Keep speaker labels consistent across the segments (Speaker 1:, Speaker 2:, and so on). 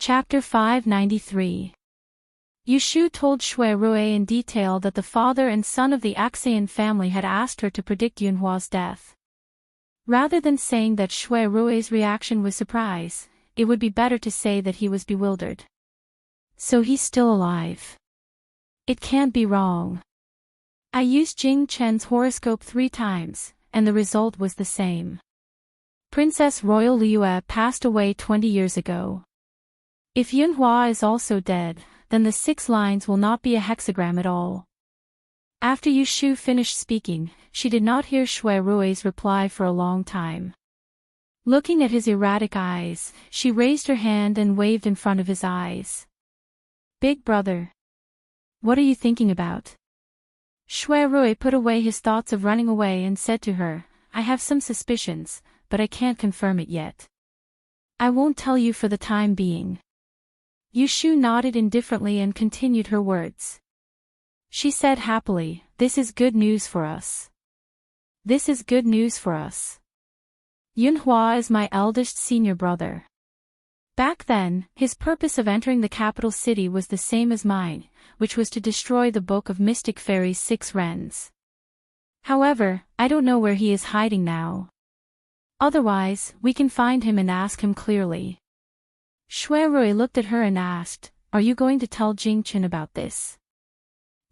Speaker 1: Chapter 593. Yushu told Shui Rui in detail that the father and son of the Axian family had asked her to predict Yunhua's death. Rather than saying that Shui Rui's reaction was surprise, it would be better to say that he was bewildered. So he's still alive. It can't be wrong. I used Jing Chen's horoscope 3 times, and the result was the same. Princess Royal Liue passed away 20 years ago. If Yunhua is also dead, then the 6 lines will not be a hexagram at all. After Yushu finished speaking, she did not hear Shui Rui's reply for a long time. Looking at his erratic eyes, she raised her hand and waved in front of his eyes. Big brother. What are you thinking about? Shui Rui put away his thoughts of running away and said to her, I have some suspicions, but I can't confirm it yet. I won't tell you for the time being. Yushu nodded indifferently and continued her words. She said happily, this is good news for us. This is good news for us. Yunhua is my eldest senior brother. Back then, his purpose of entering the capital city was the same as mine, which was to destroy the Book of Mystic Fairy's 6 wrens. However, I don't know where he is hiding now. Otherwise, we can find him and ask him clearly. Shui Rui looked at her and asked, are you going to tell Jingchen about this?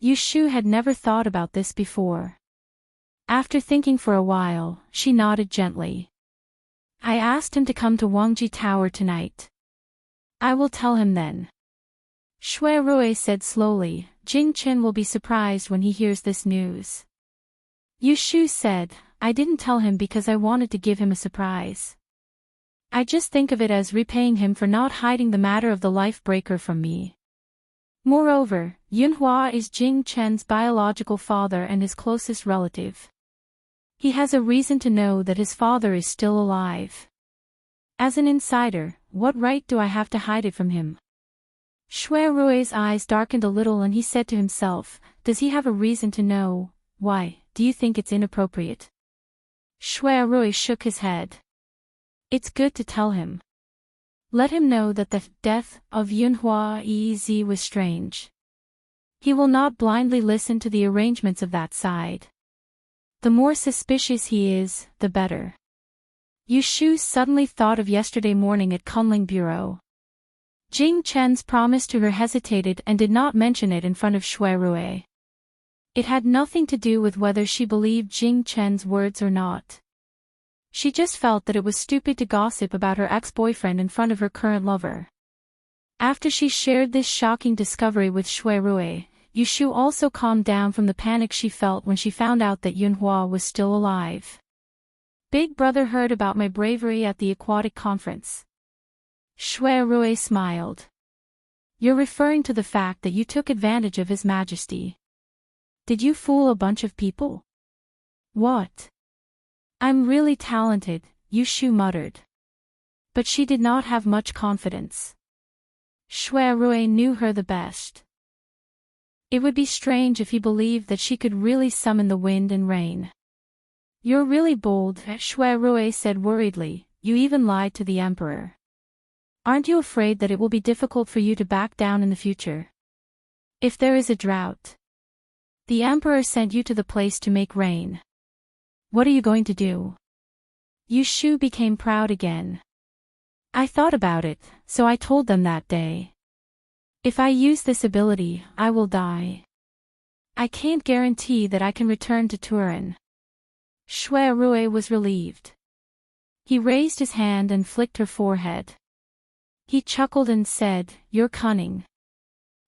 Speaker 1: Yushu had never thought about this before. After thinking for a while, she nodded gently. I asked him to come to Wangji Tower tonight. I will tell him then. Shui Rui said slowly, Jingchen will be surprised when he hears this news. Yushu said, I didn't tell him because I wanted to give him a surprise. I just think of it as repaying him for not hiding the matter of the life breaker from me. Moreover, Yunhua is Jing Chen's biological father and his closest relative. He has a reason to know that his father is still alive. As an insider, what right do I have to hide it from him? Shui Rui's eyes darkened a little and he said to himself, does he have a reason to know? Why, do you think it's inappropriate? Shui Rui shook his head. It's good to tell him. Let him know that the death of Yunhua Ez was strange. He will not blindly listen to the arrangements of that side. The more suspicious he is, the better. Yushu suddenly thought of yesterday morning at Kunling Bureau. Jing Chen's promise to her hesitated and did not mention it in front of Shui Rui. It had nothing to do with whether she believed Jing Chen's words or not. She just felt that it was stupid to gossip about her ex-boyfriend in front of her current lover. After she shared this shocking discovery with Shui Rui, Yushu also calmed down from the panic she felt when she found out that Yunhua was still alive. Big brother heard about my bravery at the aquatic conference. Shui Rui smiled. You're referring to the fact that you took advantage of His Majesty. Did you fool a bunch of people? What? I'm really talented, Yushu muttered. But she did not have much confidence. Shui Rui knew her the best. It would be strange if he believed that she could really summon the wind and rain. You're really bold, Shui Rui said worriedly, you even lied to the emperor. Aren't you afraid that it will be difficult for you to back down in the future? If there is a drought. The emperor sent you to the place to make rain. What are you going to do? Yushu became proud again. I thought about it, so I told them that day. If I use this ability, I will die. I can't guarantee that I can return to Turin. Shui Rui was relieved. He raised his hand and flicked her forehead. He chuckled and said, you're cunning.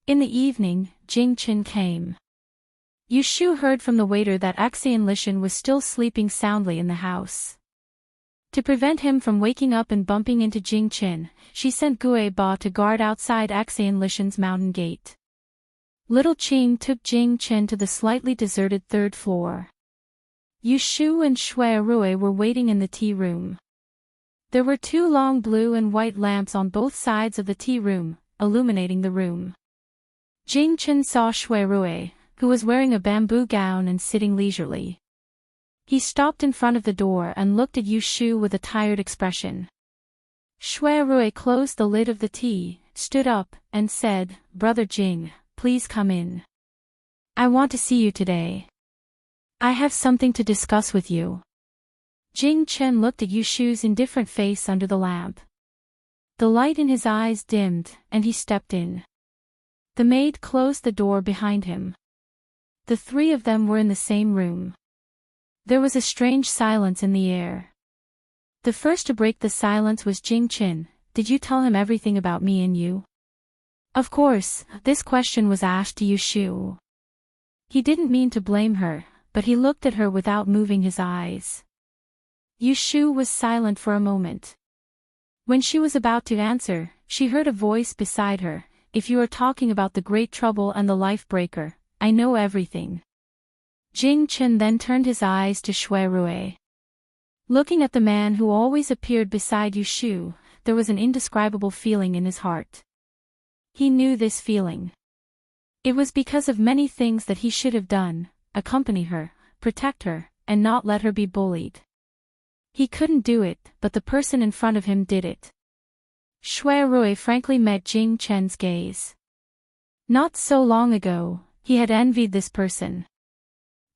Speaker 1: In the evening, Jingchen came. Yushu heard from the waiter that Axian Lishan was still sleeping soundly in the house. To prevent him from waking up and bumping into Jingchen, she sent Gue Ba to guard outside Axian Lishan's mountain gate. Little Qing took Jingchen to the slightly deserted 3rd floor. Yushu and Shui Rui were waiting in the tea room. There were 2 long blue and white lamps on both sides of the tea room, illuminating the room. Jingchen saw Shui Rui, who was wearing a bamboo gown and sitting leisurely. He stopped in front of the door and looked at Yushu with a tired expression. Shui Rui closed the lid of the tea, stood up, and said, "Brother Jing, please come in. I want to see you today. I have something to discuss with you." Jing Chen looked at Yushu's indifferent face under the lamp. The light in his eyes dimmed, and he stepped in. The maid closed the door behind him. The three of them were in the same room. There was a strange silence in the air. The first to break the silence was Jing Chen. "Did you tell him everything about me and you?" Of course, this question was asked to Yushu. He didn't mean to blame her, but he looked at her without moving his eyes. Yushu was silent for a moment. When she was about to answer, she heard a voice beside her. "If you are talking about the great trouble and the life breaker, I know everything." Jing Chen then turned his eyes to Shui Rui. Looking at the man who always appeared beside Yushu, there was an indescribable feeling in his heart. He knew this feeling. It was because of many things that he should have done: accompany her, protect her, and not let her be bullied. He couldn't do it, but the person in front of him did it. Shui Rui frankly met Jing Chen's gaze. Not so long ago, he had envied this person.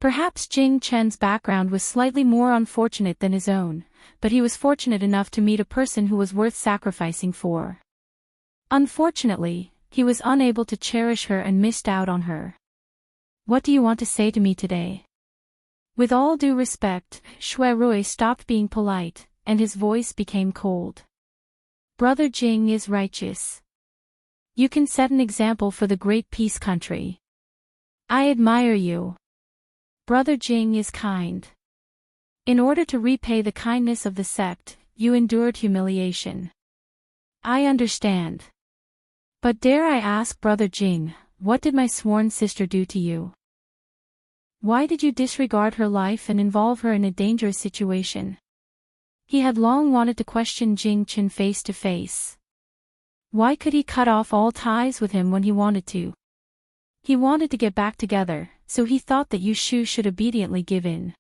Speaker 1: Perhaps Jing Chen's background was slightly more unfortunate than his own, but he was fortunate enough to meet a person who was worth sacrificing for. Unfortunately, he was unable to cherish her and missed out on her. "What do you want to say to me today?" With all due respect, Shui Rui stopped being polite, and his voice became cold. "Brother Jing is righteous. You can set an example for the great peace country. I admire you. Brother Jing is kind. In order to repay the kindness of the sect, you endured humiliation. I understand. But dare I ask, Brother Jing, what did my sworn sister do to you? Why did you disregard her life and involve her in a dangerous situation?" He had long wanted to question Jing Chen face to face. Why could he cut off all ties with him when he wanted to? He wanted to get back together, so he thought that Yushu should obediently give in.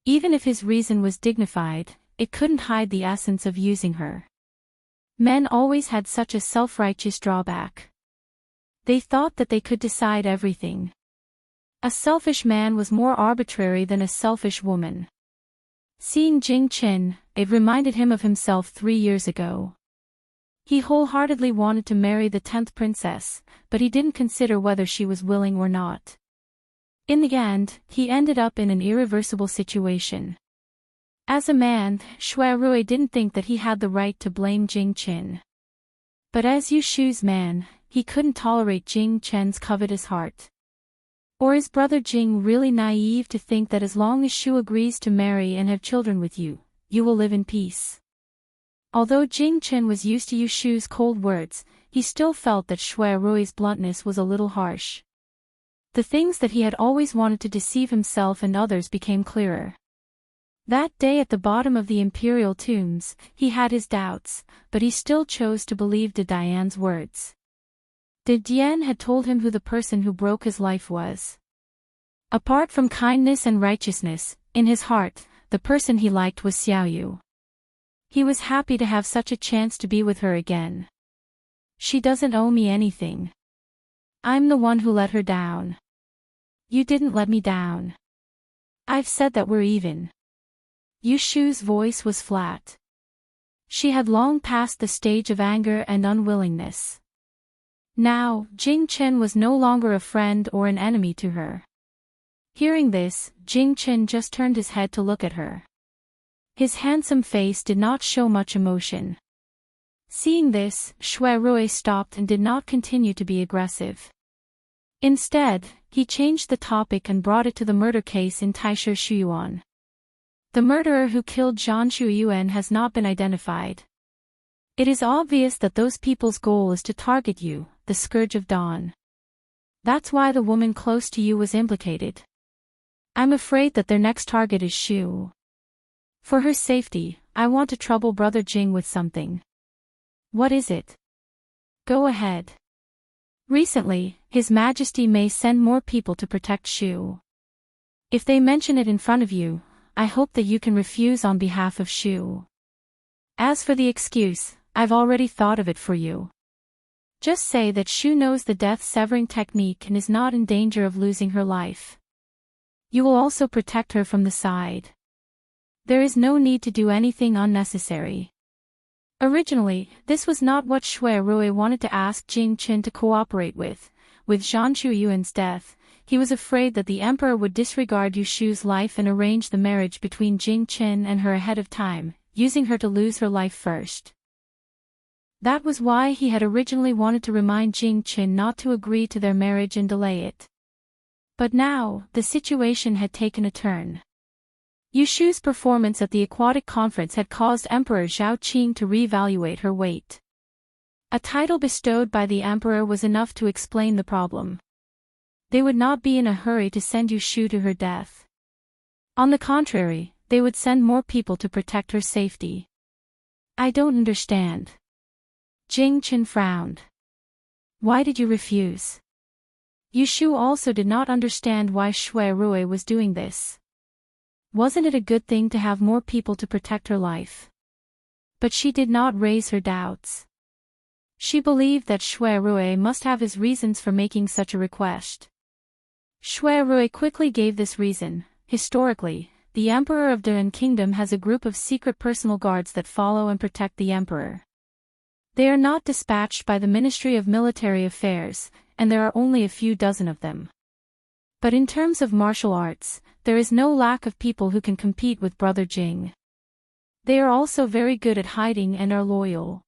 Speaker 1: Even if his reason was dignified, it couldn't hide the essence of using her. Men always had such a self-righteous drawback. They thought that they could decide everything. A selfish man was more arbitrary than a selfish woman. Seeing Jing Chen, it reminded him of himself 3 years ago. He wholeheartedly wanted to marry the 10th princess, but he didn't consider whether she was willing or not. In the end, he ended up in an irreversible situation. As a man, Shui Rui didn't think that he had the right to blame Jing Chen. But as Yushu's man, he couldn't tolerate Jing Chen's covetous heart. Or is Brother Jing really naive to think that as long as Shu agrees to marry and have children with you, you will live in peace? Although Jing Chen was used to Yushu's cold words, he still felt that Shui Rui's bluntness was a little harsh. The things that he had always wanted to deceive himself and others became clearer. That day at the bottom of the imperial tombs, he had his doubts, but he still chose to believe De Dian's words. De Dian had told him who the person who broke his life was. Apart from kindness and righteousness, in his heart, the person he liked was Xiaoyu. He was happy to have such a chance to be with her again. "She doesn't owe me anything. I'm the one who let her down. You didn't let me down. I've said that we're even." Yushu's voice was flat. She had long passed the stage of anger and unwillingness. Now, Jing Chen was no longer a friend or an enemy to her. Hearing this, Jing Chen just turned his head to look at her. His handsome face did not show much emotion. Seeing this, Shui Rui stopped and did not continue to be aggressive. Instead, he changed the topic and brought it to the murder case in Taisha Shuyuan. The murderer who killed Zhan Shuyuan has not been identified. It is obvious that those people's goal is to target you, the Scourge of Dawn. That's why the woman close to you was implicated. I'm afraid that their next target is Shu. For her safety, I want to trouble Brother Jing with something. What is it? Go ahead. Recently, His Majesty may send more people to protect Shu. If they mention it in front of you, I hope that you can refuse on behalf of Shu. As for the excuse, I've already thought of it for you. Just say that Shu knows the death-severing technique and is not in danger of losing her life. You will also protect her from the side. There is no need to do anything unnecessary. Originally, this was not what Shui Rui wanted to ask Jing Qin to cooperate with. With Zhan Chuyuan's death, he was afraid that the emperor would disregard Yu Shu's life and arrange the marriage between Jing Qin and her ahead of time, using her to lose her life first. That was why he had originally wanted to remind Jing Qin not to agree to their marriage and delay it. But now, the situation had taken a turn. Yu Shu's performance at the aquatic conference had caused Emperor Zhao Qing to reevaluate her weight. A title bestowed by the emperor was enough to explain the problem. They would not be in a hurry to send Yu Shu to her death. On the contrary, they would send more people to protect her safety. I don't understand. Jing Qin frowned. Why did you refuse? Yu Shu also did not understand why Shui Rui was doing this. Wasn't it a good thing to have more people to protect her life? But she did not raise her doubts. She believed that Shui Rui must have his reasons for making such a request. Shui Rui quickly gave this reason. Historically, the Emperor of Duan Kingdom has a group of secret personal guards that follow and protect the Emperor. They are not dispatched by the Ministry of Military Affairs, and there are only a few dozen of them. But in terms of martial arts, there is no lack of people who can compete with Brother Jing. They are also very good at hiding and are loyal.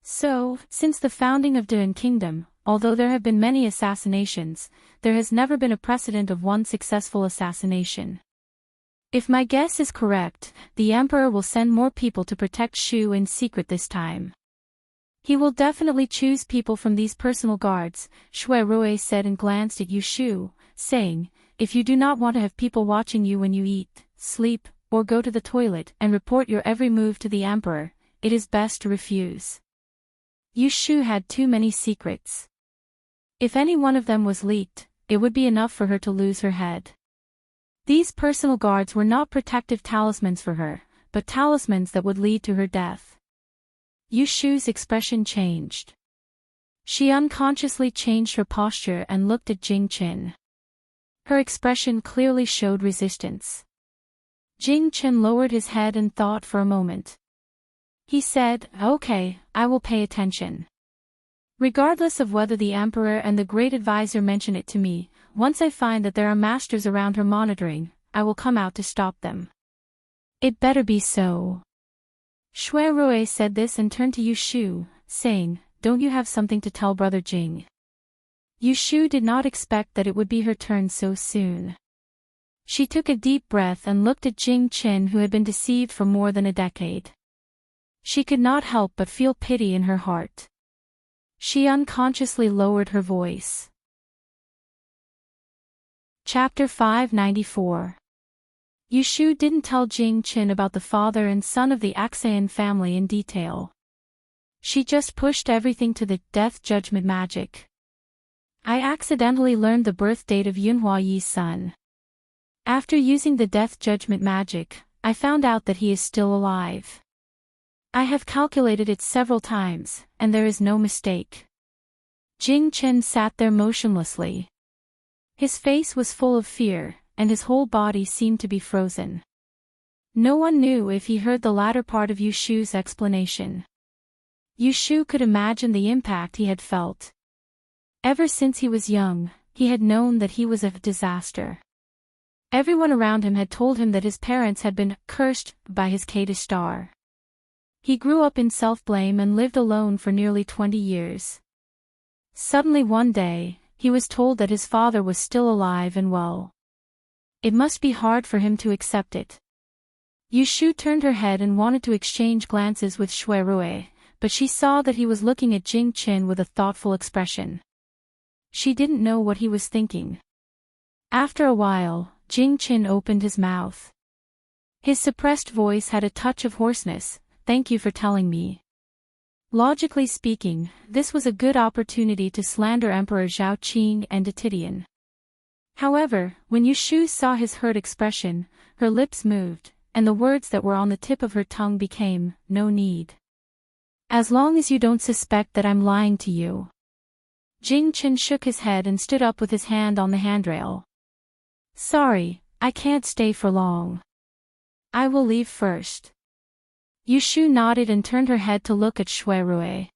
Speaker 1: So, since the founding of Duan Kingdom, although there have been many assassinations, there has never been a precedent of one successful assassination. If my guess is correct, the Emperor will send more people to protect Shu in secret this time. He will definitely choose people from these personal guards, Shui Rui said and glanced at Yu Shu, saying, if you do not want to have people watching you when you eat, sleep, or go to the toilet and report your every move to the Emperor, it is best to refuse. Yu Shu had too many secrets. If any one of them was leaked, it would be enough for her to lose her head. These personal guards were not protective talismans for her, but talismans that would lead to her death. Yu Shu's expression changed. She unconsciously changed her posture and looked at Jing Qin. Her expression clearly showed resistance. Jing Qin lowered his head and thought for a moment. He said, okay, I will pay attention. Regardless of whether the Emperor and the Great Advisor mention it to me, once I find that there are masters around her monitoring, I will come out to stop them. It better be so. Shui Rui said this and turned to Yu Shu, saying, don't you have something to tell Brother Jing? Yu Shu did not expect that it would be her turn so soon. She took a deep breath and looked at Jing Qin, who had been deceived for more than a decade. She could not help but feel pity in her heart. She unconsciously lowered her voice. Chapter 594. Yu Shu didn't tell Jing Qin about the father and son of the Axean family in detail. She just pushed everything to the death judgment magic. I accidentally learned the birth date of Yunhua Yi's son. After using the death judgment magic, I found out that he is still alive. I have calculated it several times, and there is no mistake. Jing Qin sat there motionlessly. His face was full of fear, and his whole body seemed to be frozen. No one knew if he heard the latter part of Yu Shu's explanation. Yu Shu could imagine the impact he had felt. Ever since he was young, he had known that he was a disaster. Everyone around him had told him that his parents had been cursed by his Kadish star. He grew up in self-blame and lived alone for nearly 20 years. Suddenly one day, he was told that his father was still alive and well. It must be hard for him to accept it. Yu Shu turned her head and wanted to exchange glances with Shui Rui, but she saw that he was looking at Jing Qin with a thoughtful expression. She didn't know what he was thinking. After a while, Jing Qin opened his mouth. His suppressed voice had a touch of hoarseness. Thank you for telling me. Logically speaking, this was a good opportunity to slander Emperor Zhao Qing and Titian. However, when Yu Shu saw his hurt expression, her lips moved, and the words that were on the tip of her tongue became, no need. As long as you don't suspect that I'm lying to you. Jing Chen shook his head and stood up with his hand on the handrail. Sorry, I can't stay for long. I will leave first. Yushu nodded and turned her head to look at Shui Rui.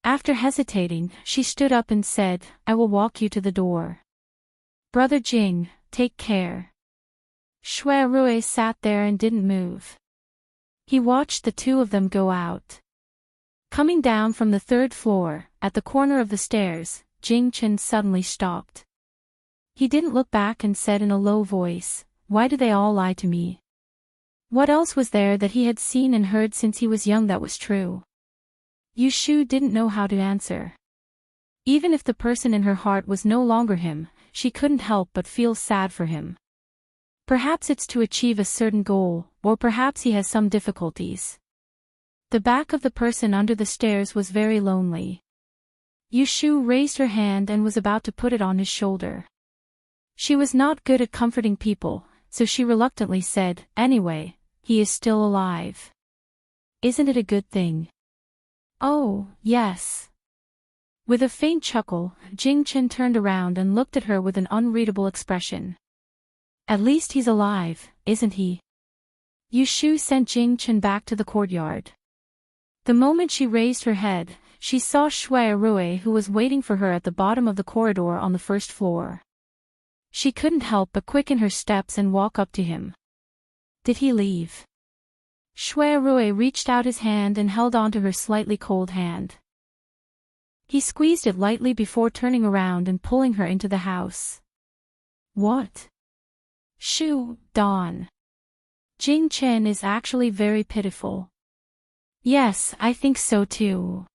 Speaker 1: After hesitating, she stood up and said, I will walk you to the door. Brother Jing, take care. Shui Rui sat there and didn't move. He watched the two of them go out. Coming down from the third floor, at the corner of the stairs, Jing Chen suddenly stopped. He didn't look back and said in a low voice, Why do they all lie to me? What else was there that he had seen and heard since he was young that was true? Yushu didn't know how to answer. Even if the person in her heart was no longer him, she couldn't help but feel sad for him. Perhaps it's to achieve a certain goal, or perhaps he has some difficulties. The back of the person under the stairs was very lonely. Yushu raised her hand and was about to put it on his shoulder. She was not good at comforting people, so she reluctantly said, Anyway, he is still alive. Isn't it a good thing? Oh, yes. With a faint chuckle, Jing Chen turned around and looked at her with an unreadable expression. At least he's alive, isn't he? Yushu sent Jing Chen back to the courtyard. The moment she raised her head, she saw Shui Rui who was waiting for her at the bottom of the corridor on the first floor. She couldn't help but quicken her steps and walk up to him. Did he leave? Shui Rui reached out his hand and held onto her slightly cold hand. He squeezed it lightly before turning around and pulling her into the house. What? Shu, Dawn. Jing Chen is actually very pitiful. Yes, I think so too.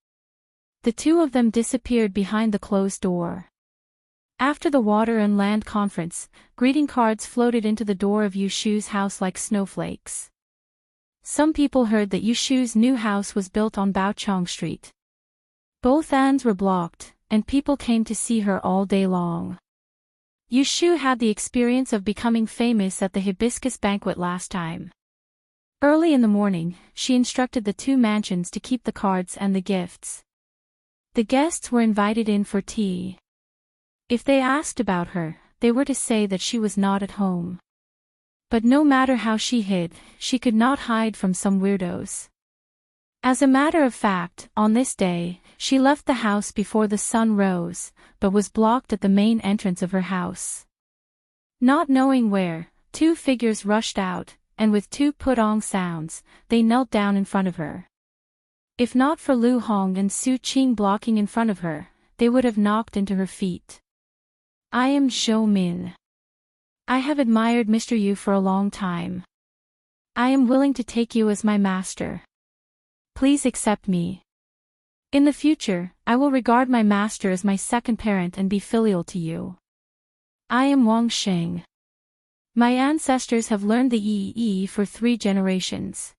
Speaker 1: The two of them disappeared behind the closed door. After the Water and Land Conference, greeting cards floated into the door of Yushu's house like snowflakes. Some people heard that Yushu's new house was built on Baochong Street. Both ends were blocked, and people came to see her all day long. Yushu had the experience of becoming famous at the hibiscus banquet last time. Early in the morning, she instructed the two mansions to keep the cards and the gifts. The guests were invited in for tea. If they asked about her, they were to say that she was not at home. But no matter how she hid, she could not hide from some weirdos. As a matter of fact, on this day, she left the house before the sun rose, but was blocked at the main entrance of her house. Not knowing where, two figures rushed out, and with two put-on sounds, they knelt down in front of her. If not for Lu Hong and Su Qing blocking in front of her, they would have knocked into her feet. I am Zhou Min. I have admired Mr. Yu for a long time. I am willing to take you as my master. Please accept me. In the future, I will regard my master as my second parent and be filial to you. I am Wang Sheng. My ancestors have learned the Yi for 3 generations.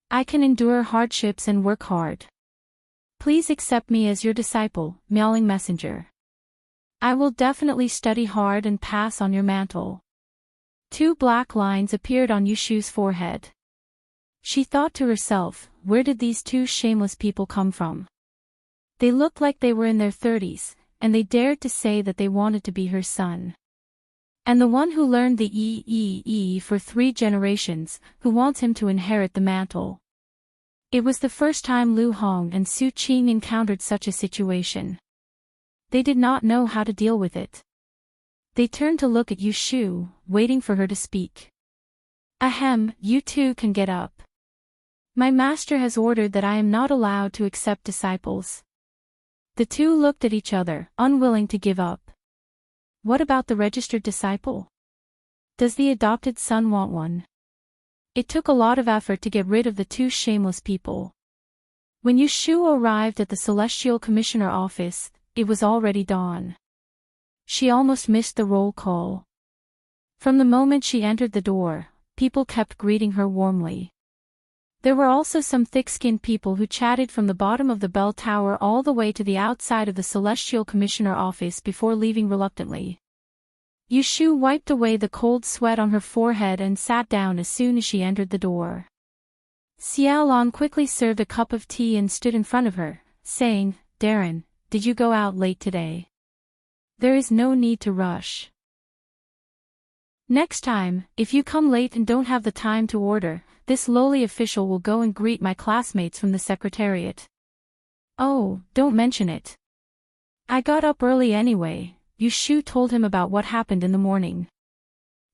Speaker 1: I can endure hardships and work hard. Please accept me as your disciple, Miaoling Messenger. I will definitely study hard and pass on your mantle. 2 black lines appeared on Yushu's forehead. She thought to herself, where did these 2 shameless people come from? They looked like they were in their 30s, and they dared to say that they wanted to be her son. And the one who learned the Yi for 3 generations, who wants him to inherit the mantle. It was the first time Lu Hong and Su Qing encountered such a situation. They did not know how to deal with it. They turned to look at Yushu, waiting for her to speak. Ahem, you two can get up. My master has ordered that I am not allowed to accept disciples. The two looked at each other, unwilling to give up. What about the registered disciple? Does the adopted son want one? It took a lot of effort to get rid of the 2 shameless people. When Yushu arrived at the Celestial Commissioner office, it was already dawn. She almost missed the roll call. From the moment she entered the door, people kept greeting her warmly. There were also some thick-skinned people who chatted from the bottom of the bell tower all the way to the outside of the Celestial Commissioner office before leaving reluctantly. Yushu wiped away the cold sweat on her forehead and sat down as soon as she entered the door. Xiaolon quickly served a cup of tea and stood in front of her, saying, Darren, did you go out late today? There is no need to rush. Next time, if you come late and don't have the time to order, this lowly official will go and greet my classmates from the secretariat. Oh, don't mention it. I got up early anyway, Yu Shu told him about what happened in the morning.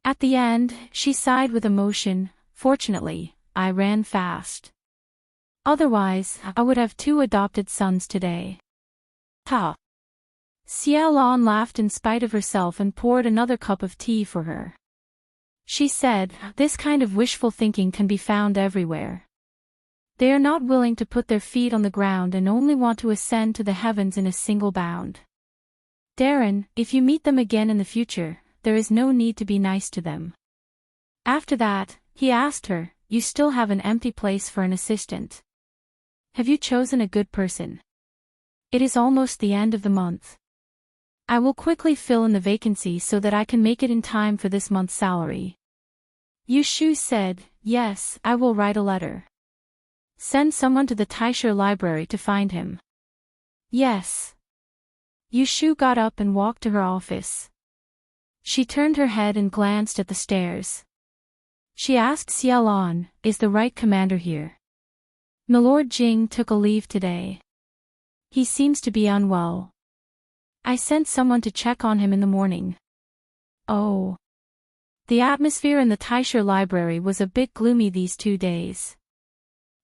Speaker 1: At the end, she sighed with emotion, fortunately, I ran fast. Otherwise, I would have 2 adopted sons today. Ha! Xiaolon laughed in spite of herself and poured another cup of tea for her. She said, this kind of wishful thinking can be found everywhere. They are not willing to put their feet on the ground and only want to ascend to the heavens in a single bound. Darren, if you meet them again in the future, there is no need to be nice to them. After that, he asked her, you still have an empty place for an assistant. Have you chosen a good person? It is almost the end of the month. I will quickly fill in the vacancy so that I can make it in time for this month's salary. Yu Shu said, yes, I will write a letter. Send someone to the Taisha library to find him. Yes. Yu Shu got up and walked to her office. She turned her head and glanced at the stairs. She asked Xiaolon, is the right commander here? Milord Jing took a leave today. He seems to be unwell. I sent someone to check on him in the morning. Oh. The atmosphere in the Taisha library was a bit gloomy these 2 days.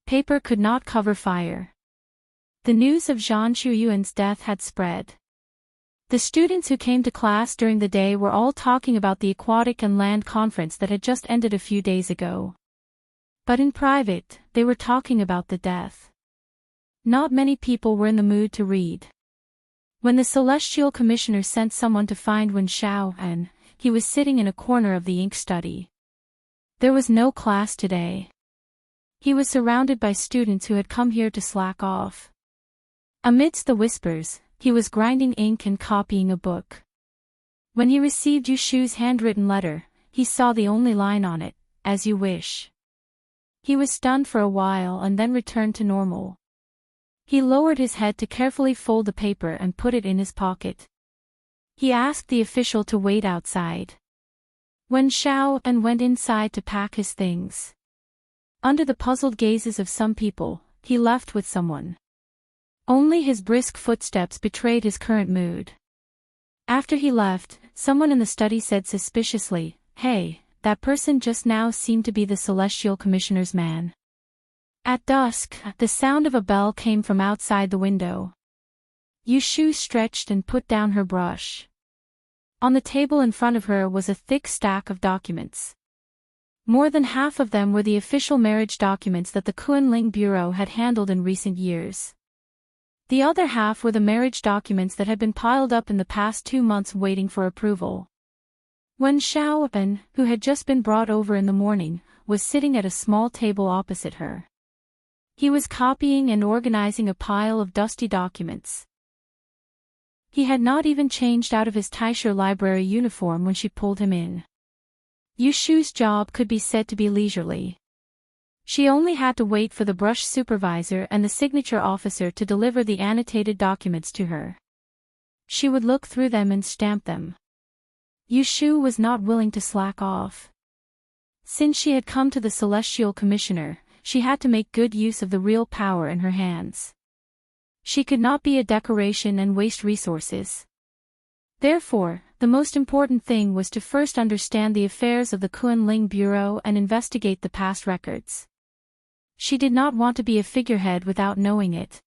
Speaker 1: Paper could not cover fire. The news of Zhang Chuyuan's death had spread. The students who came to class during the day were all talking about the aquatic and land conference that had just ended a few days ago. But in private, they were talking about the death. Not many people were in the mood to read. When the Celestial Commissioner sent someone to find Wen Xiaoan, he was sitting in a corner of the ink study. There was no class today. He was surrounded by students who had come here to slack off. Amidst the whispers, he was grinding ink and copying a book. When he received Yu Shu's handwritten letter, he saw the only line on it, as you wish. He was stunned for a while and then returned to normal. He lowered his head to carefully fold the paper and put it in his pocket. He asked the official to wait outside. Wen Xiaoan went inside to pack his things. Under the puzzled gazes of some people, he left with someone. Only his brisk footsteps betrayed his current mood. After he left, someone in the study said suspiciously, hey, that person just now seemed to be the Celestial Commissioner's man. At dusk, the sound of a bell came from outside the window. Yu Shu stretched and put down her brush. On the table in front of her was a thick stack of documents. More than half of them were the official marriage documents that the Kunling Bureau had handled in recent years. The other half were the marriage documents that had been piled up in the past 2 months waiting for approval. Wen Xiaoan, who had just been brought over in the morning, was sitting at a small table opposite her. He was copying and organizing a pile of dusty documents. He had not even changed out of his Taisha library uniform when she pulled him in. Yu Shu's job could be said to be leisurely. She only had to wait for the brush supervisor and the signature officer to deliver the annotated documents to her. She would look through them and stamp them. Yu Shu was not willing to slack off. Since she had come to the Celestial Commissioner, she had to make good use of the real power in her hands. She could not be a decoration and waste resources. Therefore, the most important thing was to first understand the affairs of the Kunling Bureau and investigate the past records. She did not want to be a figurehead without knowing it.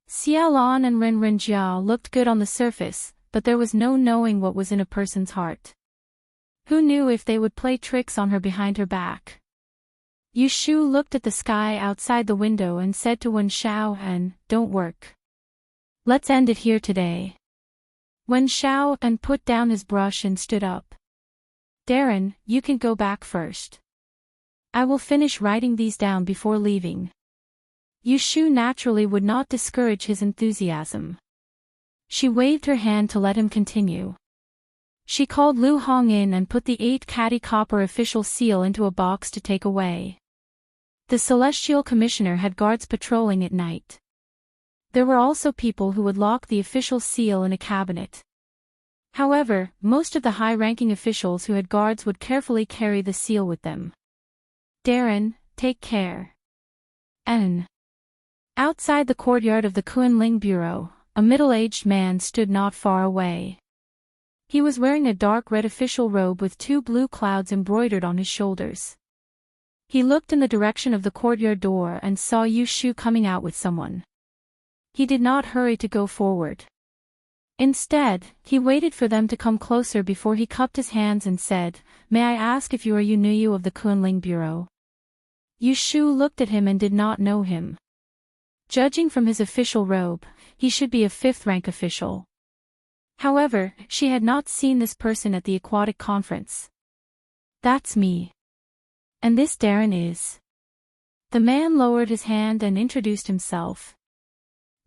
Speaker 1: Xiaolon and Ren Renjiao looked good on the surface, but there was no knowing what was in a person's heart. Who knew if they would play tricks on her behind her back? Yu Shu looked at the sky outside the window and said to Wen Xiaoan, don't work. Let's end it here today. Wen Xiaoan put down his brush and stood up. Darren, you can go back first. I will finish writing these down before leaving. Yu Shu naturally would not discourage his enthusiasm. She waved her hand to let him continue. She called Lu Hong in and put the 8 catty copper official seal into a box to take away. The Celestial Commissioner had guards patrolling at night. There were also people who would lock the official seal in a cabinet. However, most of the high-ranking officials who had guards would carefully carry the seal with them. Darren, take care. N. Outside the courtyard of the Kunling Bureau, a middle-aged man stood not far away. He was wearing a dark red official robe with 2 blue clouds embroidered on his shoulders. He looked in the direction of the courtyard door and saw Yu Shu coming out with someone. He did not hurry to go forward. Instead, he waited for them to come closer before he cupped his hands and said, "May I ask if you are Yunuyu of the Kunling Bureau?" Yu Shu looked at him and did not know him. Judging from his official robe, he should be a 5th-rank official. However, she had not seen this person at the aquatic conference. "That's me. And this Darren is." The man lowered his hand and introduced himself.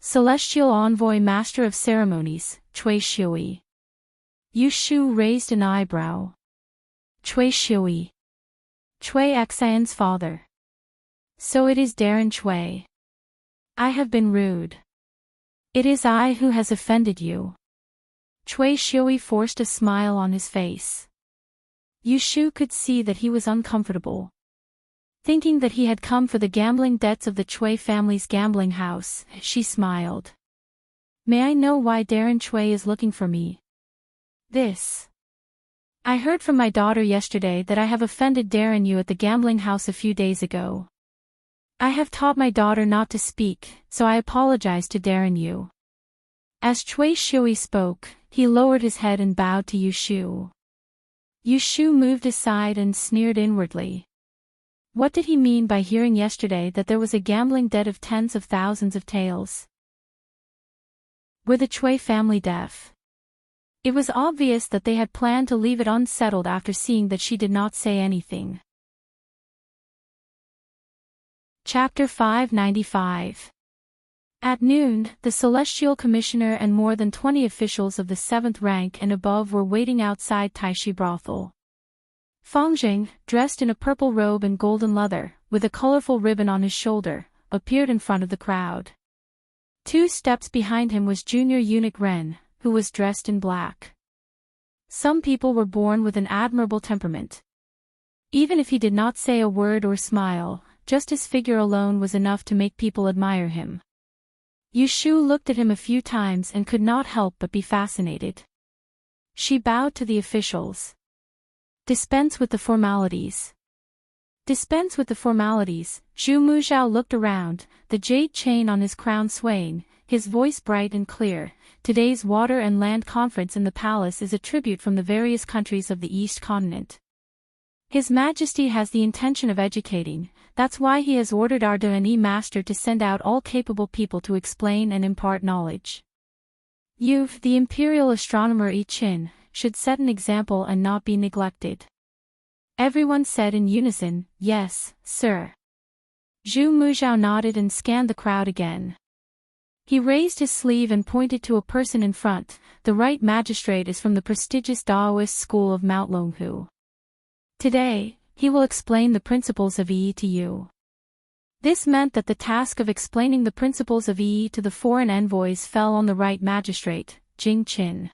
Speaker 1: "Celestial Envoy Master of Ceremonies, Cui Shui." Yu Shu raised an eyebrow. "Cui Shui. Cui Xian's father. So it is Darren Cui. I have been rude. It is I who has offended you." Cui Shui forced a smile on his face. Yu Shu could see that he was uncomfortable. Thinking that he had come for the gambling debts of the Cui family's gambling house, she smiled. "May I know why Darren Cui is looking for me?" "This. I heard from my daughter yesterday that I have offended Darren Yu at the gambling house a few days ago. I have taught my daughter not to speak, so I apologize to Darren Yu." As Cui Shui spoke, he lowered his head and bowed to Yu Shu. Yu Shu moved aside and sneered inwardly. What did he mean by hearing yesterday that there was a gambling debt of tens of thousands of taels? Were the Cui family deaf? It was obvious that they had planned to leave it unsettled after seeing that she did not say anything. Chapter 595. At noon, the Celestial Commissioner and more than 20 officials of the 7th rank and above were waiting outside Taishi Brothel. Fangjing, dressed in a purple robe and golden leather, with a colorful ribbon on his shoulder, appeared in front of the crowd. 2 steps behind him was junior eunuch Ren, who was dressed in black. Some people were born with an admirable temperament. Even if he did not say a word or smile, just his figure alone was enough to make people admire him. Yu Shu looked at him a few times and could not help but be fascinated. She bowed to the officials. "Dispense with the formalities." "Dispense with the formalities." Zhu Muzhao looked around, the jade chain on his crown swaying, his voice bright and clear. "Today's Water and Land Conference in the palace is a tribute from the various countries of the East Continent. His Majesty has the intention of educating, that's why he has ordered our Deni master to send out all capable people to explain and impart knowledge. You, the Imperial Astronomer I Chin, should set an example and not be neglected." Everyone said in unison, "Yes, sir." Zhu Muzhao nodded and scanned the crowd again. He raised his sleeve and pointed to a person in front. "The right magistrate is from the prestigious Daoist school of Mount Longhu. Today, he will explain the principles of Yi to you." This meant that the task of explaining the principles of Yi to the foreign envoys fell on the right magistrate, Jing Qin.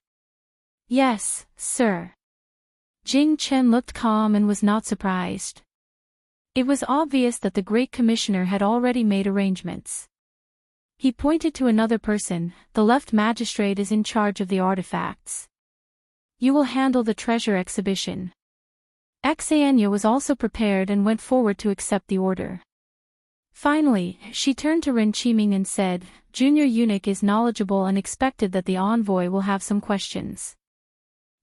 Speaker 1: "Yes, sir." Jing Qin looked calm and was not surprised. It was obvious that the Great Commissioner had already made arrangements. He pointed to another person. "The left magistrate is in charge of the artifacts. You will handle the treasure exhibition." Xania was also prepared and went forward to accept the order. Finally, she turned to Ren Qiming and said, "Junior eunuch is knowledgeable and expected that the envoy will have some questions.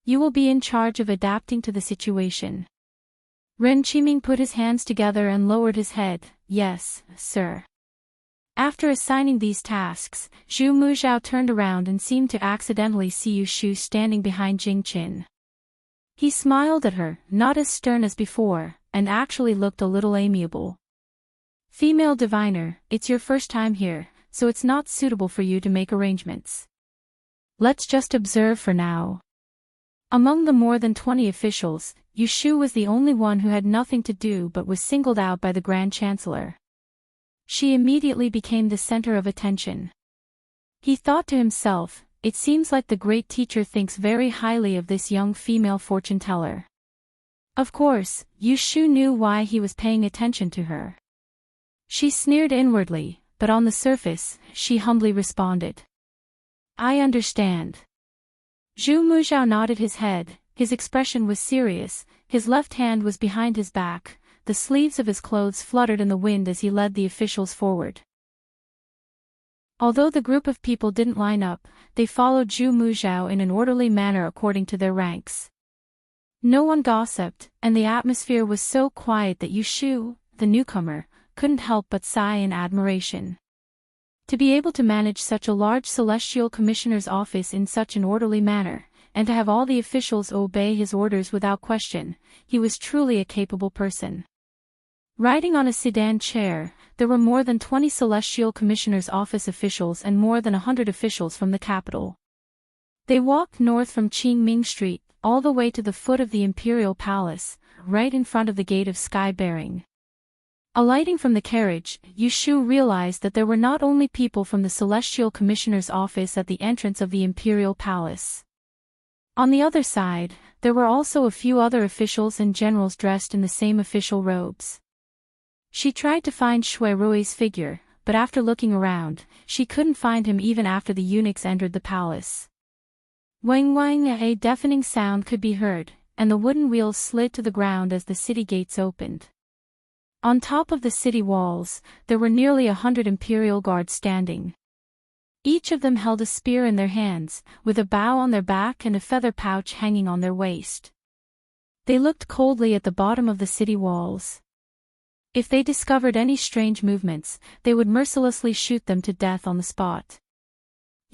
Speaker 1: You will be in charge of adapting to the situation." Ren Qiming put his hands together and lowered his head. "Yes, sir." After assigning these tasks, Zhu Muzhao turned around and seemed to accidentally see Yu Shu standing behind Jing Qin. He smiled at her, not as stern as before, and actually looked a little amiable. "Female diviner, it's your first time here, so it's not suitable for you to make arrangements. Let's just observe for now." Among the more than 20 officials, Yushu was the only one who had nothing to do but was singled out by the Grand Chancellor. She immediately became the center of attention. He thought to himself, it seems like the great teacher thinks very highly of this young female fortune-teller. Of course, Yushu knew why he was paying attention to her. She sneered inwardly, but on the surface, she humbly responded. I understand. Zhu Muzhao nodded his head, his expression was serious, his left hand was behind his back, the sleeves of his clothes fluttered in the wind as he led the officials forward. Although the group of people didn't line up, they followed Zhu Muzhao in an orderly manner according to their ranks. No one gossiped, and the atmosphere was so quiet that Yushu, the newcomer, couldn't help but sigh in admiration. To be able to manage such a large celestial commissioner's office in such an orderly manner, and to have all the officials obey his orders without question, he was truly a capable person. Riding on a sedan chair, there were more than 20 celestial commissioner's office officials and more than 100 officials from the capital. They walked north from Qingming Street, all the way to the foot of the Imperial Palace, right in front of the Gate of Sky Bearing. Alighting from the carriage, Yushu realized that there were not only people from the Celestial Commissioner's office at the entrance of the Imperial Palace. On the other side, there were also a few other officials and generals dressed in the same official robes. She tried to find Shui Rui's figure, but after looking around, she couldn't find him even after the eunuchs entered the palace. Wang wang, a deafening sound could be heard, and the wooden wheels slid to the ground as the city gates opened. On top of the city walls, there were nearly 100 imperial guards standing. Each of them held a spear in their hands, with a bow on their back and a feather pouch hanging on their waist. They looked coldly at the bottom of the city walls. If they discovered any strange movements, they would mercilessly shoot them to death on the spot.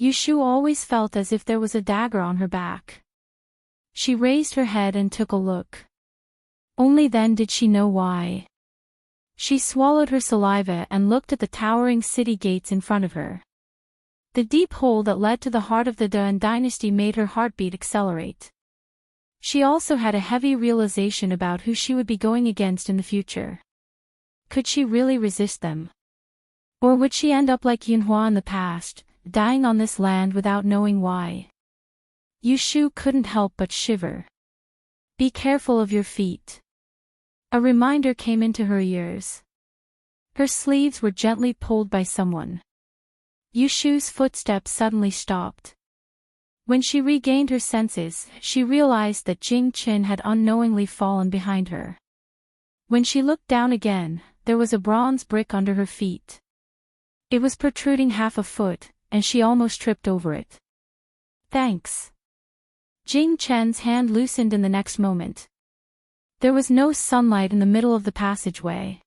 Speaker 1: Yushu always felt as if there was a dagger on her back. She raised her head and took a look. Only then did she know why. She swallowed her saliva and looked at the towering city gates in front of her. The deep hole that led to the heart of the Dan dynasty made her heartbeat accelerate. She also had a heavy realization about who she would be going against in the future. Could she really resist them? Or would she end up like Yunhua in the past, dying on this land without knowing why? Yushu couldn't help but shiver. Be careful of your feet. A reminder came into her ears. Her sleeves were gently pulled by someone. Yushu's footsteps suddenly stopped. When she regained her senses, she realized that Jing Qin had unknowingly fallen behind her. When she looked down again, there was a bronze brick under her feet. It was protruding half a foot, and she almost tripped over it. Thanks. Jing Chen's hand loosened in the next moment. There was no sunlight in the middle of the passageway.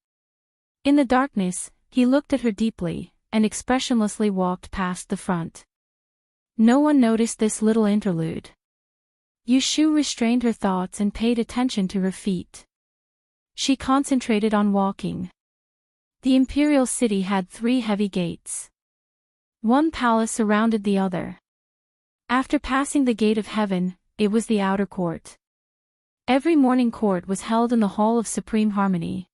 Speaker 1: In the darkness, he looked at her deeply, and expressionlessly walked past the front. No one noticed this little interlude. Yushu restrained her thoughts and paid attention to her feet. She concentrated on walking. The imperial city had 3 heavy gates. One palace surrounded the other. After passing the gate of heaven, it was the outer court. Every morning court was held in the Hall of Supreme Harmony.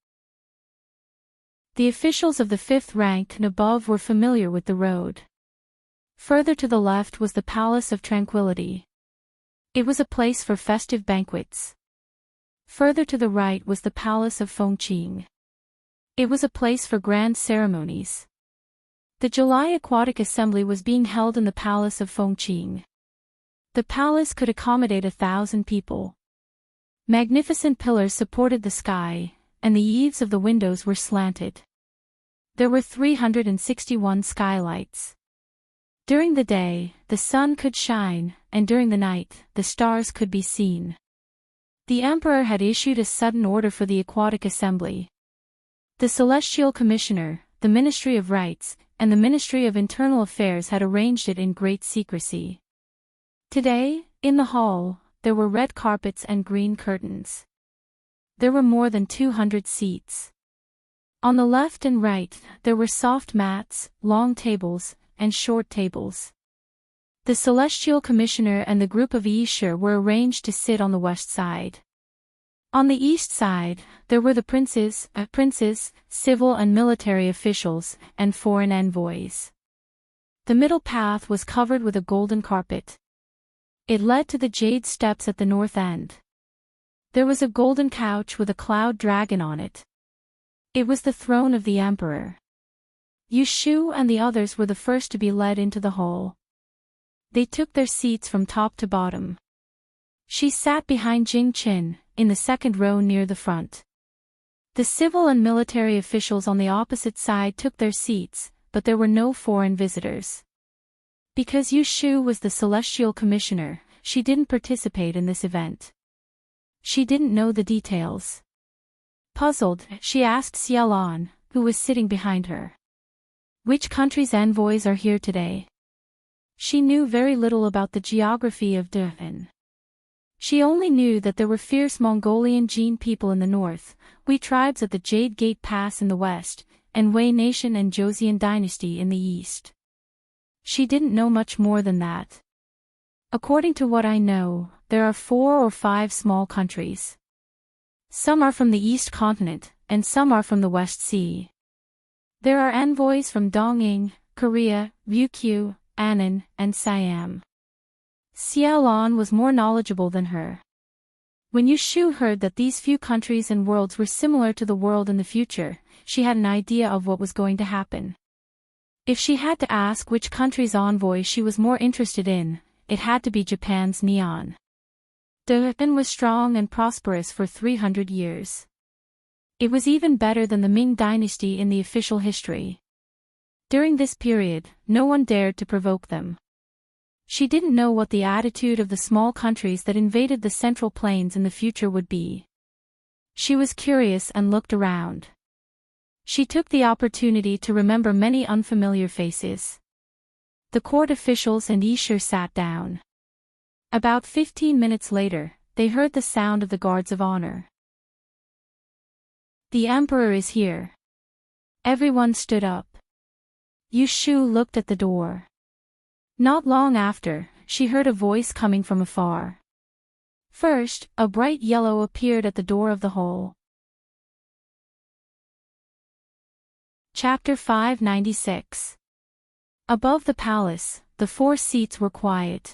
Speaker 1: The officials of the 5th rank and above were familiar with the road. Further to the left was the Palace of Tranquility. It was a place for festive banquets. Further to the right was the Palace of Fengqing. It was a place for grand ceremonies. The July Aquatic Assembly was being held in the Palace of Fengqing. The palace could accommodate 1,000 people. Magnificent pillars supported the sky, and the eaves of the windows were slanted. There were 361 skylights. During the day, the sun could shine, and during the night, the stars could be seen. The emperor had issued a sudden order for the Aquatic Assembly. The Celestial Commissioner, the Ministry of Rights, and the Ministry of Internal Affairs had arranged it in great secrecy. Today, in the hall, there were red carpets and green curtains. There were more than 200 seats. On the left and right, there were soft mats, long tables, and short tables. The Celestial Commissioner and the group of Yisher were arranged to sit on the west side. On the east side, there were the princes, civil and military officials, and foreign envoys. The middle path was covered with a golden carpet. It led to the jade steps at the north end. There was a golden couch with a cloud dragon on it. It was the throne of the emperor. Yushu and the others were the first to be led into the hall. They took their seats from top to bottom. She sat behind Jing Qin, in the second row near the front. The civil and military officials on the opposite side took their seats, but there were no foreign visitors. Because Yushu was the celestial commissioner, she didn't participate in this event. She didn't know the details. Puzzled, she asked Xiaolan, who was sitting behind her. Which country's envoys are here today? She knew very little about the geography of Dehan. She only knew that there were fierce Mongolian Jin people in the north, Hui tribes at the Jade Gate Pass in the west, and Wei Nation and Joseon Dynasty in the east. She didn't know much more than that. According to what I know, there are 4 or 5 small countries. Some are from the East Continent, and some are from the West Sea. There are envoys from Dongying, Korea, Ryukyu, Annan, and Siam. Xiaolan was more knowledgeable than her. When Yushu heard that these few countries and worlds were similar to the world in the future, she had an idea of what was going to happen. If she had to ask which country's envoy she was more interested in, it had to be Japan's Neon. Japan was strong and prosperous for 300 years. It was even better than the Ming dynasty in the official history. During this period, no one dared to provoke them. She didn't know what the attitude of the small countries that invaded the Central Plains in the future would be. She was curious and looked around. She took the opportunity to remember many unfamiliar faces. The court officials and Isher sat down. About 15 minutes later, they heard the sound of the guards of honor. The emperor is here. Everyone stood up. Yushu looked at the door. Not long after, she heard a voice coming from afar. First, a bright yellow appeared at the door of the hall. Chapter 596. Above the palace, the 4 seats were quiet.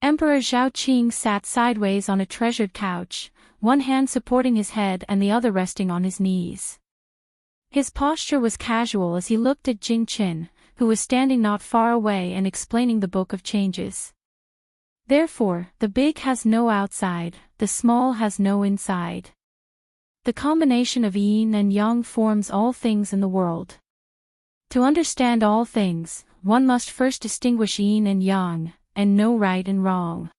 Speaker 1: Emperor Zhaoqing sat sideways on a treasured couch, one hand supporting his head and the other resting on his knees. His posture was casual as he looked at Jing Qin, who was standing not far away and explaining the Book of Changes. Therefore, the big has no outside, the small has no inside. The combination of yin and yang forms all things in the world. To understand all things, one must first distinguish yin and yang, and know right and wrong.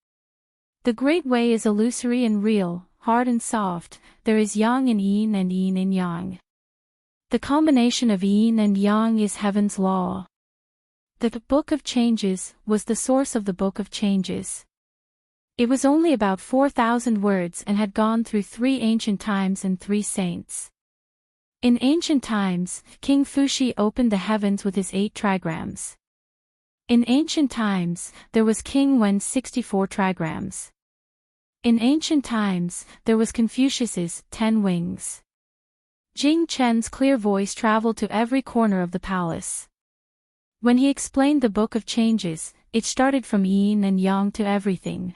Speaker 1: The great way is illusory and real, hard and soft, there is yang in yin and yin in yang. The combination of yin and yang is heaven's law. The Book of Changes was the source of the Book of Changes. It was only about 4,000 words and had gone through 3 ancient times and 3 saints. In ancient times, King Fuxi opened the heavens with his 8 trigrams. In ancient times, there was King Wen's 64 trigrams. In ancient times, there was Confucius's 10 wings. Jing Chen's clear voice traveled to every corner of the palace. When he explained the Book of Changes, it started from yin and yang to everything.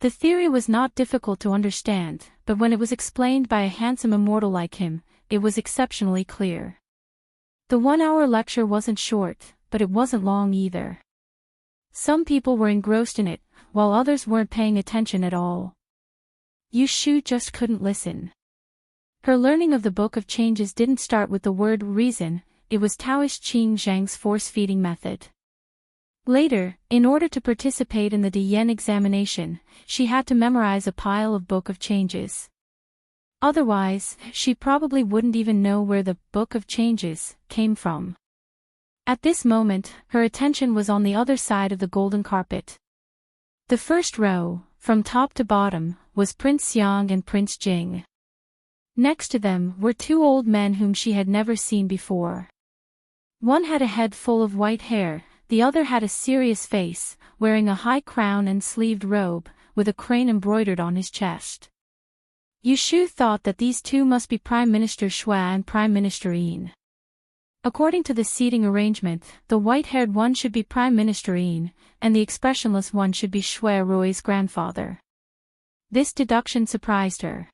Speaker 1: The theory was not difficult to understand, but when it was explained by a handsome immortal like him, it was exceptionally clear. The 1-hour lecture wasn't short, but it wasn't long either. Some people were engrossed in it, while others weren't paying attention at all. Yushu just couldn't listen. Her learning of the Book of Changes didn't start with the word reason, it was Taoist Qing Zhang's force-feeding method. Later, in order to participate in the Diyan examination, she had to memorize a pile of Book of Changes. Otherwise, she probably wouldn't even know where the Book of Changes came from. At this moment, her attention was on the other side of the golden carpet. The first row, from top to bottom, was Prince Xiang and Prince Jing. Next to them were 2 old men whom she had never seen before. One had a head full of white hair, the other had a serious face, wearing a high crown and sleeved robe, with a crane embroidered on his chest. Yushu thought that these two must be Prime Minister Shui and Prime Minister Yin. According to the seating arrangement, the white-haired one should be Prime Minister Yin, and the expressionless one should be Shui Rui's grandfather. This deduction surprised her.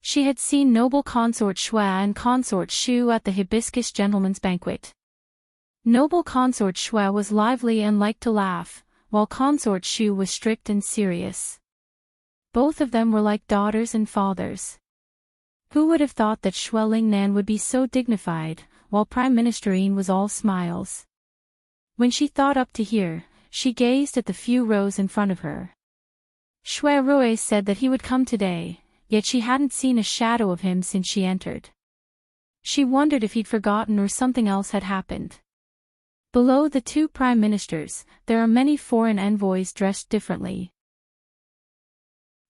Speaker 1: She had seen noble consort Shui and consort Shu at the Hibiscus Gentleman's Banquet. Noble consort Shui was lively and liked to laugh, while consort Shu was strict and serious. Both of them were like daughters and fathers. Who would have thought that Shui Lingnan would be so dignified, while Prime Minister Yin was all smiles? When she thought up to here, she gazed at the few rows in front of her. Shui Rui said that he would come today, yet she hadn't seen a shadow of him since she entered. She wondered if he'd forgotten or something else had happened. Below the two prime ministers, there are many foreign envoys dressed differently.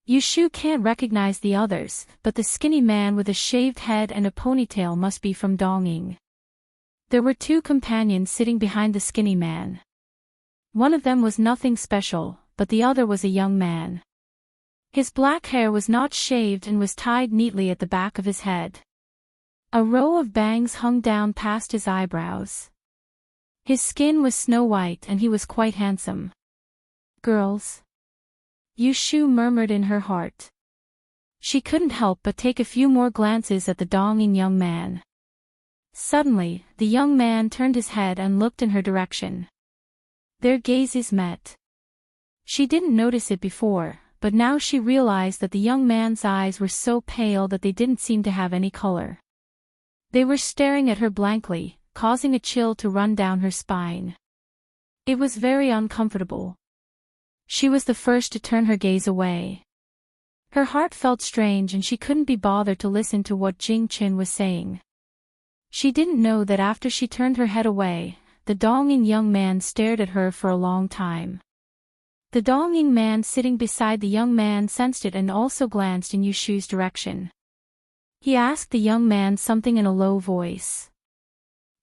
Speaker 1: Yushu can't recognize the others, but the skinny man with a shaved head and a ponytail must be from Dongying. There were two companions sitting behind the skinny man. One of them was nothing special, but the other was a young man. His black hair was not shaved and was tied neatly at the back of his head. A row of bangs hung down past his eyebrows. His skin was snow white and he was quite handsome. Girls? Yushu murmured in her heart. She couldn't help but take a few more glances at the Dongying young man. Suddenly, the young man turned his head and looked in her direction. Their gazes met. She didn't notice it before, but now she realized that the young man's eyes were so pale that they didn't seem to have any color. They were staring at her blankly, causing a chill to run down her spine. It was very uncomfortable. She was the first to turn her gaze away. Her heart felt strange and she couldn't be bothered to listen to what Jing Qin was saying. She didn't know that after she turned her head away, the Dongying young man stared at her for a long time. The Dongying man sitting beside the young man sensed it and also glanced in Yushu's direction. He asked the young man something in a low voice.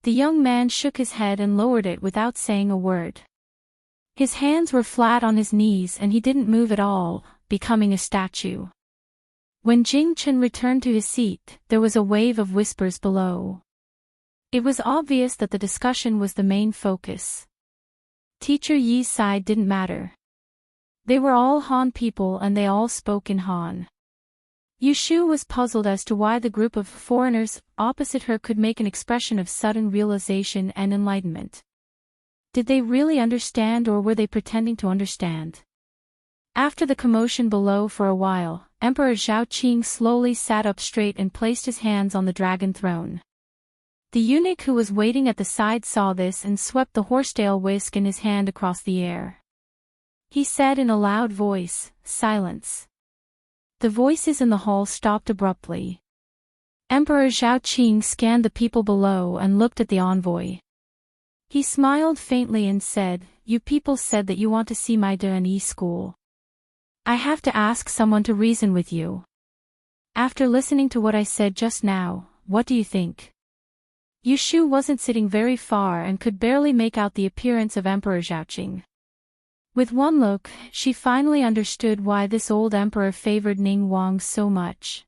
Speaker 1: The young man shook his head and lowered it without saying a word. His hands were flat on his knees and he didn't move at all, becoming a statue. When Jing Chen returned to his seat, there was a wave of whispers below. It was obvious that the discussion was the main focus. Teacher Yi's side didn't matter. They were all Han people and they all spoke in Han. Yushu was puzzled as to why the group of foreigners opposite her could make an expression of sudden realization and enlightenment. Did they really understand or were they pretending to understand? After the commotion below for a while, Emperor Zhaoqing slowly sat up straight and placed his hands on the dragon throne. The eunuch who was waiting at the side saw this and swept the horsetail whisk in his hand across the air. He said in a loud voice, "Silence." The voices in the hall stopped abruptly. Emperor Zhaoqing scanned the people below and looked at the envoy. He smiled faintly and said, "You people said that you want to see my De school. I have to ask someone to reason with you. After listening to what I said just now, what do you think?" Yushu wasn't sitting very far and could barely make out the appearance of Emperor Zhaoqing. With one look, she finally understood why this old emperor favored Ning Wang so much.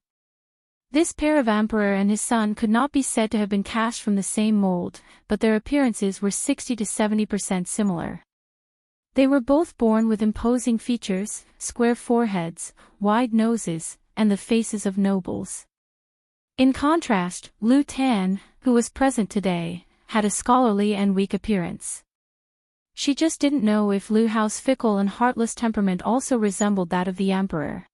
Speaker 1: This pair of emperor and his son could not be said to have been cast from the same mold, but their appearances were 60 to 70% similar. They were both born with imposing features, square foreheads, wide noses, and the faces of nobles. In contrast, Lu Tan, who was present today, had a scholarly and weak appearance. She just didn't know if Lu Hao's fickle and heartless temperament also resembled that of the emperor.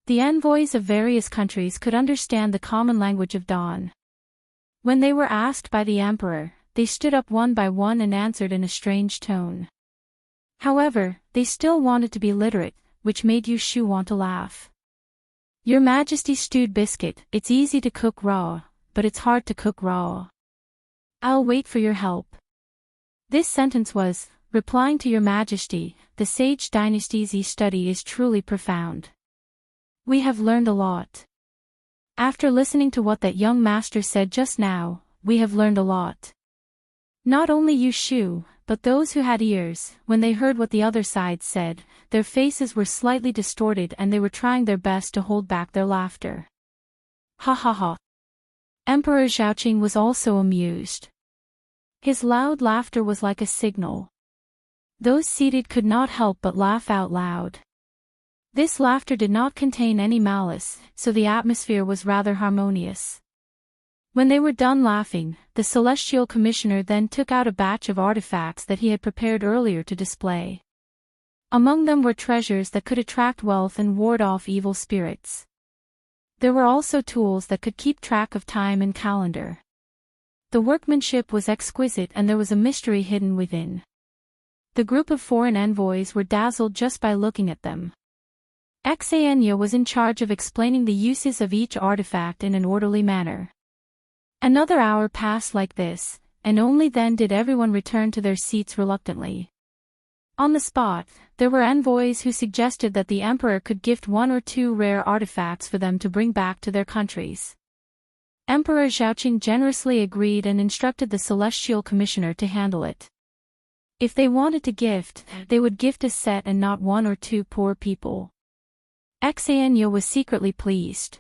Speaker 1: The envoys of various countries could understand the common language of Dawn. When they were asked by the emperor, they stood up one by one and answered in a strange tone. However, they still wanted to be literate, which made Yushu want to laugh. "Your Majesty stewed biscuit, it's easy to cook raw, but it's hard to cook raw. I'll wait for your help." This sentence was, replying to Your Majesty, the Sage Dynasty's study is truly profound. We have learned a lot. After listening to what that young master said just now, we have learned a lot. Not only Yushu, but those who had ears, when they heard what the other side said, their faces were slightly distorted and they were trying their best to hold back their laughter. Ha ha ha. Emperor Zhaoqing was also amused. His loud laughter was like a signal. Those seated could not help but laugh out loud. This laughter did not contain any malice, so the atmosphere was rather harmonious. When they were done laughing, the Celestial Commissioner then took out a batch of artifacts that he had prepared earlier to display. Among them were treasures that could attract wealth and ward off evil spirits. There were also tools that could keep track of time and calendar. The workmanship was exquisite and there was a mystery hidden within. The group of foreign envoys were dazzled just by looking at them. Xania was in charge of explaining the uses of each artifact in an orderly manner. Another hour passed like this, and only then did everyone return to their seats reluctantly. On the spot, there were envoys who suggested that the emperor could gift 1 or 2 rare artifacts for them to bring back to their countries. Emperor Zhaoqing generously agreed and instructed the Celestial Commissioner to handle it. If they wanted to gift, they would gift a set and not 1 or 2 poor people. Xania was secretly pleased.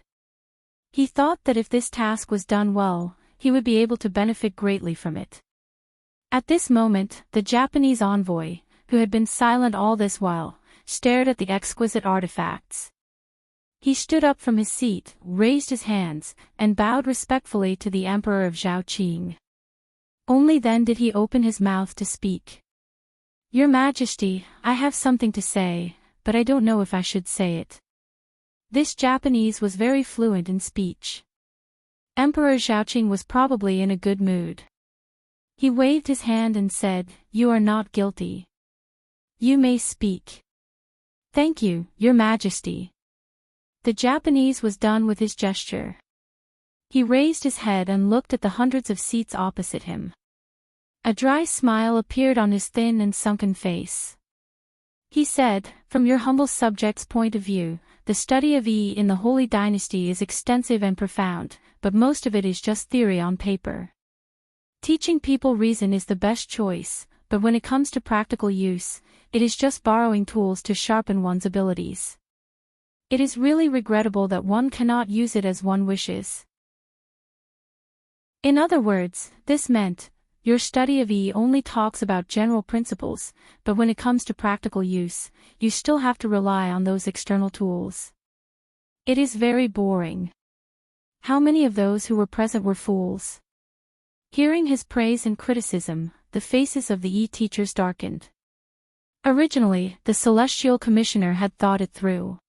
Speaker 1: He thought that if this task was done well, he would be able to benefit greatly from it. At this moment, the Japanese envoy, who had been silent all this while, stared at the exquisite artifacts. He stood up from his seat, raised his hands, and bowed respectfully to the Emperor of Zhaoqing. Only then did he open his mouth to speak. "Your Majesty, I have something to say, but I don't know if I should say it." This Japanese was very fluent in speech. Emperor Zhaoqing was probably in a good mood. He waved his hand and said, "You are not guilty. You may speak." "Thank you, Your Majesty." The Japanese was done with his gesture. He raised his head and looked at the hundreds of seats opposite him. A dry smile appeared on his thin and sunken face. He said, "From your humble subject's point of view, the study of Yi in the Holy Dynasty is extensive and profound, but most of it is just theory on paper. Teaching people reason is the best choice, but when it comes to practical use, it is just borrowing tools to sharpen one's abilities. It is really regrettable that one cannot use it as one wishes." In other words, this meant, your study of Yi only talks about general principles, but when it comes to practical use, you still have to rely on those external tools. It is very boring. How many of those who were present were fools? Hearing his praise and criticism, the faces of the Yi teachers darkened. Originally, the Celestial Commissioner had thought it through.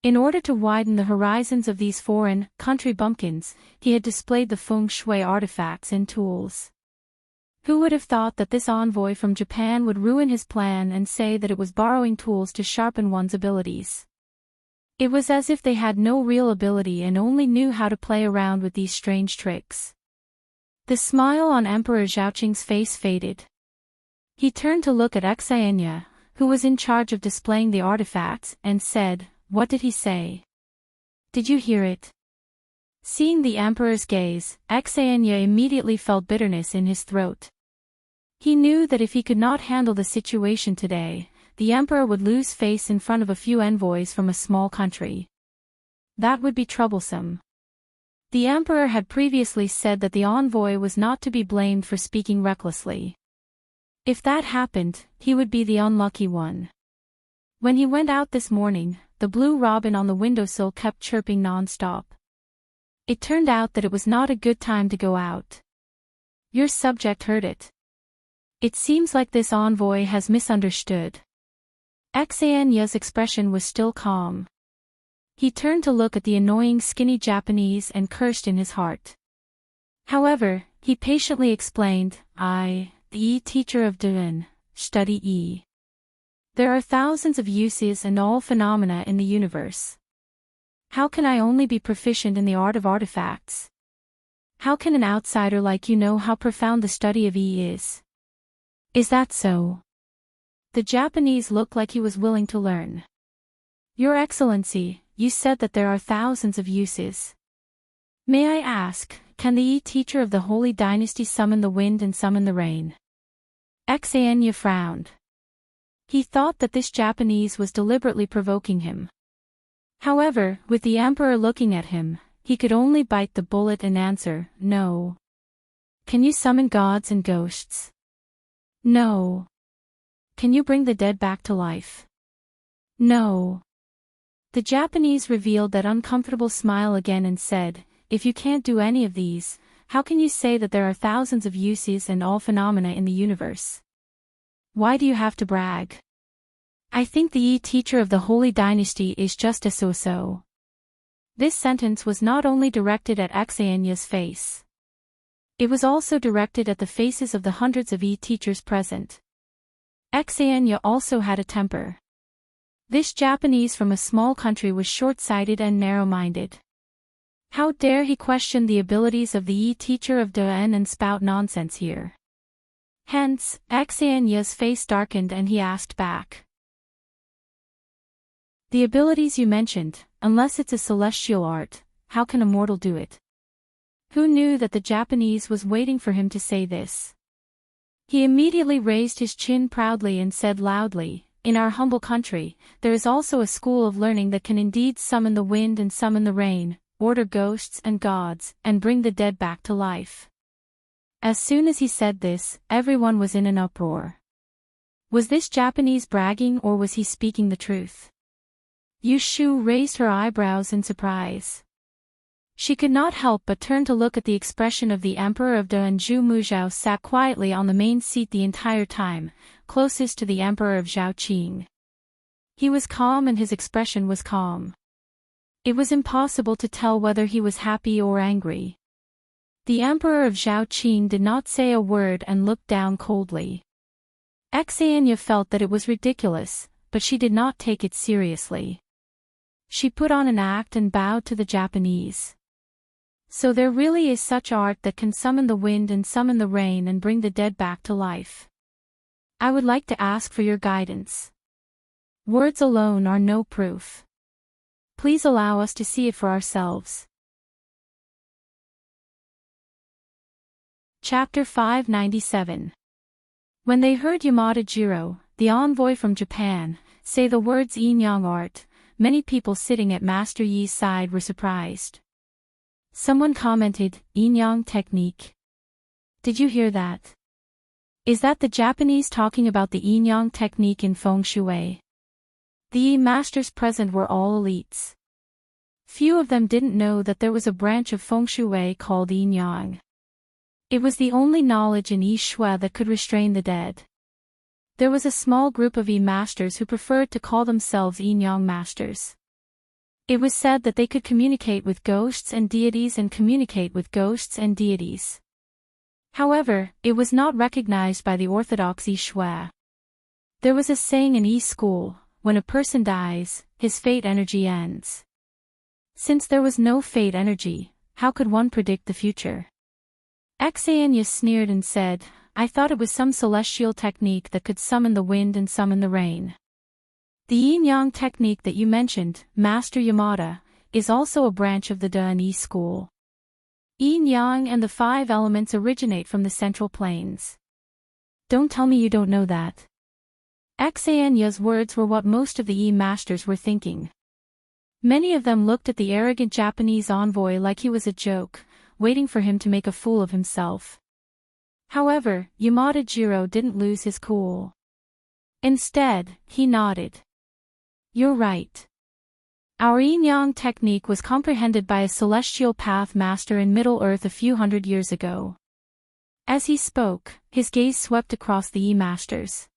Speaker 1: In order to widen the horizons of these foreign, country bumpkins, he had displayed the feng shui artifacts and tools. Who would have thought that this envoy from Japan would ruin his plan and say that it was borrowing tools to sharpen one's abilities? It was as if they had no real ability and only knew how to play around with these strange tricks. The smile on Emperor Zhaoqing's face faded. He turned to look at Xania, who was in charge of displaying the artifacts, and said, "What did he say? Did you hear it?" Seeing the Emperor's gaze, Xania immediately felt bitterness in his throat. He knew that if he could not handle the situation today, the Emperor would lose face in front of a few envoys from a small country. That would be troublesome. The Emperor had previously said that the envoy was not to be blamed for speaking recklessly. If that happened, he would be the unlucky one. When he went out this morning, the blue robin on the windowsill kept chirping non-stop. It turned out that it was not a good time to go out. Your subject heard it. It seems like this envoy has misunderstood. Xania's expression was still calm. He turned to look at the annoying skinny Japanese and cursed in his heart. However, he patiently explained, "I, the Yi teacher of Duan, study Yi. There are thousands of uses and all phenomena in the universe. How can I only be proficient in the art of artifacts? How can an outsider like you know how profound the study of Yi is? Is that so?" The Japanese looked like he was willing to learn. "Your Excellency, you said that there are thousands of uses. May I ask, can the Yi teacher of the Holy Dynasty summon the wind and summon the rain?" Xanya frowned. He thought that this Japanese was deliberately provoking him. However, with the emperor looking at him, he could only bite the bullet and answer, "No." "Can you summon gods and ghosts?" "No." "Can you bring the dead back to life?" "No." The Japanese revealed that uncomfortable smile again and said, "If you can't do any of these, how can you say that there are thousands of uses and all phenomena in the universe? Why do you have to brag? I think the teacher of the Holy Dynasty is just a so-so." This sentence was not only directed at Xanya's face. It was also directed at the faces of the hundreds of teachers present. Xanya also had a temper. This Japanese from a small country was short-sighted and narrow-minded. How dare he question the abilities of the teacher of Daen and spout nonsense here? Hence, Xanya's face darkened and he asked back. "The abilities you mentioned, unless it's a celestial art, how can a mortal do it?" Who knew that the Japanese was waiting for him to say this? He immediately raised his chin proudly and said loudly, "In our humble country, there is also a school of learning that can indeed summon the wind and summon the rain, order ghosts and gods, and bring the dead back to life." As soon as he said this, everyone was in an uproar. Was this Japanese bragging or was he speaking the truth? Yushu raised her eyebrows in surprise. She could not help but turn to look at the expression of the Emperor of Da, and Zhu Muzhao sat quietly on the main seat the entire time, closest to the Emperor of Zhaoqing. He was calm and his expression was calm. It was impossible to tell whether he was happy or angry. The Emperor of Zhaoqing did not say a word and looked down coldly. Xanya felt that it was ridiculous, but she did not take it seriously. She put on an act and bowed to the Japanese. "So there really is such art that can summon the wind and summon the rain and bring the dead back to life. I would like to ask for your guidance. Words alone are no proof. Please allow us to see it for ourselves." Chapter 597. When they heard Yamada Jiro, the envoy from Japan, say the words Yin-Yang art, many people sitting at Master Yi's side were surprised. Someone commented, "Yin-Yang technique. Did you hear that? Is that the Japanese talking about the Yin-Yang technique in feng shui?" The Yi masters present were all elites. Few of them didn't know that there was a branch of feng shui called Yin-Yang. It was the only knowledge in Yi Shui that could restrain the dead. There was a small group of Yi masters who preferred to call themselves Yin-Yang masters. It was said that they could communicate with ghosts and deities and communicate with ghosts and deities. However, it was not recognized by the orthodox Yi Shui. There was a saying in Yi school, when a person dies, his fate energy ends. Since there was no fate energy, how could one predict the future? Xanya sneered and said, "I thought it was some celestial technique that could summon the wind and summon the rain." The Yin-Yang technique that you mentioned, Master Yamada, is also a branch of the Da and Yi school. Yin-Yang and the 5 elements originate from the Central Plains. Don't tell me you don't know that. Xanya's words were what most of the Yi masters were thinking. Many of them looked at the arrogant Japanese envoy like he was a joke, waiting for him to make a fool of himself. However, Yamada Jiro didn't lose his cool. Instead, he nodded. "You're right. Our Yin-Yang technique was comprehended by a celestial path master in Middle-earth a few hundred years ago." As he spoke, his gaze swept across the Yi masters.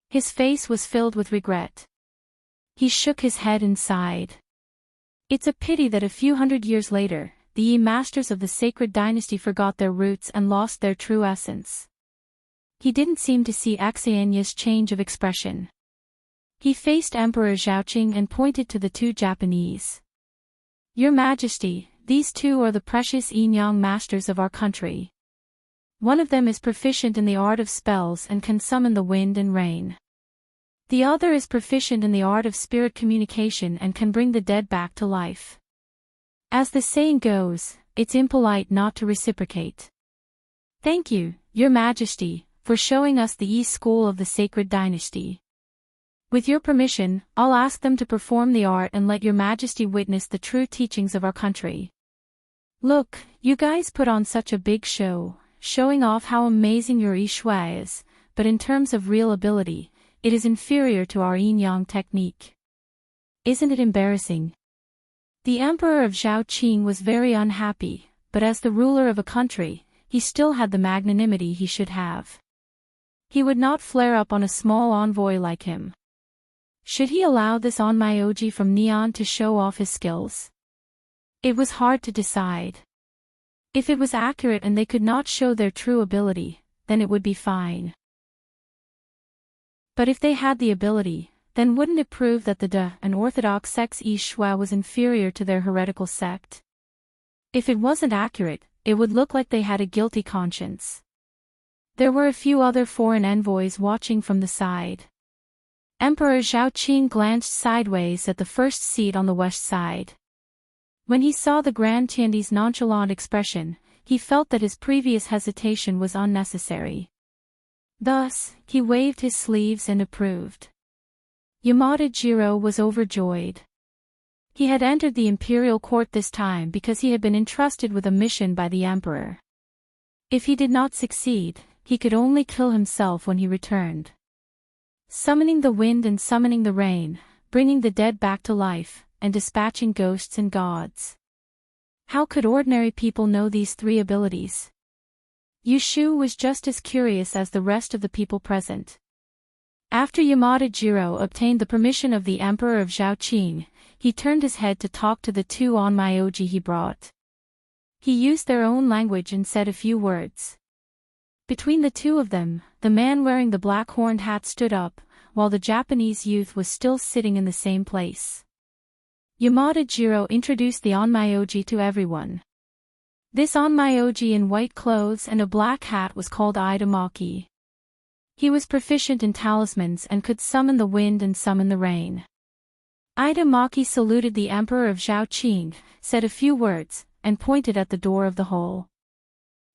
Speaker 1: His face was filled with regret. He shook his head and sighed. It's a pity that a few hundred years later, the Yi masters of the sacred dynasty forgot their roots and lost their true essence. He didn't seem to see Xanya's change of expression. He faced Emperor Zhaoqing and pointed to the 2 Japanese. "Your Majesty, these 2 are the precious Yin-Yang masters of our country. One of them is proficient in the art of spells and can summon the wind and rain. The other is proficient in the art of spirit communication and can bring the dead back to life. As the saying goes, it's impolite not to reciprocate. Thank you, Your Majesty, for showing us the school of the sacred dynasty. With your permission, I'll ask them to perform the art and let your majesty witness the true teachings of our country. Look, you guys put on such a big show, showing off how amazing your shui is, but in terms of real ability, it is inferior to our yin-yang technique. Isn't it embarrassing? The emperor of Zhaoqing was very unhappy, but as the ruler of a country, he still had the magnanimity he should have. He would not flare up on a small envoy like him. Should he allow this onmyoji from Neon to show off his skills? It was hard to decide. If it was accurate and they could not show their true ability, then it would be fine. But if they had the ability, then wouldn't it prove that the unorthodox sect's shui was inferior to their heretical sect? If it wasn't accurate, it would look like they had a guilty conscience. There were a few other foreign envoys watching from the side. Emperor Zhaoqing glanced sideways at the first seat on the west side. When he saw the Grand Tiandi's nonchalant expression, he felt that his previous hesitation was unnecessary. Thus, he waved his sleeves and approved. Yamada Jiro was overjoyed. He had entered the imperial court this time because he had been entrusted with a mission by the emperor. If he did not succeed, he could only kill himself when he returned. Summoning the wind and summoning the rain, bringing the dead back to life, and dispatching ghosts and gods. How could ordinary people know these three abilities? Yushu was just as curious as the rest of the people present. After Yamada Jiro obtained the permission of the Emperor of Zhaoqing, he turned his head to talk to the two onmyoji he brought. He used their own language and said a few words. Between the two of them, the man wearing the black horned hat stood up, while the Japanese youth was still sitting in the same place. Yamada Jiro introduced the onmyoji to everyone. This onmyoji in white clothes and a black hat was called Idamaki. He was proficient in talismans and could summon the wind and summon the rain. Idamaki saluted the Emperor of Zhaoqing, said a few words, and pointed at the door of the hole.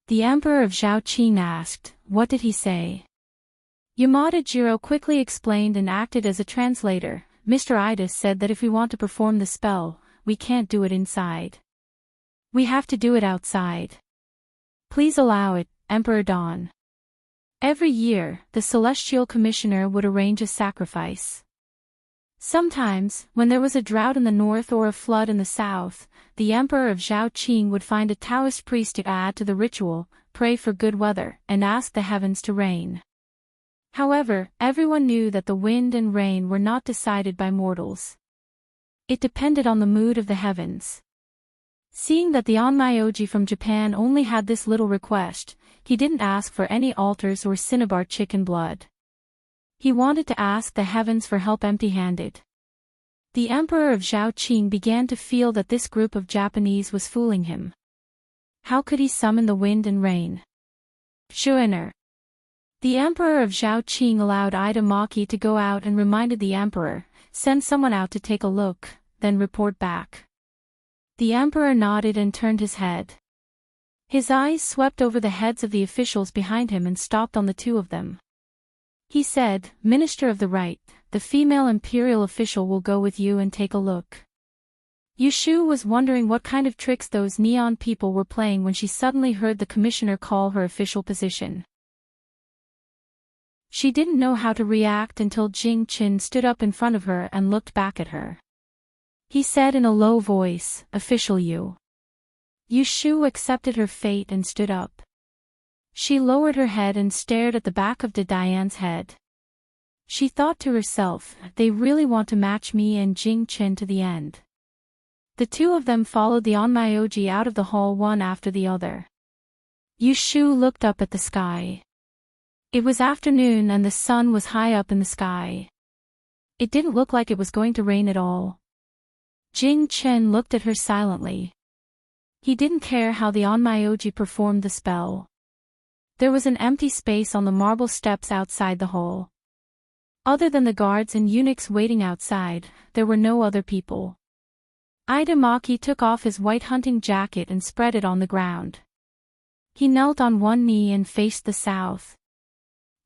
Speaker 1: The Emperor of Zhaoqing asked, "What did he say?" Yamada Jiro quickly explained and acted as a translator. Mr. Ida said that if we want to perform the spell, we can't do it inside. We have to do it outside. Please allow it, Emperor Dawn. Every year, the Celestial Commissioner would arrange a sacrifice. Sometimes, when there was a drought in the north or a flood in the south, the Emperor of Zhaoqing would find a Taoist priest to add to the ritual, pray for good weather, and ask the heavens to rain. However, everyone knew that the wind and rain were not decided by mortals. It depended on the mood of the heavens. Seeing that the onmyoji from Japan only had this little request, he didn't ask for any altars or cinnabar chicken blood. He wanted to ask the heavens for help empty-handed. The Emperor of Zhaoqing began to feel that this group of Japanese was fooling him. How could he summon the wind and rain? Shuener. The Emperor of Zhaoqing allowed Idamaki to go out and reminded the Emperor, send someone out to take a look, then report back. The Emperor nodded and turned his head. His eyes swept over the heads of the officials behind him and stopped on the two of them. He said, "Minister of the Right, the female imperial official will go with you and take a look." Yushu was wondering what kind of tricks those neon people were playing when she suddenly heard the commissioner call her official position. She didn't know how to react until Jing Qin stood up in front of her and looked back at her. He said in a low voice, "Official Yu." Yushu accepted her fate and stood up. She lowered her head and stared at the back of Diane's head. She thought to herself, they really want to match me and Jing Qin to the end. The two of them followed the onmyoji out of the hall one after the other. Yushu looked up at the sky. It was afternoon and the sun was high up in the sky. It didn't look like it was going to rain at all. Jing Qin looked at her silently. He didn't care how the onmyoji performed the spell. There was an empty space on the marble steps outside the hall. Other than the guards and eunuchs waiting outside, there were no other people. Idamaki took off his white hunting jacket and spread it on the ground. He knelt on one knee and faced the south.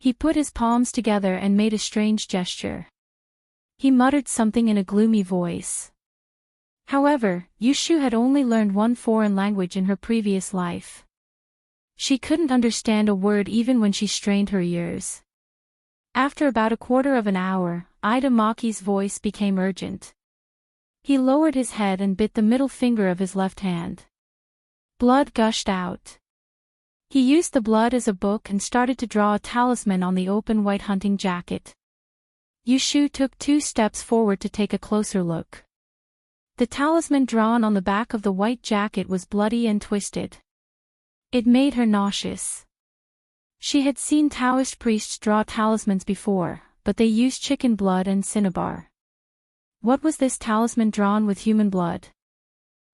Speaker 1: He put his palms together and made a strange gesture. He muttered something in a gloomy voice. However, Yushu had only learned one foreign language in her previous life. She couldn't understand a word even when she strained her ears. After about a quarter of an hour, Ida Maki's voice became urgent. He lowered his head and bit the middle finger of his left hand. Blood gushed out. He used the blood as a book and started to draw a talisman on the open white hunting jacket. Yushu took 2 steps forward to take a closer look. The talisman drawn on the back of the white jacket was bloody and twisted. It made her nauseous. She had seen Taoist priests draw talismans before, but they used chicken blood and cinnabar. What was this talisman drawn with human blood?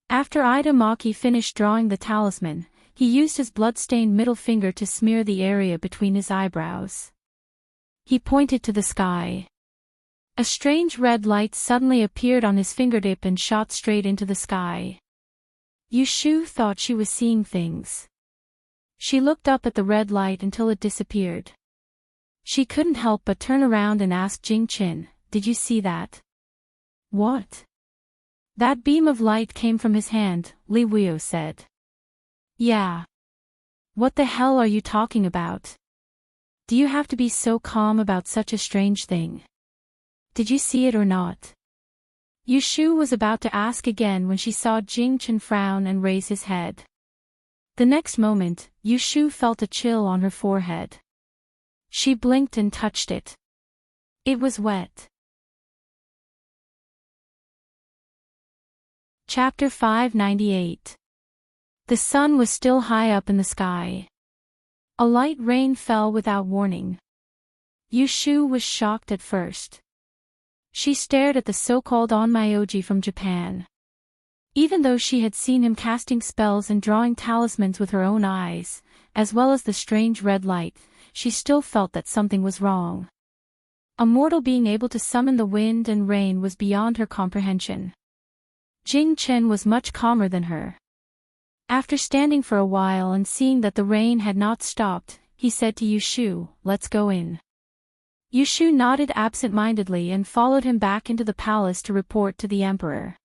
Speaker 1: After Ida Maki finished drawing the talisman, he used his blood-stained middle finger to smear the area between his eyebrows. He pointed to the sky. A strange red light suddenly appeared on his fingertip and shot straight into the sky. Yushu thought she was seeing things. She looked up at the red light until it disappeared. She couldn't help but turn around and ask Jing Qin, "Did you see that?" "What?" "That beam of light came from his hand," Li Wuyo said. "Yeah. What the hell are you talking about? Do you have to be so calm about such a strange thing? Did you see it or not?" Yushu was about to ask again when she saw Jing Qin frown and raise his head. The next moment, Yushu felt a chill on her forehead. She blinked and touched it. It was wet. Chapter 598. The sun was still high up in the sky. A light rain fell without warning. Yushu was shocked at first. She stared at the so-called onmyoji from Japan. Even though she had seen him casting spells and drawing talismans with her own eyes, as well as the strange red light, she still felt that something was wrong. A mortal being able to summon the wind and rain was beyond her comprehension. Jing Chen was much calmer than her. After standing for a while and seeing that the rain had not stopped, he said to Yushu, "Let's go in." Yushu nodded absent-mindedly and followed him back into the palace to report to the emperor.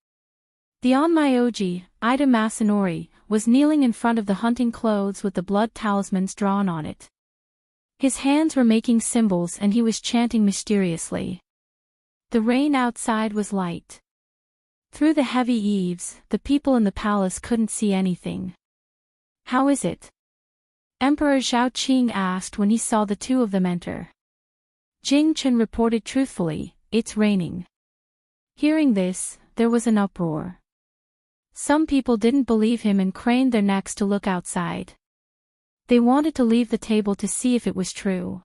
Speaker 1: The onmyoji, Ida Masanori, was kneeling in front of the hunting clothes with the blood talismans drawn on it. His hands were making symbols and he was chanting mysteriously. The rain outside was light. Through the heavy eaves, the people in the palace couldn't see anything. "How is it?" Emperor Zhao Qing asked when he saw the two of them enter. Jing Chen reported truthfully, "It's raining." Hearing this, there was an uproar. Some people didn't believe him and craned their necks to look outside. They wanted to leave the table to see if it was true.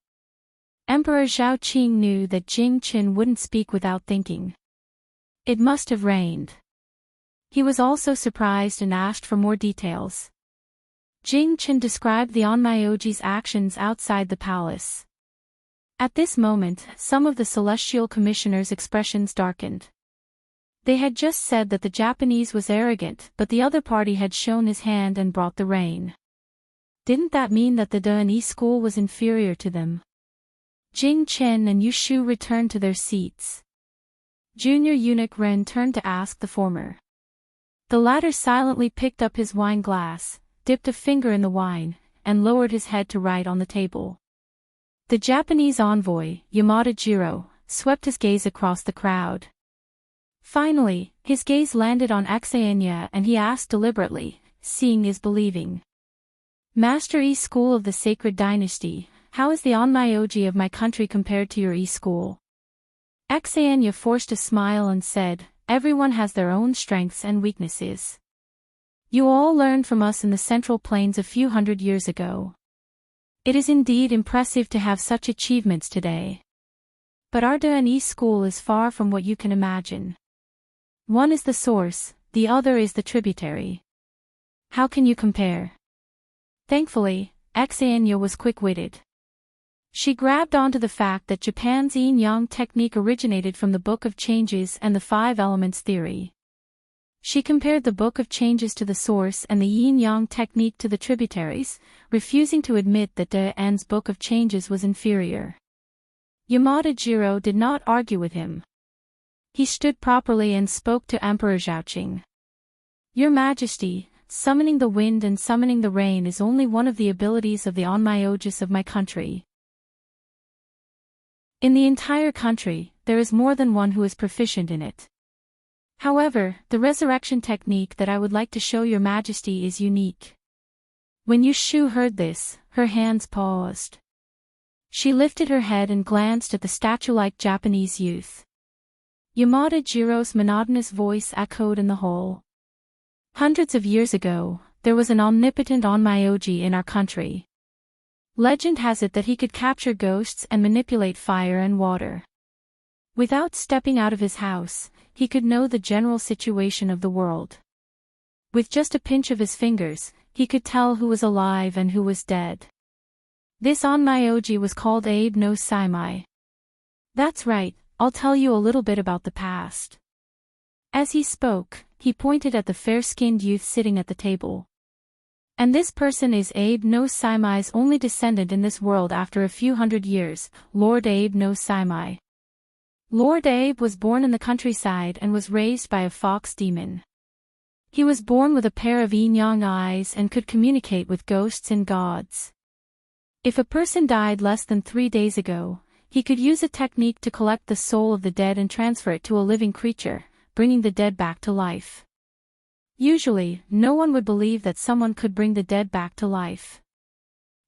Speaker 1: Emperor Zhao Qing knew that Jing Chen wouldn't speak without thinking. It must have rained. He was also surprised and asked for more details. Jing Chen described the onmyoji's actions outside the palace. At this moment, some of the celestial commissioners' expressions darkened. They had just said that the Japanese was arrogant, but the other party had shown his hand and brought the rain. Didn't that mean that the De'ani school was inferior to them? Jing Chen and Yushu returned to their seats. Junior eunuch Ren turned to ask the former. The latter silently picked up his wine glass, dipped a finger in the wine, and lowered his head to write on the table. The Japanese envoy, Yamada Jiro, swept his gaze across the crowd. Finally, his gaze landed on Xenia and he asked deliberately, "Seeing is believing. Master E School of the Sacred Dynasty, how is the onmyoji of my country compared to your E School?" Xenia forced a smile and said, "Everyone has their own strengths and weaknesses. You all learned from us in the Central Plains a few hundred years ago. It is indeed impressive to have such achievements today. But our De'ani school is far from what you can imagine. One is the source, the other is the tributary. How can you compare?" Thankfully, Xenia was quick-witted. She grabbed onto the fact that Japan's yin-yang technique originated from the Book of Changes and the Five Elements theory. She compared the Book of Changes to the source and the yin-yang technique to the tributaries, refusing to admit that En's Book of Changes was inferior. Yamada Jiro did not argue with him. He stood properly and spoke to Emperor Zhaoqing. Your Majesty, summoning the wind and summoning the rain is only one of the abilities of the onmyoges of my country. In the entire country, there is more than one who is proficient in it. However, the resurrection technique that I would like to show your Majesty is unique. When Yushu heard this, her hands paused. She lifted her head and glanced at the statue-like Japanese youth. Yamada Jiro's monotonous voice echoed in the hall. Hundreds of years ago, there was an omnipotent onmyoji in our country. Legend has it that he could capture ghosts and manipulate fire and water. Without stepping out of his house, he could know the general situation of the world. With just a pinch of his fingers, he could tell who was alive and who was dead. This onmyoji was called Abe no Saimai. That's right, I'll tell you a little bit about the past. As he spoke, he pointed at the fair-skinned youth sitting at the table. And this person is Abe no Saimai's only descendant in this world after a few hundred years, Lord Abe no Saimai. Lord Abe was born in the countryside and was raised by a fox demon. He was born with a pair of yin-yang eyes and could communicate with ghosts and gods. If a person died less than 3 days ago, he could use a technique to collect the soul of the dead and transfer it to a living creature, bringing the dead back to life. Usually, no one would believe that someone could bring the dead back to life.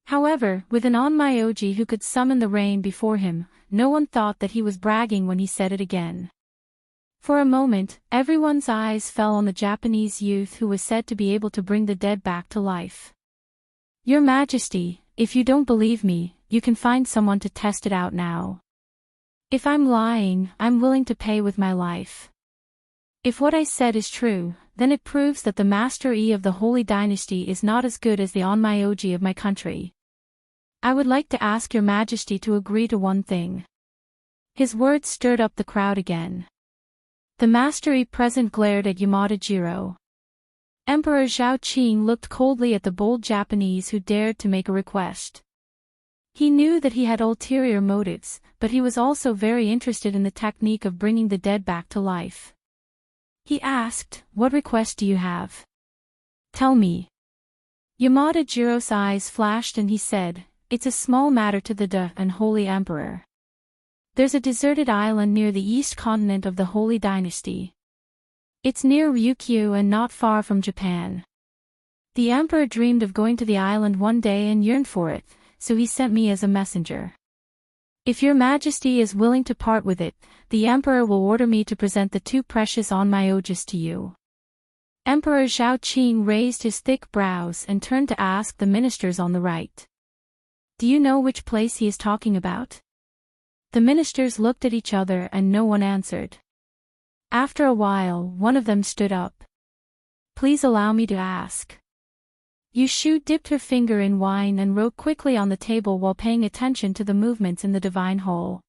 Speaker 1: However, with an onmyoji who could summon the rain before him, no one thought that he was bragging when he said it again. For a moment, everyone's eyes fell on the Japanese youth who was said to be able to bring the dead back to life. Your Majesty, if you don't believe me, you can find someone to test it out now. If I'm lying, I'm willing to pay with my life. If what I said is true, then it proves that the Master Yi of the Holy Dynasty is not as good as the onmyoji of my country. I would like to ask your Majesty to agree to one thing. His words stirred up the crowd again. The Master Yi present glared at Yamada Jiro. Emperor Zhaoqing looked coldly at the bold Japanese who dared to make a request. He knew that he had ulterior motives, but he was also very interested in the technique of bringing the dead back to life. He asked, "What request do you have? Tell me." Yamada Jiro's eyes flashed and he said, "It's a small matter to the and Holy Emperor. There's a deserted island near the east continent of the Holy Dynasty. It's near Ryukyu and not far from Japan. The Emperor dreamed of going to the island one day and yearned for it, so he sent me as a messenger. If your Majesty is willing to part with it, the Emperor will order me to present the 2 precious onmyoges to you." Emperor Zhaoqing raised his thick brows and turned to ask the ministers on the right. "Do you know which place he is talking about?" The ministers looked at each other and no one answered. After a while, one of them stood up. "Please allow me to ask." Yushu dipped her finger in wine and wrote quickly on the table while paying attention to the movements in the divine hall.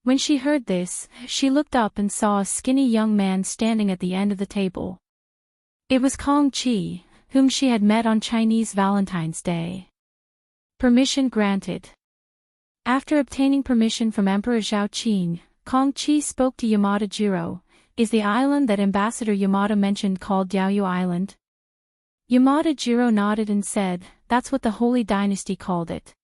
Speaker 1: When she heard this, she looked up and saw a skinny young man standing at the end of the table. It was Kong Chi, whom she had met on Chinese Valentine's Day. Permission granted. After obtaining permission from Emperor Zhaoqing, Kong Chi spoke to Yamada Jiro. "Is the island that Ambassador Yamada mentioned called Diaoyu Island?" Yamada Jiro nodded and said, "That's what the Holy Dynasty called it."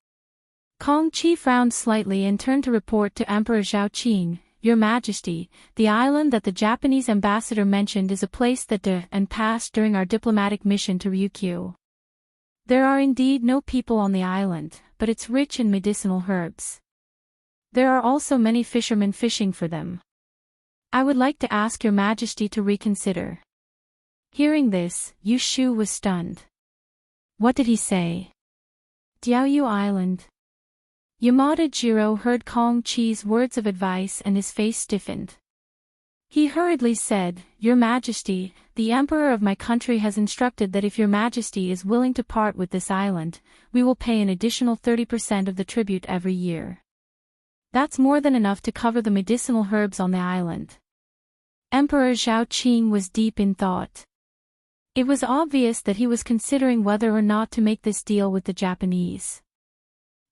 Speaker 1: Kong Chi frowned slightly and turned to report to Emperor Zhaoqing, "Your Majesty, the island that the Japanese ambassador mentioned is a place that passed during our diplomatic mission to Ryukyu. There are indeed no people on the island, but it's rich in medicinal herbs. There are also many fishermen fishing for them. I would like to ask your Majesty to reconsider." Hearing this, Yushu was stunned. What did he say? Diaoyu Island. Yamada Jiro heard Kong Chi's words of advice and his face stiffened. He hurriedly said, "Your Majesty, the Emperor of my country has instructed that if your Majesty is willing to part with this island, we will pay an additional 30% of the tribute every year. That's more than enough to cover the medicinal herbs on the island." Emperor Zhao Qing was deep in thought. It was obvious that he was considering whether or not to make this deal with the Japanese.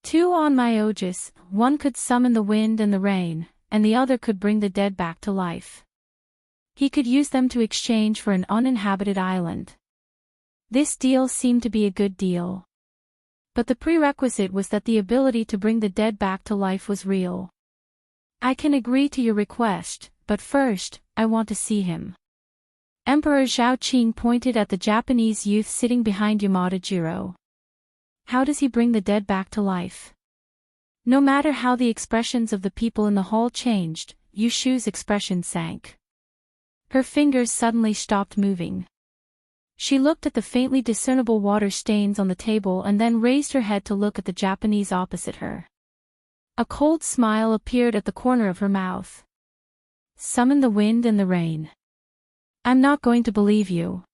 Speaker 1: Two onmyoges, one could summon the wind and the rain, and the other could bring the dead back to life. He could use them to exchange for an uninhabited island. This deal seemed to be a good deal. But the prerequisite was that the ability to bring the dead back to life was real. I can agree to your request, but first, I want to see him. Emperor Zhao Qing pointed at the Japanese youth sitting behind Yamada Jiro. How does he bring the dead back to life? No matter how the expressions of the people in the hall changed, Yushu's expression sank. Her fingers suddenly stopped moving. She looked at the faintly discernible water stains on the table and then raised her head to look at the Japanese opposite her. A cold smile appeared at the corner of her mouth. Summon the wind and the rain. I'm not going to believe you.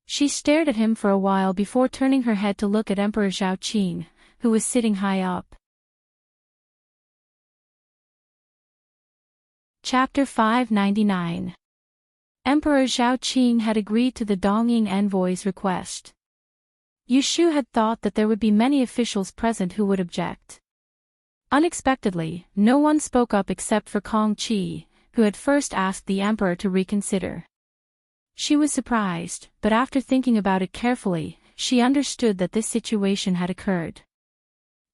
Speaker 1: She stared at him for a while before turning her head to look at Emperor Zhao Qing, who was sitting high up. Chapter 599. Emperor Zhao Qing had agreed to the Dongying envoy's request. Yushu had thought that there would be many officials present who would object. Unexpectedly, no one spoke up except for Kong Qi, who had first asked the emperor to reconsider. She was surprised, but after thinking about it carefully, she understood that this situation had occurred.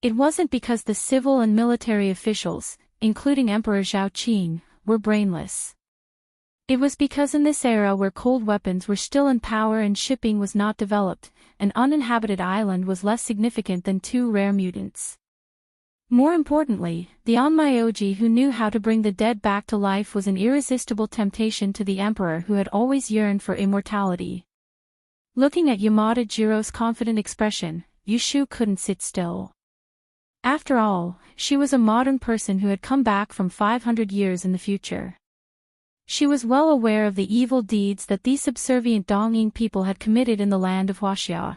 Speaker 1: It wasn't because the civil and military officials, including Emperor Zhao Qing, were brainless. It was because in this era where cold weapons were still in power and shipping was not developed, an uninhabited island was less significant than two rare mutants. More importantly, the onmyoji who knew how to bring the dead back to life was an irresistible temptation to the emperor who had always yearned for immortality. Looking at Yamada Jiro's confident expression, Yushu couldn't sit still. After all, she was a modern person who had come back from 500 years in the future. She was well aware of the evil deeds that these subservient Dongying people had committed in the land of Huaxia.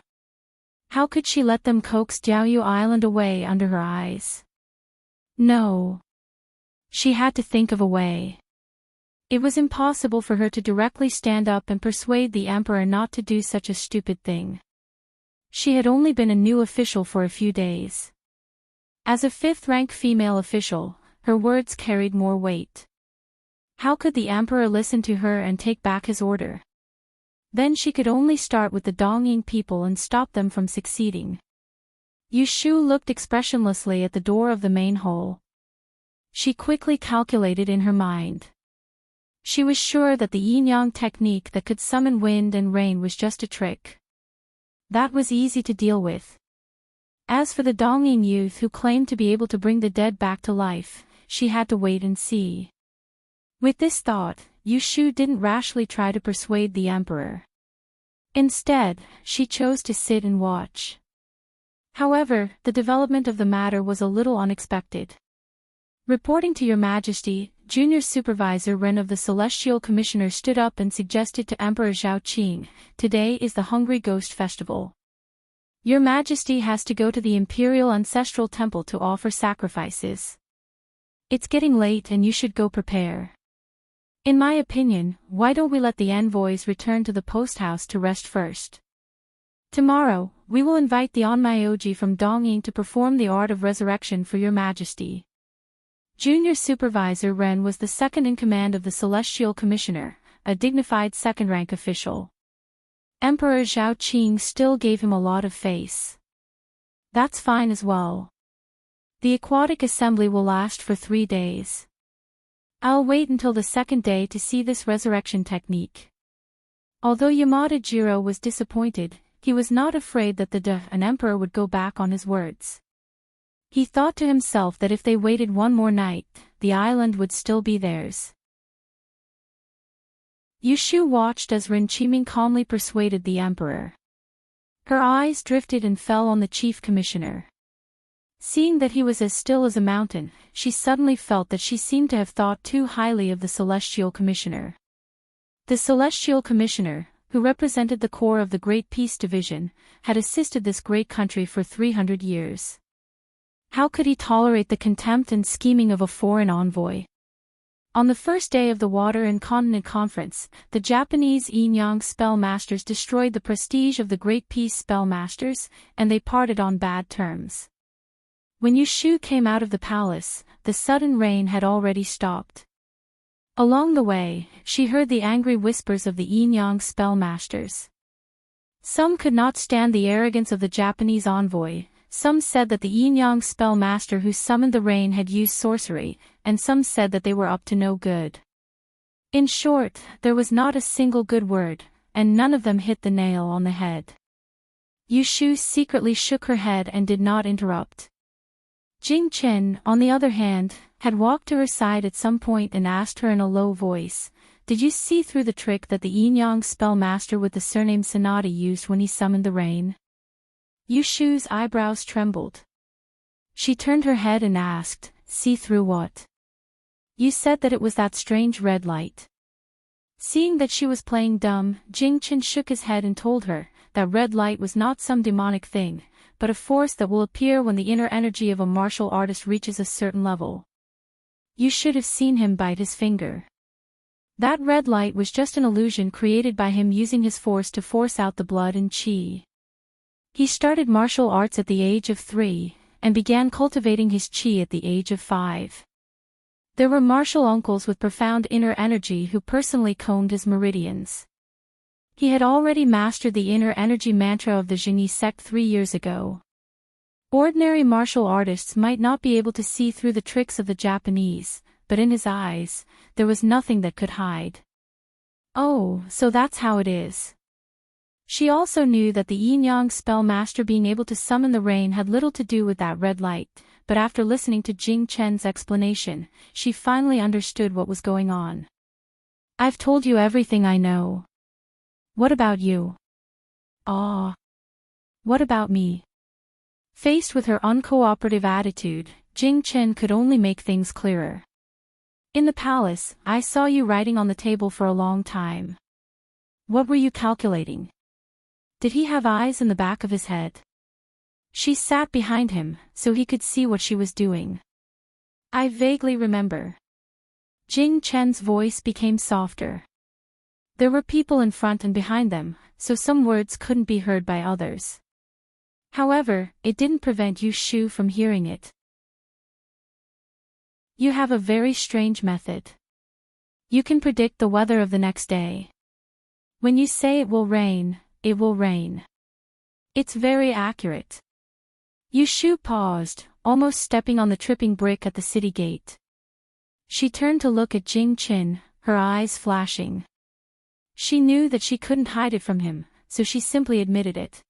Speaker 1: How could she let them coax Jiaoyu Island away under her eyes? No. She had to think of a way. It was impossible for her to directly stand up and persuade the emperor not to do such a stupid thing. She had only been a new official for a few days. As a fifth-rank female official, her words carried more weight. How could the emperor listen to her and take back his order? Then she could only start with the Dongying people and stop them from succeeding. Yushu looked expressionlessly at the door of the main hall. She quickly calculated in her mind. She was sure that the yin-yang technique that could summon wind and rain was just a trick. That was easy to deal with. As for the Dongying youth who claimed to be able to bring the dead back to life, she had to wait and see. With this thought, Yushu didn't rashly try to persuade the emperor. Instead, she chose to sit and watch. However, the development of the matter was a little unexpected. Reporting to Your Majesty, Junior Supervisor Ren of the Celestial Commissioner stood up and suggested to Emperor Zhao Qing, "Today is the Hungry Ghost Festival. Your Majesty has to go to the Imperial Ancestral Temple to offer sacrifices. It's getting late and you should go prepare. In my opinion, why don't we let the envoys return to the post house to rest first? Tomorrow, we will invite the onmyoji from Dongying to perform the art of resurrection for Your Majesty." Junior Supervisor Ren was the second in command of the Celestial Commissioner, a dignified second-rank official. Emperor Zhao Qing still gave him a lot of face. That's fine as well. The aquatic assembly will last for 3 days. I'll wait until the second day to see this resurrection technique. Although Yamada Jiro was disappointed, he was not afraid that an emperor would go back on his words. He thought to himself that if they waited one more night, the island would still be theirs. Yushu watched as Ren Qiming calmly persuaded the emperor. Her eyes drifted and fell on the chief commissioner. Seeing that he was as still as a mountain, she suddenly felt that she seemed to have thought too highly of the Celestial Commissioner. The Celestial Commissioner, who represented the core of the Great Peace Division, had assisted this great country for 300 years. How could he tolerate the contempt and scheming of a foreign envoy? On the first day of the Water and Continent Conference, the Japanese Yin-Yang spell masters destroyed the prestige of the Great Peace spell masters, and they parted on bad terms. When Yushu came out of the palace, the sudden rain had already stopped. Along the way, she heard the angry whispers of the Yin-Yang spell masters. Some could not stand the arrogance of the Japanese envoy. Some said that the Yin-Yang spell master who summoned the rain had used sorcery, and some said that they were up to no good. In short, there was not a single good word, and none of them hit the nail on the head. Yushu secretly shook her head and did not interrupt. Jing Chen, on the other hand, had walked to her side at some point and asked her in a low voice, "Did you see through the trick that the Yin-Yang spell master with the surname Sanada used when he summoned the rain?" Yushu's eyebrows trembled. She turned her head and asked, "See through what?" "You said that it was that strange red light." Seeing that she was playing dumb, Jing Chen shook his head and told her that red light was not some demonic thing, but a force that will appear when the inner energy of a martial artist reaches a certain level. You should have seen him bite his finger. That red light was just an illusion created by him using his force to force out the blood and qi. He started martial arts at the age of 3, and began cultivating his qi at the age of 5. There were martial uncles with profound inner energy who personally combed his meridians. He had already mastered the inner energy mantra of the Jingyi sect 3 years ago. Ordinary martial artists might not be able to see through the tricks of the Japanese, but in his eyes, there was nothing that could hide. Oh, so that's how it is. She also knew that the Yin-Yang spell master being able to summon the rain had little to do with that red light, but after listening to Jing Chen's explanation, she finally understood what was going on. "I've told you everything I know. What about you?" "Ah. What about me?" Faced with her uncooperative attitude, Jing Chen could only make things clearer. "In the palace, I saw you writing on the table for a long time. What were you calculating? Did he have eyes in the back of his head?" She sat behind him, so he could see what she was doing. "I vaguely remember." Jing Chen's voice became softer. There were people in front and behind them, so some words couldn't be heard by others. However, it didn't prevent Yushu from hearing it. "You have a very strange method. You can predict the weather of the next day. When you say it will rain, it will rain. It's very accurate." Yushu paused, almost stepping on the tripping brick at the city gate. She turned to look at Jing Chen, her eyes flashing. She knew that she couldn't hide it from him, so she simply admitted it.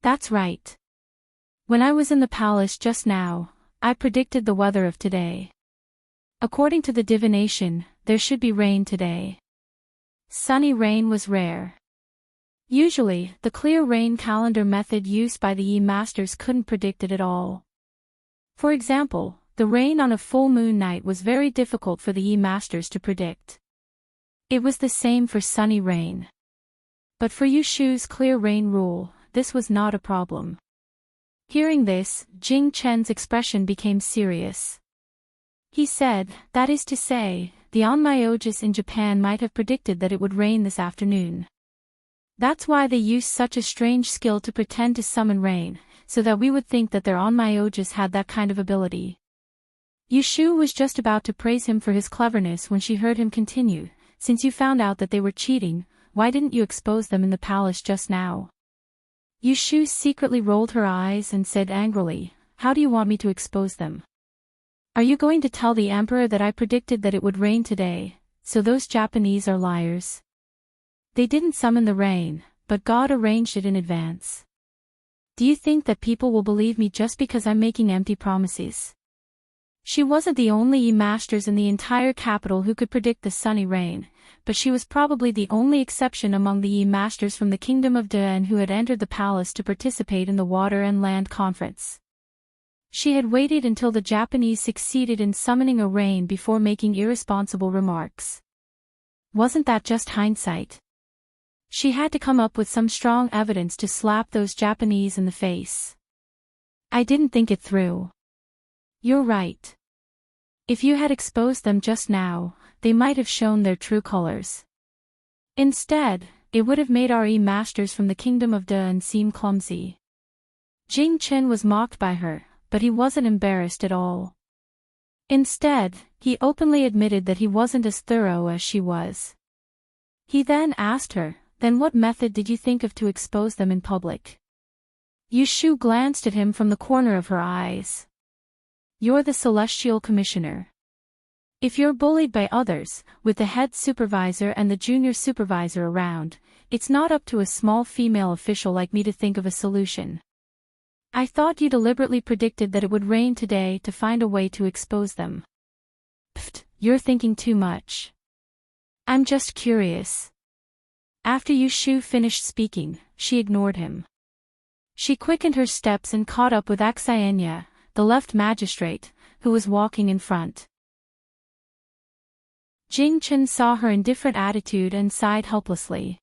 Speaker 1: "That's right. When I was in the palace just now, I predicted the weather of today. According to the divination, there should be rain today." Sunny rain was rare. Usually, the clear rain calendar method used by the Yi masters couldn't predict it at all. For example, the rain on a full moon night was very difficult for the Yi masters to predict. It was the same for sunny rain. But for Yushu's clear rain rule, this was not a problem. Hearing this, Jing Chen's expression became serious. He said, "That is to say, the onmyojis in Japan might have predicted that it would rain this afternoon. That's why they used such a strange skill to pretend to summon rain, so that we would think that their onmyojis had that kind of ability." Yushu was just about to praise him for his cleverness when she heard him continue, "Since you found out that they were cheating, why didn't you expose them in the palace just now?" Yushu secretly rolled her eyes and said angrily, "How do you want me to expose them? Are you going to tell the emperor that I predicted that it would rain today, so those Japanese are liars? They didn't summon the rain, but God arranged it in advance. Do you think that people will believe me just because I'm making empty promises?" She wasn't the only Yi masters in the entire capital who could predict the sunny rain, but she was probably the only exception among the Yi masters from the kingdom of Den who had entered the palace to participate in the Water and Land Conference. She had waited until the Japanese succeeded in summoning a rain before making irresponsible remarks. Wasn't that just hindsight? She had to come up with some strong evidence to slap those Japanese in the face. "I didn't think it through." "You're right. If you had exposed them just now, they might have shown their true colors. Instead, it would have made our masters from the kingdom of Dun seem clumsy. Jing Chen was mocked by her, but he wasn't embarrassed at all. Instead, he openly admitted that he wasn't as thorough as she was. He then asked her, "Then what method did you think of to expose them in public?" Yu Shu glanced at him from the corner of her eyes. "You're the Celestial Commissioner. If you're bullied by others, with the head supervisor and the junior supervisor around, it's not up to a small female official like me to think of a solution. I thought you deliberately predicted that it would rain today to find a way to expose them." "Pfft, you're thinking too much. I'm just curious." After Yu Shu finished speaking, she ignored him. She quickened her steps and caught up with Axianya, the left magistrate, who was walking in front. Jing Chen saw her indifferent attitude and sighed helplessly.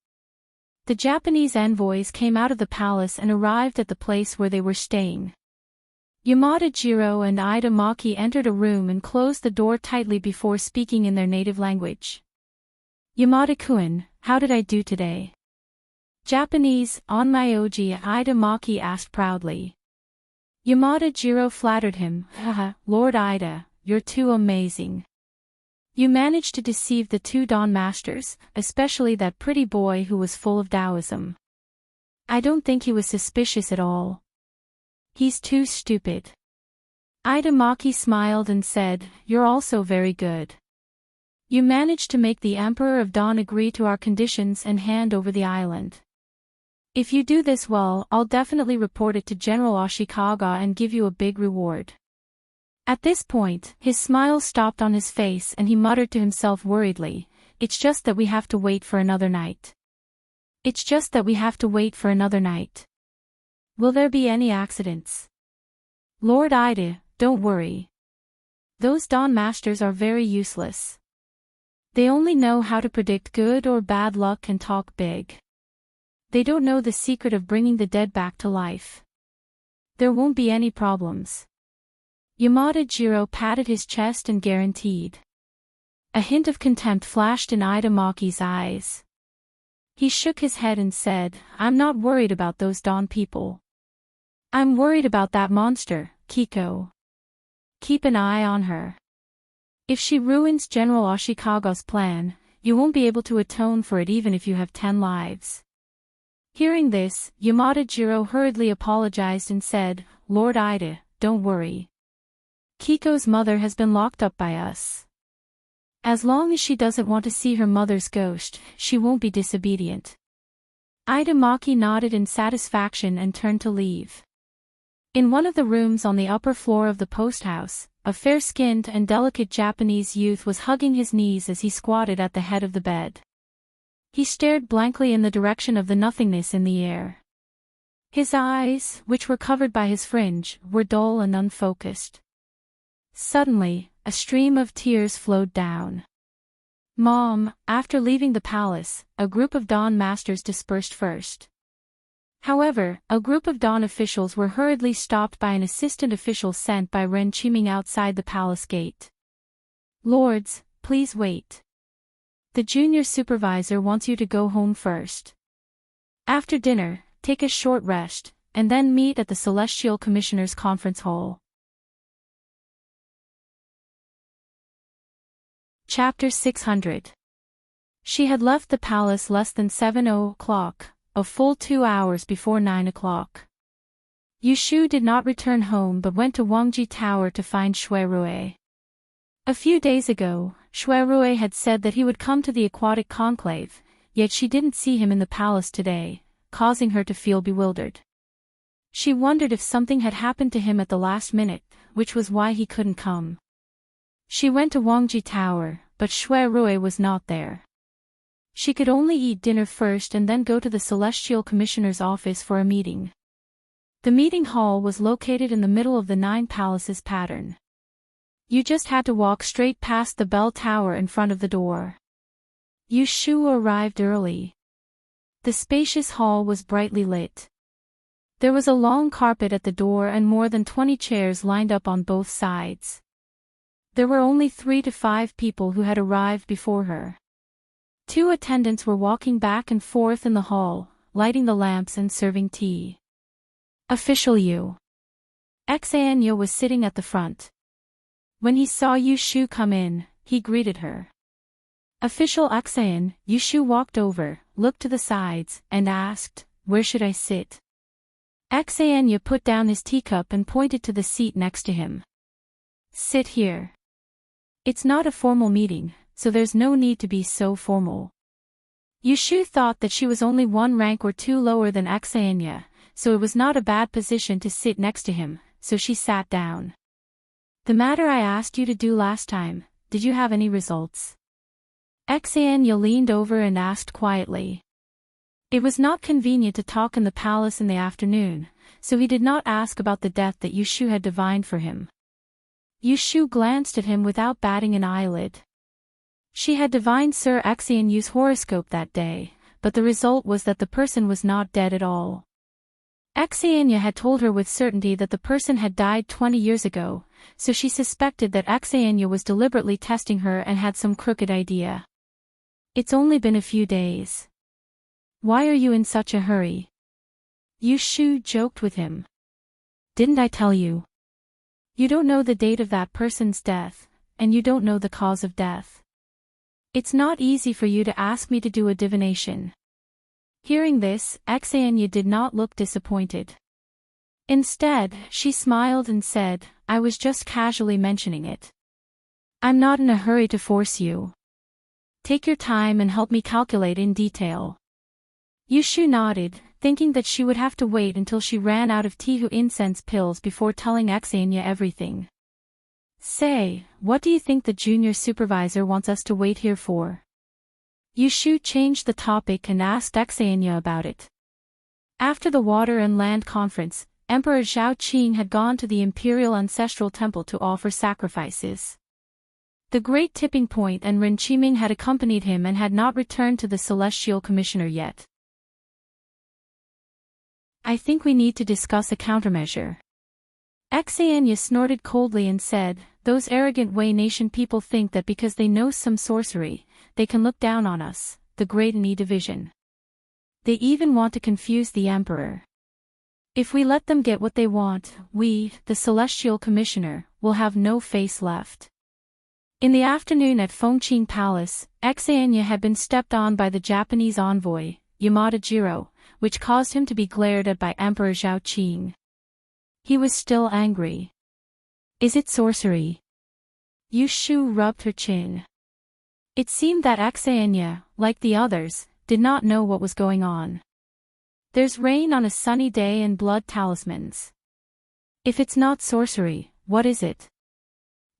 Speaker 1: The Japanese envoys came out of the palace and arrived at the place where they were staying. Yamada Jiro and Ida Maki entered a room and closed the door tightly before speaking in their native language. "Yamada-kun, how did I do today?" "Japanese, on my Oji," Ida Maki asked proudly. Yamada Jiro flattered him, "Haha, Lord Ida, you're too amazing. You managed to deceive the two Dawn Masters, especially that pretty boy who was full of Taoism. I don't think he was suspicious at all. He's too stupid." Ida Maki smiled and said, "You're also very good. You managed to make the Emperor of Dawn agree to our conditions and hand over the island. If you do this well, I'll definitely report it to General Ashikaga and give you a big reward." At this point, his smile stopped on his face and he muttered to himself worriedly, "It's just that we have to wait for another night. It's just that we have to wait for another night. Will there be any accidents?" "Lord Ida, don't worry. Those Dawn Masters are very useless. They only know how to predict good or bad luck and talk big. They don't know the secret of bringing the dead back to life. There won't be any problems." Yamada Jiro patted his chest and guaranteed. A hint of contempt flashed in Ida Maki's eyes. He shook his head and said, "I'm not worried about those Dawn people. I'm worried about that monster, Kiko. Keep an eye on her. If she ruins General Ashikaga's plan, you won't be able to atone for it even if you have 10 lives." Hearing this, Yamada Jiro hurriedly apologized and said, "Lord Ida, don't worry. Kiko's mother has been locked up by us. As long as she doesn't want to see her mother's ghost, she won't be disobedient." Ida Maki nodded in satisfaction and turned to leave. In one of the rooms on the upper floor of the post house, a fair-skinned and delicate Japanese youth was hugging his knees as he squatted at the head of the bed. He stared blankly in the direction of the nothingness in the air. His eyes, which were covered by his fringe, were dull and unfocused. Suddenly, a stream of tears flowed down. "Mom," after leaving the palace, a group of Dawn Masters dispersed first. However, a group of Dawn officials were hurriedly stopped by an assistant official sent by Ren Qiming outside the palace gate. "Lords, please wait. The junior supervisor wants you to go home first. After dinner, take a short rest, and then meet at the Celestial Commissioner's conference hall." Chapter 600. She had left the palace less than 7 o'clock, a full 2 hours before 9 o'clock. Yu Shu did not return home but went to Wangji Tower to find Shui Rui. A few days ago, Shui Rui had said that he would come to the aquatic conclave, yet she didn't see him in the palace today, causing her to feel bewildered. She wondered if something had happened to him at the last minute, which was why he couldn't come. She went to Wangji Tower, but Shui Rui was not there. She could only eat dinner first and then go to the Celestial Commissioner's office for a meeting. The meeting hall was located in the middle of the 9 palaces pattern. You just had to walk straight past the bell tower in front of the door. Yu Shu arrived early. The spacious hall was brightly lit. There was a long carpet at the door and more than 20 chairs lined up on both sides. There were only 3 to 5 people who had arrived before her. 2 attendants were walking back and forth in the hall, lighting the lamps and serving tea. Official Yu Xanya was sitting at the front. When he saw Yu Shu come in, he greeted her. Official Xan, Yu Shu walked over, looked to the sides, and asked, "Where should I sit?" Xanya put down his teacup and pointed to the seat next to him. "Sit here. It's not a formal meeting, so there's no need to be so formal." Yu Shu thought that she was only 1 rank or 2 lower than Xanya, so it was not a bad position to sit next to him, so she sat down. "The matter I asked you to do last time, did you have any results?" Xanya leaned over and asked quietly. It was not convenient to talk in the palace in the afternoon, so he did not ask about the death that Yu Shu had divined for him. Yu Shu glanced at him without batting an eyelid. She had divined Sir Xanyu's horoscope that day, but the result was that the person was not dead at all. Xanya had told her with certainty that the person had died 20 years ago, so she suspected that Xanya was deliberately testing her and had some crooked idea. "It's only been a few days. Why are you in such a hurry?" Yu Shu joked with him. "Didn't I tell you? You don't know the date of that person's death, and you don't know the cause of death. It's not easy for you to ask me to do a divination." Hearing this, Xanya did not look disappointed. Instead, she smiled and said, "I was just casually mentioning it. I'm not in a hurry to force you. Take your time and help me calculate in detail." Yu Shu nodded, thinking that she would have to wait until she ran out of Tihu incense pills before telling Xanya everything. "Say, what do you think the junior supervisor wants us to wait here for?" Yu Shu changed the topic and asked Xanya about it. After the Water and Land Conference, Emperor Zhao Qing had gone to the Imperial Ancestral Temple to offer sacrifices. The Great Tipping Point and Ren Qiming had accompanied him and had not returned to the Celestial Commissioner yet. "I think we need to discuss a countermeasure." Xanya snorted coldly and said, "Those arrogant Wei Nation people think that because they know some sorcery, they can look down on us, the Great Ni Division. They even want to confuse the Emperor. If we let them get what they want, we, the Celestial Commissioner, will have no face left." In the afternoon at Fengqing Palace, Xanya had been stepped on by the Japanese envoy, Yamada Jiro, which caused him to be glared at by Emperor Zhao Qing. He was still angry. "Is it sorcery?" Yu Shu rubbed her chin. It seemed that Xanya, like the others, did not know what was going on. "There's rain on a sunny day and blood talismans. If it's not sorcery, what is it?"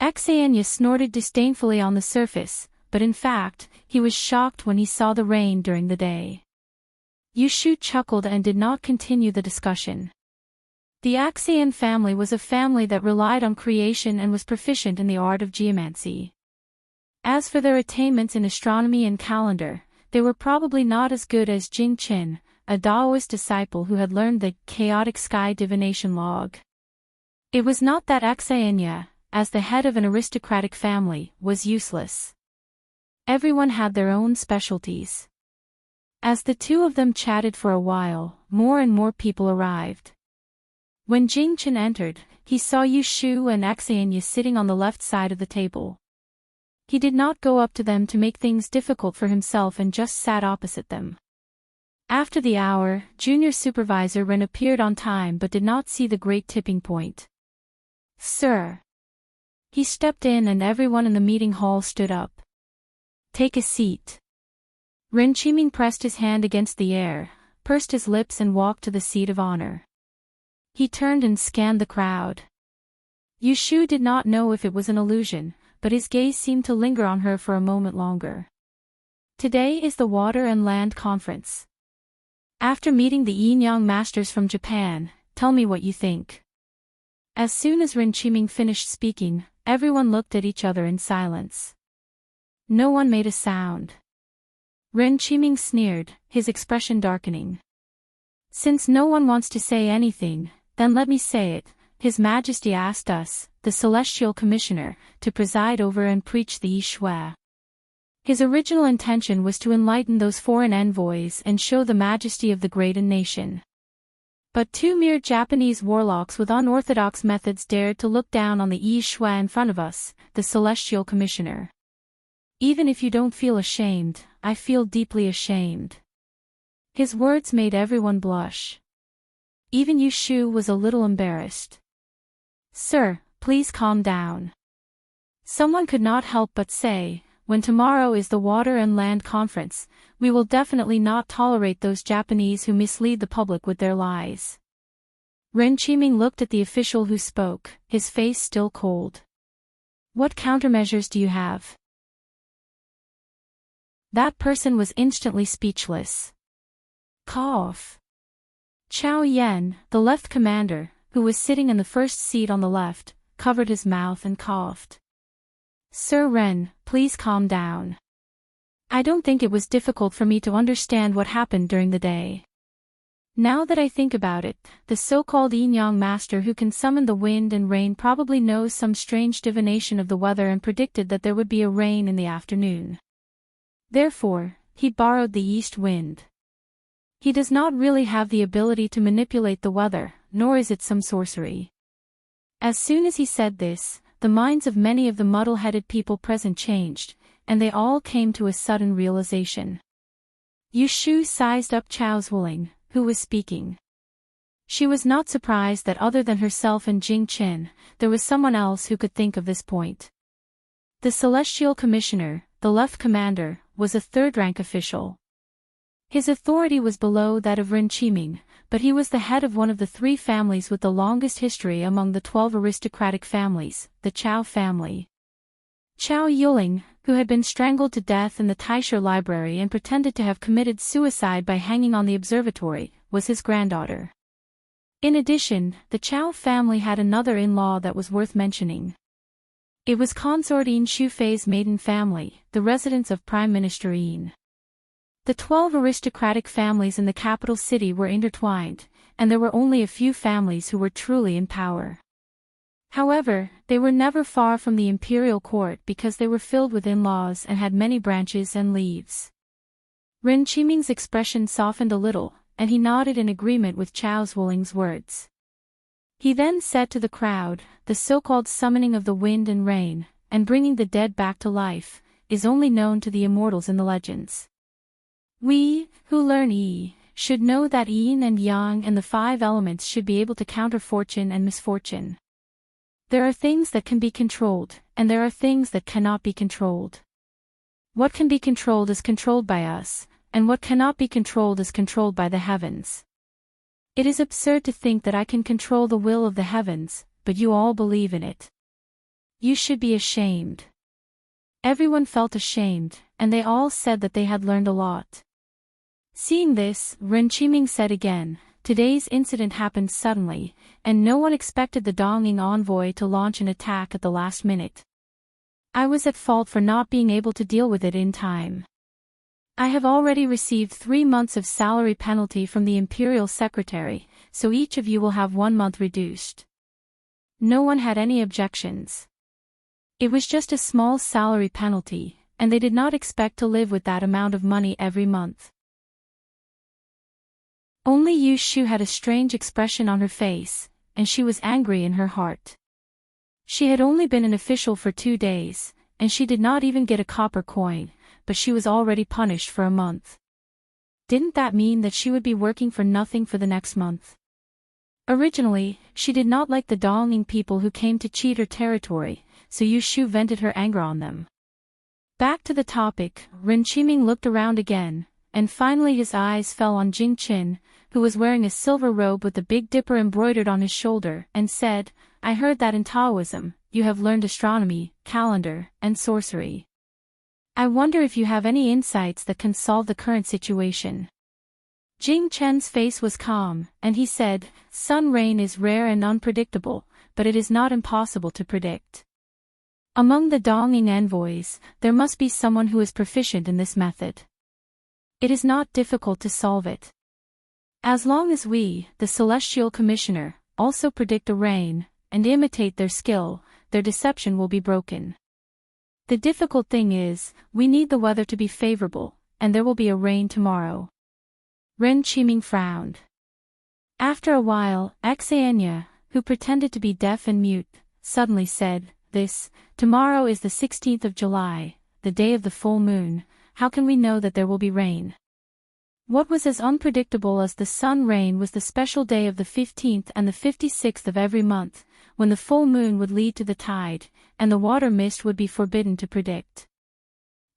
Speaker 1: Xanya snorted disdainfully on the surface, but in fact, he was shocked when he saw the rain during the day. Yu Shu chuckled and did not continue the discussion. The Axian family was a family that relied on creation and was proficient in the art of geomancy. As for their attainments in astronomy and calendar, they were probably not as good as Jing Qin, a Daoist disciple who had learned the chaotic sky divination log. It was not that Xanya, as the head of an aristocratic family, was useless. Everyone had their own specialties. As the two of them chatted for a while, more and more people arrived. When Jing Qin entered, he saw Yu Shu and Xanya sitting on the left side of the table. He did not go up to them to make things difficult for himself and just sat opposite them. After the hour, Junior Supervisor Ren appeared on time but did not see the Great Tipping Point. "Sir." He stepped in and everyone in the meeting hall stood up. "Take a seat." Ren Qiming pressed his hand against the air, pursed his lips and walked to the seat of honor. He turned and scanned the crowd. Yu Shu did not know if it was an illusion, but his gaze seemed to linger on her for a moment longer. "Today is the Water and Land Conference. After meeting the Yin-Yang masters from Japan, tell me what you think." As soon as Ren Qiming finished speaking, everyone looked at each other in silence. No one made a sound. Ren Qiming sneered, his expression darkening. "Since no one wants to say anything, then let me say it. His Majesty asked us, the Celestial Commissioner, to preside over and preach the Yi Shui. His original intention was to enlighten those foreign envoys and show the majesty of the great nation. But two mere Japanese warlocks with unorthodox methods dared to look down on the Yi Shui in front of us, the Celestial Commissioner. Even if you don't feel ashamed, I feel deeply ashamed. His words made everyone blush. Even Yu Shu was a little embarrassed. Sir, please calm down. Someone could not help but say, when tomorrow is the Water and Land Conference, we will definitely not tolerate those Japanese who mislead the public with their lies. Ren Qiming looked at the official who spoke, his face still cold. What countermeasures do you have? That person was instantly speechless. Cough. Chao Yen, the left commander, who was sitting in the first seat on the left, covered his mouth and coughed. Sir Ren, please calm down. I don't think it was difficult for me to understand what happened during the day. Now that I think about it, the so-called Yin-Yang master who can summon the wind and rain probably knows some strange divination of the weather and predicted that there would be a rain in the afternoon. Therefore, he borrowed the east wind. He does not really have the ability to manipulate the weather, nor is it some sorcery. As soon as he said this, the minds of many of the muddle-headed people present changed, and they all came to a sudden realization. Yu Shu sized up Chao's Wuling, who was speaking. She was not surprised that other than herself and Jing Qin, there was someone else who could think of this point. The Celestial Commissioner, the left commander, was a third-rank official. His authority was below that of Ren Qiming, but he was the head of one of the three families with the longest history among the 12 aristocratic families, the Chao family. Chao Yuling, who had been strangled to death in the Taisha library and pretended to have committed suicide by hanging on the observatory, was his granddaughter. In addition, the Chao family had another in-law that was worth mentioning. It was consort Yin Shufei's maiden family, the residence of Prime Minister Yin. The 12 aristocratic families in the capital city were intertwined, and there were only a few families who were truly in power. However, they were never far from the imperial court because they were filled with in-laws and had many branches and leaves. Ren Qiming's expression softened a little, and he nodded in agreement with Chao's Wuling's words. He then said to the crowd, the so-called summoning of the wind and rain, and bringing the dead back to life, is only known to the immortals in the legends. We, who learn Yi, should know that Yin and Yang and the 5 elements should be able to counter fortune and misfortune. There are things that can be controlled, and there are things that cannot be controlled. What can be controlled is controlled by us, and what cannot be controlled is controlled by the heavens. It is absurd to think that I can control the will of the heavens, but you all believe in it. You should be ashamed. Everyone felt ashamed, and they all said that they had learned a lot. Seeing this, Ren Qiming said again, today's incident happened suddenly, and no one expected the Donging envoy to launch an attack at the last minute. I was at fault for not being able to deal with it in time. I have already received 3 months of salary penalty from the Imperial Secretary, so each of you will have 1 month reduced. No one had any objections. It was just a small salary penalty, and they did not expect to live with that amount of money every month. Only Yu Shu had a strange expression on her face, and she was angry in her heart. She had only been an official for 2 days, and she did not even get a copper coin, but she was already punished for a month. Didn't that mean that she would be working for nothing for the next month? Originally, she did not like the Donging people who came to cheat her territory, so Yu Shu vented her anger on them. Back to the topic, Ren Qiming looked around again, and finally his eyes fell on Jing Qin, who was wearing a silver robe with the Big Dipper embroidered on his shoulder, and said, I heard that in Taoism, you have learned astronomy, calendar, and sorcery. I wonder if you have any insights that can solve the current situation. Jing Chen's face was calm, and he said, sun rain is rare and unpredictable, but it is not impossible to predict. Among the Donging envoys, there must be someone who is proficient in this method. It is not difficult to solve it. As long as we, the Celestial Commissioner, also predict a rain, and imitate their skill, their deception will be broken. The difficult thing is, we need the weather to be favorable, and there will be a rain tomorrow. Ren Qiming frowned. After a while, Xania, who pretended to be deaf and mute, suddenly said, Tomorrow is the 16th of July, the day of the full moon. How can we know that there will be rain? What was as unpredictable as the sun rain was the special day of the 15th and the 56th of every month, when the full moon would lead to the tide, and the water mist would be forbidden to predict.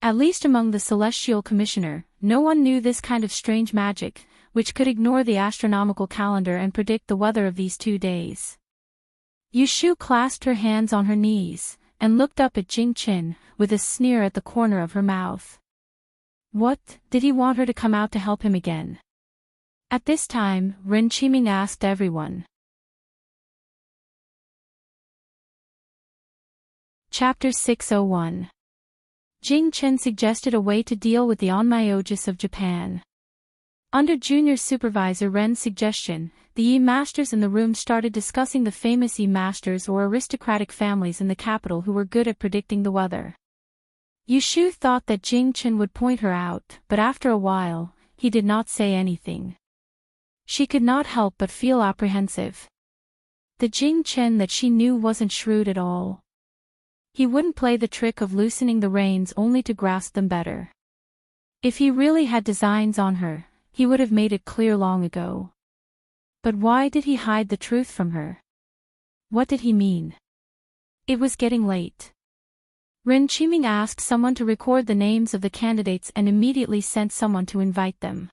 Speaker 1: At least among the Celestial Commissioner, no one knew this kind of strange magic, which could ignore the astronomical calendar and predict the weather of these 2 days. Yushu clasped her hands on her knees, and looked up at Jing Qin, with a sneer at the corner of her mouth. What, did he want her to come out to help him again? At this time, Ren Qiming asked everyone. Chapter 601. Jing Qin suggested a way to deal with the onmyojis of Japan. Under junior supervisor Ren's suggestion, the Yi masters in the room started discussing the famous Yi masters or aristocratic families in the capital who were good at predicting the weather. Yushu thought that Jing Qin would point her out, but after a while, he did not say anything. She could not help but feel apprehensive. The Jing Qin that she knew wasn't shrewd at all. He wouldn't play the trick of loosening the reins only to grasp them better. If he really had designs on her, he would have made it clear long ago. But why did he hide the truth from her? What did he mean? It was getting late. Ren Qiming asked someone to record the names of the candidates and immediately sent someone to invite them.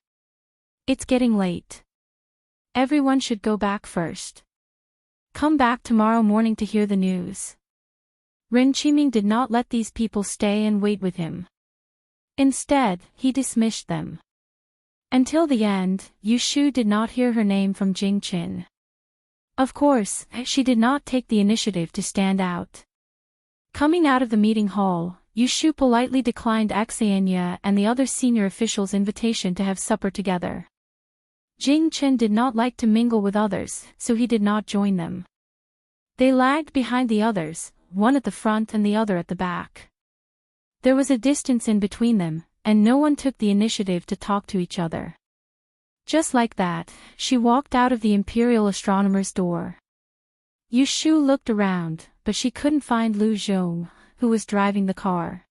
Speaker 1: It's getting late. Everyone should go back first. Come back tomorrow morning to hear the news. Ren Qiming did not let these people stay and wait with him. Instead, he dismissed them. Until the end, Yushu did not hear her name from Jing Qin. Of course, she did not take the initiative to stand out. Coming out of the meeting hall, Yushu politely declined Xania and the other senior officials' invitation to have supper together. Jing Qin did not like to mingle with others, so he did not join them. They lagged behind the others, one at the front and the other at the back. There was a distance in between them, and no one took the initiative to talk to each other. Just like that, she walked out of the Imperial Astronomer's door. Yushu looked around, but she couldn't find Lu Zhong, who was driving the car.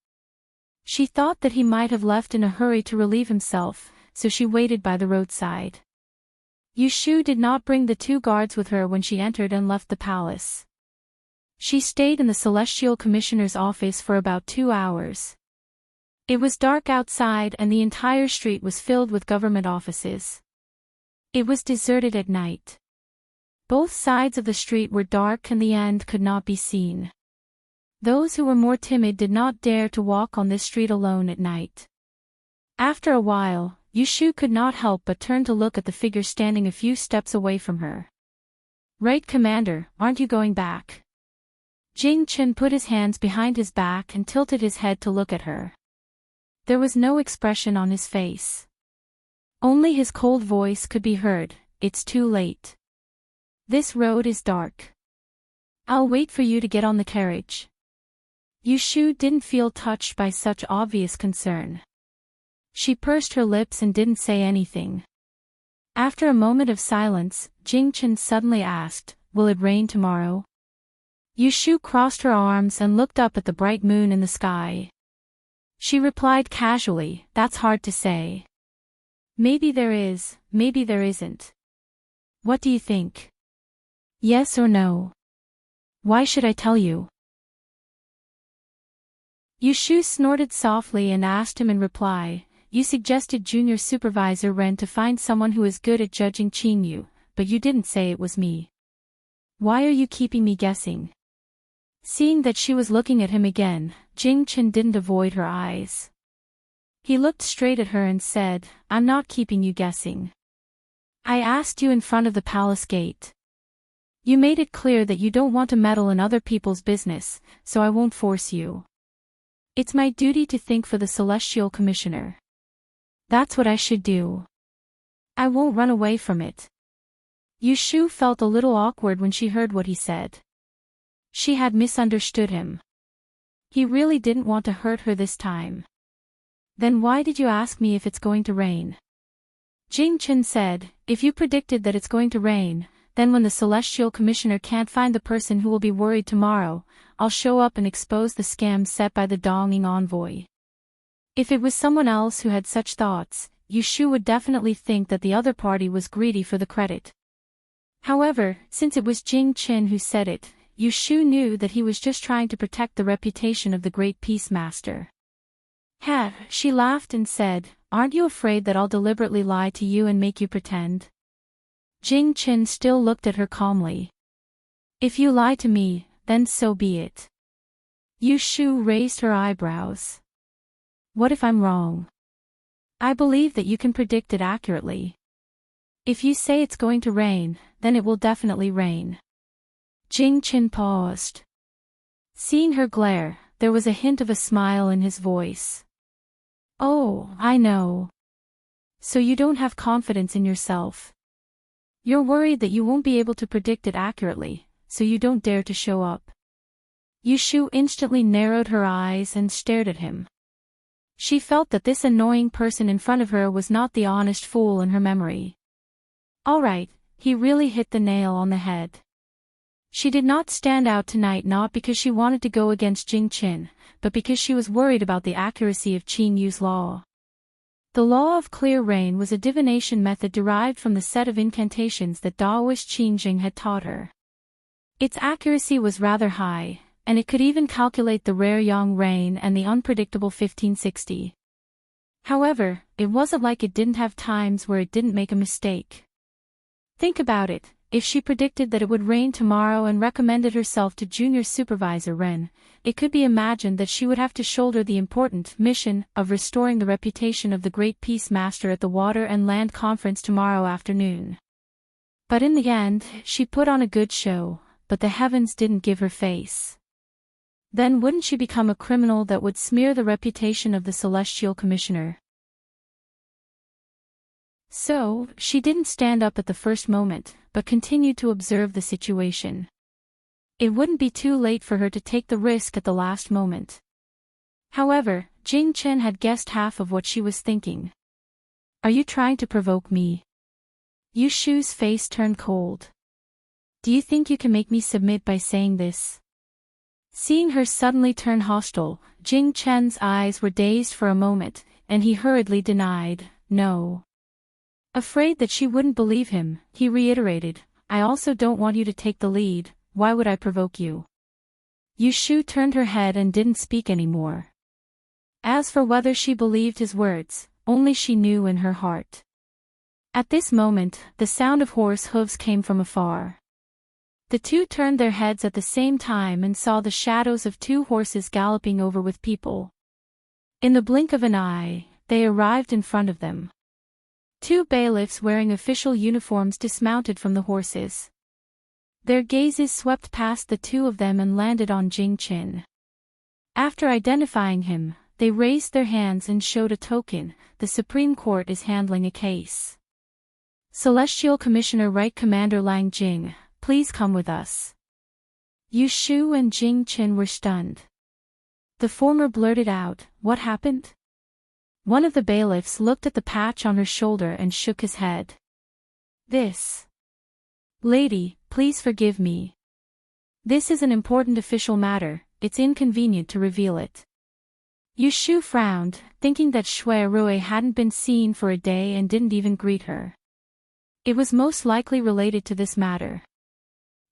Speaker 1: She thought that he might have left in a hurry to relieve himself, so she waited by the roadside. Yushu did not bring the 2 guards with her when she entered and left the palace. She stayed in the Celestial Commissioner's office for about 2 hours. It was dark outside and the entire street was filled with government offices. It was deserted at night. Both sides of the street were dark and the end could not be seen. Those who were more timid did not dare to walk on this street alone at night. After a while, Yushu could not help but turn to look at the figure standing a few steps away from her. Right, Commander, aren't you going back? Jing Qin put his hands behind his back and tilted his head to look at her. There was no expression on his face. Only his cold voice could be heard, "It's too late. This road is dark. I'll wait for you to get on the carriage." Yushu didn't feel touched by such obvious concern. She pursed her lips and didn't say anything. After a moment of silence, Jing Qin suddenly asked, "Will it rain tomorrow?" Yushu crossed her arms and looked up at the bright moon in the sky. She replied casually, "That's hard to say. Maybe there is, maybe there isn't. What do you think? Yes or no? Why should I tell you?" Yushu snorted softly and asked him in reply, "You suggested Junior Supervisor Ren to find someone who is good at judging Qingyu, but you didn't say it was me. Why are you keeping me guessing?" Seeing that she was looking at him again, Jing Qin didn't avoid her eyes. He looked straight at her and said, "I'm not keeping you guessing. I asked you in front of the palace gate. You made it clear that you don't want to meddle in other people's business, so I won't force you. It's my duty to think for the Celestial Commissioner. That's what I should do. I won't run away from it." Yushu felt a little awkward when she heard what he said. She had misunderstood him. He really didn't want to hurt her this time. Then why did you ask me if it's going to rain? Jing Chen said, if you predicted that it's going to rain, then when the Celestial Commissioner can't find the person who will be worried tomorrow, I'll show up and expose the scam set by the Donging envoy. If it was someone else who had such thoughts, Yushu would definitely think that the other party was greedy for the credit. However, since it was Jing Chen who said it, Yushu knew that he was just trying to protect the reputation of the great peace master. Ha, she laughed and said, aren't you afraid that I'll deliberately lie to you and make you pretend? Jing Chen still looked at her calmly. If you lie to me, then so be it. Yushu raised her eyebrows. What if I'm wrong? I believe that you can predict it accurately. If you say it's going to rain, then it will definitely rain. Jing Chen paused. Seeing her glare, there was a hint of a smile in his voice. Oh, I know. So you don't have confidence in yourself. You're worried that you won't be able to predict it accurately, so you don't dare to show up. Yushu instantly narrowed her eyes and stared at him. She felt that this annoying person in front of her was not the honest fool in her memory. Alright, he really hit the nail on the head. She did not stand out tonight not because she wanted to go against Jing Chen, but because she was worried about the accuracy of Qin Yu's law. The law of clear rain was a divination method derived from the set of incantations that Taoist Qin Jing had taught her. Its accuracy was rather high, and it could even calculate the rare yang rain and the unpredictable 1560. However, it wasn't like it didn't have times where it didn't make a mistake. Think about it. If she predicted that it would rain tomorrow and recommended herself to Junior Supervisor Ren, it could be imagined that she would have to shoulder the important mission of restoring the reputation of the Great Peace Master at the Water and Land Conference tomorrow afternoon. But in the end, she put on a good show, but the heavens didn't give her face. Then wouldn't she become a criminal that would smear the reputation of the Celestial Commissioner? So, she didn't stand up at the first moment, but continued to observe the situation. It wouldn't be too late for her to take the risk at the last moment. However, Jing Chen had guessed half of what she was thinking. Are you trying to provoke me? Yushu's face turned cold. Do you think you can make me submit by saying this? Seeing her suddenly turn hostile, Jing Chen's eyes were dazed for a moment, and he hurriedly denied, no. Afraid that she wouldn't believe him, he reiterated, I also don't want you to take the lead, why would I provoke you? Yushu turned her head and didn't speak anymore. As for whether she believed his words, only she knew in her heart. At this moment, the sound of horse hooves came from afar. The two turned their heads at the same time and saw the shadows of two horses galloping over with people. In the blink of an eye, they arrived in front of them. Two bailiffs wearing official uniforms dismounted from the horses. Their gazes swept past the two of them and landed on Jing Chen. After identifying him, they raised their hands and showed a token, the Supreme Court is handling a case. Celestial Commissioner Right Commander Lang Jing, please come with us. Yushu and Jing Chen were stunned. The former blurted out, what happened? One of the bailiffs looked at the patch on her shoulder and shook his head. This. Lady, please forgive me. This is an important official matter, it's inconvenient to reveal it. Yushu frowned, thinking that Shui Rui hadn't been seen for a day and didn't even greet her. It was most likely related to this matter.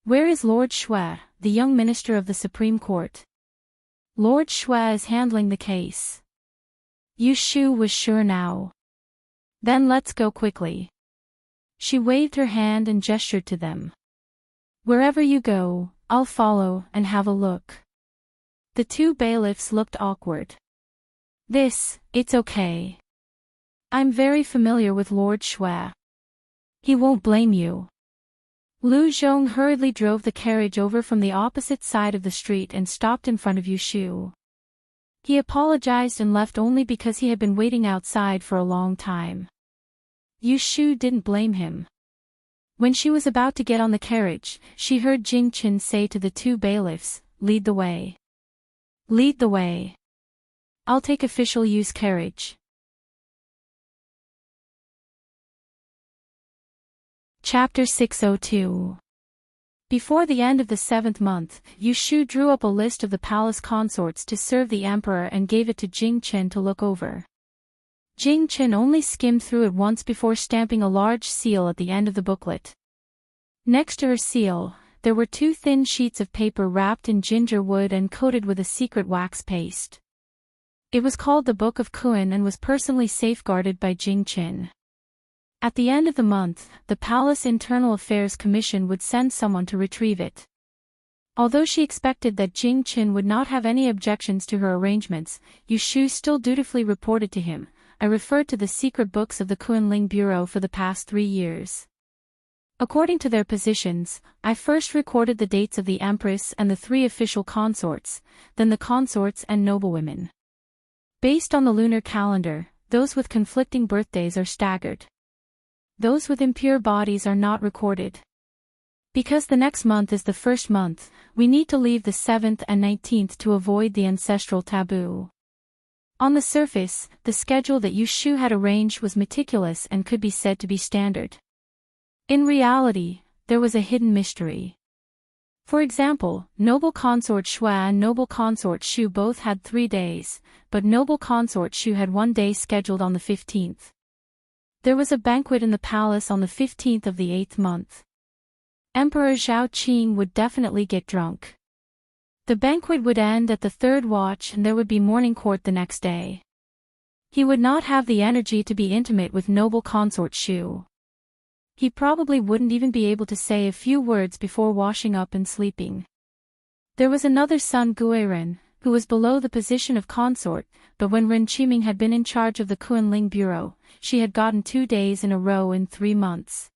Speaker 1: Where is Lord Shui, the young minister of the Supreme Court? Lord Shui is handling the case. Yushu was sure now. Then let's go quickly. She waved her hand and gestured to them. Wherever you go, I'll follow and have a look. The two bailiffs looked awkward. It's okay. I'm very familiar with Lord Shui. He won't blame you. Lu Zhong hurriedly drove the carriage over from the opposite side of the street and stopped in front of Yushu. He apologized and left only because he had been waiting outside for a long time. Yushu didn't blame him. When she was about to get on the carriage, she heard Jing Chen say to the two bailiffs, "Lead the way. Lead the way. I'll take official use carriage." Chapter 602. Before the end of the 7th month, Yu Shu drew up a list of the palace consorts to serve the emperor and gave it to Jing Chen to look over. Jing Chen only skimmed through it once before stamping a large seal at the end of the booklet. Next to her seal, there were 2 thin sheets of paper wrapped in ginger wood and coated with a secret wax paste. It was called the Book of Kuan and was personally safeguarded by Jing Chen. At the end of the month, the Palace Internal Affairs Commission would send someone to retrieve it. Although she expected that Jing Chen would not have any objections to her arrangements, Yu Shu still dutifully reported to him, "I referred to the secret books of the Kunling Bureau for the past 3 years. According to their positions, I first recorded the dates of the Empress and the 3 official consorts, then the consorts and noblewomen. Based on the lunar calendar, those with conflicting birthdays are staggered. Those with impure bodies are not recorded. Because the next month is the 1st month, we need to leave the 7th and 19th to avoid the ancestral taboo." On the surface, the schedule that Yu Shu had arranged was meticulous and could be said to be standard. In reality, there was a hidden mystery. For example, Noble Consort Xue and Noble Consort Shu both had 3 days, but Noble Consort Shu had 1 day scheduled on the 15th. There was a banquet in the palace on the 15th of the 8th month. Emperor Zhao Qing would definitely get drunk. The banquet would end at the 3rd watch and there would be morning court the next day. He would not have the energy to be intimate with Noble Consort Shu. He probably wouldn't even be able to say a few words before washing up and sleeping. There was another son Guiren, who was below the position of consort, but when Ren Qiming had been in charge of the Kunling Bureau, she had gotten 2 days in a row in 3 months.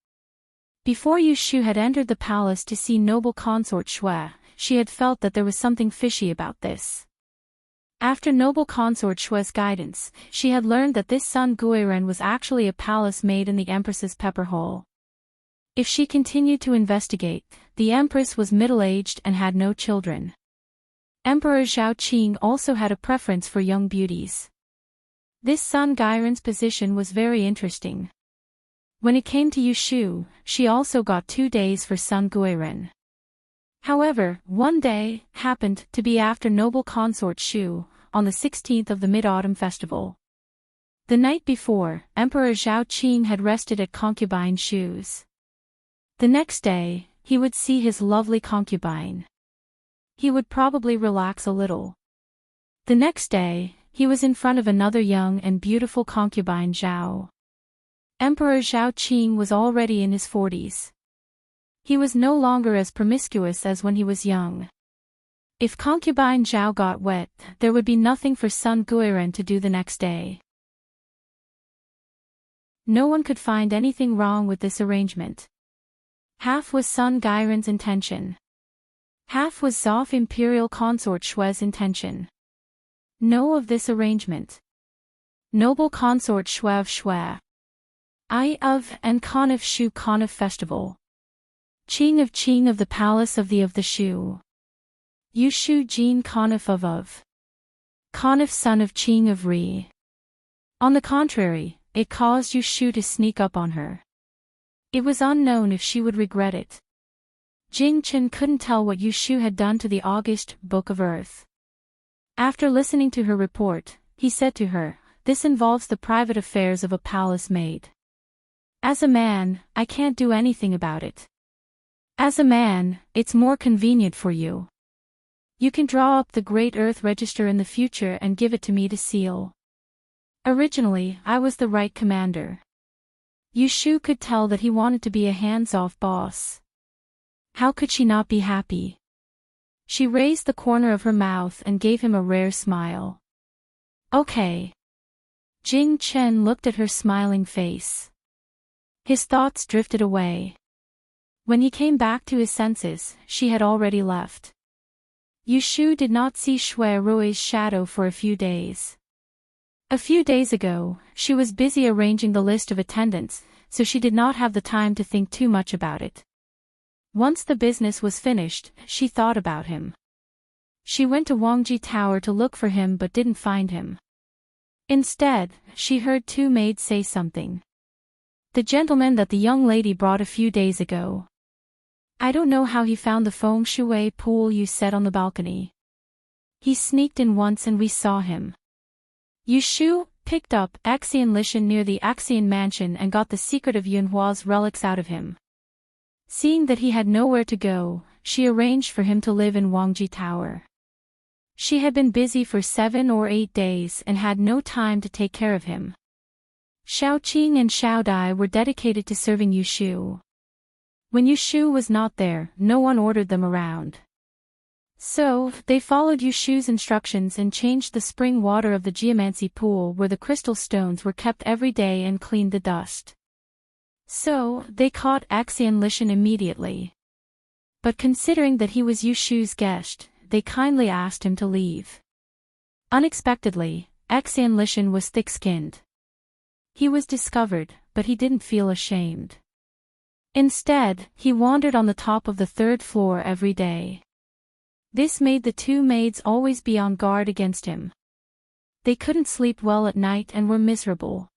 Speaker 1: Before Yu Shu had entered the palace to see Noble Consort Xue, she had felt that there was something fishy about this. After Noble Consort Xue's guidance, she had learned that this son Guiren was actually a palace maid in the Empress's pepper hole. If she continued to investigate, the Empress was middle-aged and had no children. Emperor Zhao Qing also had a preference for young beauties. This son Guiren's position was very interesting. When it came to Yu Shu, she also got 2 days for son Guiren. However, one day happened to be after Noble Consort Shu, on the 16th of the Mid-Autumn Festival. The night before, Emperor Zhao Qing had rested at concubine Shu's. The next day, he would see his lovely concubine. He would probably relax a little. The next day, he was in front of another young and beautiful concubine Zhao. Emperor Zhao Qing was already in his 40s. He was no longer as promiscuous as when he was young. If concubine Zhao got wet, there would be nothing for son Guiren to do the next day. No one could find anything wrong with this arrangement. Half was son Guiren's intention. Half was Zoff Imperial Consort Xue's intention. Know of this arrangement. Noble Consort Xue of Xue. I of and Khan of Shu Khan of Festival. Qing of the Palace of the Shu. Yu Shu Jin Khan of Khan of son of Qing of Ri. On the contrary, it caused Yu Shu to sneak up on her. It was unknown if she would regret it. Jing Chen couldn't tell what Yu Shu had done to the August Book of Earth. After listening to her report, he said to her, "This involves the private affairs of a palace maid. As a man, I can't do anything about it. As a man, it's more convenient for you. You can draw up the Great Earth Register in the future and give it to me to seal. Originally, I was the right commander." Yu Shu could tell that he wanted to be a hands-off boss. How could she not be happy? She raised the corner of her mouth and gave him a rare smile. "Okay." Jing Chen looked at her smiling face. His thoughts drifted away. When he came back to his senses, she had already left. Yu Shu did not see Xue Rui's shadow for a few days. A few days ago, she was busy arranging the list of attendants, so she did not have the time to think too much about it. Once the business was finished, she thought about him. She went to Wangji Tower to look for him but didn't find him. Instead, she heard two maids say something. The gentleman that the young lady brought a few days ago. I don't know how he found the feng shui pool you set on the balcony. He sneaked in once and we saw him. Yushu picked up Axian Lishan near the Axian mansion and got the secret of Yunhua's relics out of him. Seeing that he had nowhere to go, she arranged for him to live in Wangji Tower. She had been busy for 7 or 8 days and had no time to take care of him. Xiao Qing and Xiao Dai were dedicated to serving Yushu. When Yushu was not there, no one ordered them around. So, they followed Yushu's instructions and changed the spring water of the geomancy pool where the crystal stones were kept every day and cleaned the dust. So, they caught Axian Lishan immediately. But considering that he was Yushu's guest, they kindly asked him to leave. Unexpectedly, Axian Lishan was thick-skinned. He was discovered, but he didn't feel ashamed. Instead, he wandered on the top of the 3rd floor every day. This made the two maids always be on guard against him. They couldn't sleep well at night and were miserable.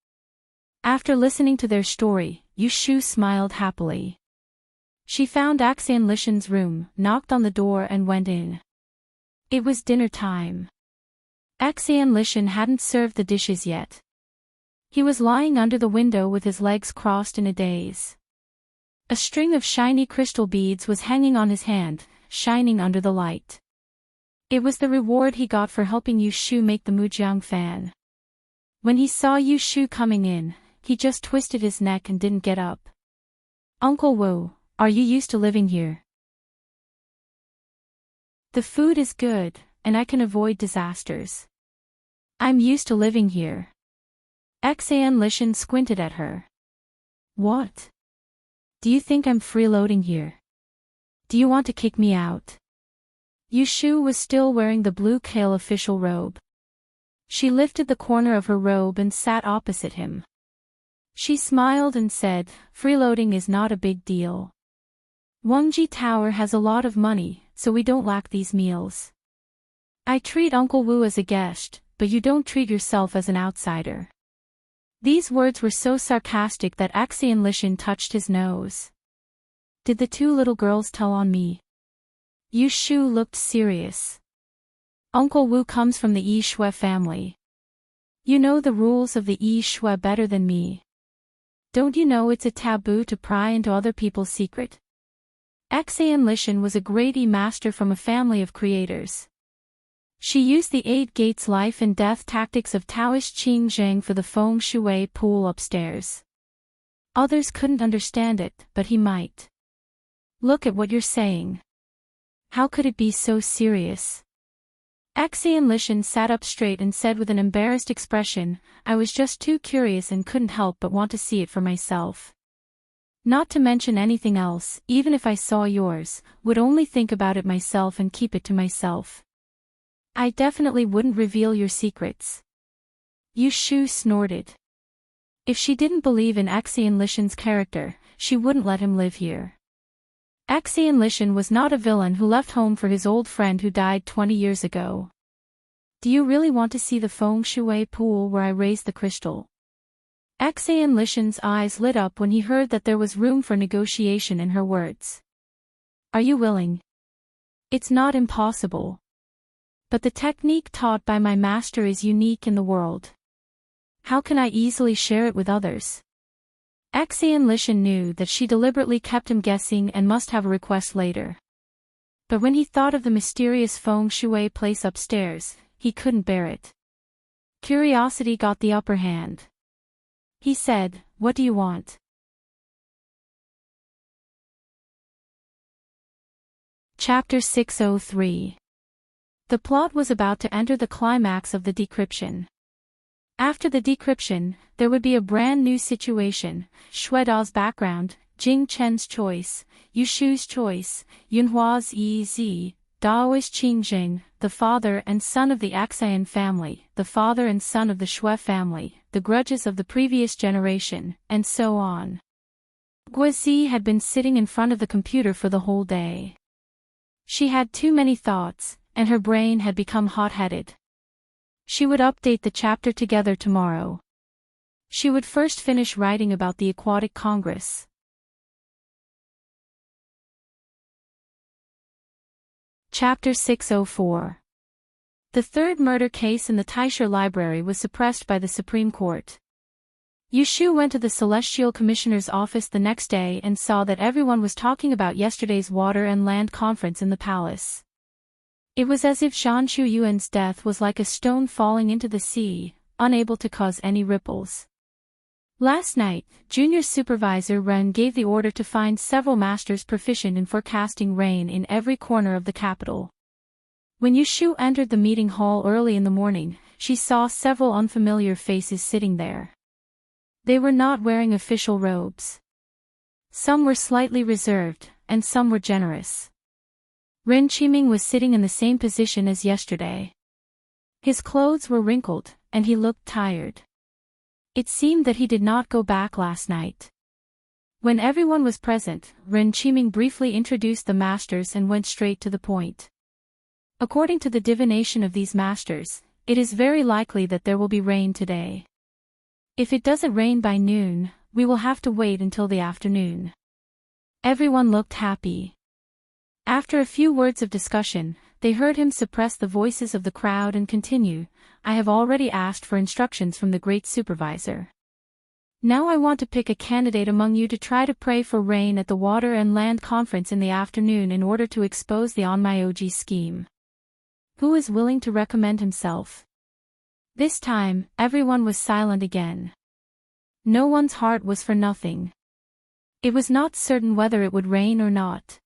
Speaker 1: After listening to their story, Yushu smiled happily. She found Axian Lishan's room, knocked on the door and went in. It was dinner time. Axian Lishan hadn't served the dishes yet. He was lying under the window with his legs crossed in a daze. A string of shiny crystal beads was hanging on his hand, shining under the light. It was the reward he got for helping Yushu make the Mujiang fan. When he saw Yushu coming in, he just twisted his neck and didn't get up. Uncle Wu, are you used to living here? The food is good, and I can avoid disasters. I'm used to living here. Axian Lishan squinted at her. What? Do you think I'm freeloading here? Do you want to kick me out? Yushu was still wearing the blue kale official robe. She lifted the corner of her robe and sat opposite him. She smiled and said, freeloading is not a big deal. Wangji Tower has a lot of money, so we don't lack these meals. I treat Uncle Wu as a guest, but you don't treat yourself as an outsider. These words were so sarcastic that Axian Lishan touched his nose. Did the two little girls tell on me? Yushu looked serious. Uncle Wu comes from the Yi Shui family. You know the rules of the Yi Shui better than me. Don't you know it's a taboo to pry into other people's secret? Axian Lishan was a great master from a family of creators. She used the 8 gates life and death tactics of Taoist Qing Zheng for the feng shui pool upstairs. Others couldn't understand it, but he might. Look at what you're saying. How could it be so serious? Axian Lishan sat up straight and said with an embarrassed expression, I was just too curious and couldn't help but want to see it for myself. Not to mention anything else, even if I saw yours, would only think about it myself and keep it to myself. I definitely wouldn't reveal your secrets. Yushu snorted. If she didn't believe in Axian Lishan's character, she wouldn't let him live here. Axian Lishan was not a villain who left home for his old friend who died 20 years ago. Do you really want to see the feng shui pool where I raised the crystal? Axian Lishan's eyes lit up when he heard that there was room for negotiation in her words. Are you willing? It's not impossible. But the technique taught by my master is unique in the world. How can I easily share it with others? Axian Lishan knew that she deliberately kept him guessing and must have a request later. But when he thought of the mysterious feng shui place upstairs, he couldn't bear it. Curiosity got the upper hand. He said, what do you want? Chapter 603. The plot was about to enter the climax of the decryption. After the decryption, there would be a brand new situation, Shueda's background, Jing Chen's choice, Yushu's choice, Yunhua's EZ, Daoist Qingjing, the father and son of the Axian family, the father and son of the Shui family, the grudges of the previous generation, and so on. Guizi had been sitting in front of the computer for the whole day. She had too many thoughts, and her brain had become hot-headed. She would update the chapter together tomorrow. She would first finish writing about the Aquatic Congress. Chapter 604. The third murder case in the Taisher Library was suppressed by the Supreme Court. Yushu went to the Celestial Commissioner's office the next day and saw that everyone was talking about yesterday's water and land conference in the palace. It was as if Zhanshu Yuan's death was like a stone falling into the sea, unable to cause any ripples. Last night, Junior Supervisor Ren gave the order to find several masters proficient in forecasting rain in every corner of the capital. When Yushu entered the meeting hall early in the morning, she saw several unfamiliar faces sitting there. They were not wearing official robes. Some were slightly reserved, and some were generous. Ren Qiming was sitting in the same position as yesterday. His clothes were wrinkled, and he looked tired. It seemed that he did not go back last night. When everyone was present, Ren Qiming briefly introduced the masters and went straight to the point. According to the divination of these masters, it is very likely that there will be rain today. If it doesn't rain by noon, we will have to wait until the afternoon. Everyone looked happy. After a few words of discussion, they heard him suppress the voices of the crowd and continue, "I have already asked for instructions from the great supervisor. Now I want to pick a candidate among you to try to pray for rain at the Water and Land Conference in the afternoon in order to expose the Onmyoji scheme. Who is willing to recommend himself?" This time, everyone was silent again. No one's heart was for nothing. It was not certain whether it would rain or not.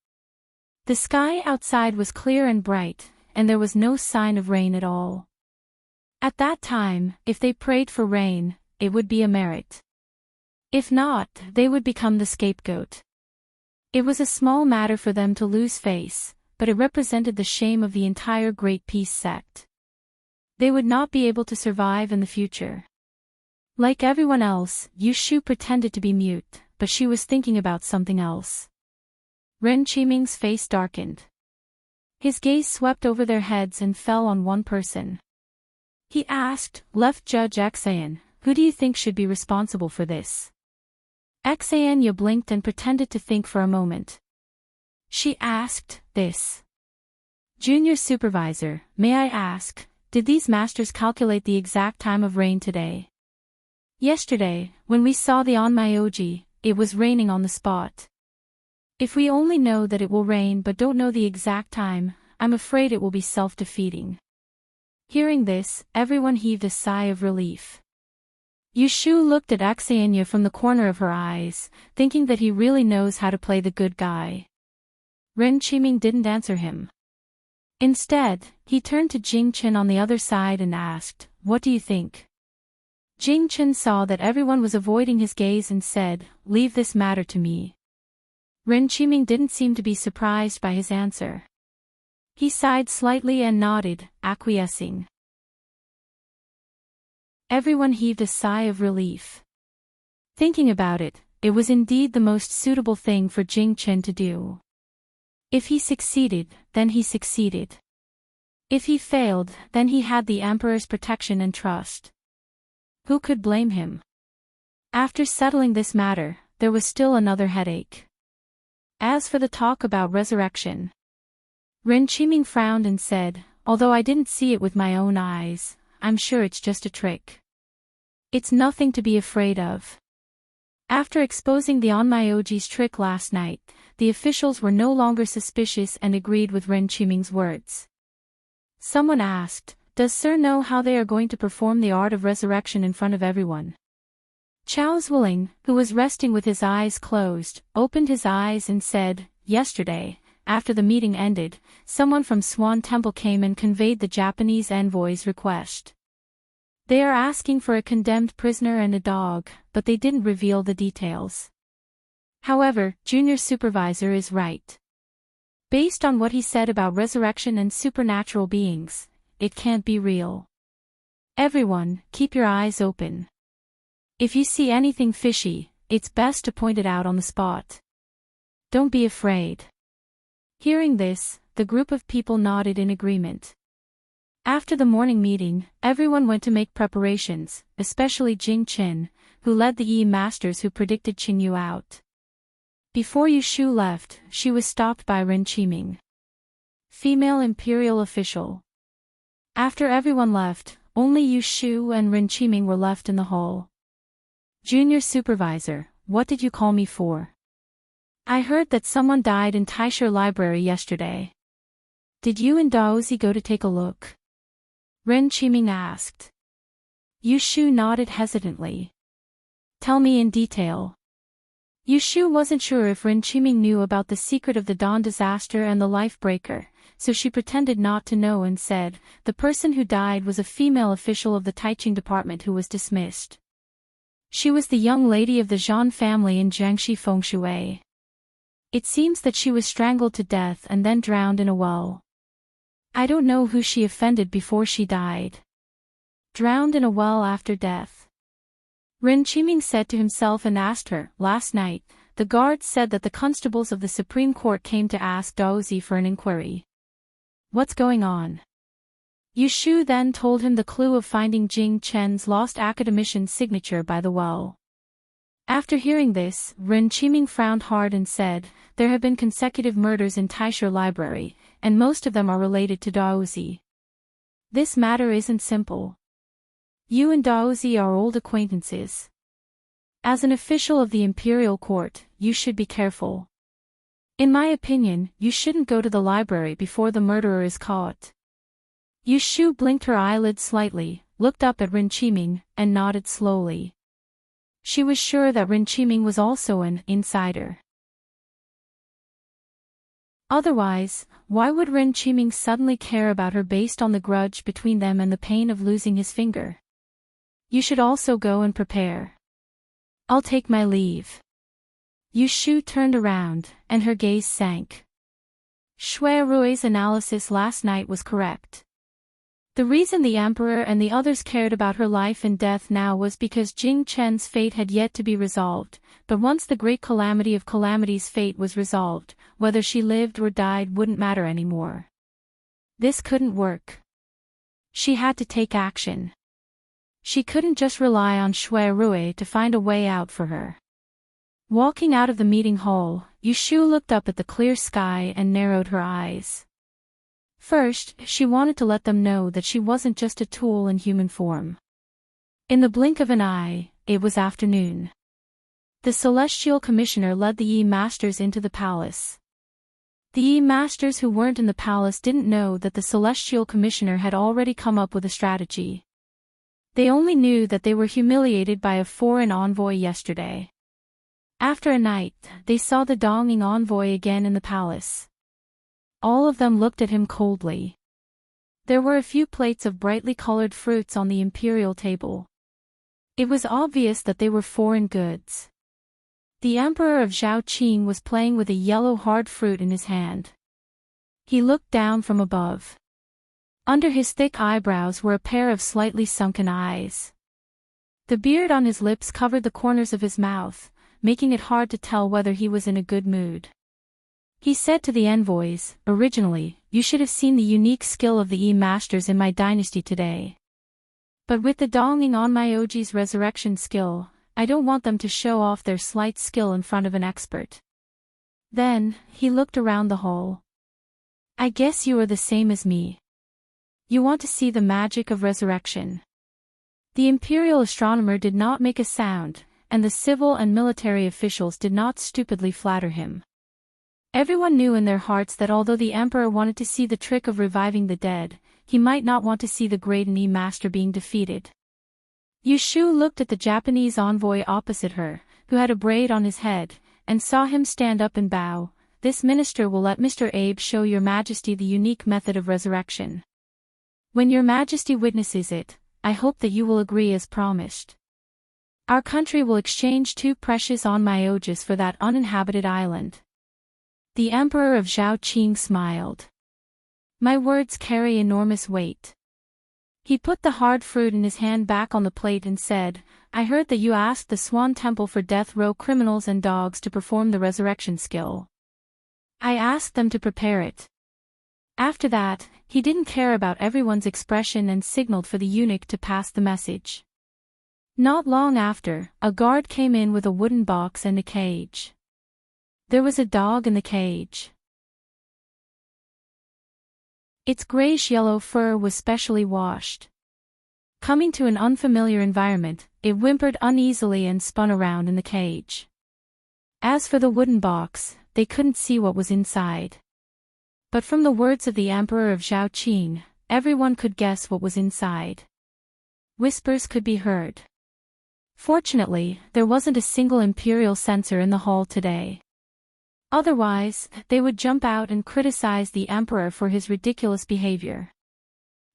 Speaker 1: The sky outside was clear and bright, and there was no sign of rain at all. At that time, if they prayed for rain, it would be a merit. If not, they would become the scapegoat. It was a small matter for them to lose face, but it represented the shame of the entire Great Peace sect. They would not be able to survive in the future. Like everyone else, Yushu pretended to be mute, but she was thinking about something else. Ren Qiming's face darkened. His gaze swept over their heads and fell on one person. He asked, "Left Judge Xan, who do you think should be responsible for this?" Xanya blinked and pretended to think for a moment. She asked, "This. Junior Supervisor, may I ask, did these masters calculate the exact time of rain today? Yesterday, when we saw the Onmyoji, it was raining on the spot. If we only know that it will rain but don't know the exact time, I'm afraid it will be self-defeating." Hearing this, everyone heaved a sigh of relief. Yushu looked at Xanya from the corner of her eyes, thinking that he really knows how to play the good guy. Ren Qiming didn't answer him. Instead, he turned to Jingchen on the other side and asked, "What do you think?" Jingchen saw that everyone was avoiding his gaze and said, "Leave this matter to me." Ren Qiming didn't seem to be surprised by his answer. He sighed slightly and nodded, acquiescing. Everyone heaved a sigh of relief. Thinking about it, it was indeed the most suitable thing for Jingchen to do. If he succeeded, then he succeeded. If he failed, then he had the Emperor's protection and trust. Who could blame him? After settling this matter, there was still another headache. As for the talk about resurrection, Ren Qiming frowned and said, "Although I didn't see it with my own eyes, I'm sure it's just a trick. It's nothing to be afraid of." After exposing the Onmyoji's trick last night, the officials were no longer suspicious and agreed with Ren Qiming's words. Someone asked, "Does Sir know how they are going to perform the art of resurrection in front of everyone?" Chao Zuling, who was resting with his eyes closed, opened his eyes and said, "Yesterday, after the meeting ended, someone from Swan Temple came and conveyed the Japanese envoy's request. They are asking for a condemned prisoner and a dog, but they didn't reveal the details. However, Junior Supervisor is right. Based on what he said about resurrection and supernatural beings, it can't be real. Everyone, keep your eyes open. If you see anything fishy, it's best to point it out on the spot. Don't be afraid. Hearing this, the group of people nodded in agreement. After the morning meeting, everyone went to make preparations, especially Jing Chen, who led the Yi masters who predicted Qingyu out. Before Yu Shu left, she was stopped by Ren Qiming, female imperial official. After everyone left, only Yu Shu and Ren Qiming were left in the hall. Junior supervisor, what did you call me for? I heard that someone died in Taisher Library yesterday. Did you and Daozi go to take a look? Ren Qiming asked. Yu Shu nodded hesitantly. Tell me in detail. Yu Shu wasn't sure if Ren Qiming knew about the secret of the Dawn disaster and the life breaker, so she pretended not to know and said, the person who died was a female official of the Taiching department who was dismissed. She was the young lady of the Zhan family in Jiangxi Fengshui. It seems that she was strangled to death and then drowned in a well. I don't know who she offended before she died. Drowned in a well after death. Ren Qiming said to himself and asked her, last night, the guards said that the constables of the Supreme Court came to ask Daozi for an inquiry. What's going on? Yu Shu then told him the clue of finding Jing Chen's lost academician's signature by the well. After hearing this, Ren Qiming frowned hard and said, there have been consecutive murders in Taisher Library, and most of them are related to Daozi. This matter isn't simple. You and Daozi are old acquaintances. As an official of the imperial court, you should be careful. In my opinion, you shouldn't go to the library before the murderer is caught. Yu Shu blinked her eyelids slightly, looked up at Ren Qiming, and nodded slowly. She was sure that Ren Qiming was also an insider. Otherwise, why would Ren Qiming suddenly care about her based on the grudge between them and the pain of losing his finger? You should also go and prepare. I'll take my leave. Yu Shu turned around, and her gaze sank. Shui Rui's analysis last night was correct. The reason the Emperor and the others cared about her life and death now was because Jing Chen's fate had yet to be resolved, but once the great calamity of calamities' fate was resolved, whether she lived or died wouldn't matter anymore. This couldn't work. She had to take action. She couldn't just rely on Shui Rui to find a way out for her. Walking out of the meeting hall, Yu Shu looked up at the clear sky and narrowed her eyes. First, she wanted to let them know that she wasn't just a tool in human form. In the blink of an eye, it was afternoon. The Celestial Commissioner led the Yi Masters into the palace. The Yi Masters who weren't in the palace didn't know that the Celestial Commissioner had already come up with a strategy. They only knew that they were humiliated by a foreign envoy yesterday. After a night, they saw the Donging envoy again in the palace. All of them looked at him coldly. There were a few plates of brightly colored fruits on the imperial table. It was obvious that they were foreign goods. The Emperor of Zhaoqing was playing with a yellow hard fruit in his hand. He looked down from above. Under his thick eyebrows were a pair of slightly sunken eyes. The beard on his lips covered the corners of his mouth, making it hard to tell whether he was in a good mood. He said to the envoys, originally, you should have seen the unique skill of the Yi Masters in my dynasty today. But with the Donging Onmyoji's resurrection skill, I don't want them to show off their slight skill in front of an expert. Then, he looked around the hall. I guess you are the same as me. You want to see the magic of resurrection. The imperial astronomer did not make a sound, and the civil and military officials did not stupidly flatter him. Everyone knew in their hearts that although the emperor wanted to see the trick of reviving the dead, he might not want to see the great Yi master being defeated. Yu Shu looked at the Japanese envoy opposite her, who had a braid on his head, and saw him stand up and bow. This minister will let Mr. Abe show your majesty the unique method of resurrection. When your majesty witnesses it, I hope that you will agree as promised. Our country will exchange 2 precious onmyojas for that uninhabited island. The Emperor of Zhaoqing smiled. My words carry enormous weight. He put the hard fruit in his hand back on the plate and said, "I heard that you asked the Swan Temple for death row criminals and dogs to perform the resurrection skill. I asked them to prepare it." After that, he didn't care about everyone's expression and signaled for the eunuch to pass the message. Not long after, a guard came in with a wooden box and a cage. There was a dog in the cage. Its grayish-yellow fur was specially washed. Coming to an unfamiliar environment, it whimpered uneasily and spun around in the cage. As for the wooden box, they couldn't see what was inside. But from the words of the Emperor of Zhaoqing, everyone could guess what was inside. Whispers could be heard. Fortunately, there wasn't a single imperial censor in the hall today. Otherwise, they would jump out and criticize the emperor for his ridiculous behavior.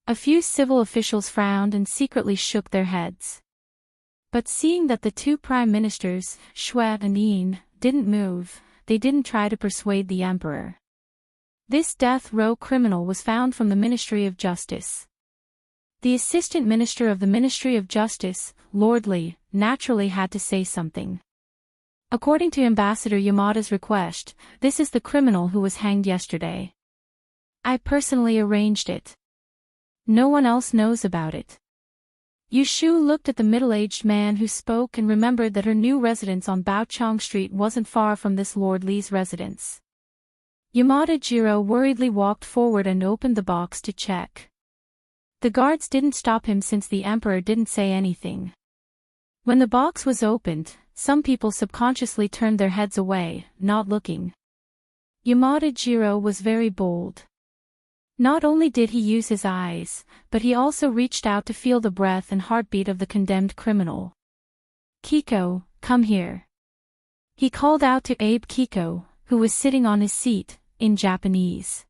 Speaker 1: A few civil officials frowned and secretly shook their heads. But seeing that the two prime ministers, Shui and Yin, didn't move, they didn't try to persuade the emperor. This death row criminal was found from the Ministry of Justice. The assistant minister of the Ministry of Justice, Lord Li, naturally had to say something. According to Ambassador Yamada's request, this is the criminal who was hanged yesterday. I personally arranged it. No one else knows about it. Yushu looked at the middle-aged man who spoke and remembered that her new residence on Baochong Street wasn't far from this Lord Li's residence. Yamada Jiro worriedly walked forward and opened the box to check. The guards didn't stop him since the emperor didn't say anything. When the box was opened, some people subconsciously turned their heads away, not looking. Yamada Jiro was very bold. Not only did he use his eyes, but he also reached out to feel the breath and heartbeat of the condemned criminal. "Kiko, come here." He called out to Abe Kiko, who was sitting on his seat, in Japanese.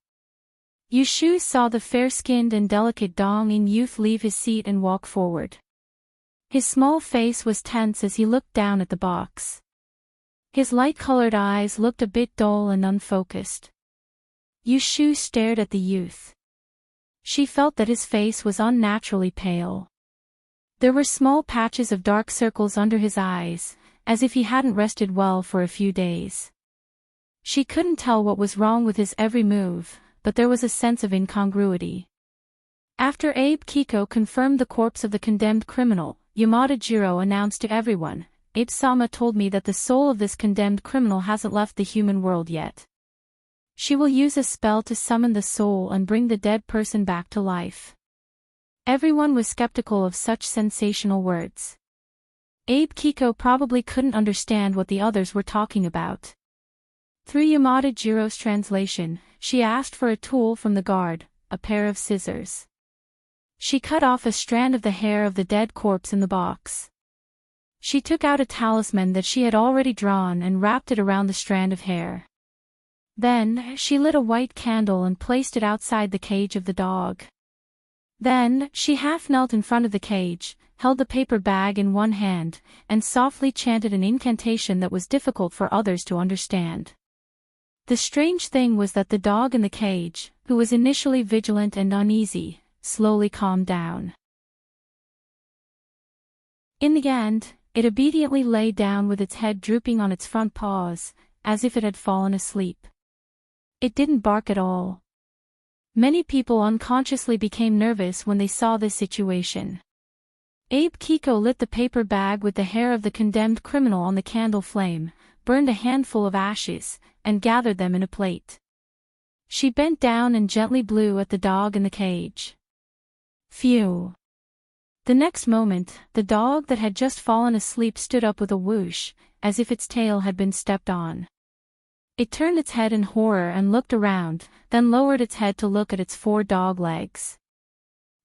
Speaker 1: Yushu saw the fair-skinned and delicate Dong-in youth leave his seat and walk forward. His small face was tense as he looked down at the box. His light-colored eyes looked a bit dull and unfocused. Yushu stared at the youth. She felt that his face was unnaturally pale. There were small patches of dark circles under his eyes, as if he hadn't rested well for a few days. She couldn't tell what was wrong with his every move, but there was a sense of incongruity. After Abe Kiko confirmed the corpse of the condemned criminal, Yamada Jiro announced to everyone, "Abe-sama told me that the soul of this condemned criminal hasn't left the human world yet. She will use a spell to summon the soul and bring the dead person back to life." Everyone was skeptical of such sensational words. Abe Kiko probably couldn't understand what the others were talking about. Through Yamada Jiro's translation, she asked for a tool from the guard, a pair of scissors. She cut off a strand of the hair of the dead corpse in the box. She took out a talisman that she had already drawn and wrapped it around the strand of hair. Then, she lit a white candle and placed it outside the cage of the dog. Then, she half knelt in front of the cage, held the paper bag in one hand, and softly chanted an incantation that was difficult for others to understand. The strange thing was that the dog in the cage, who was initially vigilant and uneasy, slowly calmed down. In the end, it obediently lay down with its head drooping on its front paws, as if it had fallen asleep. It didn't bark at all. Many people unconsciously became nervous when they saw this situation. Abe Kiko lit the paper bag with the hair of the condemned criminal on the candle flame, burned a handful of ashes, and gathered them in a plate. She bent down and gently blew at the dog in the cage. Phew! The next moment, the dog that had just fallen asleep stood up with a whoosh, as if its tail had been stepped on. It turned its head in horror and looked around, then lowered its head to look at its 4 dog legs.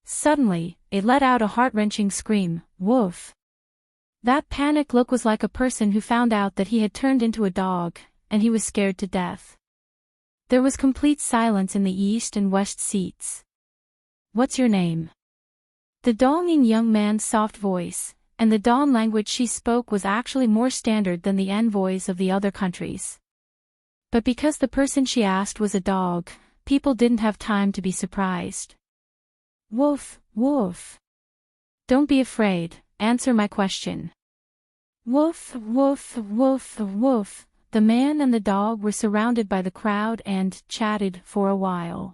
Speaker 1: Suddenly, it let out a heart-wrenching scream, "Woof!" That panicked look was like a person who found out that he had turned into a dog, and he was scared to death. There was complete silence in the east and west seats. "What's your name?" The Donging young man's soft voice, and the Dong language she spoke was actually more standard than the envoys of the other countries. But because the person she asked was a dog, people didn't have time to be surprised. Woof, woof. Don't be afraid, answer my question. Woof, woof, woof, woof. The man and the dog were surrounded by the crowd and chatted for a while.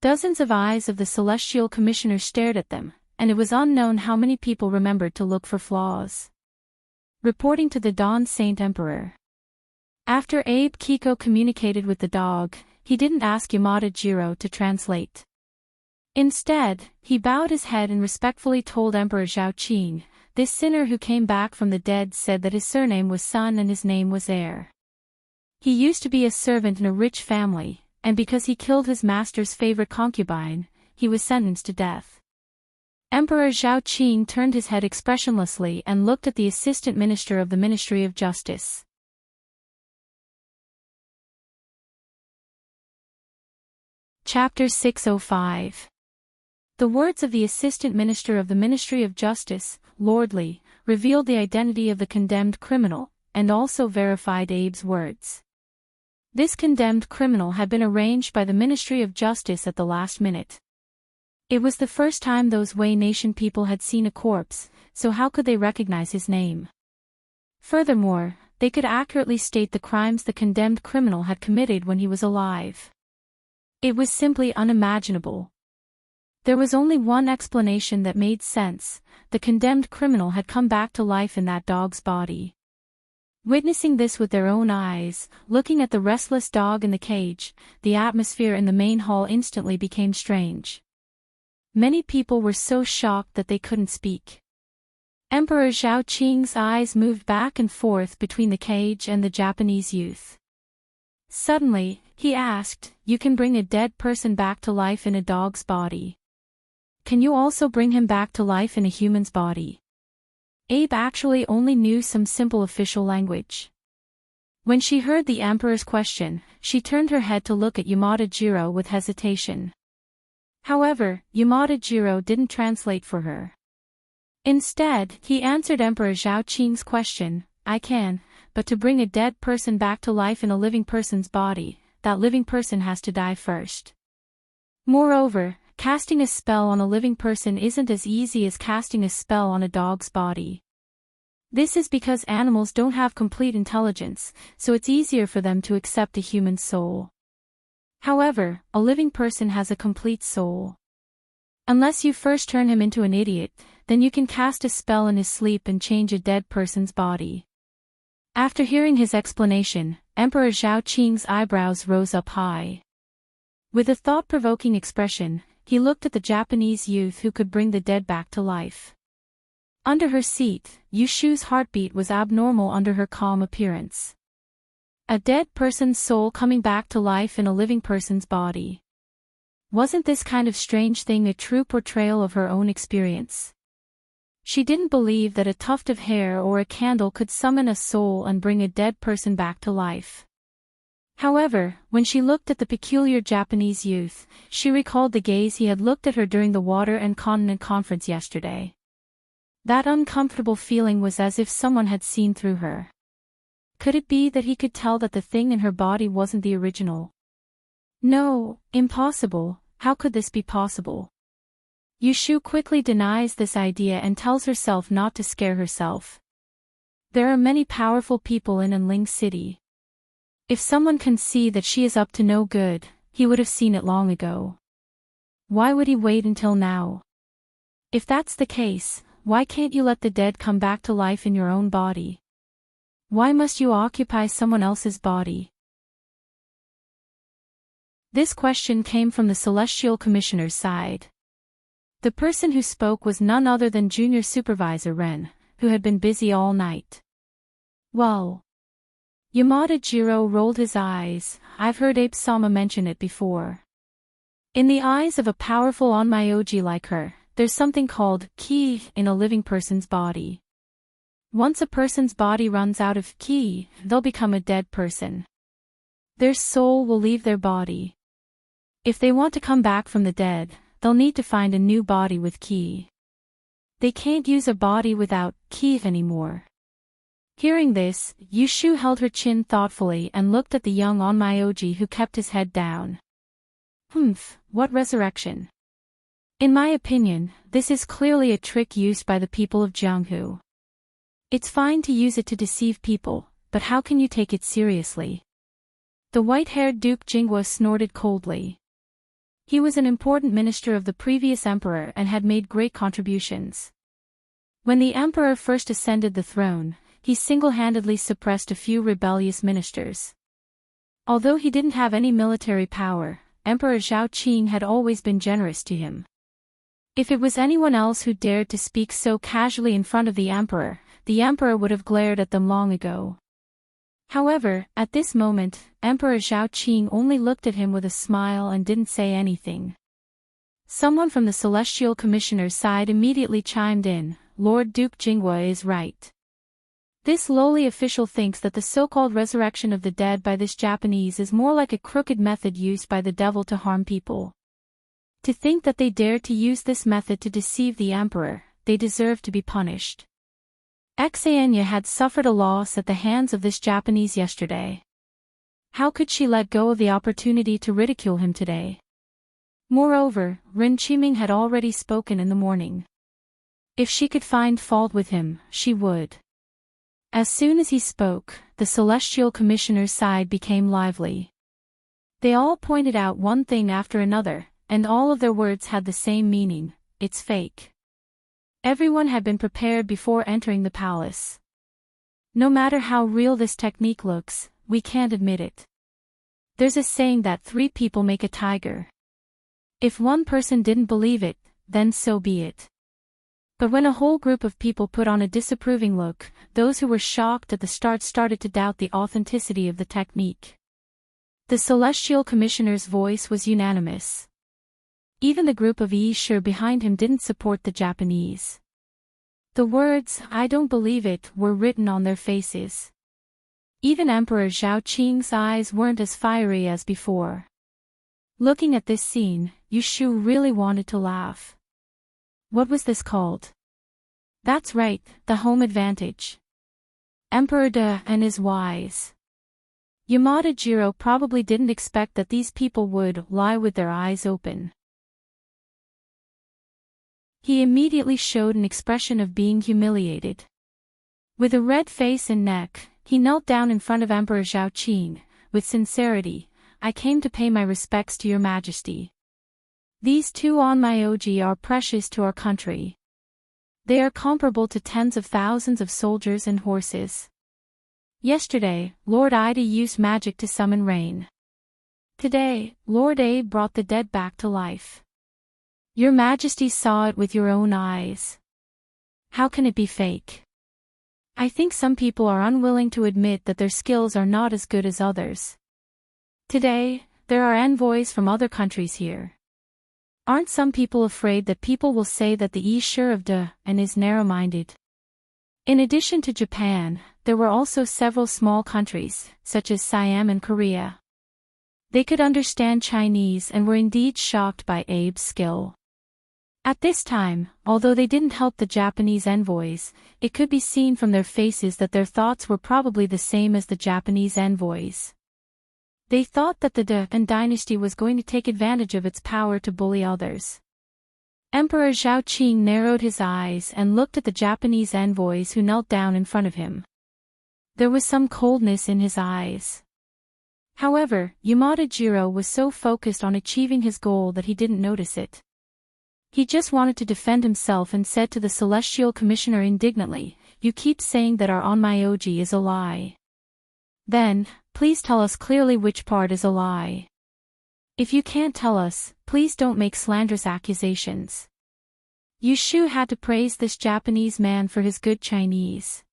Speaker 1: Dozens of eyes of the celestial commissioner stared at them, and it was unknown how many people remembered to look for flaws. Reporting to the Dawn Saint Emperor. After Abe Kiko communicated with the dog, he didn't ask Yamada Jiro to translate. Instead, he bowed his head and respectfully told Emperor Zhao Qing, this sinner who came back from the dead said that his surname was Sun and his name was Heir. He used to be a servant in a rich family, and because he killed his master's favorite concubine, he was sentenced to death. Emperor Zhao Qing turned his head expressionlessly and looked at the assistant minister of the Ministry of Justice. Chapter 605. The words of the assistant minister of the Ministry of Justice, Lordly, revealed the identity of the condemned criminal, and also verified Abe's words. This condemned criminal had been arranged by the Ministry of Justice at the last minute. It was the first time those Wei Nation people had seen a corpse, so how could they recognize his name? Furthermore, they could accurately state the crimes the condemned criminal had committed when he was alive. It was simply unimaginable. There was only one explanation that made sense: the condemned criminal had come back to life in that dog's body. Witnessing this with their own eyes, looking at the restless dog in the cage, the atmosphere in the main hall instantly became strange. Many people were so shocked that they couldn't speak. Emperor Zhao Qing's eyes moved back and forth between the cage and the Japanese youth. Suddenly, he asked, "You can bring a dead person back to life in a dog's body. Can you also bring him back to life in a human's body?" Abe actually only knew some simple official language. When she heard the emperor's question, she turned her head to look at Yamada Jiro with hesitation. However, Yamada Jiro didn't translate for her. Instead, he answered Emperor Zhao Qing's question, "I can, but to bring a dead person back to life in a living person's body, that living person has to die first. Moreover, casting a spell on a living person isn't as easy as casting a spell on a dog's body. This is because animals don't have complete intelligence, so it's easier for them to accept a human soul. However, a living person has a complete soul. Unless you first turn him into an idiot, then you can cast a spell in his sleep and change a dead person's body." After hearing his explanation, Emperor Zhao Qing's eyebrows rose up high. With a thought-provoking expression, he looked at the Japanese youth who could bring the dead back to life. Under her seat, Yushu's heartbeat was abnormal under her calm appearance. A dead person's soul coming back to life in a living person's body. Wasn't this kind of strange thing a true portrayal of her own experience? She didn't believe that a tuft of hair or a candle could summon a soul and bring a dead person back to life. However, when she looked at the peculiar Japanese youth, she recalled the gaze he had looked at her during the Water and Continent Conference yesterday. That uncomfortable feeling was as if someone had seen through her. Could it be that he could tell that the thing in her body wasn't the original? No, impossible. How could this be possible? Yushu quickly denies this idea and tells herself not to scare herself. There are many powerful people in Enling City. If someone can see that she is up to no good, he would have seen it long ago. Why would he wait until now? If that's the case, why can't you let the dead come back to life in your own body? Why must you occupy someone else's body? This question came from the Celestial Commissioner's side. The person who spoke was none other than Junior Supervisor Ren, who had been busy all night. Well. Yamada Jiro rolled his eyes. I've heard Abe-sama mention it before. In the eyes of a powerful onmyoji like her, there's something called ki in a living person's body. Once a person's body runs out of ki, they'll become a dead person. Their soul will leave their body. If they want to come back from the dead, they'll need to find a new body with ki. They can't use a body without ki anymore. Hearing this, Yushu held her chin thoughtfully and looked at the young onmyoji who kept his head down. What resurrection? In my opinion, this is clearly a trick used by the people of Jianghu. It's fine to use it to deceive people, but how can you take it seriously? The white-haired Duke Jinghua snorted coldly. He was an important minister of the previous emperor and had made great contributions. When the emperor first ascended the throne, he single-handedly suppressed a few rebellious ministers. Although he didn't have any military power, Emperor Zhao Qing had always been generous to him. If it was anyone else who dared to speak so casually in front of the emperor would have glared at them long ago. However, at this moment, Emperor Zhao Qing only looked at him with a smile and didn't say anything. Someone from the Celestial Commissioner's side immediately chimed in, "Lord Duke Jinghua is right. This lowly official thinks that the so-called resurrection of the dead by this Japanese is more like a crooked method used by the devil to harm people. To think that they dared to use this method to deceive the emperor, they deserve to be punished. Xania had suffered a loss at the hands of this Japanese yesterday. How could she let go of the opportunity to ridicule him today? Moreover, Ren Qiming had already spoken in the morning. If she could find fault with him, she would." As soon as he spoke, the Celestial Commissioner's side became lively. They all pointed out one thing after another, and all of their words had the same meaning: it's fake. Everyone had been prepared before entering the palace. No matter how real this technique looks, we can't admit it. There's a saying that 3 people make a tiger. If one person didn't believe it, then so be it. But when a whole group of people put on a disapproving look, those who were shocked at the start started to doubt the authenticity of the technique. The Celestial Commissioner's voice was unanimous. Even the group of Yi Shi behind him didn't support the Japanese. The words, "I don't believe it," were written on their faces. Even Emperor Zhao Qing's eyes weren't as fiery as before. Looking at this scene, Yu Shu really wanted to laugh. What was this called? That's right, the home advantage. Emperor De and is wise. Yamada Jiro probably didn't expect that these people would lie with their eyes open. He immediately showed an expression of being humiliated. With a red face and neck, he knelt down in front of Emperor Zhao Qing. "With sincerity, I came to pay my respects to your majesty. These 2 onmyoji are precious to our country. They are comparable to tens of thousands of soldiers and horses. Yesterday, Lord Ida used magic to summon rain. Today, Lord A brought the dead back to life. Your majesty saw it with your own eyes. How can it be fake? I think some people are unwilling to admit that their skills are not as good as others. Today, there are envoys from other countries here. Aren't some people afraid that people will say that the Yi Shi of De and is narrow-minded?" In addition to Japan, there were also several small countries, such as Siam and Korea. They could understand Chinese and were indeed shocked by Abe's skill. At this time, although they didn't help the Japanese envoys, it could be seen from their faces that their thoughts were probably the same as the Japanese envoys. They thought that the De dynasty was going to take advantage of its power to bully others. Emperor Zhao Qing narrowed his eyes and looked at the Japanese envoys who knelt down in front of him. There was some coldness in his eyes. However, Yamada Jiro was so focused on achieving his goal that he didn't notice it. He just wanted to defend himself and said to the Celestial Commissioner indignantly, "You keep saying that our onmyoji is a lie. Then, please tell us clearly which part is a lie. If you can't tell us, please don't make slanderous accusations." Yu Shu had to praise this Japanese man for his good Chinese.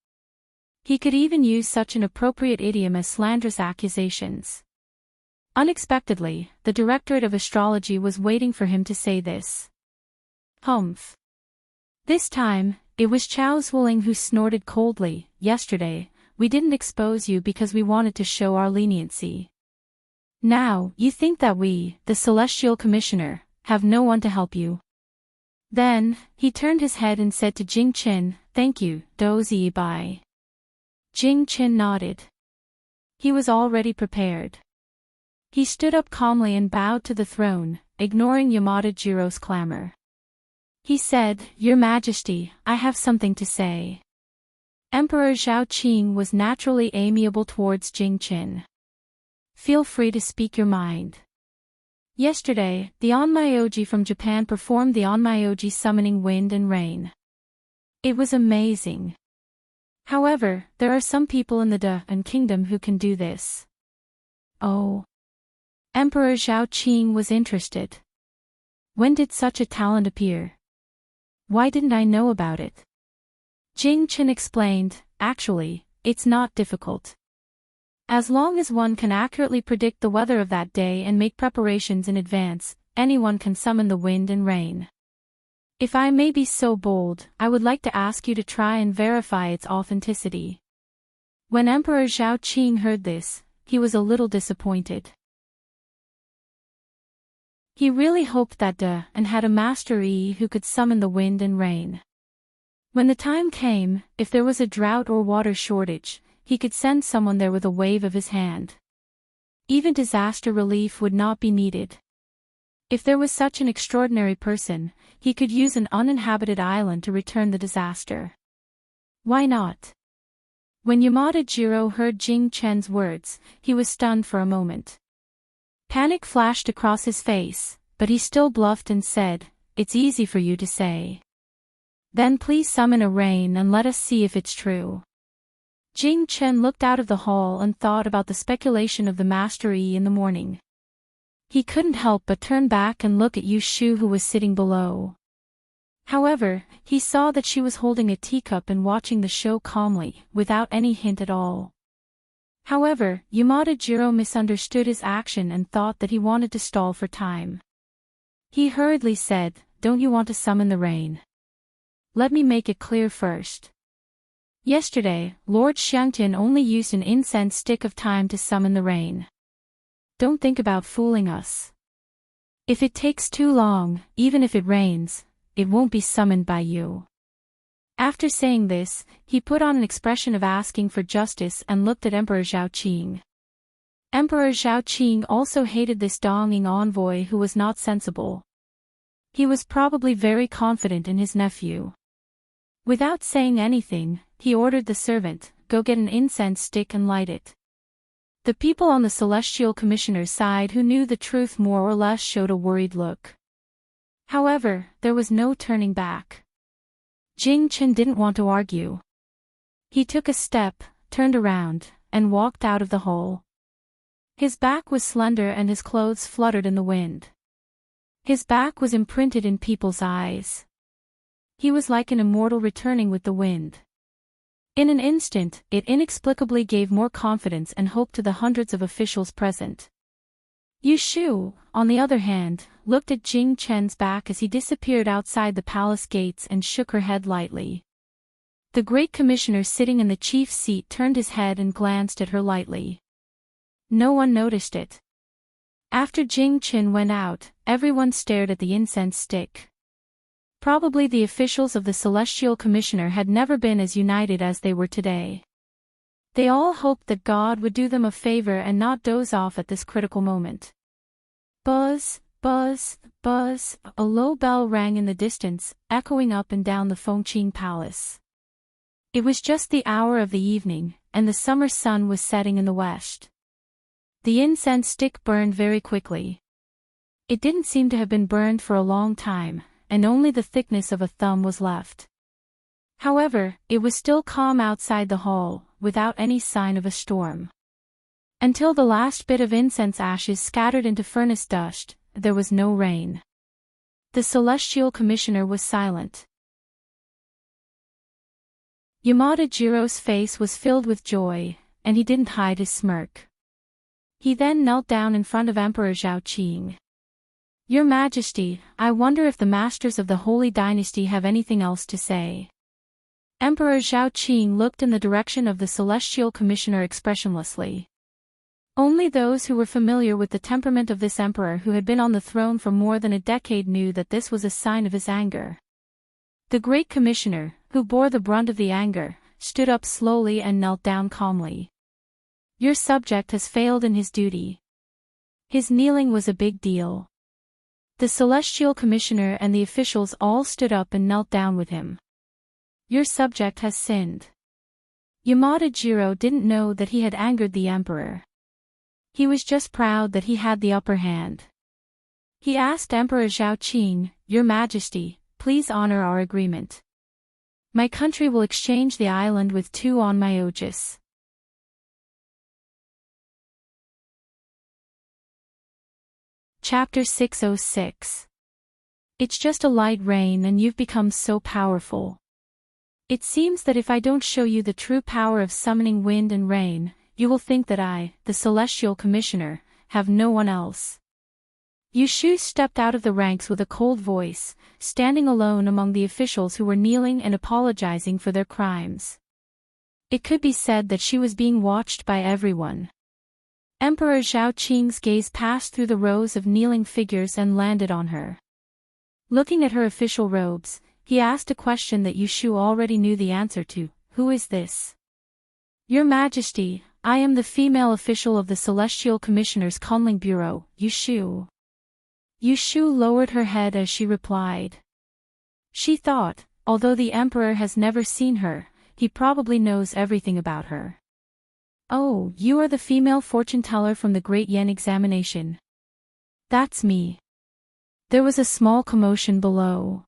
Speaker 1: He could even use such an appropriate idiom as slanderous accusations. Unexpectedly, the Directorate of Astrology was waiting for him to say this. Humph. This time, it was Chao Zuoling who snorted coldly. "Yesterday, we didn't expose you because we wanted to show our leniency. Now, you think that we, the Celestial Commissioner, have no one to help you." Then, he turned his head and said to Jing Qin, "Thank you, Dozi Bai." Jing Qin nodded. He was already prepared. He stood up calmly and bowed to the throne, ignoring Yamada Jiro's clamor. He said, "Your Majesty, I have something to say." Emperor Zhao Qing was naturally amiable towards Jing Qin. "Feel free to speak your mind." Yesterday, the Onmyoji from Japan performed the Onmyoji summoning wind and rain. It was amazing. However, there are some people in the De Kingdom who can do this. Oh. Emperor Zhao Qing was interested. When did such a talent appear? Why didn't I know about it? Jing Qin explained, "Actually, it's not difficult. As long as one can accurately predict the weather of that day and make preparations in advance, anyone can summon the wind and rain. If I may be so bold, I would like to ask you to try and verify its authenticity." When Emperor Zhao Qing heard this, he was a little disappointed. He really hoped that had a master who could summon the wind and rain. When the time came, if there was a drought or water shortage, he could send someone there with a wave of his hand. Even disaster relief would not be needed. If there was such an extraordinary person, he could use an uninhabited island to return the disaster. Why not? When Yamada Jiro heard Jing Chen's words, he was stunned for a moment. Panic flashed across his face, but he still bluffed and said, "It's easy for you to say. Then please summon a rain and let us see if it's true." Jing Chen looked out of the hall and thought about the speculation of the Master in the morning. He couldn't help but turn back and look at Yu Shu, who was sitting below. However, he saw that she was holding a teacup and watching the show calmly, without any hint at all. However, Yamada Jiro misunderstood his action and thought that he wanted to stall for time. He hurriedly said, "Don't you want to summon the rain? Let me make it clear first. Yesterday, Lord Xiangtian only used an incense stick of time to summon the rain. Don't think about fooling us. If it takes too long, even if it rains, it won't be summoned by you." After saying this, he put on an expression of asking for justice and looked at Emperor Zhao Qing. Emperor Zhao Qing also hated this Donging envoy who was not sensible. He was probably very confident in his nephew. Without saying anything, he ordered the servant, "Go get an incense stick and light it." The people on the Celestial Commissioner's side who knew the truth more or less showed a worried look. However, there was no turning back. Jing Chen didn't want to argue. He took a step, turned around, and walked out of the hall. His back was slender and his clothes fluttered in the wind. His back was imprinted in people's eyes. He was like an immortal returning with the wind. In an instant, it inexplicably gave more confidence and hope to the hundreds of officials present. Yu Shu, on the other hand, looked at Jing Chen's back as he disappeared outside the palace gates and shook her head lightly. The Great Commissioner sitting in the chief seat turned his head and glanced at her lightly. No one noticed it. After Jing Chen went out, everyone stared at the incense stick. Probably the officials of the Celestial Commissioner had never been as united as they were today. They all hoped that God would do them a favor and not doze off at this critical moment. Buzz, buzz, buzz, a low bell rang in the distance, echoing up and down the Fengqing Palace. It was just the hour of the evening, and the summer sun was setting in the west. The incense stick burned very quickly. It didn't seem to have been burned for a long time, and only the thickness of a thumb was left. However, it was still calm outside the hall, without any sign of a storm. Until the last bit of incense ashes scattered into furnace dust, there was no rain. The Celestial Commissioner was silent. Yamada Jiro's face was filled with joy, and he didn't hide his smirk. He then knelt down in front of Emperor Zhao Qing. "Your Majesty, I wonder if the masters of the Holy Dynasty have anything else to say." Emperor Zhao Qing looked in the direction of the Celestial Commissioner expressionlessly. Only those who were familiar with the temperament of this emperor who had been on the throne for more than a decade knew that this was a sign of his anger. The Great Commissioner, who bore the brunt of the anger, stood up slowly and knelt down calmly. "Your subject has failed in his duty." His kneeling was a big deal. The celestial commissioner and the officials all stood up and knelt down with him. Your subject has sinned. Yamada Jiro didn't know that he had angered the emperor. He was just proud that he had the upper hand. He asked Emperor Zhao Qing, Your Majesty, please honor our agreement. My country will exchange the island with 2 onmyoges. Chapter 606. It's just a light rain and you've become so powerful. It seems that if I don't show you the true power of summoning wind and rain, you will think that I, the Celestial Commissioner, have no one else. Yushu stepped out of the ranks with a cold voice, standing alone among the officials who were kneeling and apologizing for their crimes. It could be said that she was being watched by everyone. Emperor Zhao Qing's gaze passed through the rows of kneeling figures and landed on her. Looking at her official robes, he asked a question that Yushu already knew the answer to. Who is this? Your Majesty, I am the female official of the Celestial Commissioner's Conling Bureau, Yushu. Yushu lowered her head as she replied. She thought, although the emperor has never seen her, he probably knows everything about her. Oh, you are the female fortune teller from the Great Yen examination. That's me. There was a small commotion below.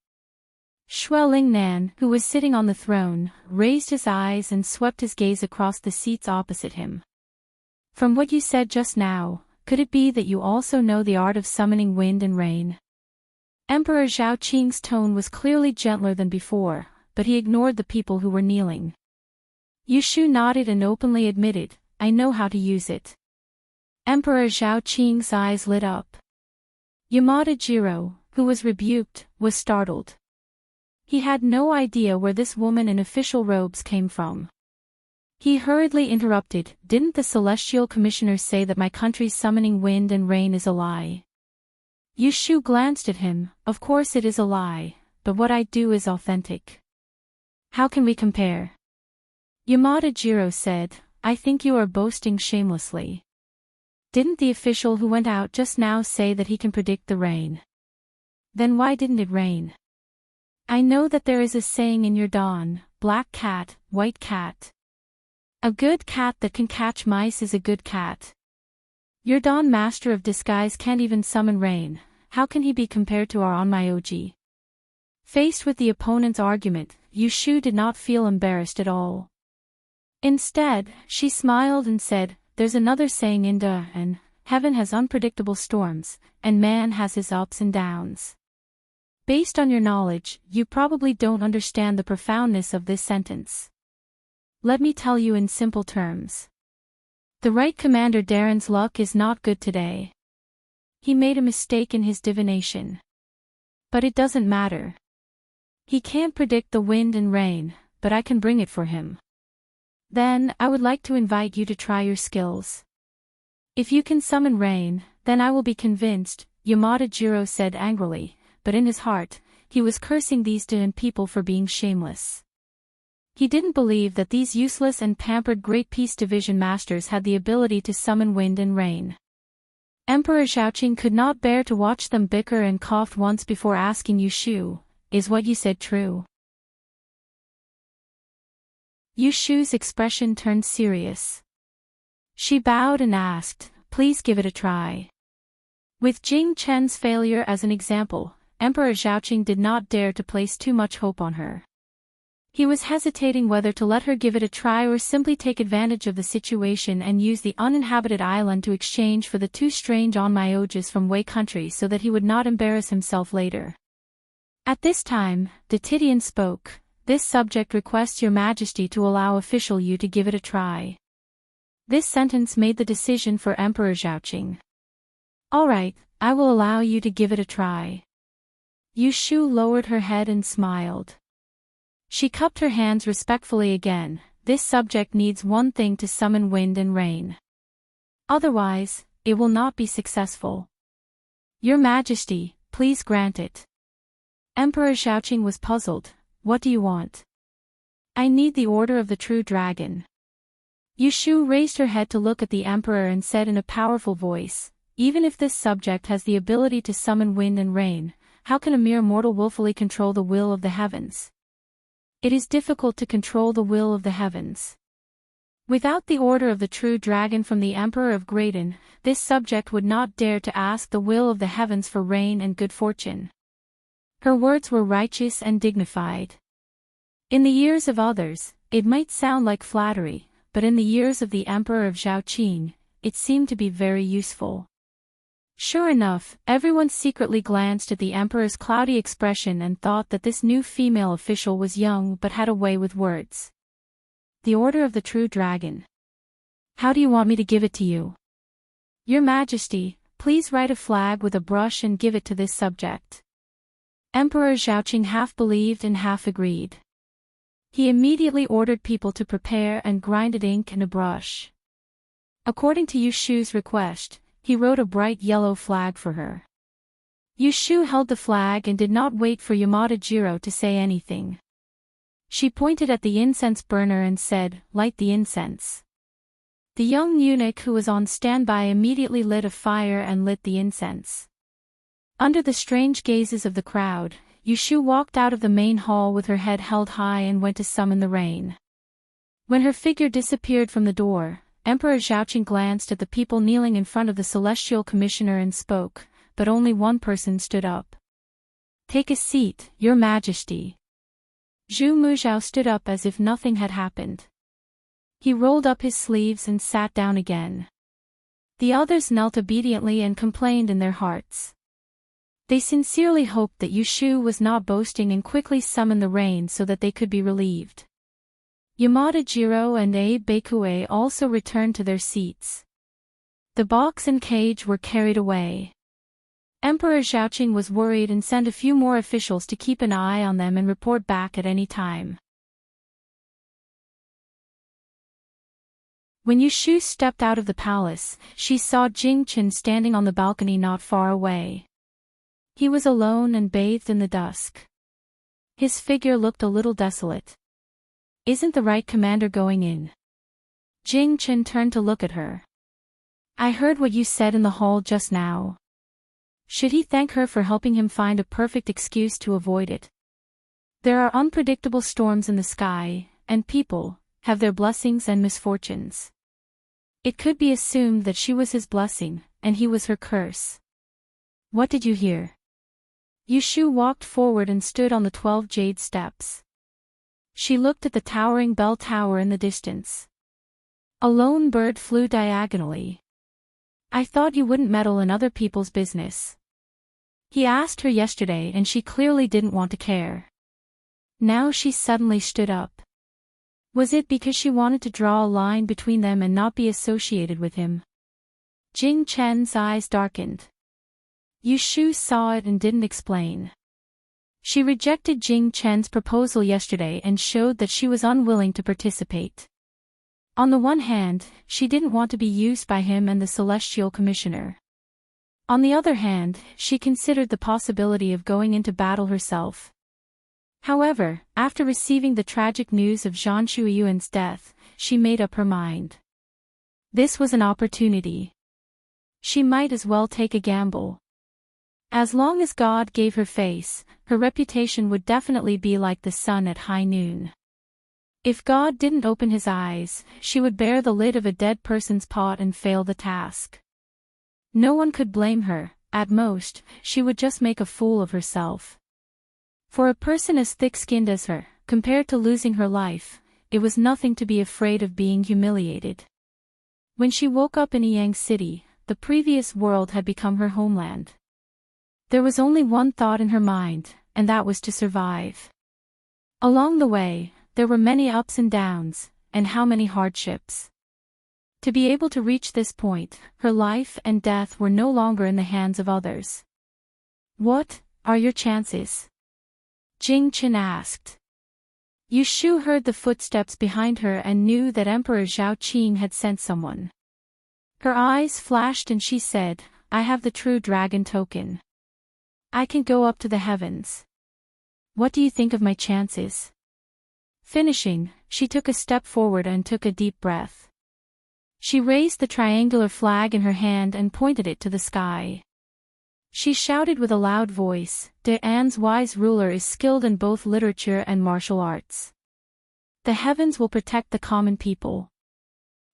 Speaker 1: Xue Lingnan, who was sitting on the throne, raised his eyes and swept his gaze across the seats opposite him. From what you said just now, could it be that you also know the art of summoning wind and rain? Emperor Zhao Qing's tone was clearly gentler than before, but he ignored the people who were kneeling. Yushu nodded and openly admitted, I know how to use it. Emperor Zhao Qing's eyes lit up. Yamada Jiro, who was rebuked, was startled. He had no idea where this woman in official robes came from. He hurriedly interrupted, Didn't the Celestial Commissioner say that my country's summoning wind and rain is a lie? Yushu glanced at him, Of course it is a lie, but what I do is authentic. How can we compare? Yamada Jiro said, I think you are boasting shamelessly. Didn't the official who went out just now say that he can predict the rain? Then why didn't it rain? I know that there is a saying in your dawn, black cat, white cat. A good cat that can catch mice is a good cat. Your dawn master of disguise can't even summon rain, how can he be compared to our onmyoji? Faced with the opponent's argument, Yushu did not feel embarrassed at all. Instead, she smiled and said, There's another saying in and heaven has unpredictable storms, and man has his ups and downs. Based on your knowledge, you probably don't understand the profoundness of this sentence. Let me tell you in simple terms. The right Commander Darren's luck is not good today. He made a mistake in his divination. But it doesn't matter. He can't predict the wind and rain, but I can bring it for him. Then, I would like to invite you to try your skills. If you can summon rain, then I will be convinced, Yamada Jiro said angrily, but in his heart, he was cursing these Dan people for being shameless. He didn't believe that these useless and pampered Great Peace Division masters had the ability to summon wind and rain. Emperor Zhaoqing could not bear to watch them bicker and coughed once before asking Yushu, Is what you said true? Yushu's expression turned serious. She bowed and asked, Please give it a try. With Jing Chen's failure as an example, Emperor Zhaoqing did not dare to place too much hope on her. He was hesitating whether to let her give it a try or simply take advantage of the situation and use the uninhabited island to exchange for the 2 strange onmyoges from Wei country so that he would not embarrass himself later. At this time, the Titian spoke. This subject requests your majesty to allow official you to give it a try. This sentence made the decision for Emperor Zhaoqing. Alright, I will allow you to give it a try. Yushu lowered her head and smiled. She cupped her hands respectfully again. This subject needs one thing to summon wind and rain. Otherwise, it will not be successful. Your majesty, please grant it. Emperor Zhaoqing was puzzled. What do you want? I need the order of the true dragon. Yushu raised her head to look at the emperor and said in a powerful voice, even if this subject has the ability to summon wind and rain, how can a mere mortal willfully control the will of the heavens? It is difficult to control the will of the heavens. Without the order of the true dragon from the Emperor of Graydon, this subject would not dare to ask the will of the heavens for rain and good fortune. Her words were righteous and dignified. In the ears of others, it might sound like flattery, but in the ears of the Emperor of Zhaoqing, it seemed to be very useful. Sure enough, everyone secretly glanced at the Emperor's cloudy expression and thought that this new female official was young but had a way with words. The order of the true dragon. How do you want me to give it to you? Your Majesty, please write a flag with a brush and give it to this subject. Emperor Zhaoqing half believed and half agreed. He immediately ordered people to prepare and grinded ink and a brush. According to Yushu's request, he wrote a bright yellow flag for her. Yushu held the flag and did not wait for Yamada Jiro to say anything. She pointed at the incense burner and said, "Light the incense." The young eunuch who was on standby immediately lit a fire and lit the incense. Under the strange gazes of the crowd, Yushu walked out of the main hall with her head held high and went to summon the rain. When her figure disappeared from the door, Emperor Zhaoqing glanced at the people kneeling in front of the Celestial Commissioner and spoke, but only one person stood up. "Take a seat, Your Majesty." Zhu Muzhao stood up as if nothing had happened. He rolled up his sleeves and sat down again. The others knelt obediently and complained in their hearts. They sincerely hoped that Yushu was not boasting and quickly summoned the rain so that they could be relieved. Yamada Jiro and Abe Bakue also returned to their seats. The box and cage were carried away. Emperor Zhaoqing was worried and sent a few more officials to keep an eye on them and report back at any time. When Yushu stepped out of the palace, she saw Jing Chen standing on the balcony not far away. He was alone and bathed in the dusk. His figure looked a little desolate. "Isn't the right commander going in?" Jing Chen turned to look at her. "I heard what you said in the hall just now." Should he thank her for helping him find a perfect excuse to avoid it? There are unpredictable storms in the sky, and people have their blessings and misfortunes. It could be assumed that she was his blessing, and he was her curse. "What did you hear?" Yushu walked forward and stood on the 12 jade steps. She looked at the towering bell tower in the distance. A lone bird flew diagonally. "I thought you wouldn't meddle in other people's business." He asked her yesterday and she clearly didn't want to care. Now she suddenly stood up. Was it because she wanted to draw a line between them and not be associated with him? Jing Chen's eyes darkened. Yushu saw it and didn't explain. She rejected Jing Chen's proposal yesterday and showed that she was unwilling to participate. On the one hand, she didn't want to be used by him and the Celestial Commissioner. On the other hand, she considered the possibility of going into battle herself. However, after receiving the tragic news of Zhang Shuiyuan's death, she made up her mind. This was an opportunity. She might as well take a gamble. As long as God gave her face, her reputation would definitely be like the sun at high noon. If God didn't open his eyes, she would bear the lid of a dead person's pot and fail the task. No one could blame her. At most, she would just make a fool of herself. For a person as thick-skinned as her, compared to losing her life, it was nothing to be afraid of being humiliated. When she woke up in Yang City, the previous world had become her homeland. There was only one thought in her mind, and that was to survive. Along the way, there were many ups and downs, and how many hardships. To be able to reach this point, her life and death were no longer in the hands of others. "What are your chances?" Jing Chen asked. Yushu heard the footsteps behind her and knew that Emperor Zhaoqing had sent someone. Her eyes flashed and she said, "I have the true dragon token. I can go up to the heavens. What do you think of my chances?" Finishing, she took a step forward and took a deep breath. She raised the triangular flag in her hand and pointed it to the sky. She shouted with a loud voice, "Anne's wise ruler is skilled in both literature and martial arts. The heavens will protect the common people.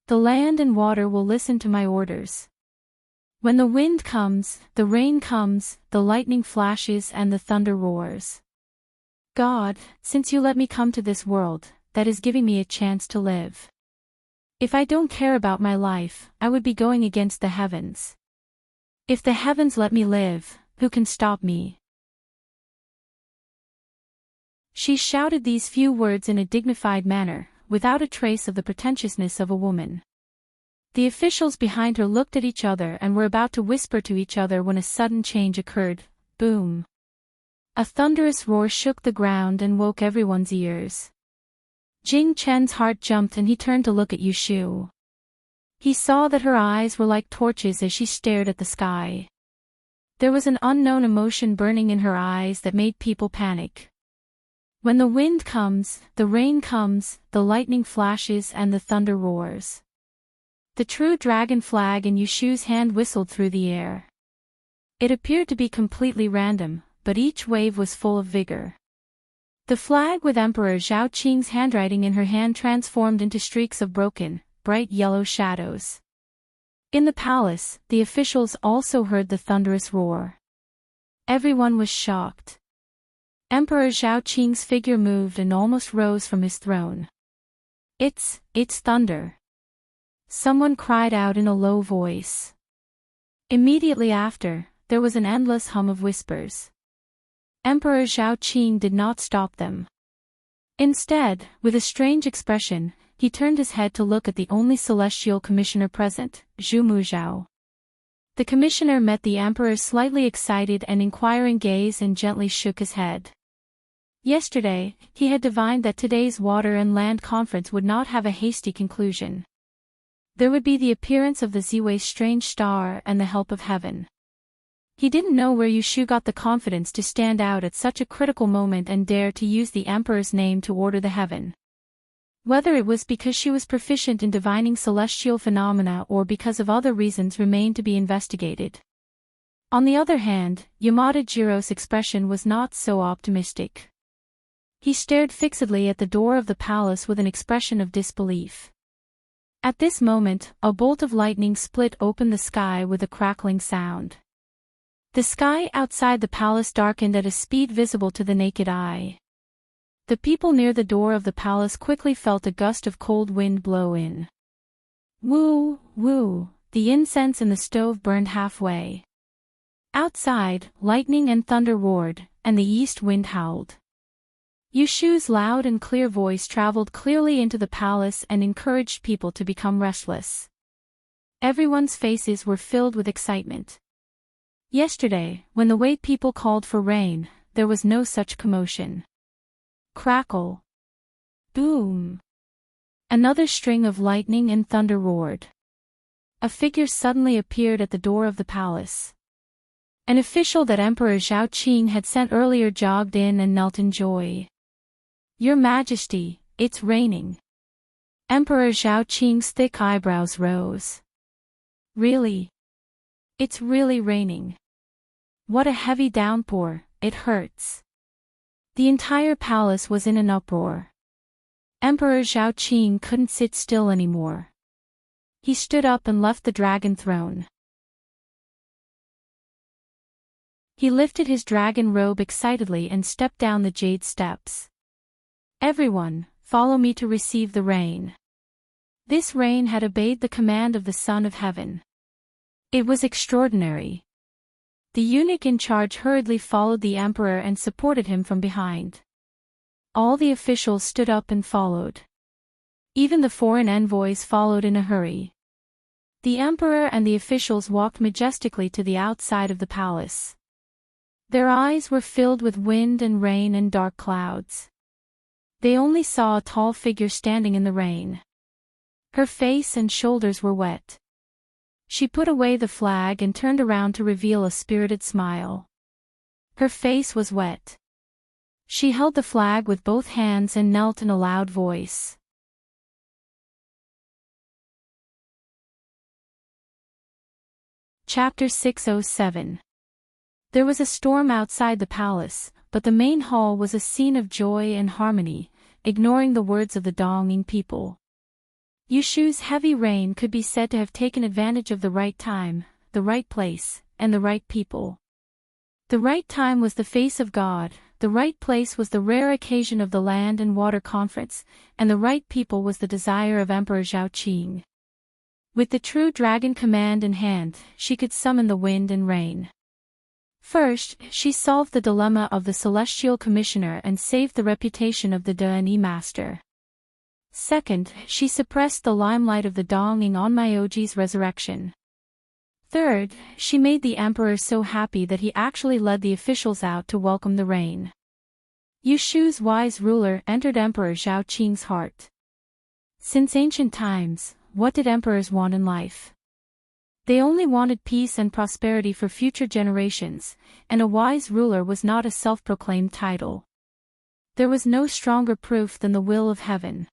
Speaker 1: The land and water will listen to my orders. When the wind comes, the rain comes, the lightning flashes and the thunder roars. God, since you let me come to this world, that is giving me a chance to live. If I don't care about my life, I would be going against the heavens. If the heavens let me live, who can stop me?" She shouted these few words in a dignified manner, without a trace of the pretentiousness of a woman. The officials behind her looked at each other and were about to whisper to each other when a sudden change occurred. Boom! A thunderous roar shook the ground and woke everyone's ears. Jing Chen's heart jumped and he turned to look at Yushu. He saw that her eyes were like torches as she stared at the sky. There was an unknown emotion burning in her eyes that made people panic. When the wind comes, the rain comes, the lightning flashes and the thunder roars. The true dragon flag in Yushu's hand whistled through the air. It appeared to be completely random, but each wave was full of vigor. The flag with Emperor Zhao Qing's handwriting in her hand transformed into streaks of broken, bright yellow shadows. In the palace, the officials also heard the thunderous roar. Everyone was shocked. Emperor Zhao Qing's figure moved and almost rose from his throne. It's thunder!" Someone cried out in a low voice. Immediately after, there was an endless hum of whispers. Emperor Zhao Qing did not stop them. Instead, with a strange expression, he turned his head to look at the only celestial commissioner present, Zhu Muzhao. The commissioner met the emperor's slightly excited and inquiring gaze and gently shook his head. Yesterday, he had divined that today's Water and Land Conference would not have a hasty conclusion. There would be the appearance of the Ziwei's strange star and the help of heaven. He didn't know where Yushu got the confidence to stand out at such a critical moment and dare to use the emperor's name to order the heaven. Whether it was because she was proficient in divining celestial phenomena or because of other reasons remained to be investigated. On the other hand, Yamada Jiro's expression was not so optimistic. He stared fixedly at the door of the palace with an expression of disbelief. At this moment, a bolt of lightning split open the sky with a crackling sound. The sky outside the palace darkened at a speed visible to the naked eye. The people near the door of the palace quickly felt a gust of cold wind blow in. Woo, woo, the incense in the stove burned halfway. Outside, lightning and thunder roared, and the east wind howled. Yushu's loud and clear voice traveled clearly into the palace and encouraged people to become restless. Everyone's faces were filled with excitement. Yesterday, when the Wei people called for rain, there was no such commotion. Crackle. Boom. Another string of lightning and thunder roared. A figure suddenly appeared at the door of the palace. An official that Emperor Zhao Qing had sent earlier jogged in and knelt in joy. "Your Majesty, it's raining." Emperor Zhao Qing's thick eyebrows rose. "Really? It's really raining. What a heavy downpour, it hurts." The entire palace was in an uproar. Emperor Zhao Qing couldn't sit still anymore. He stood up and left the dragon throne. He lifted his dragon robe excitedly and stepped down the jade steps. "Everyone, follow me to receive the rain." This rain had obeyed the command of the Son of Heaven. It was extraordinary. The eunuch in charge hurriedly followed the emperor and supported him from behind. All the officials stood up and followed. Even the foreign envoys followed in a hurry. The emperor and the officials walked majestically to the outside of the palace. Their eyes were filled with wind and rain and dark clouds. They only saw a tall figure standing in the rain. Her face and shoulders were wet. She put away the flag and turned around to reveal a spirited smile. Her face was wet. She held the flag with both hands and knelt in a loud voice. Chapter 607. There was a storm outside the palace, but the main hall was a scene of joy and harmony, ignoring the words of the Donging people. Yushu's heavy rain could be said to have taken advantage of the right time, the right place, and the right people. The right time was the face of God, the right place was the rare occasion of the Land and Water Conference, and the right people was the desire of Emperor Zhaoqing. With the true dragon command in hand, she could summon the wind and rain. First, she solved the dilemma of the Celestial Commissioner and saved the reputation of the Deni Master. Second, she suppressed the limelight of the Donging on Myoji's resurrection. Third, she made the Emperor so happy that he actually led the officials out to welcome the rain. Yushu's wise ruler entered Emperor Zhaoqing's heart. Since ancient times, what did emperors want in life? They only wanted peace and prosperity for future generations, and a wise ruler was not a self-proclaimed title. There was no stronger proof than the will of heaven.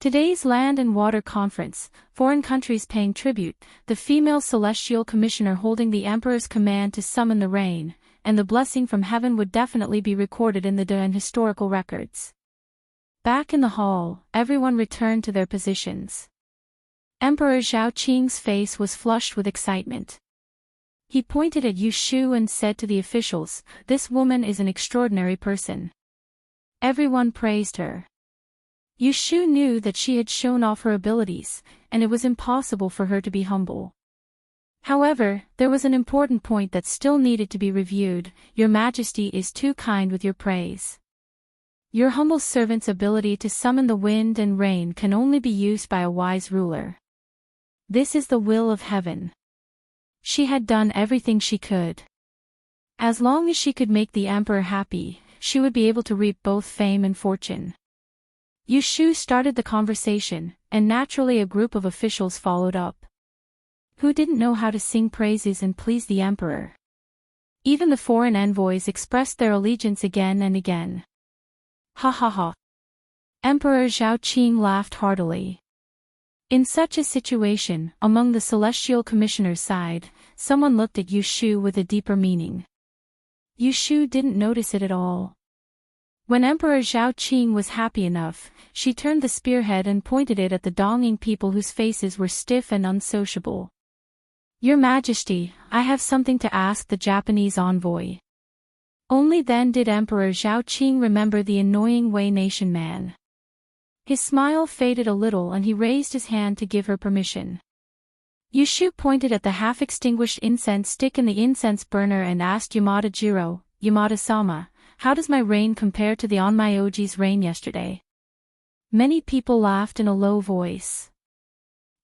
Speaker 1: Today's Land and Water Conference, foreign countries paying tribute, the female celestial commissioner holding the emperor's command to summon the rain, and the blessing from heaven would definitely be recorded in the Dan historical records. Back in the hall, everyone returned to their positions. Emperor Zhaoqing's face was flushed with excitement. He pointed at Yushu and said to the officials, "This woman is an extraordinary person." Everyone praised her. Yushu knew that she had shown off her abilities, and it was impossible for her to be humble. However, there was an important point that still needed to be reviewed. Your Majesty is too kind with your praise. Your humble servant's ability to summon the wind and rain can only be used by a wise ruler. This is the will of heaven. She had done everything she could. As long as she could make the emperor happy, she would be able to reap both fame and fortune. Yushu started the conversation, and naturally a group of officials followed up. Who didn't know how to sing praises and please the emperor? Even the foreign envoys expressed their allegiance again and again. Ha ha ha. Emperor Zhaoqing laughed heartily. In such a situation, among the Celestial Commissioner's side, someone looked at Yushu with a deeper meaning. Yushu didn't notice it at all. When Emperor Zhaoqing was happy enough, she turned the spearhead and pointed it at the Donging people whose faces were stiff and unsociable. Your Majesty, I have something to ask the Japanese envoy. Only then did Emperor Zhaoqing remember the annoying Wei Nation man. His smile faded a little and he raised his hand to give her permission. Yushu pointed at the half-extinguished incense stick in the incense burner and asked Yamada Jiro, "Yamada-sama, how does my rain compare to the Onmyoji's rain yesterday?" Many people laughed in a low voice.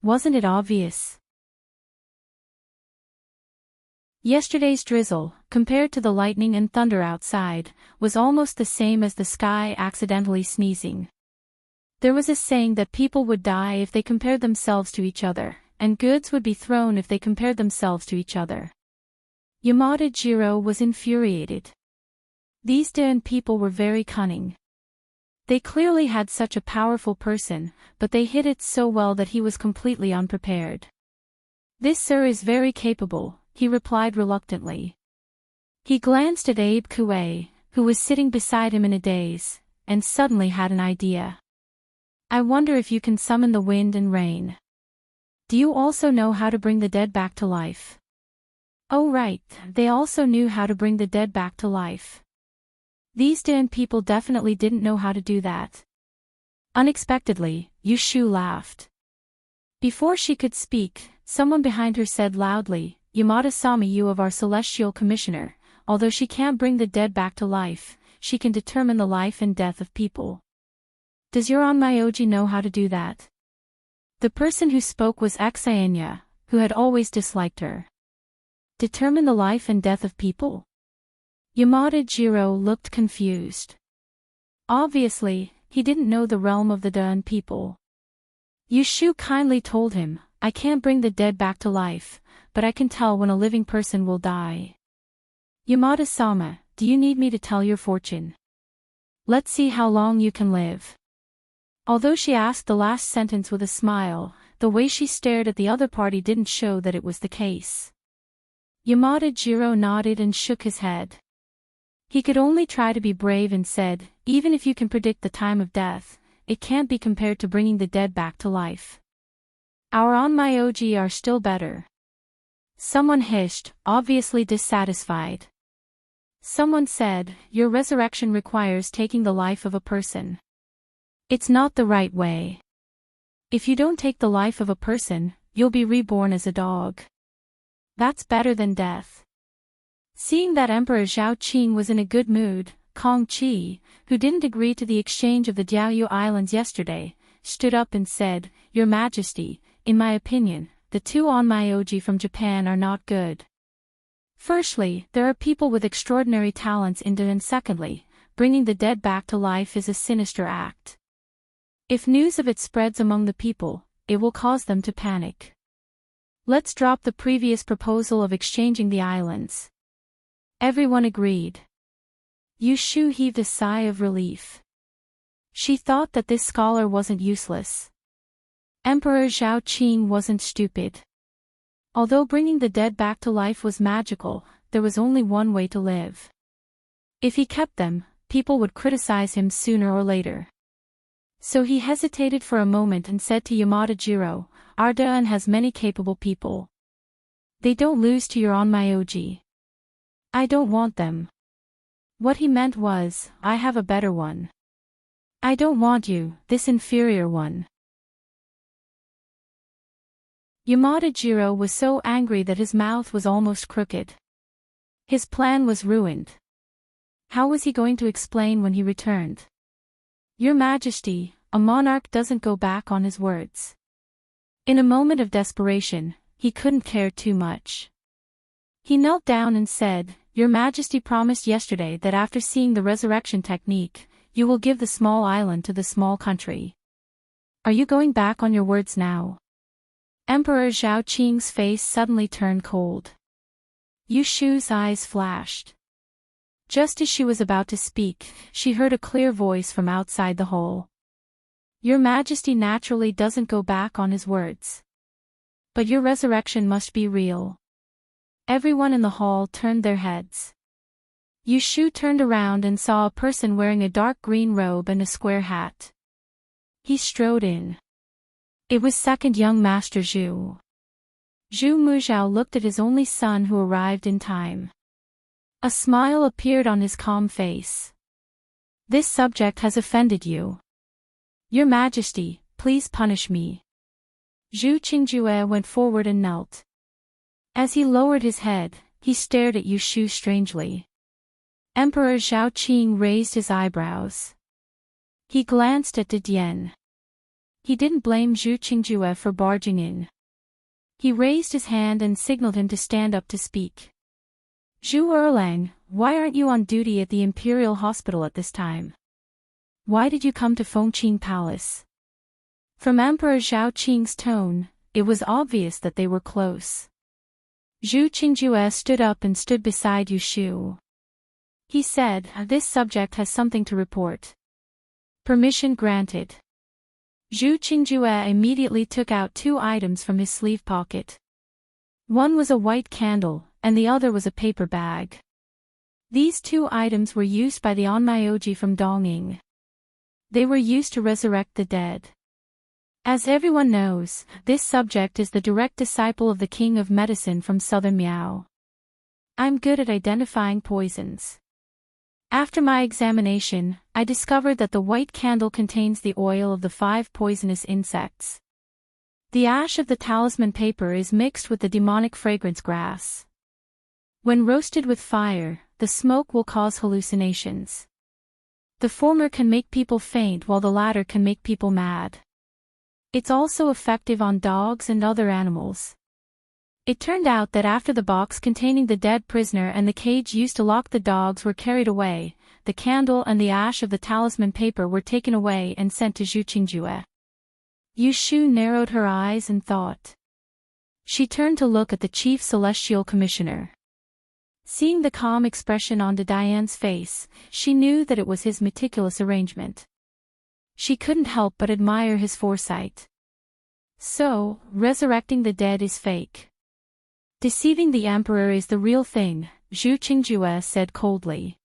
Speaker 1: Wasn't it obvious? Yesterday's drizzle, compared to the lightning and thunder outside, was almost the same as the sky accidentally sneezing. There was a saying that people would die if they compared themselves to each other, and goods would be thrown if they compared themselves to each other. Yamada Jiro was infuriated. These Dan people were very cunning. They clearly had such a powerful person, but they hid it so well that he was completely unprepared. "This sir is very capable," he replied reluctantly. He glanced at Abe Kuei, who was sitting beside him in a daze, and suddenly had an idea. "I wonder if you can summon the wind and rain. Do you also know how to bring the dead back to life?" Oh right, they also knew how to bring the dead back to life. These Dan people definitely didn't know how to do that. Unexpectedly, Yushu laughed. Before she could speak, someone behind her said loudly, "Yamada-sama, you of our Celestial Commissioner, although she can't bring the dead back to life, she can determine the life and death of people. Does your Onmyoji know how to do that?" The person who spoke was Exayanya, who had always disliked her. Determine the life and death of people? Yamada Jiro looked confused. Obviously, he didn't know the realm of the Dan people. Yushu kindly told him, "I can't bring the dead back to life, but I can tell when a living person will die." Yamada-sama, do you need me to tell your fortune? Let's see how long you can live. Although she asked the last sentence with a smile, the way she stared at the other party didn't show that it was the case. Yamada Jiro nodded and shook his head. He could only try to be brave and said, even if you can predict the time of death, it can't be compared to bringing the dead back to life. Our Onmyoji are still better. Someone hissed, obviously dissatisfied. Someone said, your resurrection requires taking the life of a person. It's not the right way. If you don't take the life of a person, you'll be reborn as a dog. That's better than death. Seeing that Emperor Zhao Qing was in a good mood, Kong Qi, who didn't agree to the exchange of the Diaoyu Islands yesterday, stood up and said, Your Majesty, in my opinion, the two Onmyoji from Japan are not good. Firstly, there are people with extraordinary talents and secondly, bringing the dead back to life is a sinister act. If news of it spreads among the people, it will cause them to panic. Let's drop the previous proposal of exchanging the islands. Everyone agreed. Yu Shu heaved a sigh of relief. She thought that this scholar wasn't useless. Emperor Zhao Qing wasn't stupid. Although bringing the dead back to life was magical, there was only one way to live. If he kept them, people would criticize him sooner or later. So he hesitated for a moment and said to Yamada Jiro, Ardahan has many capable people. They don't lose to your Onmyoji. I don't want them. What he meant was, I have a better one. I don't want you, this inferior one. Yamada Jiro was so angry that his mouth was almost crooked. His plan was ruined. How was he going to explain when he returned? Your Majesty, a monarch doesn't go back on his words. In a moment of desperation, he couldn't care too much. He knelt down and said, Your Majesty promised yesterday that after seeing the resurrection technique, you will give the small island to the small country. Are you going back on your words now? Emperor Zhao Qing's face suddenly turned cold. Yu Shu's eyes flashed. Just as she was about to speak, she heard a clear voice from outside the hole. Your Majesty naturally doesn't go back on his words. But your resurrection must be real. Everyone in the hall turned their heads. Yu Shu turned around and saw a person wearing a dark green robe and a square hat. He strode in. It was second young Master Zhu. Zhu Muzhao looked at his only son who arrived in time. A smile appeared on his calm face. This subject has offended you. Your Majesty, please punish me. Zhu Qingjue went forward and knelt. As he lowered his head, he stared at Yu Shu strangely. Emperor Zhao Qing raised his eyebrows. He glanced at Didier. He didn't blame Zhu Qingjue for barging in. He raised his hand and signaled him to stand up to speak. Zhu Erlang, why aren't you on duty at the Imperial Hospital at this time? Why did you come to Fengqing Palace? From Emperor Zhao Qing's tone, it was obvious that they were close. Zhu Qingjue stood up and stood beside Yu Shu. He said, This subject has something to report. Permission granted. Zhu Qingjue immediately took out two items from his sleeve pocket. One was a white candle, and the other was a paper bag. These two items were used by the Onmyoji from Donging. They were used to resurrect the dead. As everyone knows, this subject is the direct disciple of the King of Medicine from Southern Miao. I'm good at identifying poisons. After my examination, I discovered that the white candle contains the oil of the 5 poisonous insects. The ash of the talisman paper is mixed with the demonic fragrance grass. When roasted with fire, the smoke will cause hallucinations. The former can make people faint while the latter can make people mad. It's also effective on dogs and other animals. It turned out that after the box containing the dead prisoner and the cage used to lock the dogs were carried away, the candle and the ash of the talisman paper were taken away and sent to Zhu Qingjue. Yu Shu narrowed her eyes and thought. She turned to look at the Chief Celestial Commissioner. Seeing the calm expression on Diane's face, she knew that it was his meticulous arrangement. She couldn't help but admire his foresight. So, resurrecting the dead is fake. Deceiving the emperor is the real thing, Zhu Qingjue said coldly.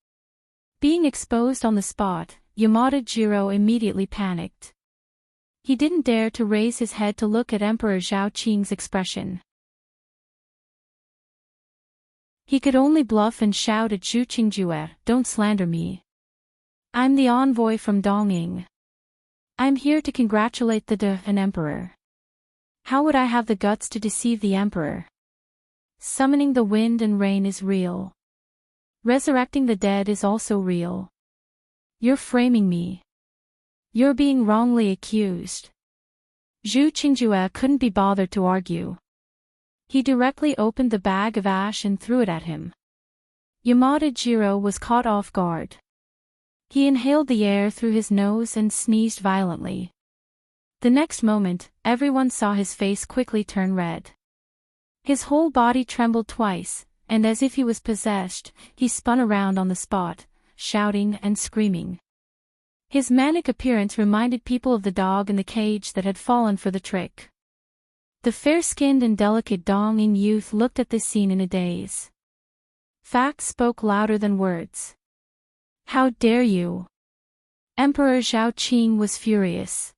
Speaker 1: Being exposed on the spot, Yamada Jiro immediately panicked. He didn't dare to raise his head to look at Emperor Zhao Qing's expression. He could only bluff and shout at Zhu Qingjue, "Don't slander me. I'm the envoy from Dongying. I'm here to congratulate the emperor. How would I have the guts to deceive the emperor? Summoning the wind and rain is real. Resurrecting the dead is also real. You're framing me. You're being wrongly accused." Zhu Qingjue couldn't be bothered to argue. He directly opened the bag of ash and threw it at him. Yamada Jiro was caught off guard. He inhaled the air through his nose and sneezed violently. The next moment, everyone saw his face quickly turn red. His whole body trembled twice, and as if he was possessed, he spun around on the spot, shouting and screaming. His manic appearance reminded people of the dog in the cage that had fallen for the trick. The fair-skinned and delicate Dongying youth looked at this scene in a daze. Facts spoke louder than words. "How dare you!" Emperor Zhao Qing was furious.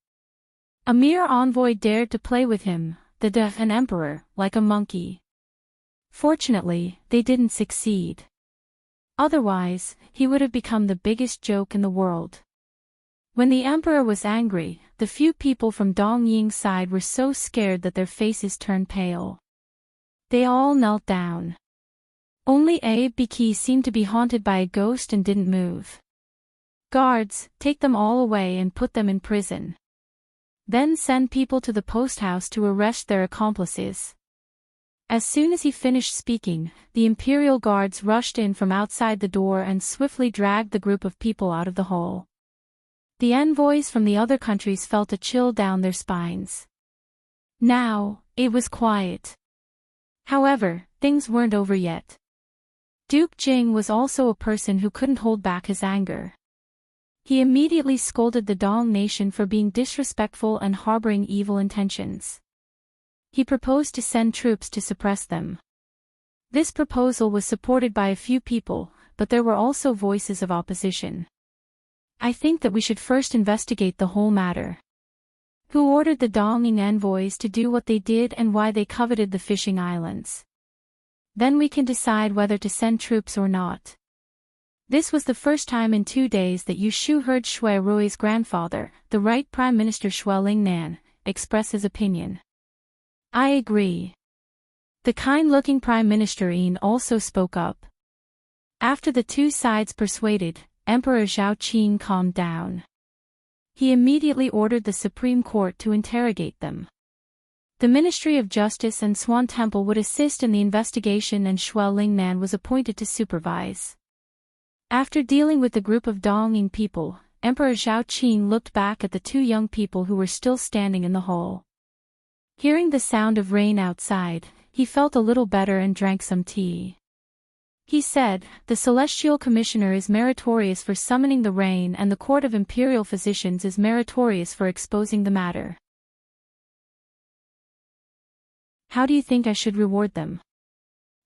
Speaker 1: A mere envoy dared to play with him, an emperor, like a monkey. Fortunately, they didn't succeed. Otherwise, he would have become the biggest joke in the world. When the emperor was angry, the few people from Dongying's side were so scared that their faces turned pale. They all knelt down. Only Abe Biki seemed to be haunted by a ghost and didn't move. "Guards, take them all away and put them in prison. Then send people to the post house to arrest their accomplices." As soon as he finished speaking, the imperial guards rushed in from outside the door and swiftly dragged the group of people out of the hole. The envoys from the other countries felt a chill down their spines. Now, it was quiet. However, things weren't over yet. Duke Jing was also a person who couldn't hold back his anger. He immediately scolded the Dong nation for being disrespectful and harboring evil intentions. He proposed to send troops to suppress them. This proposal was supported by a few people, but there were also voices of opposition. "I think that we should first investigate the whole matter. Who ordered the Dongying envoys to do what they did and why they coveted the fishing islands? Then we can decide whether to send troops or not." This was the first time in 2 days that Yushu heard Shui Rui's grandfather, the right Prime Minister Shui Lingnan, express his opinion. "I agree." The kind-looking Prime Minister Yin also spoke up. After the two sides persuaded, Emperor Zhao Qing calmed down. He immediately ordered the Supreme Court to interrogate them. The Ministry of Justice and Swan Temple would assist in the investigation and Shui Lingnan was appointed to supervise. After dealing with the group of Dongying people, Emperor Zhao Qing looked back at the two young people who were still standing in the hole. Hearing the sound of rain outside, he felt a little better and drank some tea. He said, "The Celestial Commissioner is meritorious for summoning the rain and the Court of Imperial Physicians is meritorious for exposing the matter. How do you think I should reward them?"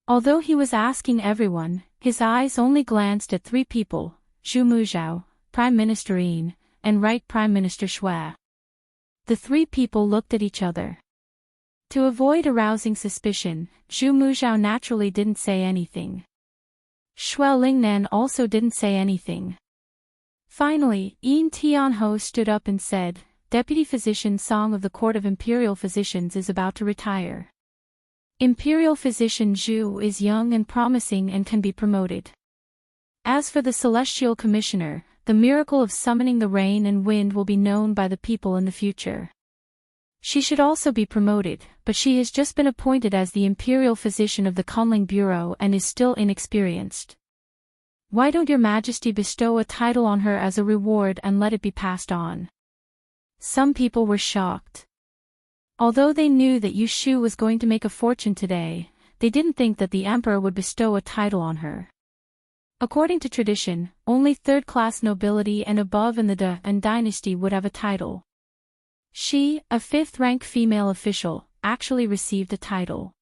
Speaker 1: Although he was asking everyone, his eyes only glanced at 3 people, Zhu Muzhao, Prime Minister Yin, and Right Prime Minister Shui. The 3 people looked at each other. To avoid arousing suspicion, Zhu Muzhao naturally didn't say anything. Shui Lingnan also didn't say anything. Finally, Yin Tianho stood up and said, "Deputy Physician Song of the Court of Imperial Physicians is about to retire. Imperial Physician Zhu is young and promising and can be promoted. As for the Celestial Commissioner, the miracle of summoning the rain and wind will be known by the people in the future. She should also be promoted, but she has just been appointed as the Imperial Physician of the Kunling Bureau and is still inexperienced. Why don't Your Majesty bestow a title on her as a reward and let it be passed on?" Some people were shocked. Although they knew that Yushu was going to make a fortune today, they didn't think that the emperor would bestow a title on her. According to tradition, only third-class nobility and above in the and dynasty would have a title. She, a 5th-rank female official, actually received a title.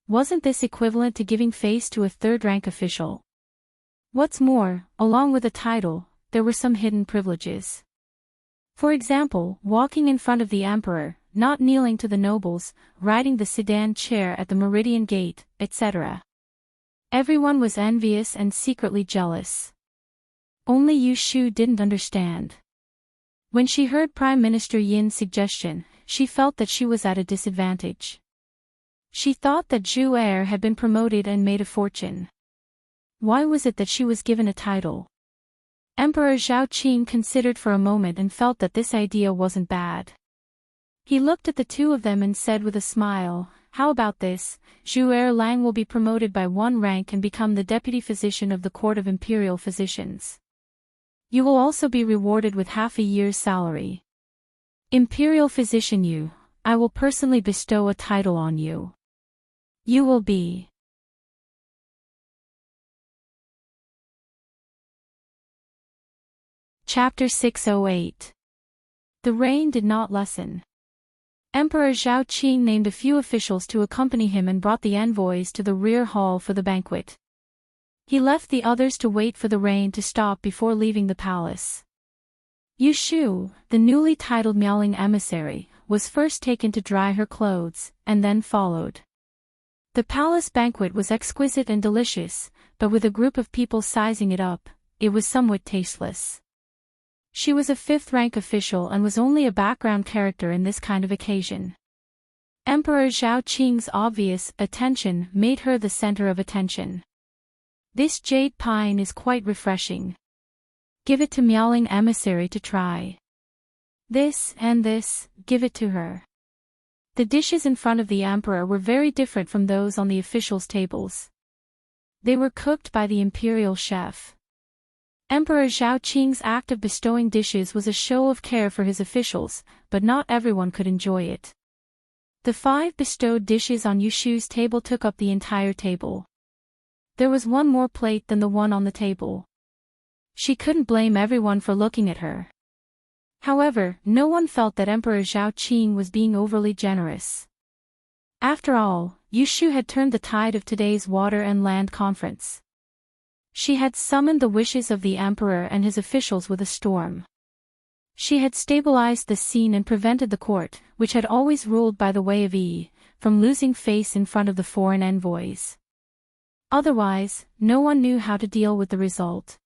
Speaker 1: Wasn't this equivalent to giving face to a third-rank official? What's more, along with a title, there were some hidden privileges. For example, walking in front of the emperor, not kneeling to the nobles, riding the sedan chair at the Meridian Gate, etc. Everyone was envious and secretly jealous. Only Yu Shu didn't understand. When she heard Prime Minister Yin's suggestion, she felt that she was at a disadvantage. She thought that Zhu Er had been promoted and made a fortune. Why was it that she was given a title? Emperor Zhao Qing considered for a moment and felt that this idea wasn't bad. He looked at the two of them and said with a smile, "How about this? Zhu Er Lang will be promoted by one rank and become the deputy physician of the Court of Imperial Physicians. You will also be rewarded with half a year's salary. Imperial Physician Yu, I will personally bestow a title on you. You will be..." Chapter 608. The rain did not lessen. Emperor Zhao Qing named a few officials to accompany him and brought the envoys to the rear hall for the banquet. He left the others to wait for the rain to stop before leaving the palace. Yu Shu, the newly titled Miaoling emissary, was first taken to dry her clothes, and then followed. The palace banquet was exquisite and delicious, but with a group of people sizing it up, it was somewhat tasteless. She was a fifth-rank official and was only a background character in this kind of occasion. Emperor Zhao Qing's obvious attention made her the center of attention. "This jade pine is quite refreshing. Give it to Miaoling emissary to try. This and this, give it to her." The dishes in front of the emperor were very different from those on the officials' tables. They were cooked by the imperial chef. Emperor Zhao Qing's act of bestowing dishes was a show of care for his officials, but not everyone could enjoy it. The 5 bestowed dishes on Yu Shu's table took up the entire table. There was one more plate than the one on the table. She couldn't blame everyone for looking at her. However, no one felt that Emperor Zhao Qing was being overly generous. After all, Yu Shu had turned the tide of today's water and land conference. She had summoned the wishes of the emperor and his officials with a storm. She had stabilized the scene and prevented the court, which had always ruled by the way of Yi, from losing face in front of the foreign envoys. Otherwise, no one knew how to deal with the result.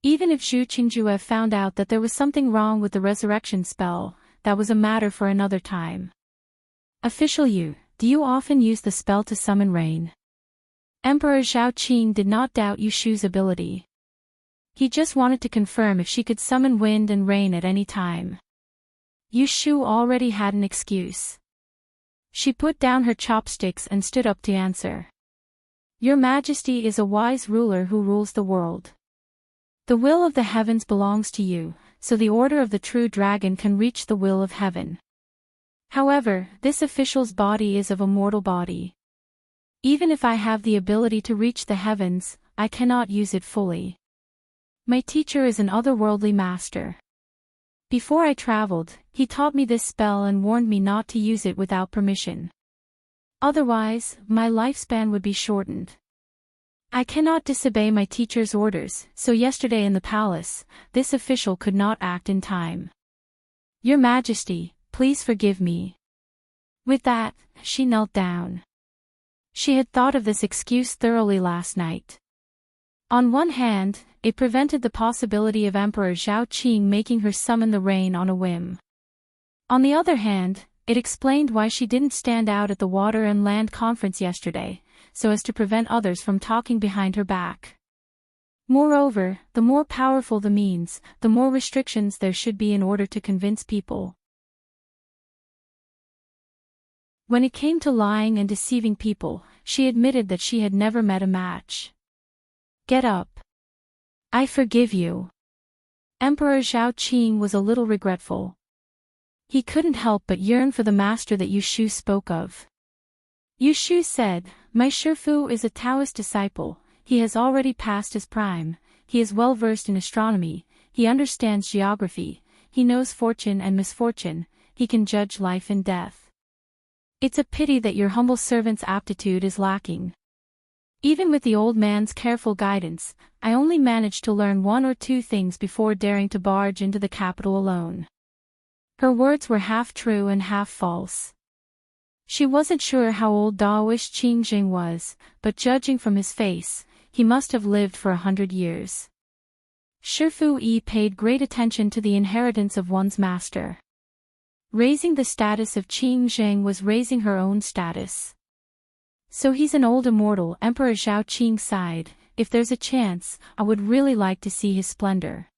Speaker 1: Even if Zhu Qingjue found out that there was something wrong with the resurrection spell, that was a matter for another time. "Official Yu, do you often use the spell to summon rain?" Emperor Zhao Qing did not doubt Yu Shu's ability. He just wanted to confirm if she could summon wind and rain at any time. Yu Shu already had an excuse. She put down her chopsticks and stood up to answer. "Your Majesty is a wise ruler who rules the world. The will of the heavens belongs to you, so the order of the true dragon can reach the will of heaven. However, this official's body is of a mortal body. Even if I have the ability to reach the heavens, I cannot use it fully. My teacher is an otherworldly master. Before I traveled, he taught me this spell and warned me not to use it without permission. Otherwise, my lifespan would be shortened. I cannot disobey my teacher's orders, so yesterday in the palace, this official could not act in time. Your Majesty, please forgive me." With that, she knelt down. She had thought of this excuse thoroughly last night. On one hand, it prevented the possibility of Emperor Zhao Qing making her summon the rain on a whim. On the other hand, it explained why she didn't stand out at the Water and Land Conference yesterday, so as to prevent others from talking behind her back. Moreover, the more powerful the means, the more restrictions there should be in order to convince people. When it came to lying and deceiving people, she admitted that she had never met a match. "Get up. I forgive you." Emperor Zhao Qing was a little regretful. He couldn't help but yearn for the master that Yu Shu spoke of. Yu Shu said, "My Shifu is a Taoist disciple, he has already passed his prime, he is well versed in astronomy, he understands geography, he knows fortune and misfortune, he can judge life and death. It's a pity that your humble servant's aptitude is lacking. Even with the old man's careful guidance, I only managed to learn 1 or 2 things before daring to barge into the capital alone. Her words were half true and half false. She wasn't sure how old Daoist Qingjing was, but judging from his face, he must have lived for 100 years. Shifu Yi paid great attention to the inheritance of one's master. Raising the status of Qingjing was raising her own status. So he's an old immortal, Emperor Zhao Qing sighed. If there's a chance, I would really like to see his splendor.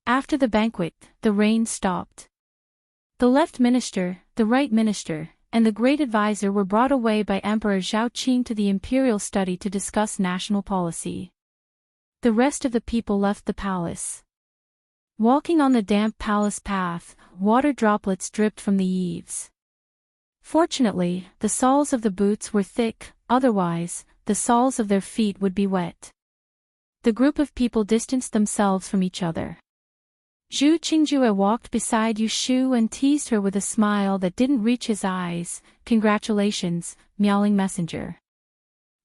Speaker 1: After the banquet, the rain stopped. The left minister, the right minister, and the great advisor were brought away by Emperor Zhao Qing to the imperial study to discuss national policy. The rest of the people left the palace. Walking on the damp palace path, water droplets dripped from the eaves. Fortunately, the soles of the boots were thick, otherwise, the soles of their feet would be wet. The group of people distanced themselves from each other. Zhu Qingjue walked beside Yu Shu and teased her with a smile that didn't reach his eyes. Congratulations, meowing messenger.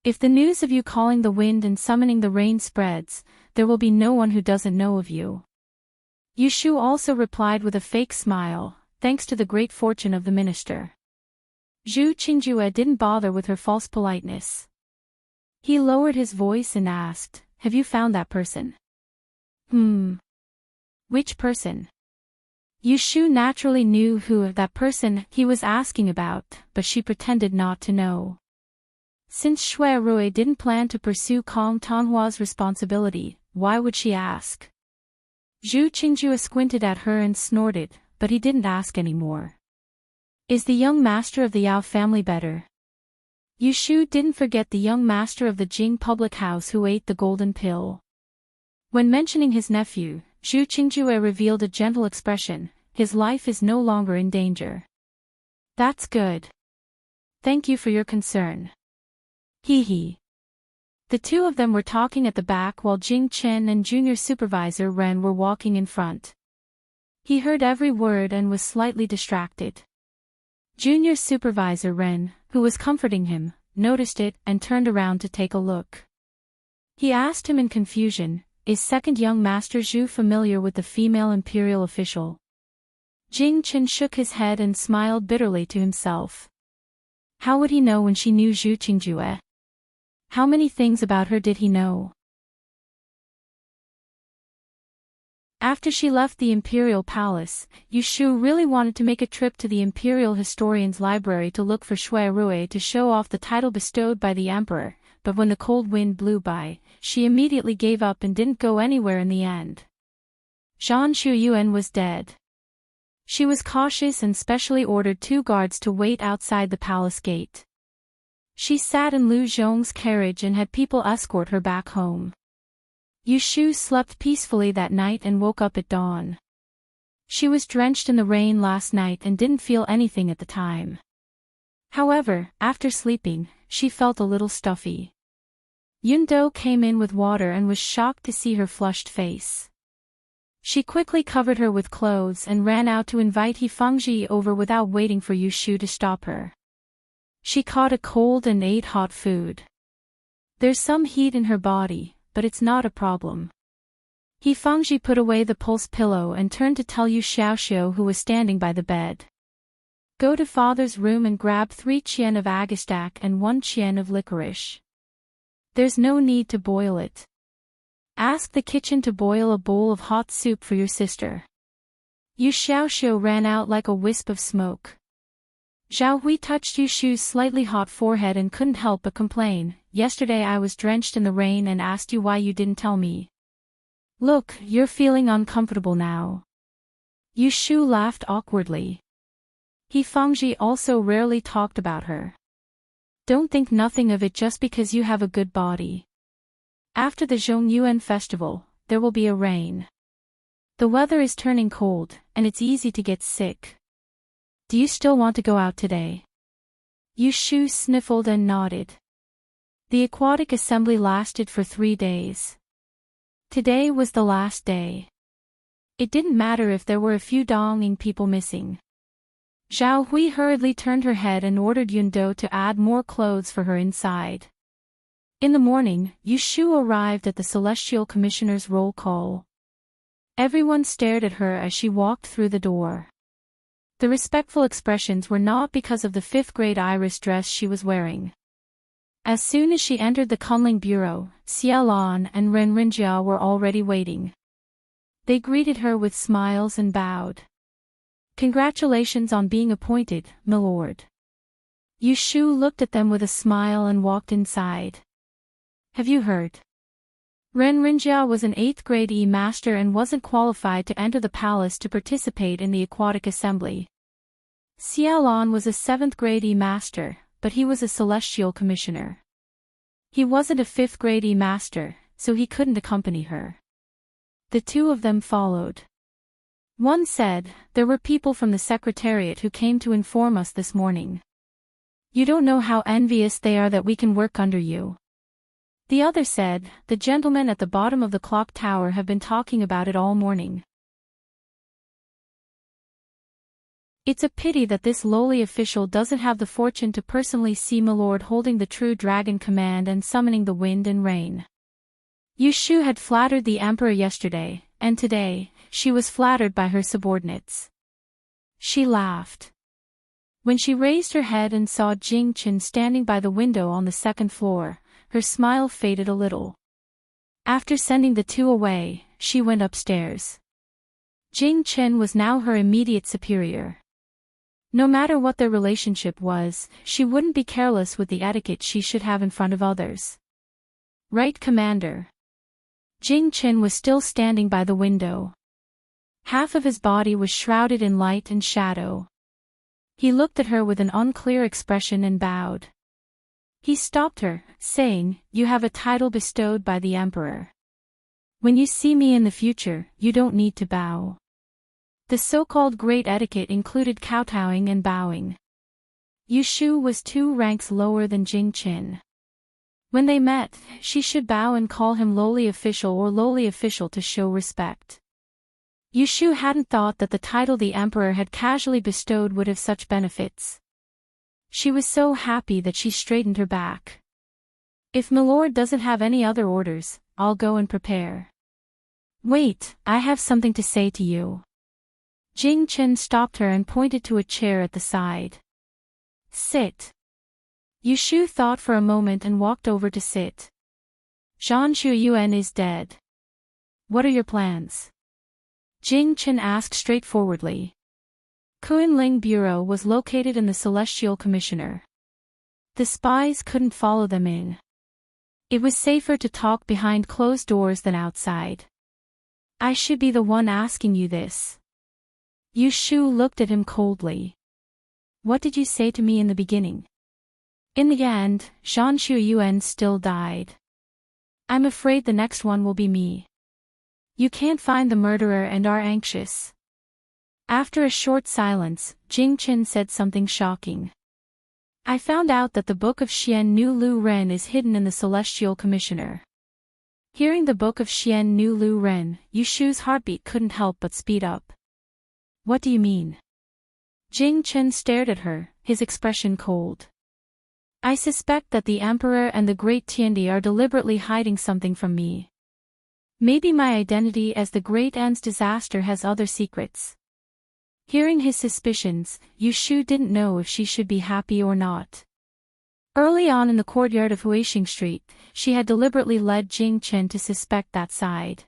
Speaker 1: If the news of you calling the wind and summoning the rain spreads, there will be no one who doesn't know of you. Yu Shu also replied with a fake smile, thanks to the great fortune of the minister. Zhu Qingjue didn't bother with her false politeness. He lowered his voice and asked, "Have you found that person?" Which person? Yu Shu naturally knew who that person he was asking about, but she pretended not to know. Since Shui Rui didn't plan to pursue Kong Tanhua's responsibility, why would she ask? Zhu Qingjue squinted at her and snorted, but he didn't ask anymore. Is the young master of the Yao family better? Yu Shu didn't forget the young master of the Jing public house who ate the golden pill. When mentioning his nephew, Zhu Qingjue revealed a gentle expression. His life is no longer in danger. That's good. Thank you for your concern. Hee. The two of them were talking at the back while Jing Chen and Junior Supervisor Ren were walking in front. He heard every word and was slightly distracted. Junior Supervisor Ren, who was comforting him, noticed it and turned around to take a look. He asked him in confusion, "Is second young master Zhu familiar with the female imperial official?" Jing Chen shook his head and smiled bitterly to himself. How would he know when she knew Zhu Qingjue? How many things about her did he know? After she left the imperial palace, Yu Shu really wanted to make a trip to the imperial historian's library to look for Shui Rui to show off the title bestowed by the emperor, but when the cold wind blew by, she immediately gave up and didn't go anywhere in the end. Zhan Shuyuan was dead. She was cautious and specially ordered 2 guards to wait outside the palace gate. She sat in Lu Zhong's carriage and had people escort her back home. Yu Shu slept peacefully that night and woke up at dawn. She was drenched in the rain last night and didn't feel anything at the time. However, after sleeping, she felt a little stuffy. Yundo came in with water and was shocked to see her flushed face. She quickly covered her with clothes and ran out to invite He Fengji over without waiting for Yu Shu to stop her. She caught a cold and ate hot food. There's some heat in her body, but it's not a problem. He Fengji put away the pulse pillow and turned to tell Yu Xiaoxiu, who was standing by the bed. Go to father's room and grab 3 qian of agastac and 1 qian of licorice. There's no need to boil it. Ask the kitchen to boil a bowl of hot soup for your sister. Yu Xiaoxiu ran out like a wisp of smoke. Zhao Hui touched Yu Shu's slightly hot forehead and couldn't help but complain. Yesterday I was drenched in the rain and asked you why you didn't tell me. Look, you're feeling uncomfortable now. Yu Shu laughed awkwardly. He Fengji also rarely talked about her. Don't think nothing of it just because you have a good body. After the Zhongyuan festival, there will be a rain. The weather is turning cold, and it's easy to get sick. Do you still want to go out today? Yu Shu sniffled and nodded. The aquatic assembly lasted for 3 days. Today was the last day. It didn't matter if there were a few Donging people missing. Zhao Hui hurriedly turned her head and ordered Yundo to add more clothes for her inside. In the morning, Yu Shu arrived at the Celestial Commissioner's roll call. Everyone stared at her as she walked through the door. The respectful expressions were not because of the 5th grade iris dress she was wearing. As soon as she entered the Kunling Bureau, Xia Lan and Ren Rinjia were already waiting. They greeted her with smiles and bowed. "Congratulations on being appointed, milord." Yu Shu looked at them with a smile and walked inside. "Have you heard? Ren Rinjia was an 8th grade E-Master and wasn't qualified to enter the palace to participate in the aquatic assembly. Xia Lan was a 7th grade E-Master, but he was a Celestial Commissioner. He wasn't a 5th grade E-Master, so he couldn't accompany her." The two of them followed. One said, "There were people from the Secretariat who came to inform us this morning. You don't know how envious they are that we can work under you." The other said, "The gentlemen at the bottom of the clock tower have been talking about it all morning. It's a pity that this lowly official doesn't have the fortune to personally see Milord holding the true dragon command and summoning the wind and rain." Yu Shu had flattered the emperor yesterday, and today, she was flattered by her subordinates. She laughed. When she raised her head and saw Jing Chen standing by the window on the 2nd floor, her smile faded a little. After sending the two away, she went upstairs. Jing Chen was now her immediate superior. No matter what their relationship was, she wouldn't be careless with the etiquette she should have in front of others. "Right, Commander." Jing Chen was still standing by the window. Half of his body was shrouded in light and shadow. He looked at her with an unclear expression and bowed. He stopped her, saying, "You have a title bestowed by the Emperor. When you see me in the future, you don't need to bow." The so-called great etiquette included kowtowing and bowing. Yu Shu was 2 ranks lower than Jing Chen. When they met, she should bow and call him lowly official or lowly official to show respect. Yu Shu hadn't thought that the title the Emperor had casually bestowed would have such benefits. She was so happy that she straightened her back. "If Milord doesn't have any other orders, I'll go and prepare." "Wait, I have something to say to you." Jing Chen stopped her and pointed to a chair at the side. "Sit." Yu Shu thought for a moment and walked over to sit. "Zhan Shuiyuan is dead. What are your plans?" Jing Chen asked straightforwardly. Kunling Bureau was located in the Celestial Commissioner. The spies couldn't follow them in. It was safer to talk behind closed doors than outside. "I should be the one asking you this." Yu Shu looked at him coldly. "What did you say to me in the beginning?" "In the end, Zhan Shuiyuan still died. I'm afraid the next one will be me. You can't find the murderer and are anxious." After a short silence, Jing Chen said something shocking. "I found out that the Book of Xian Nu Lu Ren is hidden in the Celestial Commissioner." Hearing the Book of Xian Nu Lu Ren, Yu Shu's heartbeat couldn't help but speed up. "What do you mean?" Jing Chen stared at her, his expression cold. "I suspect that the Emperor and the Great Tiandi are deliberately hiding something from me. Maybe my identity as the Great End's disaster has other secrets." Hearing his suspicions, Yu Shu didn't know if she should be happy or not. Early on in the courtyard of Huixing Street, she had deliberately led Jing Chen to suspect that side.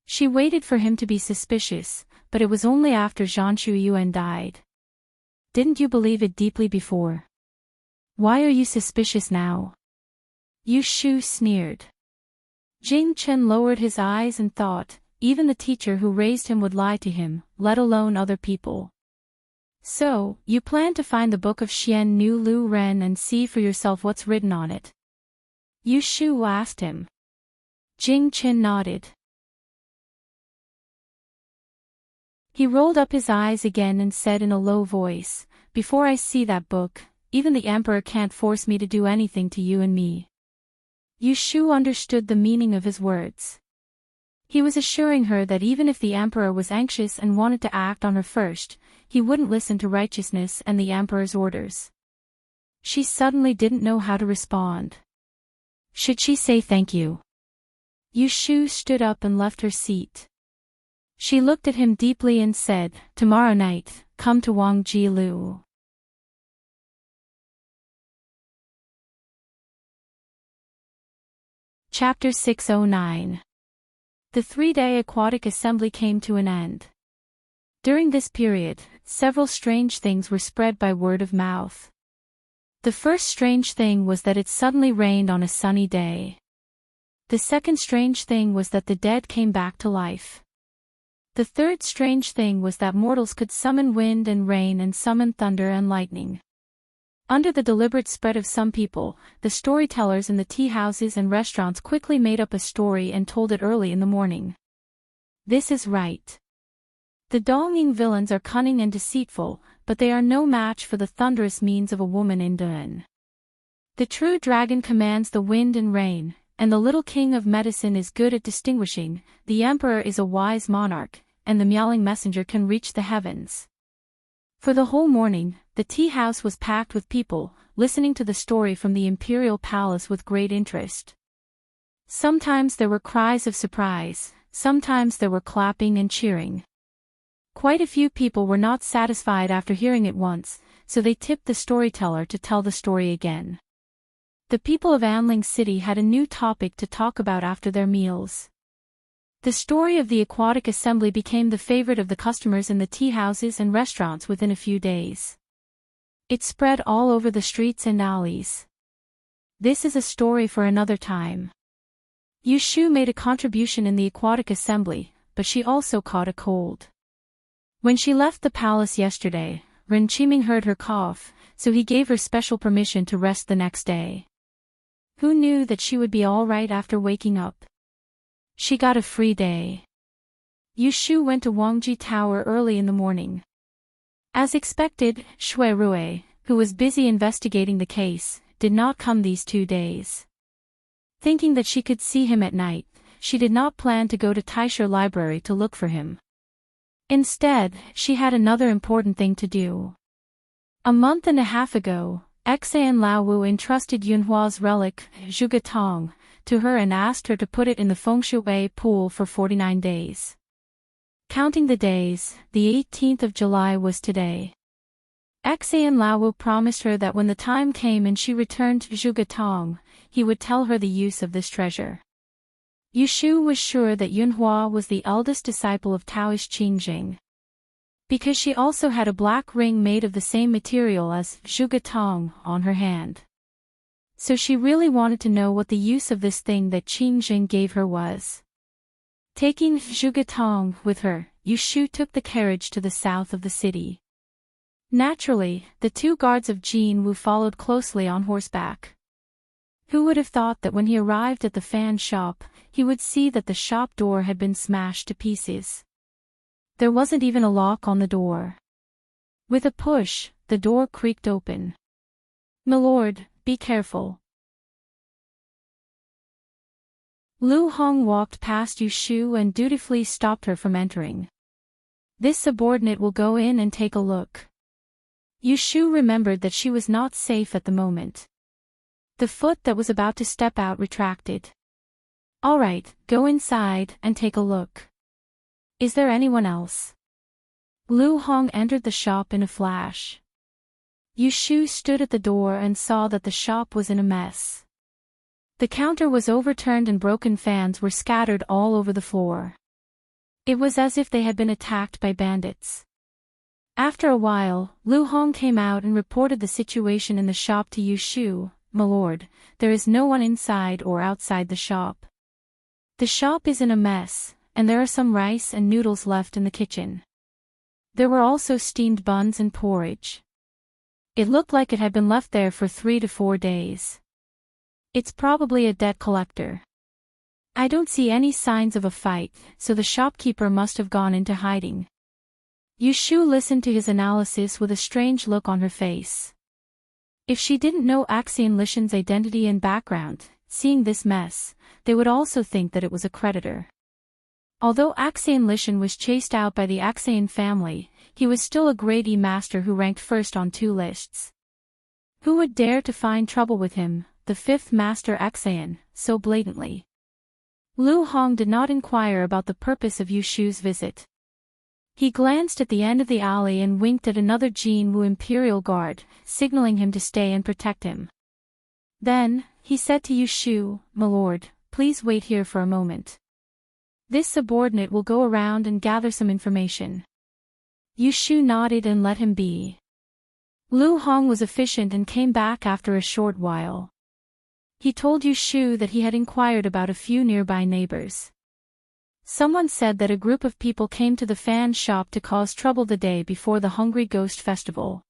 Speaker 1: She waited for him to be suspicious, but it was only after Zhan Shuiyuan died. "Didn't you believe it deeply before? Why are you suspicious now?" Yu Shu sneered. Jing Chen lowered his eyes and thought, even the teacher who raised him would lie to him, let alone other people. "So, you plan to find the Book of Xian Nu Lu Ren and see for yourself what's written on it?" Yu Shu asked him. Jing Chen nodded. He rolled up his eyes again and said in a low voice, "Before I see that book, even the Emperor can't force me to do anything to you and me." Yu Shu understood the meaning of his words. He was assuring her that even if the emperor was anxious and wanted to act on her first, he wouldn't listen to righteousness and the emperor's orders. She suddenly didn't know how to respond. Should she say thank you? Yushu stood up and left her seat. She looked at him deeply and said, "Tomorrow night, come to Wangjilu." Chapter 609. The three-day aquatic assembly came to an end. During this period, several strange things were spread by word of mouth. The first strange thing was that it suddenly rained on a sunny day. The second strange thing was that the dead came back to life. The third strange thing was that mortals could summon wind and rain and summon thunder and lightning. Under the deliberate spread of some people, the storytellers in the tea houses and restaurants quickly made up a story and told it early in the morning. This is right. The Donging villains are cunning and deceitful, but they are no match for the thunderous means of a woman in Dun. The true dragon commands the wind and rain, and the little king of medicine is good at distinguishing. The emperor is a wise monarch, and the meowing messenger can reach the heavens. For the whole morning, the tea house was packed with people, listening to the story from the imperial palace with great interest. Sometimes there were cries of surprise, sometimes there were clapping and cheering. Quite a few people were not satisfied after hearing it once, so they tipped the storyteller to tell the story again. The people of Anling City had a new topic to talk about after their meals. The story of the aquatic assembly became the favorite of the customers in the tea houses and restaurants within a few days. It spread all over the streets and alleys. This is a story for another time. Yushu made a contribution in the aquatic assembly, but she also caught a cold. When she left the palace yesterday, Ren Qiming heard her cough, so he gave her special permission to rest the next day. Who knew that she would be all right after waking up? She got a free day. Yushu went to Wangji Tower early in the morning. As expected, Shui Rue, who was busy investigating the case, did not come these 2 days. Thinking that she could see him at night, she did not plan to go to LoveLore Library to look for him. Instead, she had another important thing to do. A month and a half ago, Xan Laowu entrusted Yunhua's relic, Zhugetong, to her and asked her to put it in the Fengshui pool for 49 days. Counting the days, the 18th of July was today. Xan Laowu promised her that when the time came and she returned to Zhugetong, he would tell her the use of this treasure. Yushu was sure that Yunhua was the eldest disciple of Taoist Qingjing. Because she also had a black ring made of the same material as Zhugetong on her hand. So she really wanted to know what the use of this thing that Qingjing gave her was. Taking Zhugetong with her, Yushu took the carriage to the south of the city. Naturally, the 2 guards of Jin Wu followed closely on horseback. Who would have thought that when he arrived at the fan shop, he would see that the shop door had been smashed to pieces. There wasn't even a lock on the door. With a push, the door creaked open. "Milord, be careful." Lu Hong walked past Yushu and dutifully stopped her from entering. "This subordinate will go in and take a look." Yushu remembered that she was not safe at the moment. The foot that was about to step out retracted. "All right, go inside and take a look. Is there anyone else?" Lu Hong entered the shop in a flash. Yushu stood at the door and saw that the shop was in a mess. The counter was overturned and broken fans were scattered all over the floor. It was as if they had been attacked by bandits. After a while, Lu Hong came out and reported the situation in the shop to Yushu. "Milord, there is no one inside or outside the shop. The shop is in a mess, and there are some rice and noodles left in the kitchen. There were also steamed buns and porridge. It looked like it had been left there for 3 to 4 days. It's probably a debt collector. I don't see any signs of a fight, so the shopkeeper must have gone into hiding." Yushu listened to his analysis with a strange look on her face. If she didn't know Axian Lishan's identity and background, seeing this mess, they would also think that it was a creditor. Although Axian Lishan was chased out by the Axian family, he was still a grade E master who ranked first on 2 lists. Who would dare to find trouble with him, the 5th master Axian, so blatantly? Lu Hong did not inquire about the purpose of Yu Shu's visit. He glanced at the end of the alley and winked at another Jin Wu Imperial Guard, signaling him to stay and protect him. Then, he said to Yu Shu, "My lord, please wait here for a moment. This subordinate will go around and gather some information." Yu Shu nodded and let him be. Lu Hong was efficient and came back after a short while. He told Yu Shu that he had inquired about a few nearby neighbors. Someone said that a group of people came to the fan shop to cause trouble the day before the Hungry Ghost Festival.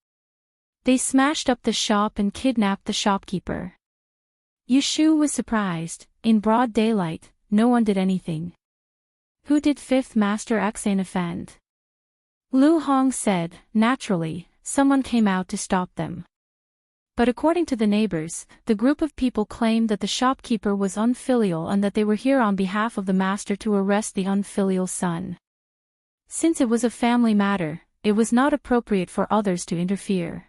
Speaker 1: They smashed up the shop and kidnapped the shopkeeper. Yu Shu was surprised. In broad daylight, no one did anything. Who did 5th Master Axian offend? Lu Hong said, naturally, someone came out to stop them. But according to the neighbors, the group of people claimed that the shopkeeper was unfilial and that they were here on behalf of the master to arrest the unfilial son. Since it was a family matter, it was not appropriate for others to interfere.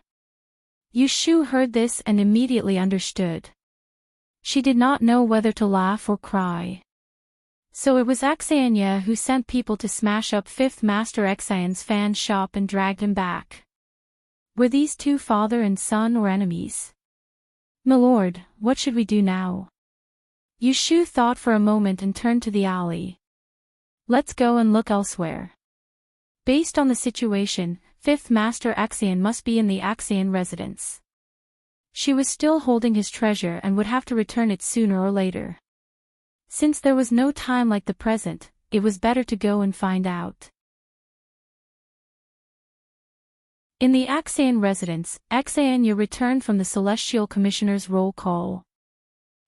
Speaker 1: Yu Shu heard this and immediately understood. She did not know whether to laugh or cry. So it was Axianya who sent people to smash up 5th Master Axian's fan shop and dragged him back. Were these 2 father and son or enemies? My lord, what should we do now? Yu Shu thought for a moment and turned to the alley. Let's go and look elsewhere. Based on the situation, 5th Master Axian must be in the Axian residence. She was still holding his treasure and would have to return it sooner or later. Since there was no time like the present, it was better to go and find out. In the Axian residence, Axianya returned from the Celestial Commissioner's roll call.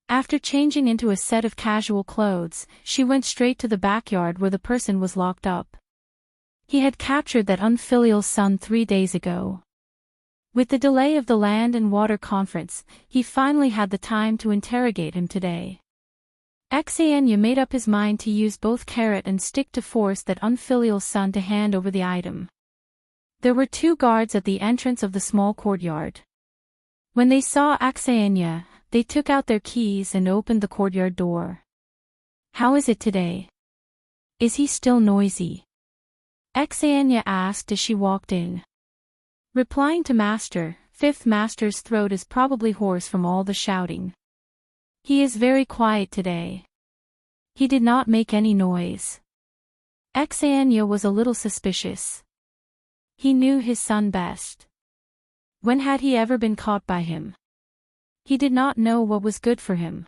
Speaker 1: After changing into a set of casual clothes, she went straight to the backyard where the person was locked up. He had captured that unfilial son 3 days ago. With the delay of the Land and Water Conference, he finally had the time to interrogate him today. Axianya made up his mind to use both carrot and stick to force that unfilial son to hand over the item. There were 2 guards at the entrance of the small courtyard. When they saw Axianya, they took out their keys and opened the courtyard door. "How is it today? Is he still noisy?" Axianya asked as she walked in. Replying to Master, 5th Master's throat is probably hoarse from all the shouting. "He is very quiet today. He did not make any noise." Axianya was a little suspicious. He knew his son best. When had he ever been caught by him? He did not know what was good for him.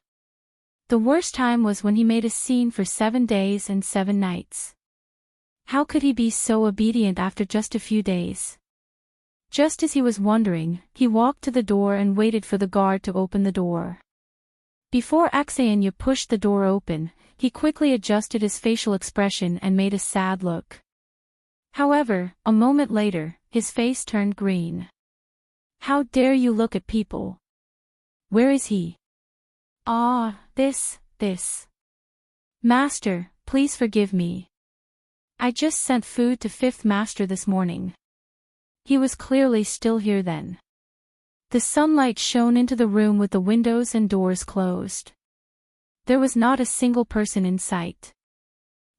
Speaker 1: The worst time was when he made a scene for 7 days and 7 nights. How could he be so obedient after just a few days? Just as he was wondering, he walked to the door and waited for the guard to open the door. Before Axianya pushed the door open, he quickly adjusted his facial expression and made a sad look. However, a moment later, his face turned green. "How dare you look at people? Where is he?" "Ah, this. Master, please forgive me. I just sent food to 5th Master this morning." He was clearly still here then. The sunlight shone into the room with the windows and doors closed. There was not a single person in sight.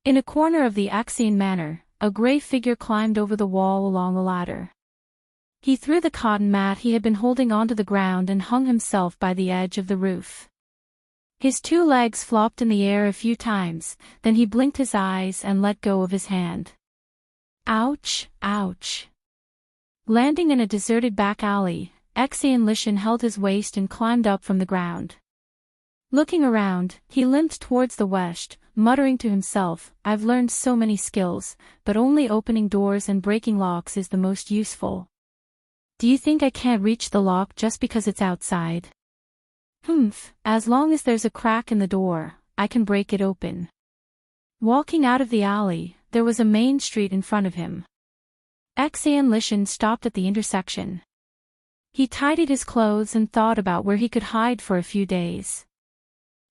Speaker 1: In a corner of the Axian manor, a gray figure climbed over the wall along a ladder. He threw the cotton mat he had been holding onto the ground and hung himself by the edge of the roof. His 2 legs flopped in the air a few times, then he blinked his eyes and let go of his hand. Ouch, ouch. Landing in a deserted back alley, Axian Lishan held his waist and climbed up from the ground. Looking around, he limped towards the west, muttering to himself, "I've learned so many skills, but only opening doors and breaking locks is the most useful. Do you think I can't reach the lock just because it's outside? As long as there's a crack in the door, I can break it open." Walking out of the alley, there was a main street in front of him. Axian Lishan stopped at the intersection. He tidied his clothes and thought about where he could hide for a few days.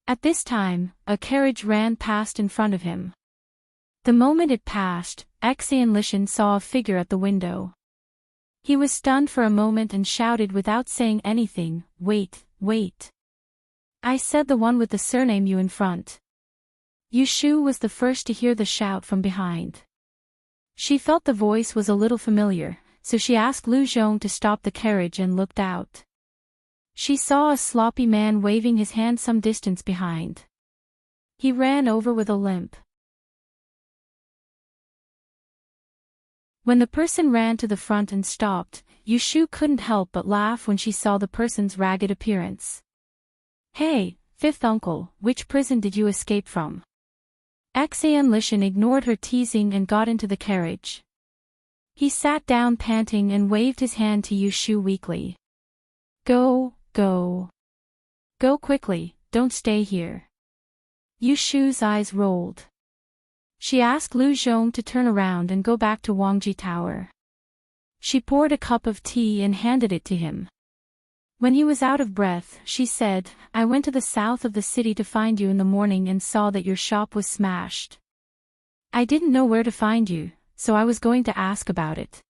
Speaker 1: At this time, a carriage ran past in front of him. The moment it passed, Lichin saw a figure at the window. He was stunned for a moment and shouted without saying anything, "Wait, wait. I said the one with the surname Yu in front." Yushu was the first to hear the shout from behind. She felt the voice was a little familiar, so she asked Lu Zhong to stop the carriage and looked out. She saw a sloppy man waving his hand some distance behind. He ran over with a limp. When the person ran to the front and stopped, Yushu couldn't help but laugh when she saw the person's ragged appearance. "Hey, fifth uncle, which prison did you escape from?" Lichin ignored her teasing and got into the carriage. He sat down panting and waved his hand to Yushu weakly. Go, go. Go quickly, don't stay here." Yushu's eyes rolled. She asked Lu Zhong to turn around and go back to Wangji Tower. She poured a cup of tea and handed it to him. When he was out of breath, she said, "I went to the south of the city to find you in the morning and saw that your shop was smashed. I didn't know where to find you, so I was going to ask about it."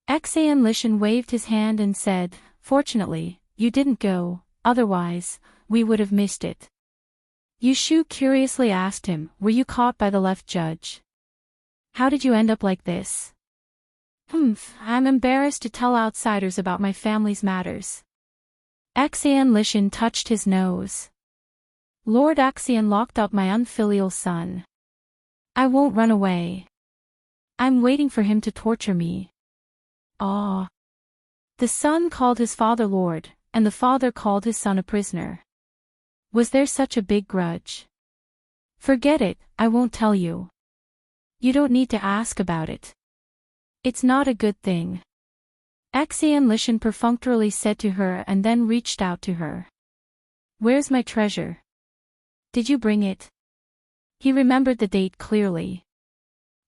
Speaker 1: Lichin waved his hand and said, "Fortunately, you didn't go, otherwise, we would have missed it." Yushu curiously asked him, "Were you caught by the left judge? How did you end up like this?" I'm embarrassed to tell outsiders about my family's matters." Lichin touched his nose. "Lord Axian locked up my unfilial son. I won't run away. I'm waiting for him to torture me." Ah. The son called his father Lord, and the father called his son a prisoner. Was there such a big grudge? "Forget it, I won't tell you. You don't need to ask about it. It's not a good thing." Lichin perfunctorily said to her and then reached out to her. "Where's my treasure? Did you bring it?" He remembered the date clearly.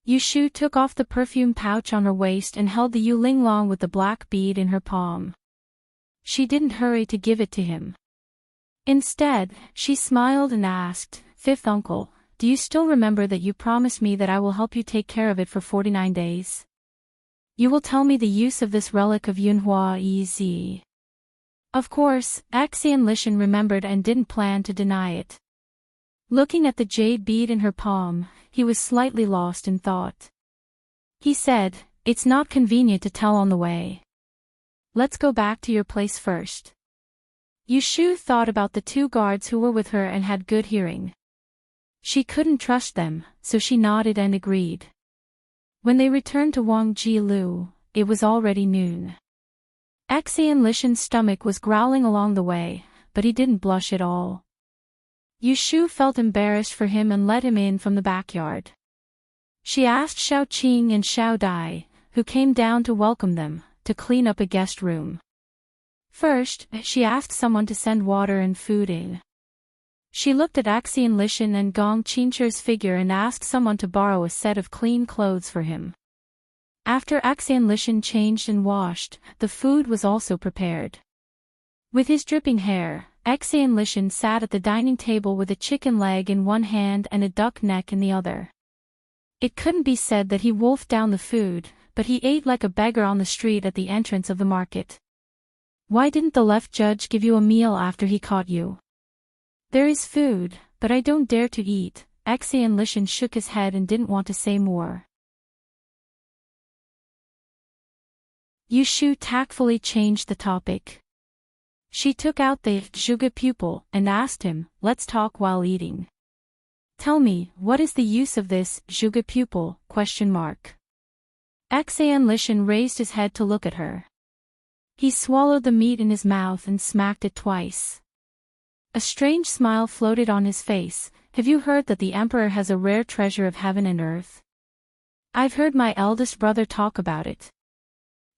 Speaker 1: Yushu took off the perfume pouch on her waist and held the Yulinglong with the black bead in her palm. She didn't hurry to give it to him. Instead, she smiled and asked, "Fifth uncle, do you still remember that you promised me that I will help you take care of it for 49 days? You will tell me the use of this relic of Yunhua Ez." Of course, Lichin remembered and didn't plan to deny it. Looking at the jade bead in her palm, he was slightly lost in thought. He said, "It's not convenient to tell on the way. Let's go back to your place first." Yushu thought about the two guards who were with her and had good hearing. She couldn't trust them, so she nodded and agreed. When they returned to Wangji Lu, it was already noon. Lichin's stomach was growling along the way, but he didn't blush at all. Yushu felt embarrassed for him and let him in from the backyard. She asked Xiao Qing and Xiao Dai, who came down to welcome them, to clean up a guest room. First, she asked someone to send water and food in. She looked at Lichin and Gong Qincher's figure and asked someone to borrow a set of clean clothes for him. After Lichin changed and washed, the food was also prepared. With his dripping hair, Lichin sat at the dining table with a chicken leg in one hand and a duck neck in the other. It couldn't be said that he wolfed down the food, but he ate like a beggar on the street at the entrance of the market. "Why didn't the left judge give you a meal after he caught you?" "There is food, but I don't dare to eat." Lichin shook his head and didn't want to say more. Yushu tactfully changed the topic. She took out the Zhuge pupil and asked him, "Let's talk while eating. Tell me, what is the use of this Zhuge pupil?" Lichin raised his head to look at her. He swallowed the meat in his mouth and smacked it twice. A strange smile floated on his face. "Have you heard that the emperor has a rare treasure of heaven and earth? I've heard my eldest brother talk about it."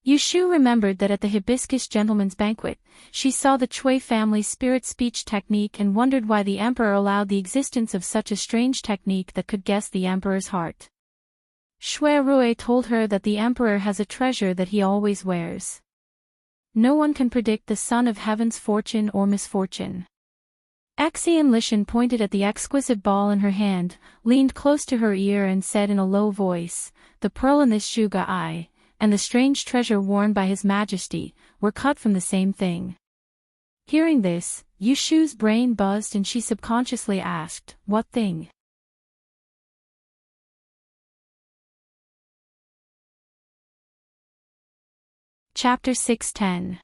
Speaker 1: Yushu remembered that at the hibiscus gentleman's banquet, she saw the Chui family's spirit speech technique and wondered why the emperor allowed the existence of such a strange technique that could guess the emperor's heart. Shui Rui told her that the emperor has a treasure that he always wears. No one can predict the son of heaven's fortune or misfortune. Axian Lishan pointed at the exquisite ball in her hand, leaned close to her ear and said in a low voice, "The pearl in this Zhuge eye, and the strange treasure worn by His Majesty, were cut from the same thing." Hearing this, Yushu's brain buzzed and she subconsciously asked, "What thing?" Chapter 610.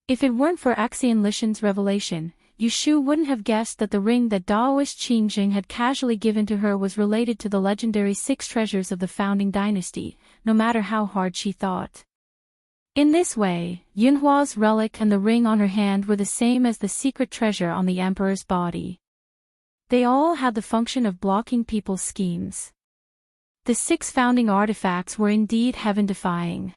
Speaker 1: If it weren't for Axian Lishan's revelation, Yushu wouldn't have guessed that the ring that Daoist Qingjing had casually given to her was related to the legendary 6 treasures of the founding dynasty, no matter how hard she thought. In this way, Yunhua's relic and the ring on her hand were the same as the secret treasure on the emperor's body. They all had the function of blocking people's schemes. The 6 founding artifacts were indeed heaven-defying.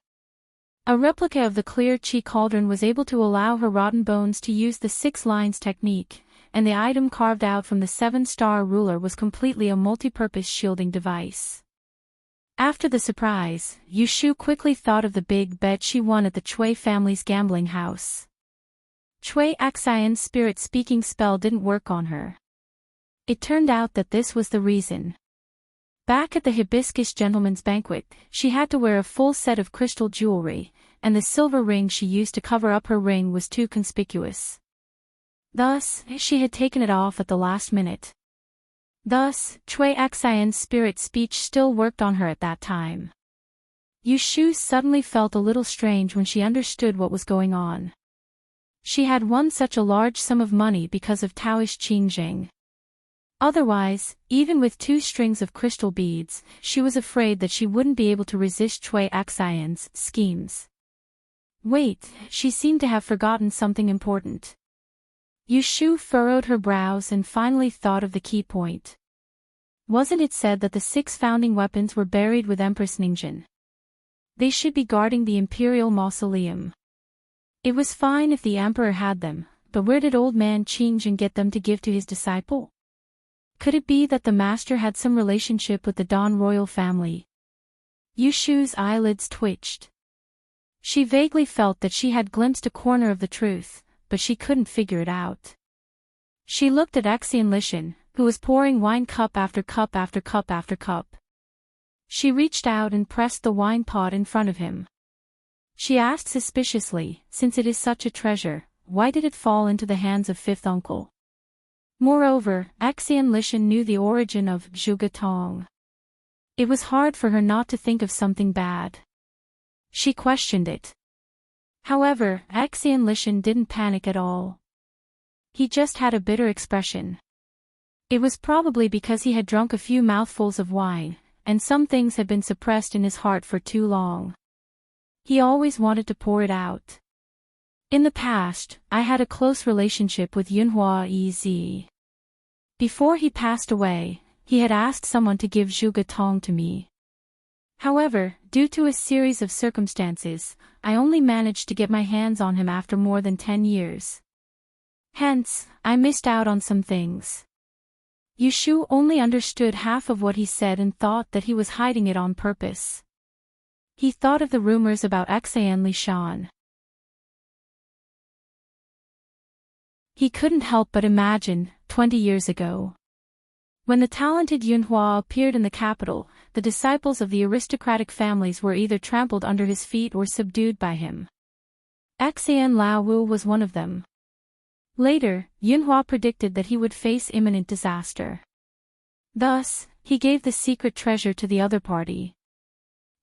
Speaker 1: A replica of the clear Qi cauldron was able to allow her rotten bones to use the 6 lines technique, and the item carved out from the 7-star ruler was completely a multi-purpose shielding device. After the surprise, Yushu quickly thought of the big bet she won at the Chui family's gambling house. Chui Axian's spirit-speaking spell didn't work on her. It turned out that this was the reason. Back at the Hibiscus Gentleman's Banquet, she had to wear a full set of crystal jewelry, and the silver ring she used to cover up her ring was too conspicuous. Thus, she had taken it off at the last minute. Thus, Chui Axian's spirit speech still worked on her at that time. Yushu suddenly felt a little strange when she understood what was going on. She had won such a large sum of money because of Taoist Qingjing. Otherwise, even with 2 strings of crystal beads, she was afraid that she wouldn't be able to resist Chui Axian's schemes. Wait, she seemed to have forgotten something important. Yushu furrowed her brows and finally thought of the key point. Wasn't it said that the 6 founding weapons were buried with Empress Ningjin? They should be guarding the imperial mausoleum. It was fine if the emperor had them, but where did old man Qingjing get them to give to his disciple? Could it be that the master had some relationship with the Dan royal family? Yushu's eyelids twitched. She vaguely felt that she had glimpsed a corner of the truth, but she couldn't figure it out. She looked at Axian Lishan, who was pouring wine cup after cup after cup after cup. She reached out and pressed the wine pot in front of him. She asked suspiciously, "Since it is such a treasure, why did it fall into the hands of 5th uncle?" Moreover, Axian Lishan knew the origin of Zhuge Tong. It was hard for her not to think of something bad. She questioned it. However, Axian Lishan didn't panic at all. He just had a bitter expression. It was probably because he had drunk a few mouthfuls of wine, and some things had been suppressed in his heart for too long. He always wanted to pour it out. In the past, I had a close relationship with Yunhua Ez. Before he passed away, he had asked someone to give Zhuge Tong to me. However, due to a series of circumstances, I only managed to get my hands on him after more than 10 years. Hence, I missed out on some things. Yushu only understood half of what he said and thought that he was hiding it on purpose. He thought of the rumors about Axian Lishan. He couldn't help but imagine, 20 years ago. When the talented Yunhua appeared in the capital, the disciples of the aristocratic families were either trampled under his feet or subdued by him. Axian Laowu was one of them. Later, Yunhua predicted that he would face imminent disaster. Thus, he gave the secret treasure to the other party.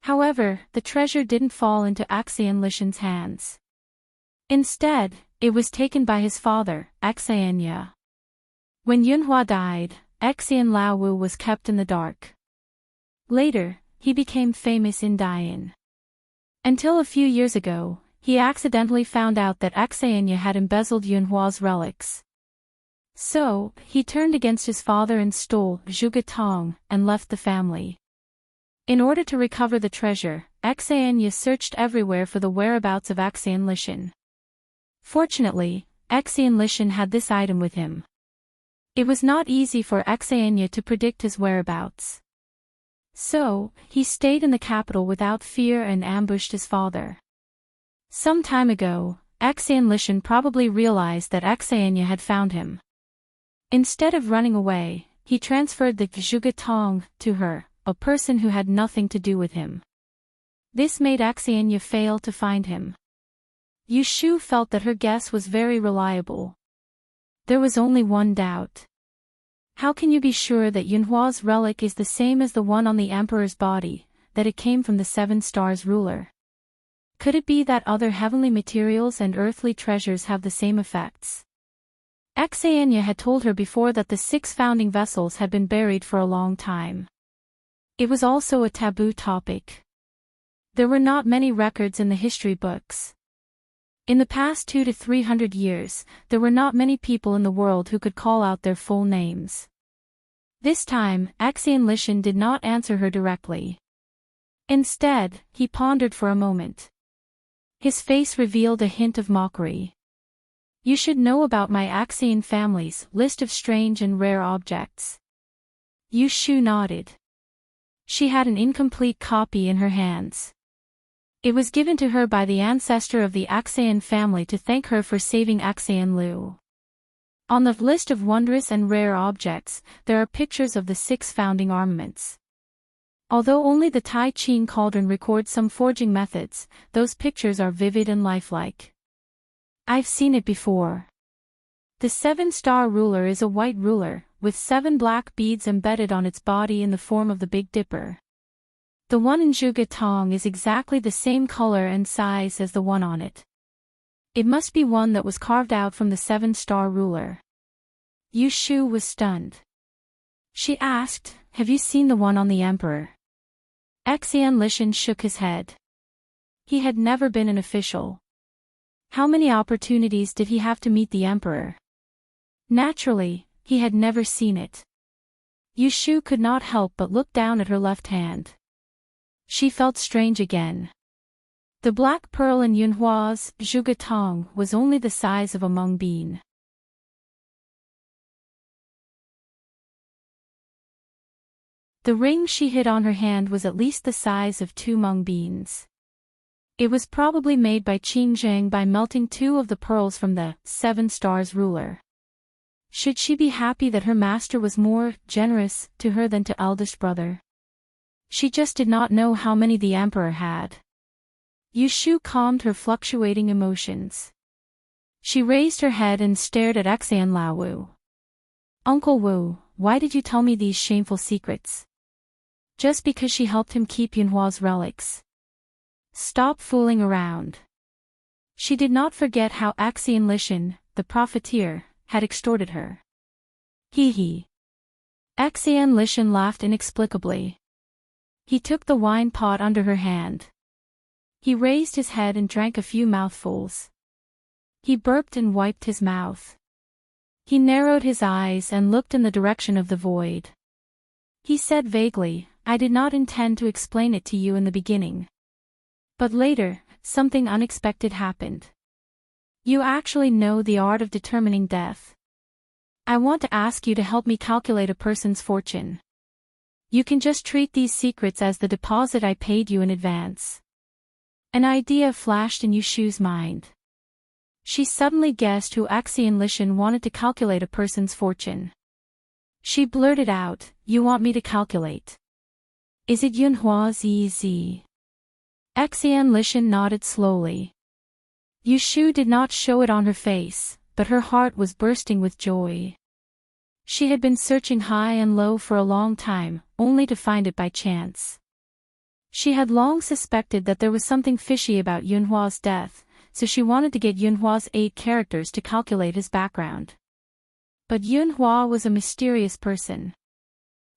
Speaker 1: However, the treasure didn't fall into Axian Lishan's hands. Instead, it was taken by his father, Axianya. When Yunhua died, Axian Laowu was kept in the dark. Later, he became famous in Dian. Until a few years ago, he accidentally found out that Axianya had embezzled Yunhua's relics. So, he turned against his father and stole Zhuge Tong and left the family. In order to recover the treasure, Axianya searched everywhere for the whereabouts of Axian Lishan. Fortunately, Axian Lishan had this item with him. It was not easy for Axianya to predict his whereabouts. So, he stayed in the capital without fear and ambushed his father. Some time ago, Axian Lishan probably realized that Axianya had found him. Instead of running away, he transferred the Zhugetong to her, a person who had nothing to do with him. This made Axianya fail to find him. Yushu felt that her guess was very reliable. There was only one doubt. How can you be sure that Yunhua's relic is the same as the one on the emperor's body, that it came from the Seven Stars ruler? Could it be that other heavenly materials and earthly treasures have the same effects? Axianya had told her before that the 6 founding vessels had been buried for a long time. It was also a taboo topic. There were not many records in the history books. In the past 200 to 300 years, there were not many people in the world who could call out their full names. This time, Axian Lishan did not answer her directly. Instead, he pondered for a moment. His face revealed a hint of mockery. You should know about my Axian family's list of strange and rare objects. Yushu nodded. She had an incomplete copy in her hands. It was given to her by the ancestor of the Axian family to thank her for saving Axian Lu. On the list of wondrous and rare objects, there are pictures of the 6 founding armaments. Although only the Tai Ching cauldron records some forging methods, those pictures are vivid and lifelike. I've seen it before. The 7-star ruler is a white ruler, with 7 black beads embedded on its body in the form of the Big Dipper. The one in Zhugetong is exactly the same color and size as the one on it. It must be one that was carved out from the 7-star ruler. Yushu was stunned. She asked, "Have you seen the one on the emperor?" Axian Lishan shook his head. He had never been an official. How many opportunities did he have to meet the emperor? Naturally, he had never seen it. Yushu could not help but look down at her left hand. She felt strange again. The black pearl in Yunhua's Zhugetong was only the size of a mung bean. The ring she hid on her hand was at least the size of 2 mung beans. It was probably made by Qingzheng by melting 2 of the pearls from the 7 stars ruler. Should she be happy that her master was more generous to her than to eldest brother? She just did not know how many the emperor had. Yushu calmed her fluctuating emotions. She raised her head and stared at Axian Laowu. "Uncle Wu, why did you tell me these shameful secrets?" Just because she helped him keep Yunhua's relics. Stop fooling around. She did not forget how Axian Lishan, the profiteer, had extorted her. Hee hee. Axian Lishan laughed inexplicably. He took the wine pot under her hand. He raised his head and drank a few mouthfuls. He burped and wiped his mouth. He narrowed his eyes and looked in the direction of the void. He said vaguely, "I did not intend to explain it to you in the beginning. But later, something unexpected happened. You actually know the art of determining death. I want to ask you to help me calculate a person's fortune. You can just treat these secrets as the deposit I paid you in advance." An idea flashed in Yushu's mind. She suddenly guessed who Axian Lishan wanted to calculate a person's fortune. She blurted out, "You want me to calculate? Is it Yunhua's EZ?" Axian Lishan nodded slowly. Yushu did not show it on her face, but her heart was bursting with joy. She had been searching high and low for a long time, only to find it by chance. She had long suspected that there was something fishy about Yunhua's death, so she wanted to get Yunhua's 8 characters to calculate his background. But Yunhua was a mysterious person.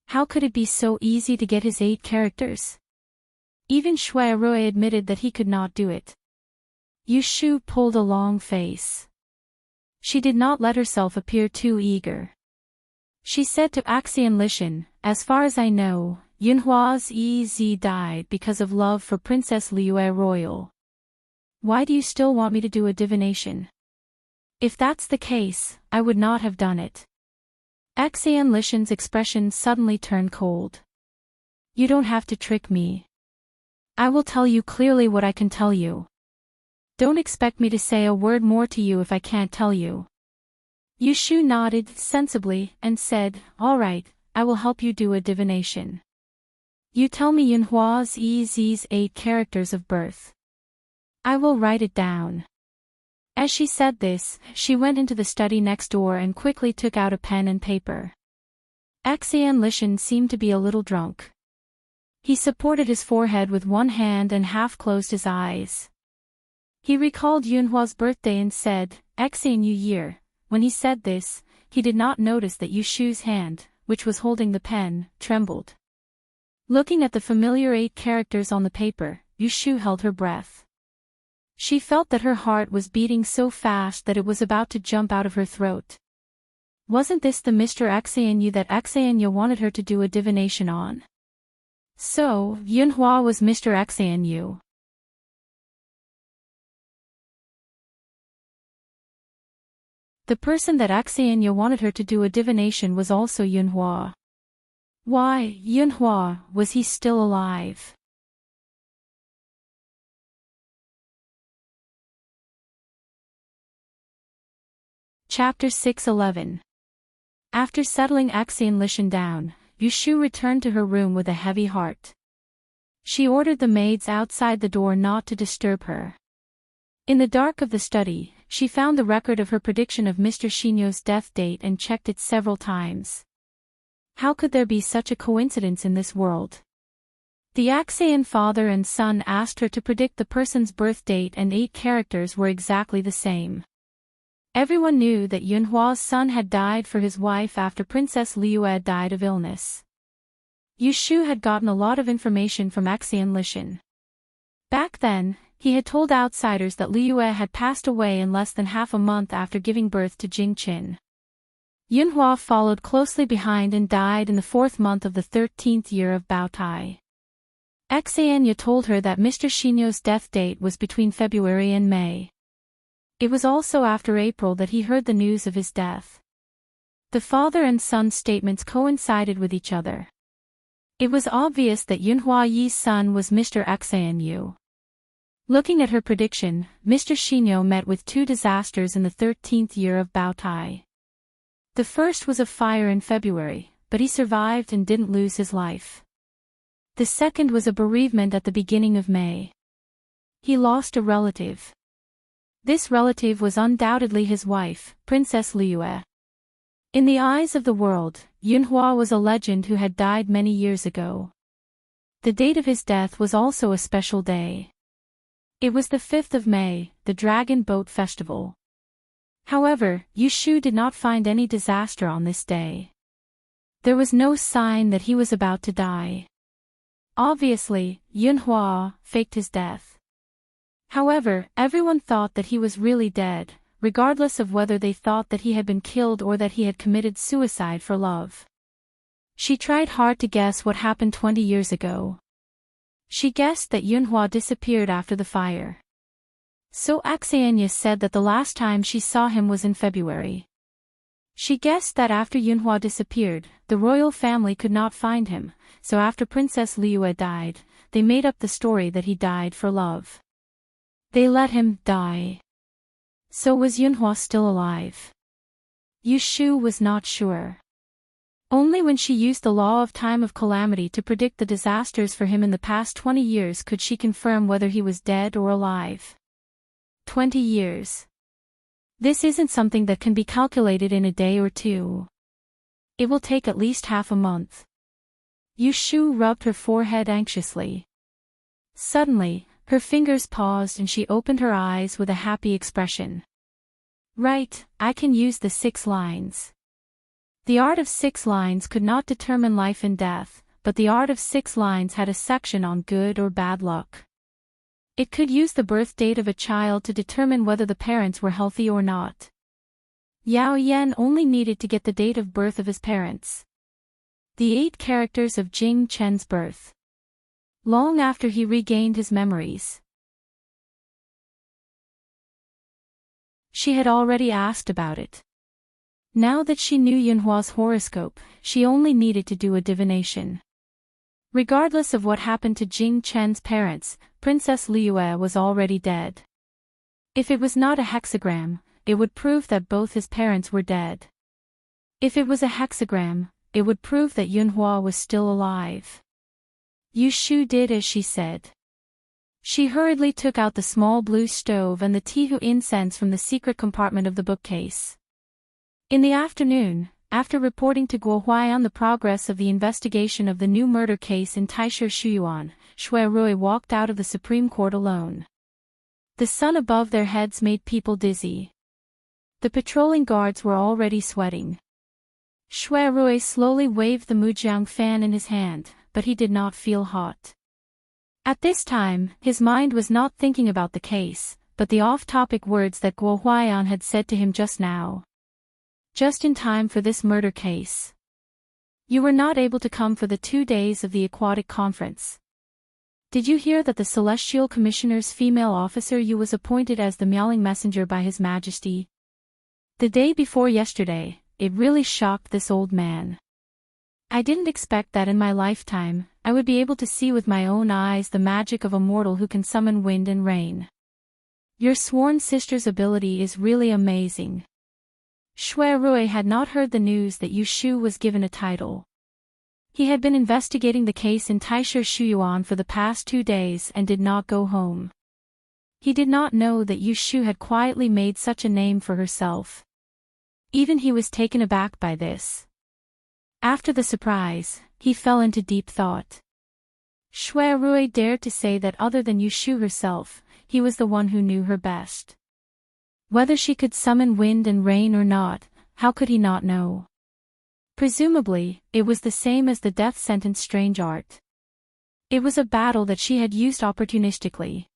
Speaker 1: How could it be so easy to get his 8 characters? Even Shui Rui admitted that he could not do it. Yushu pulled a long face. She did not let herself appear too eager. She said to Axian Lishan, "As far as I know, Yunhua's EZ died because of love for Princess Liue Royal. Why do you still want me to do a divination? If that's the case, I would not have done it." Axian Lishan's expression suddenly turned cold. "You don't have to trick me. I will tell you clearly what I can tell you. Don't expect me to say a word more to you if I can't tell you." Yushu nodded sensibly and said, "All right, I will help you do a divination. You tell me Yunhua's EZ's 8 characters of birth. I will write it down." As she said this, she went into the study next door and quickly took out a pen and paper. Xian Lishan seemed to be a little drunk. He supported his forehead with one hand and half closed his eyes. He recalled Yunhua's birthday and said, "Xian Yu year." When he said this, he did not notice that Yushu's hand, which was holding the pen, trembled. Looking at the familiar 8 characters on the paper, Yushu held her breath. She felt that her heart was beating so fast that it was about to jump out of her throat. Wasn't this the Mr. Xian Yu that Xian Yu wanted her to do a divination on? So, Yunhua was Mr. Xian Yu. The person that Xian Yu wanted her to do a divination was also Yunhua. Why, Yunhua, was he still alive? Chapter 6:11. After settling Xian Lishan down, Yushu returned to her room with a heavy heart. She ordered the maids outside the door not to disturb her. In the dark of the study, she found the record of her prediction of Mr. Shinyo's death date and checked it several times. How could there be such a coincidence in this world? The Xian father and son asked her to predict the person's birth date and 8 characters were exactly the same. Everyone knew that Yunhua's son had died for his wife after Princess Liue died of illness. Yushu had gotten a lot of information from Xian Lishan. Back then, he had told outsiders that Liue had passed away in less than half a month after giving birth to Jingqin. Yunhua followed closely behind and died in the 4th month of the 13th year of Baotai. Xian Yu told her that Mr. Shinyo's death date was between February and May. It was also after April that he heard the news of his death. The father and son statements coincided with each other. It was obvious that Yunhua Yi's son was Mr. Xian Yu. Looking at her prediction, Mr. Shinyo met with 2 disasters in the 13th year of Baotai. The first was a fire in February, but he survived and didn't lose his life. The second was a bereavement at the beginning of May. He lost a relative. This relative was undoubtedly his wife, Princess Liue. In the eyes of the world, Yunhua was a legend who had died many years ago. The date of his death was also a special day. It was the 5th of May, the Dragon Boat Festival. However, Yushu did not find any disaster on this day. There was no sign that he was about to die. Obviously, Yunhua faked his death. However, everyone thought that he was really dead, regardless of whether they thought that he had been killed or that he had committed suicide for love. She tried hard to guess what happened 20 years ago. She guessed that Yunhua disappeared after the fire. So Xian Yu said that the last time she saw him was in February. She guessed that after Yunhua disappeared, the royal family could not find him, so after Princess Liue died, they made up the story that he died for love. They let him die. So was Yunhua still alive? Yushu was not sure. Only when she used the law of time of calamity to predict the disasters for him in the past 20 years could she confirm whether he was dead or alive. 20 years. This isn't something that can be calculated in a day or two. It will take at least half a month. Yushu rubbed her forehead anxiously. Suddenly, her fingers paused and she opened her eyes with a happy expression. Right, I can use the 6 lines. The art of 6 lines could not determine life and death, but the art of 6 lines had a section on good or bad luck. It could use the birth date of a child to determine whether the parents were healthy or not. Yao Yan only needed to get the date of birth of his parents. The 8 characters of Jing Chen's birth. Long after he regained his memories. She had already asked about it. Now that she knew Yunhua's horoscope, she only needed to do a divination. Regardless of what happened to Jing Chen's parents, Princess Liue was already dead. If it was not a hexagram, it would prove that both his parents were dead. If it was a hexagram, it would prove that Yunhua was still alive. Yu Shu did as she said. She hurriedly took out the small blue stove and the tihu incense from the secret compartment of the bookcase. In the afternoon, after reporting to Guo Huaiyan the progress of the investigation of the new murder case in Taishu Shuyuan, Shui Rui walked out of the Supreme Court alone. The sun above their heads made people dizzy. The patrolling guards were already sweating. Shui Rui slowly waved the Mujiang fan in his hand, but he did not feel hot. At this time, his mind was not thinking about the case, but the off-topic words that Guo Huaiyan had said to him just now. Just in time for this murder case. You were not able to come for the 2 days of the aquatic conference. Did you hear that the Celestial Commissioner's female officer Yu was appointed as the meowing messenger by His Majesty? The day before yesterday, it really shocked this old man. I didn't expect that in my lifetime, I would be able to see with my own eyes the magic of a mortal who can summon wind and rain. Your sworn sister's ability is really amazing. Shui Rui had not heard the news that Yu Shu was given a title. He had been investigating the case in Taishu Shuyuan for the past 2 days and did not go home. He did not know that Yu Shu had quietly made such a name for herself. Even he was taken aback by this. After the surprise, he fell into deep thought. Shui Rui dared to say that other than Yu Shu herself, he was the one who knew her best. Whether she could summon wind and rain or not, how could he not know? Presumably, it was the same as the death sentence strange art. It was a battle that she had used opportunistically.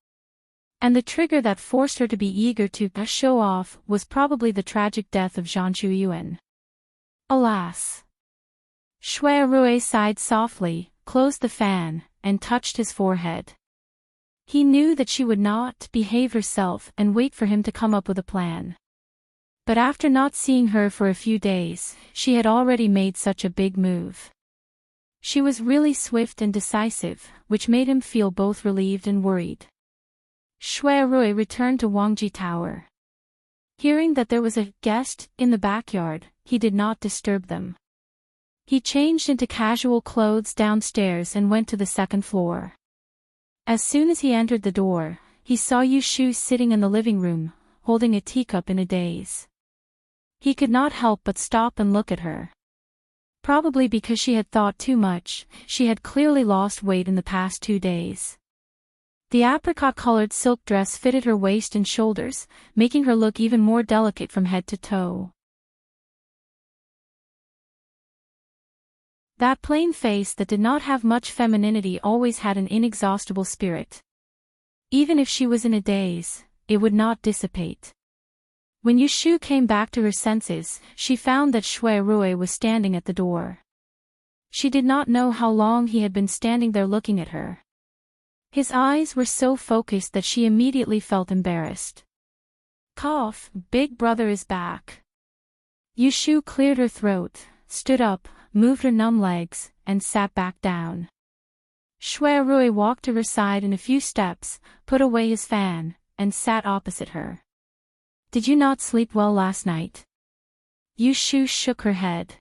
Speaker 1: And the trigger that forced her to be eager to show off was probably the tragic death of Zhang Chuyuan. Alas! Shui Rui sighed softly, closed the fan, and touched his forehead. He knew that she would not behave herself and wait for him to come up with a plan. But after not seeing her for a few days, she had already made such a big move. She was really swift and decisive, which made him feel both relieved and worried. Shui Rui returned to Wangji Tower. Hearing that there was a guest in the backyard, he did not disturb them. He changed into casual clothes downstairs and went to the second floor. As soon as he entered the door, he saw Yu Shu sitting in the living room, holding a teacup in a daze. He could not help but stop and look at her. Probably because she had thought too much, she had clearly lost weight in the past 2 days. The apricot-colored silk dress fitted her waist and shoulders, making her look even more delicate from head to toe. That plain face that did not have much femininity always had an inexhaustible spirit. Even if she was in a daze, it would not dissipate. When Yu Shu came back to her senses, she found that Shui Rui was standing at the door. She did not know how long he had been standing there looking at her. His eyes were so focused that she immediately felt embarrassed. Cough, Big Brother is back. Yu Shu cleared her throat, stood up, moved her numb legs, and sat back down. Shui Rui walked to her side in a few steps, put away his fan, and sat opposite her. Did you not sleep well last night? Yu Shu shook her head.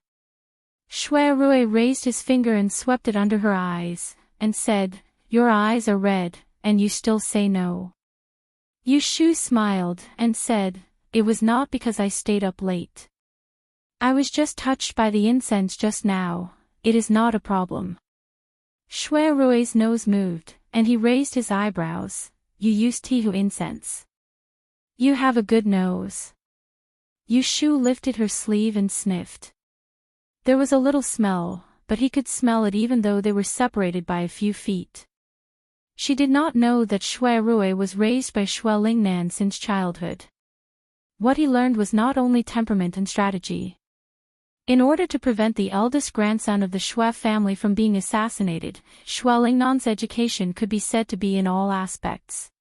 Speaker 1: Shui Rui raised his finger and swept it under her eyes, and said, Your eyes are red, and you still say no. Yu Shu smiled, and said, It was not because I stayed up late. I was just touched by the incense just now, it is not a problem. Shui Rui's nose moved, and he raised his eyebrows. You use tihu incense. You have a good nose. Yu Shu lifted her sleeve and sniffed. There was a little smell, but he could smell it even though they were separated by a few feet. She did not know that Shui Rui was raised by Shui Lingnan since childhood. What he learned was not only temperament and strategy. In order to prevent the eldest grandson of the Shui family from being assassinated, Shui Lingnan's education could be said to be in all aspects.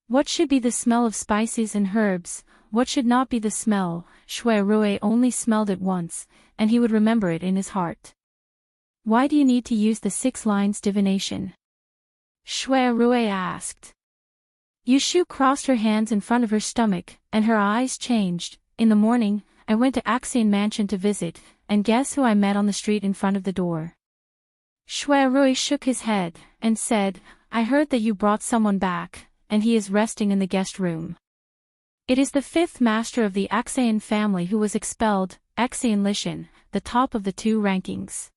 Speaker 1: What should be the smell of spices and herbs, what should not be the smell, Shui Rui only smelled it once, and he would remember it in his heart. Why do you need to use the 6 lines divination? Shui Rui asked. Yushu crossed her hands in front of her stomach, and her eyes changed. In the morning, I went to Axian Mansion to visit, and guess who I met on the street in front of the door? Shui Rui shook his head, and said, I heard that you brought someone back, and he is resting in the guest room. It is the fifth master of the Axian family who was expelled, Axian Lishan, the top of the two rankings.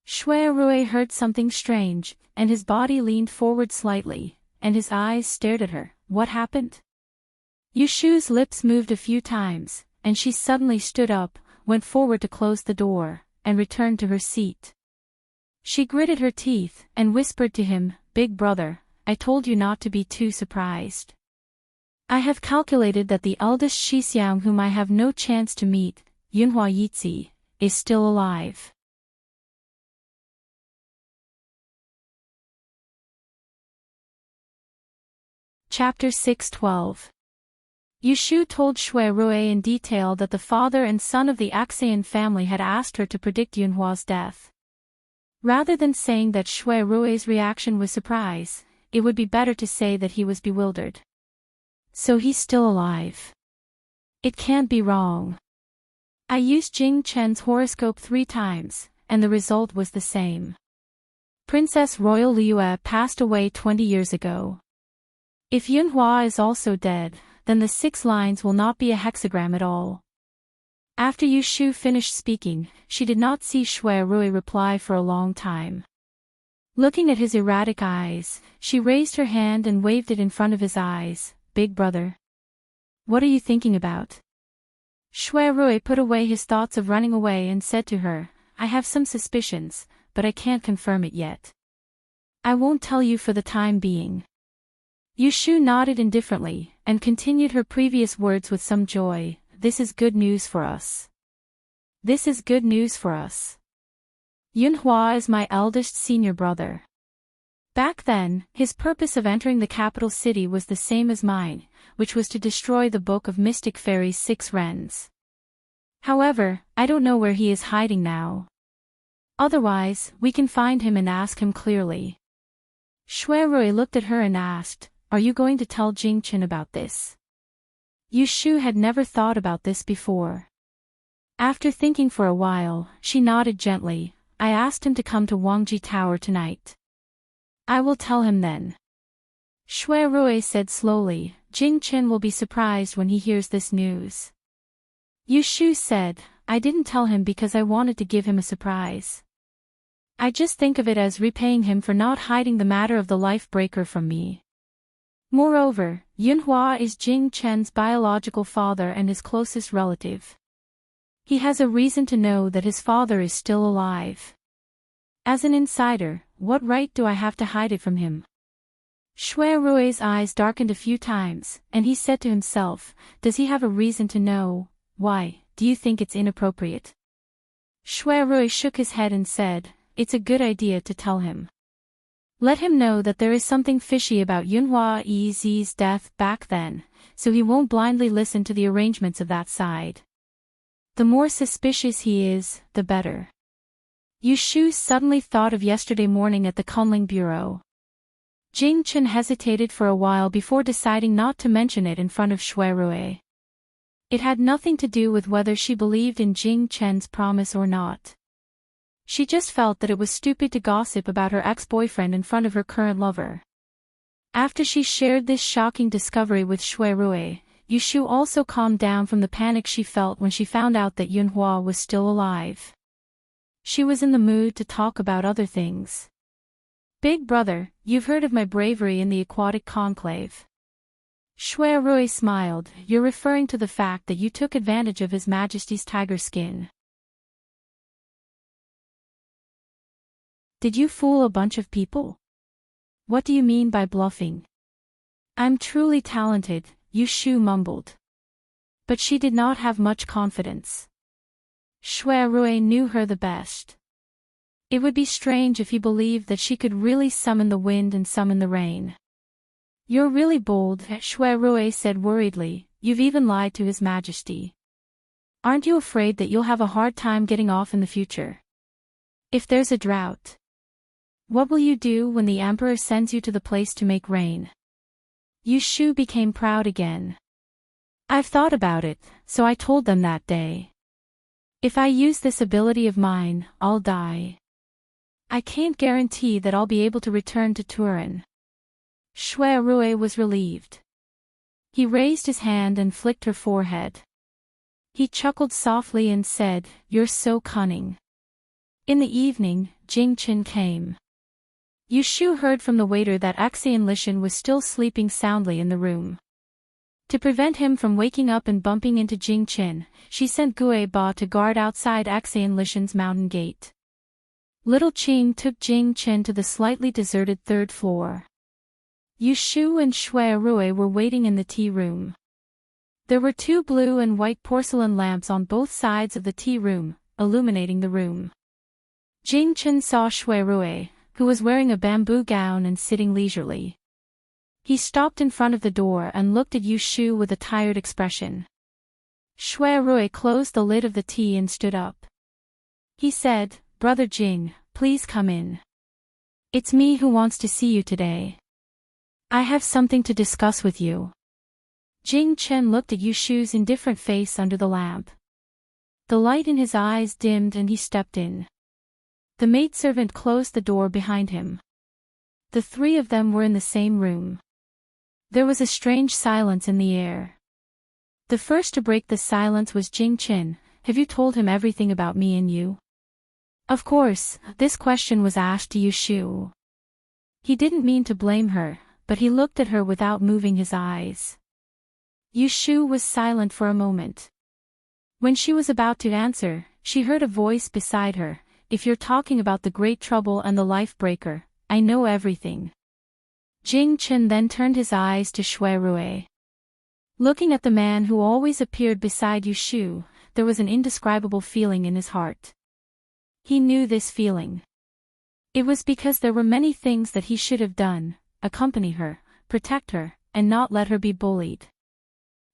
Speaker 1: Shui Rui heard something strange, and his body leaned forward slightly, and his eyes stared at her. What happened? Yushu's lips moved a few times, and she suddenly stood up, went forward to close the door, and returned to her seat. She gritted her teeth, and whispered to him, Big brother, I told you not to be too surprised. I have calculated that the eldest Shixiang whom I have no chance to meet, Yunhua Yizi, is still alive. Chapter 6:12. Yushu told Shui Rui in detail that the father and son of the Axian family had asked her to predict Yunhua's death. Rather than saying that Shui Rui's reaction was surprise, it would be better to say that he was bewildered. So he's still alive. It can't be wrong. I used Jing Chen's horoscope 3 times, and the result was the same. Princess Royal Liue passed away 20 years ago. If Yunhua is also dead, then the 6 lines will not be a hexagram at all. After Yushu finished speaking, she did not see Shui Rui reply for a long time. Looking at his erratic eyes, she raised her hand and waved it in front of his eyes. Big brother. What are you thinking about? Shui Rui put away his thoughts of running away and said to her, I have some suspicions, but I can't confirm it yet. I won't tell you for the time being. Yushu nodded indifferently, and continued her previous words with some joy. This is good news for us. This is good news for us. Yunhua is my eldest senior brother. Back then, his purpose of entering the capital city was the same as mine, which was to destroy the Book of Mystic Fairy's 6 rens. However, I don't know where he is hiding now. Otherwise, we can find him and ask him clearly. Shui Rui looked at her and asked, Are you going to tell Jing Chen about this? Yushu had never thought about this before. After thinking for a while, she nodded gently. I asked him to come to Wangji Tower tonight. I will tell him then. Shui Rui said slowly, Jing Chen will be surprised when he hears this news. Yushu said, I didn't tell him because I wanted to give him a surprise. I just think of it as repaying him for not hiding the matter of the life breaker from me. Moreover, Yunhua is Jing Chen's biological father and his closest relative. He has a reason to know that his father is still alive. As an insider, what right do I have to hide it from him? Shui Rui's eyes darkened a few times, and he said to himself, Does he have a reason to know? Why, do you think it's inappropriate? Shui Rui shook his head and said, It's a good idea to tell him. Let him know that there is something fishy about Yunhua Yizi's death back then, so he won't blindly listen to the arrangements of that side. The more suspicious he is, the better. Yushu suddenly thought of yesterday morning at the Kunling Bureau. Jing Chen hesitated for a while before deciding not to mention it in front of Shui Rui. It had nothing to do with whether she believed in Jing Chen's promise or not. She just felt that it was stupid to gossip about her ex-boyfriend in front of her current lover. After she shared this shocking discovery with Shui Rui, Yushu also calmed down from the panic she felt when she found out that Yunhua was still alive. She was in the mood to talk about other things. Big brother, you've heard of my bravery in the aquatic conclave. Shui Rui smiled. You're referring to the fact that you took advantage of His Majesty's tiger skin. Did you fool a bunch of people? What do you mean by bluffing? I'm truly talented, Yushu mumbled. But she did not have much confidence. Shui Rui knew her the best. It would be strange if he believed that she could really summon the wind and summon the rain. You're really bold, Shui Rui said worriedly. You've even lied to His Majesty. Aren't you afraid that you'll have a hard time getting off in the future? If there's a drought. What will you do when the emperor sends you to the place to make rain? Yu Shu became proud again. I've thought about it, so I told them that day. If I use this ability of mine, I'll die. I can't guarantee that I'll be able to return to Turin. Shui Rui was relieved. He raised his hand and flicked her forehead. He chuckled softly and said, "You're so cunning." In the evening, Jing Qin came. Yu Shu heard from the waiter that Axian Lishan was still sleeping soundly in the room. To prevent him from waking up and bumping into Jing Qin, she sent Gue Ba to guard outside Axian Lishan's mountain gate. Little Qing took Jing Qin to the slightly deserted third floor. Yu Shu and Shui Rui were waiting in the tea room. There were 2 blue and white porcelain lamps on both sides of the tea room, illuminating the room. Jing Qin saw Shui Rui, who was wearing a bamboo gown and sitting leisurely. He stopped in front of the door and looked at Yu Shu with a tired expression. Shui Rui closed the lid of the tea and stood up. He said, "Brother Jing, please come in. It's me who wants to see you today. I have something to discuss with you." Jing Qin looked at Yu Shu's indifferent face under the lamp. The light in his eyes dimmed and he stepped in. The maidservant closed the door behind him. The 3 of them were in the same room. There was a strange silence in the air. The first to break the silence was Jing Qin. "Have you told him everything about me and you?" Of course, this question was asked to Yu Shu. He didn't mean to blame her, but he looked at her without moving his eyes. Yu Shu was silent for a moment. When she was about to answer, she heard a voice beside her. "If you're talking about the Great Trouble and the Life Breaker, I know everything." Jing Qin then turned his eyes to Shui Rui. Looking at the man who always appeared beside Yu Shu, there was an indescribable feeling in his heart. He knew this feeling. It was because there were many things that he should have done: accompany her, protect her, and not let her be bullied.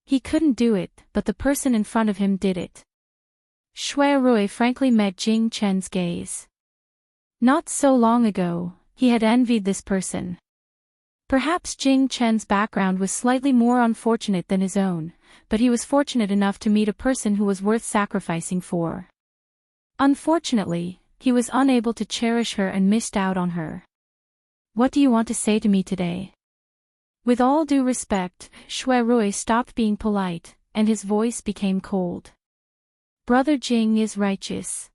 Speaker 1: He couldn't do it, but the person in front of him did it. Shui Rui frankly met Jing Qin's gaze. Not so long ago, he had envied this person. Perhaps Jing Qin's background was slightly more unfortunate than his own, but he was fortunate enough to meet a person who was worth sacrificing for. Unfortunately, he was unable to cherish her and missed out on her. "What do you want to say to me today?" With all due respect, Shui Rui stopped being polite, and his voice became cold. "Brother Jing is righteous.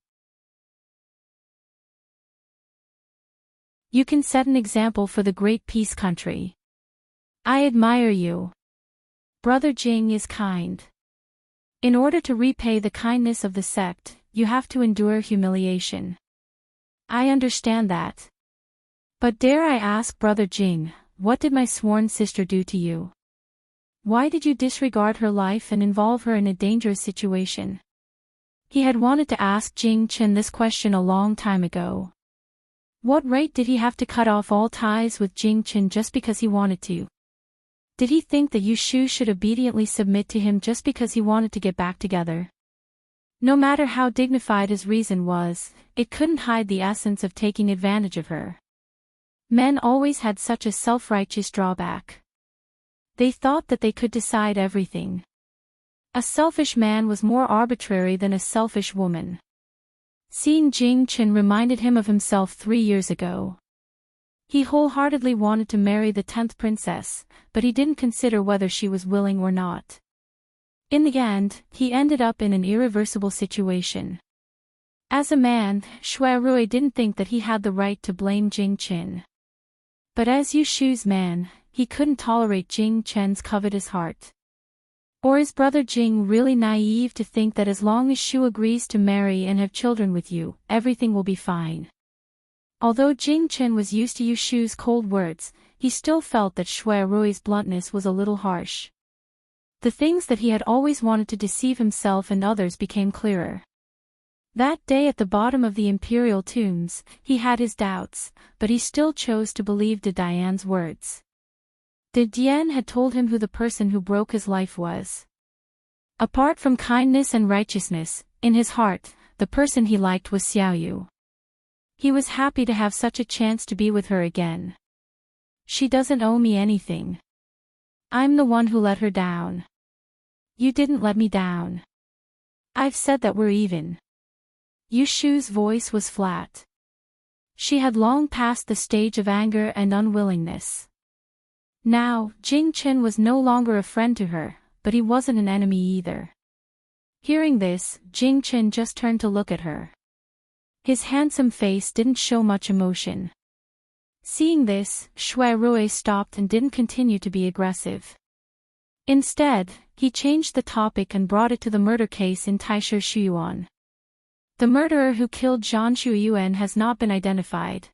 Speaker 1: You can set an example for the great peace country. I admire you. Brother Jing is kind. In order to repay the kindness of the sect, you have to endure humiliation. I understand that. But dare I ask, Brother Jing, what did my sworn sister do to you? Why did you disregard her life and involve her in a dangerous situation?" He had wanted to ask Jing Qin this question a long time ago. What right did he have to cut off all ties with Jing Qin just because he wanted to? Did he think that Yu Shu should obediently submit to him just because he wanted to get back together? No matter how dignified his reason was, it couldn't hide the essence of taking advantage of her. Men always had such a self-righteous drawback. They thought that they could decide everything. A selfish man was more arbitrary than a selfish woman. Seeing Jing Qin reminded him of himself 3 years ago. He wholeheartedly wanted to marry the 10th princess, but he didn't consider whether she was willing or not. In the end, he ended up in an irreversible situation. As a man, Shui Rui didn't think that he had the right to blame Jing Qin. But as Yu Shu's man, he couldn't tolerate Jing Qin's covetous heart. Or is Brother Jing really naive to think that as long as Shu agrees to marry and have children with you, everything will be fine? Although Jing Qin was used to Yu Shu's cold words, he still felt that Shui Rui's bluntness was a little harsh. The things that he had always wanted to deceive himself and others became clearer. That day at the bottom of the imperial tombs, he had his doubts, but he still chose to believe De Dian's words. De Dian had told him who the person who broke his life was. Apart from kindness and righteousness, in his heart, the person he liked was Xiaoyu. He was happy to have such a chance to be with her again. She doesn't owe me anything. I'm the one who let her down. You didn't let me down. I've said that we're even. Yushu's voice was flat. She had long passed the stage of anger and unwillingness. Now, Jing Chen was no longer a friend to her, but he wasn't an enemy either. Hearing this, Jing Chen just turned to look at her. His handsome face didn't show much emotion. Seeing this, Shui Rui stopped and didn't continue to be aggressive. Instead, he changed the topic and brought it to the murder case in Taisha Shuyuan. The murderer who killed Zhang Shuyuan has not been identified.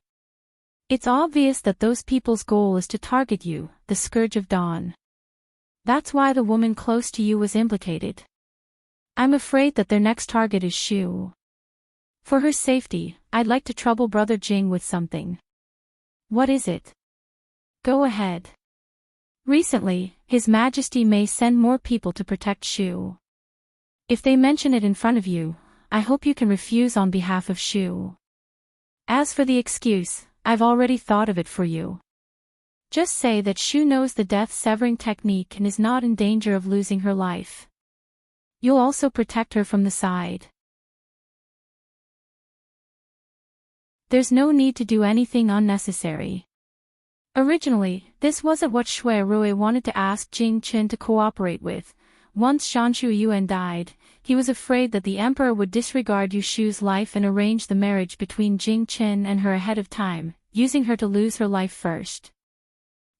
Speaker 1: It's obvious that those people's goal is to target you, the Scourge of Dawn. That's why the woman close to you was implicated. I'm afraid that their next target is Shu. For her safety, I'd like to trouble Brother Jing with something. What is it? Go ahead. Recently, His Majesty may send more people to protect Shu. If they mention it in front of you, I hope you can refuse on behalf of Shu. As for the excuse, I've already thought of it for you. Just say that Shu knows the death-severing technique and is not in danger of losing her life. You'll also protect her from the side. There's no need to do anything unnecessary. Originally, this wasn't what Shui Rui wanted to ask Jing Chen to cooperate with. Once Shanshu Yuan died, he was afraid that the emperor would disregard Yushu's life and arrange the marriage between Jing Chen and her ahead of time, using her to lose her life first.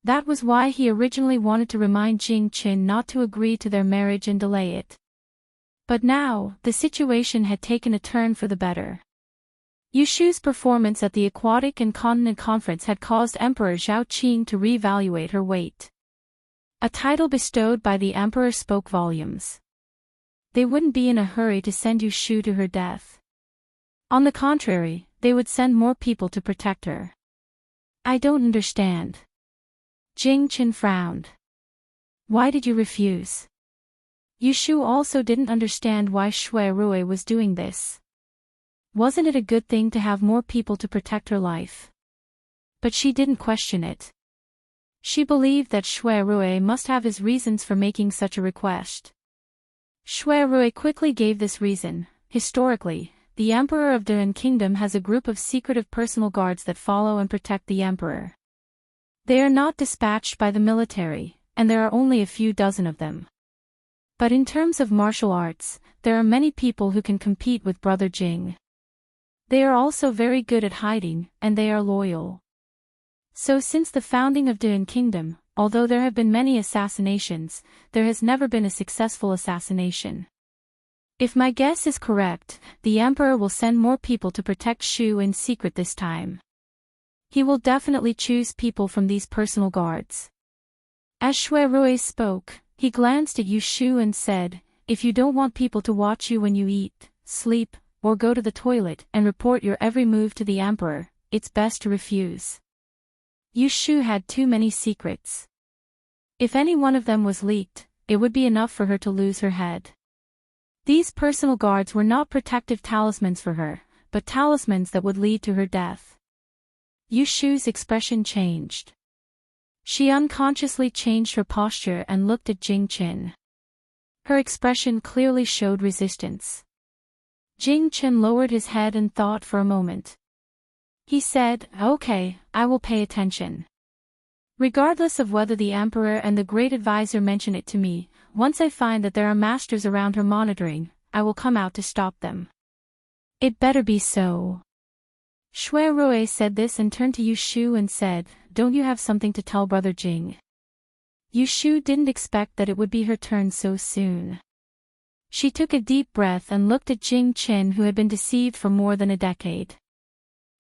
Speaker 1: That was why he originally wanted to remind Jing Chen not to agree to their marriage and delay it. But now, the situation had taken a turn for the better. Yushu's performance at the Aquatic and Continent Conference had caused Emperor Zhao Qing to reevaluate her weight. A title bestowed by the emperor spoke volumes. They wouldn't be in a hurry to send Yushu to her death. On the contrary, they would send more people to protect her. I don't understand. Jing Chen frowned. Why did you refuse? Yushu also didn't understand why Shui Rui was doing this. Wasn't it a good thing to have more people to protect her life? But she didn't question it. She believed that Shui Rui must have his reasons for making such a request. Shui Rui quickly gave this reason. Historically, the Emperor of Duan Kingdom has a group of secretive personal guards that follow and protect the Emperor. They are not dispatched by the military, and there are only a few dozen of them. But in terms of martial arts, there are many people who can compete with Brother Jing. They are also very good at hiding, and they are loyal. So since the founding of Duan Kingdom, although there have been many assassinations, there has never been a successful assassination. If my guess is correct, the Emperor will send more people to protect Shu in secret this time. He will definitely choose people from these personal guards. As Shui Rui spoke, he glanced at Yushu and said, if you don't want people to watch you when you eat, sleep, or go to the toilet and report your every move to the Emperor, it's best to refuse. Yushu had too many secrets. If any one of them was leaked, it would be enough for her to lose her head. These personal guards were not protective talismans for her, but talismans that would lead to her death. Yushu's expression changed. She unconsciously changed her posture and looked at Jing Chen. Her expression clearly showed resistance. Jing Chen lowered his head and thought for a moment. He said, okay, I will pay attention. Regardless of whether the Emperor and the Great Advisor mention it to me, once I find that there are masters around her monitoring, I will come out to stop them. It better be so. Shui Rui said this and turned to Yushu and said, don't you have something to tell Brother Jing? Yushu didn't expect that it would be her turn so soon. She took a deep breath and looked at Jing Chen, who had been deceived for more than a decade.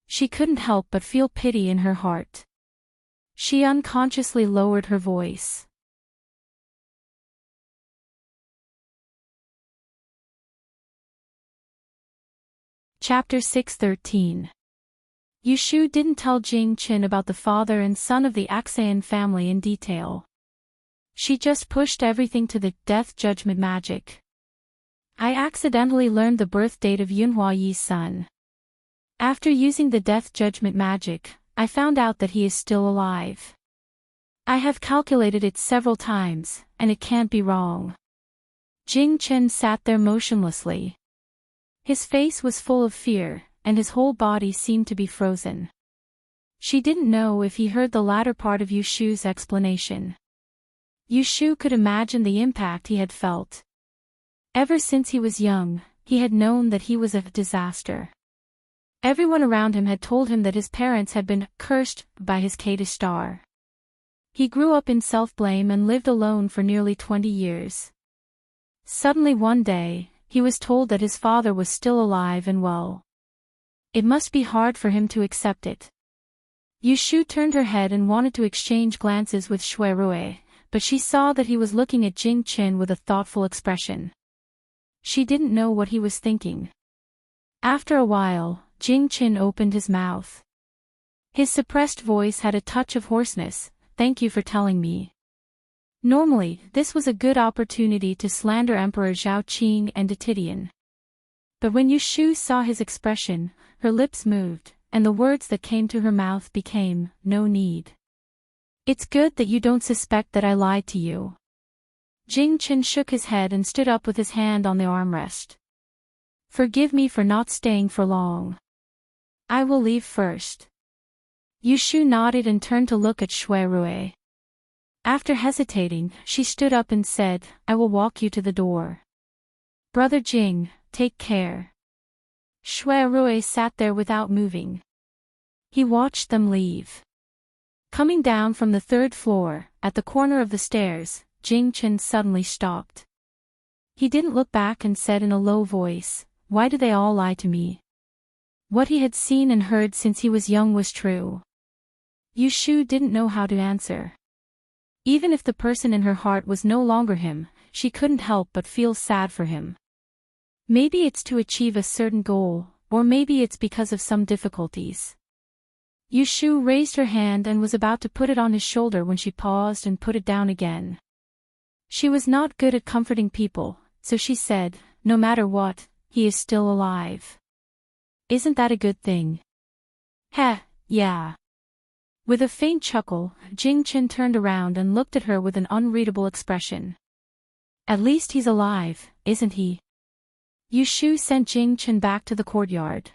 Speaker 1: She couldn't help but feel pity in her heart. She unconsciously lowered her voice. Chapter 613. Yushu didn't tell Jing Chen about the father and son of the Axian family in detail. She just pushed everything to the death judgment magic. I accidentally learned the birth date of Yunhua Yi's son. After using the death judgment magic, I found out that he is still alive. I have calculated it several times, and it can't be wrong. Jing Chen sat there motionlessly. His face was full of fear, and his whole body seemed to be frozen. She didn't know if he heard the latter part of Yu Shu's explanation. Yu Shu could imagine the impact he had felt. Ever since he was young, he had known that he was a disaster. Everyone around him had told him that his parents had been cursed by his Kadish star. He grew up in self-blame and lived alone for nearly 20 years. Suddenly one day, he was told that his father was still alive and well. It must be hard for him to accept it. Yu Shu turned her head and wanted to exchange glances with Shui Rui, but she saw that he was looking at Jing Chen with a thoughtful expression. She didn't know what he was thinking. After a while, Jing Chen opened his mouth. His suppressed voice had a touch of hoarseness. "Thank you for telling me." Normally, this was a good opportunity to slander Emperor Zhao Qing and Titian. But when Yu Shu saw his expression, her lips moved, and the words that came to her mouth became, "No need. It's good that you don't suspect that I lied to you." Jing Chen shook his head and stood up with his hand on the armrest. "Forgive me for not staying for long. I will leave first." Yu Shu nodded and turned to look at Shui Rui. After hesitating, she stood up and said, "I will walk you to the door. Brother Jing, take care." Shui Rui sat there without moving. He watched them leave. Coming down from the 3rd floor, at the corner of the stairs, Jing Chen suddenly stopped. He didn't look back and said in a low voice, "Why do they all lie to me?" What he had seen and heard since he was young was true. Yu Shu didn't know how to answer. Even if the person in her heart was no longer him, she couldn't help but feel sad for him. Maybe it's to achieve a certain goal, or maybe it's because of some difficulties. Yu Shu raised her hand and was about to put it on his shoulder when she paused and put it down again. She was not good at comforting people, so she said, "No matter what, he is still alive. Isn't that a good thing?" "Heh, yeah." With a faint chuckle, Jing Chen turned around and looked at her with an unreadable expression. "At least he's alive, isn't he?" Yu Shu sent Jing Chen back to the courtyard.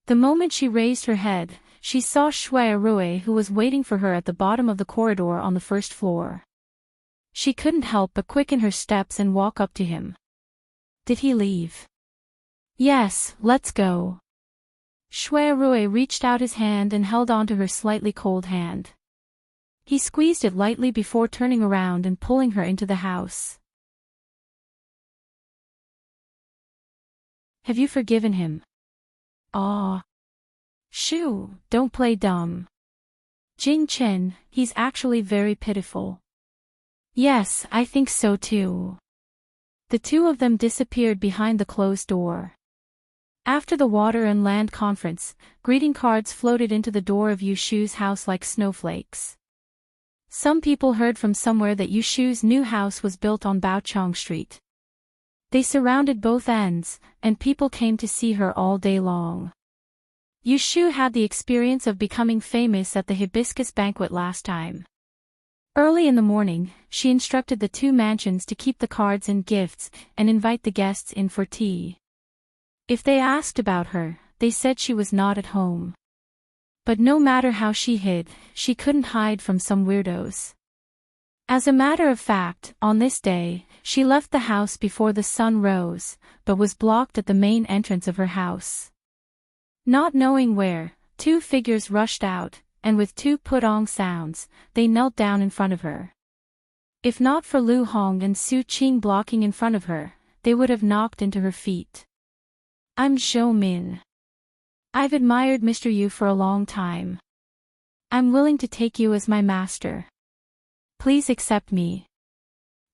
Speaker 1: The moment she raised her head, she saw Shui Rui who was waiting for her at the bottom of the corridor on the 1st floor. She couldn't help but quicken her steps and walk up to him. "Did he leave?" "Yes, let's go." Shui Rui reached out his hand and held onto her slightly cold hand. He squeezed it lightly before turning around and pulling her into the house. "Have you forgiven him?" "Aw. Shu, don't play dumb. Jing Chen, he's actually very pitiful." "Yes, I think so too." The two of them disappeared behind the closed door. After the Water and Land Conference, greeting cards floated into the door of Yu Shu's house like snowflakes. Some people heard from somewhere that Yu Shu's new house was built on Baochong Street. They surrounded both ends, and people came to see her all day long. Yu Shu had the experience of becoming famous at the hibiscus banquet last time. Early in the morning, she instructed the 2 mansions to keep the cards and gifts, and invite the guests in for tea. If they asked about her, they said she was not at home. But no matter how she hid, she couldn't hide from some weirdos. As a matter of fact, on this day, she left the house before the sun rose, but was blocked at the main entrance of her house. Not knowing where, 2 figures rushed out, and with 2 putong sounds, they knelt down in front of her. If not for Lu Hong and Su Qing blocking in front of her, they would have knocked into her feet. "I'm Zhou Min. I've admired Mr. Yu for a long time. I'm willing to take you as my master. Please accept me.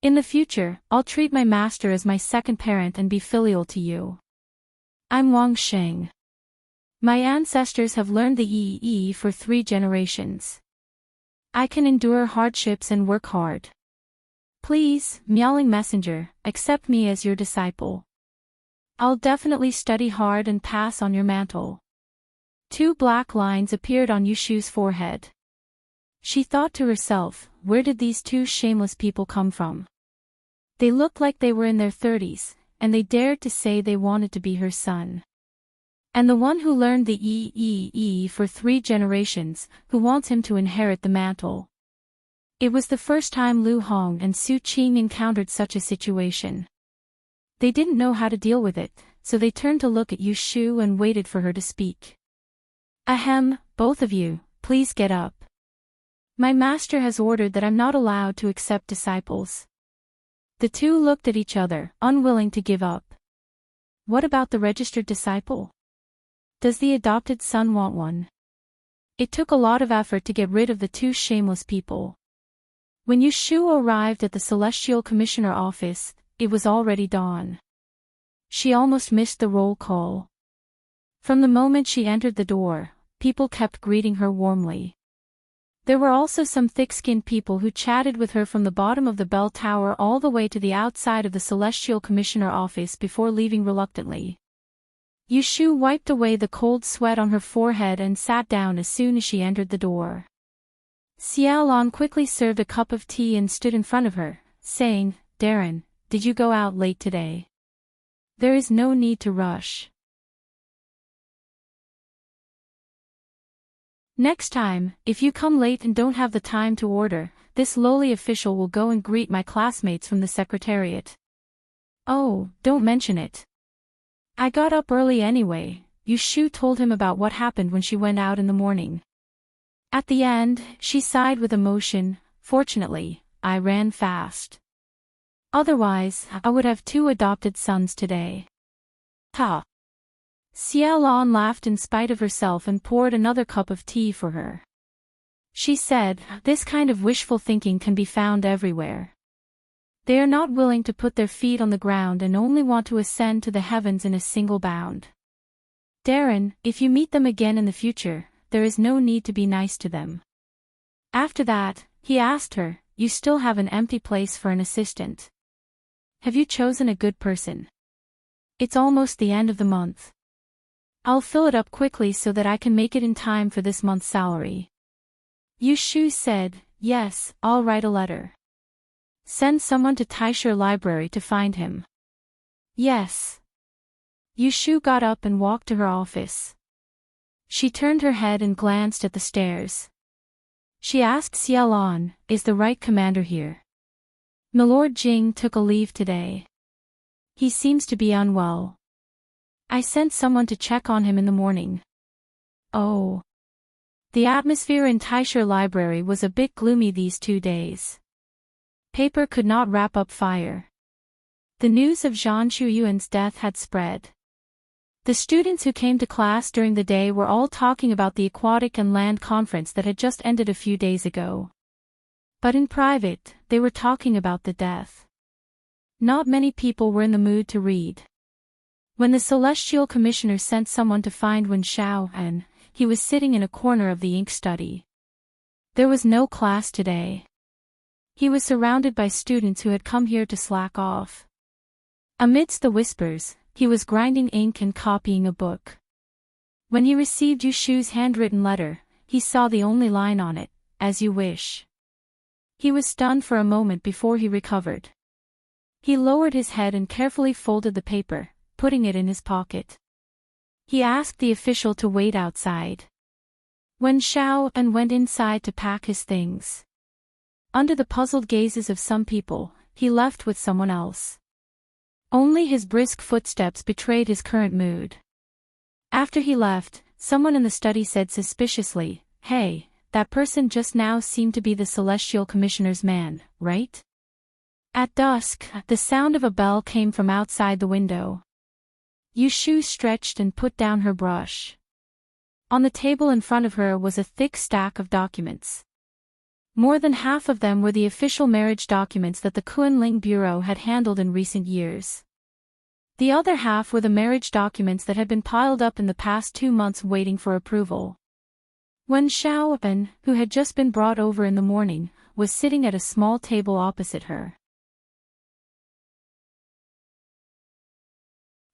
Speaker 1: In the future, I'll treat my master as my second parent and be filial to you. I'm Wang Sheng. My ancestors have learned the Yi for 3 generations. I can endure hardships and work hard. Please, Miaoling Messenger, accept me as your disciple. I'll definitely study hard and pass on your mantle." 2 black lines appeared on Yushu's forehead. She thought to herself, where did these 2 shameless people come from? They looked like they were in their 30s, and they dared to say they wanted to be her son. And the one who learned the E for 3 generations, who wants him to inherit the mantle. It was the first time Lu Hong and Su Qing encountered such a situation. They didn't know how to deal with it, so they turned to look at Yushu and waited for her to speak. Ahem, both of you, please get up. My master has ordered that I'm not allowed to accept disciples. The 2 looked at each other, unwilling to give up. What about the registered disciple? Does the adopted son want one? It took a lot of effort to get rid of the 2 shameless people. When Yushu arrived at the Celestial Commissioner office, it was already dawn. She almost missed the roll call. From the moment she entered the door, people kept greeting her warmly. There were also some thick-skinned people who chatted with her from the bottom of the bell tower all the way to the outside of the Celestial Commissioner office before leaving reluctantly. Yushu wiped away the cold sweat on her forehead and sat down as soon as she entered the door. Xiaolon quickly served a cup of tea and stood in front of her, saying, Darren, did you go out late today? There is no need to rush. Next time, if you come late and don't have the time to order, this lowly official will go and greet my classmates from the secretariat. Oh, don't mention it. I got up early anyway, Yushu told him about what happened when she went out in the morning. At the end, she sighed with emotion, fortunately, I ran fast. Otherwise, I would have 2 adopted sons today. Ha! Xiaolon laughed in spite of herself and poured another cup of tea for her. She said, this kind of wishful thinking can be found everywhere. They are not willing to put their feet on the ground and only want to ascend to the heavens in a single bound. Darren, if you meet them again in the future, there is no need to be nice to them. After that, he asked her, you still have an empty place for an assistant. Have you chosen a good person? It's almost the end of the month. I'll fill it up quickly so that I can make it in time for this month's salary. Yushu said, yes, I'll write a letter. Send someone to LoveLore Library to find him. Yes. Yushu got up and walked to her office. She turned her head and glanced at the stairs. She asked Xiaolon, is the right commander here? Milord Jing took a leave today. He seems to be unwell. I sent someone to check on him in the morning. Oh. The atmosphere in LoveLore Library was a bit gloomy these 2 days. Paper could not wrap up fire. The news of Zhang Chuyuan's death had spread. The students who came to class during the day were all talking about the aquatic and land conference that had just ended a few days ago. But in private, they were talking about the death. Not many people were in the mood to read. When the Celestial Commissioner sent someone to find Wen Xiaoan, he was sitting in a corner of the ink study. There was no class today. He was surrounded by students who had come here to slack off. Amidst the whispers, he was grinding ink and copying a book. When he received Yushu's handwritten letter, he saw the only line on it, as you wish. He was stunned for a moment before he recovered. He lowered his head and carefully folded the paper, putting it in his pocket. He asked the official to wait outside. Wen Xiaoan went inside to pack his things. Under the puzzled gazes of some people, he left with someone else. Only his brisk footsteps betrayed his current mood. After he left, someone in the study said suspiciously, hey, that person just now seemed to be the Celestial Commissioner's man, right? At dusk, the sound of a bell came from outside the window. Yushu stretched and put down her brush. On the table in front of her was a thick stack of documents. More than half of them were the official marriage documents that the Kunling Bureau had handled in recent years. The other half were the marriage documents that had been piled up in the past 2 months waiting for approval. Wen Xiaoan, who had just been brought over in the morning, was sitting at a small table opposite her.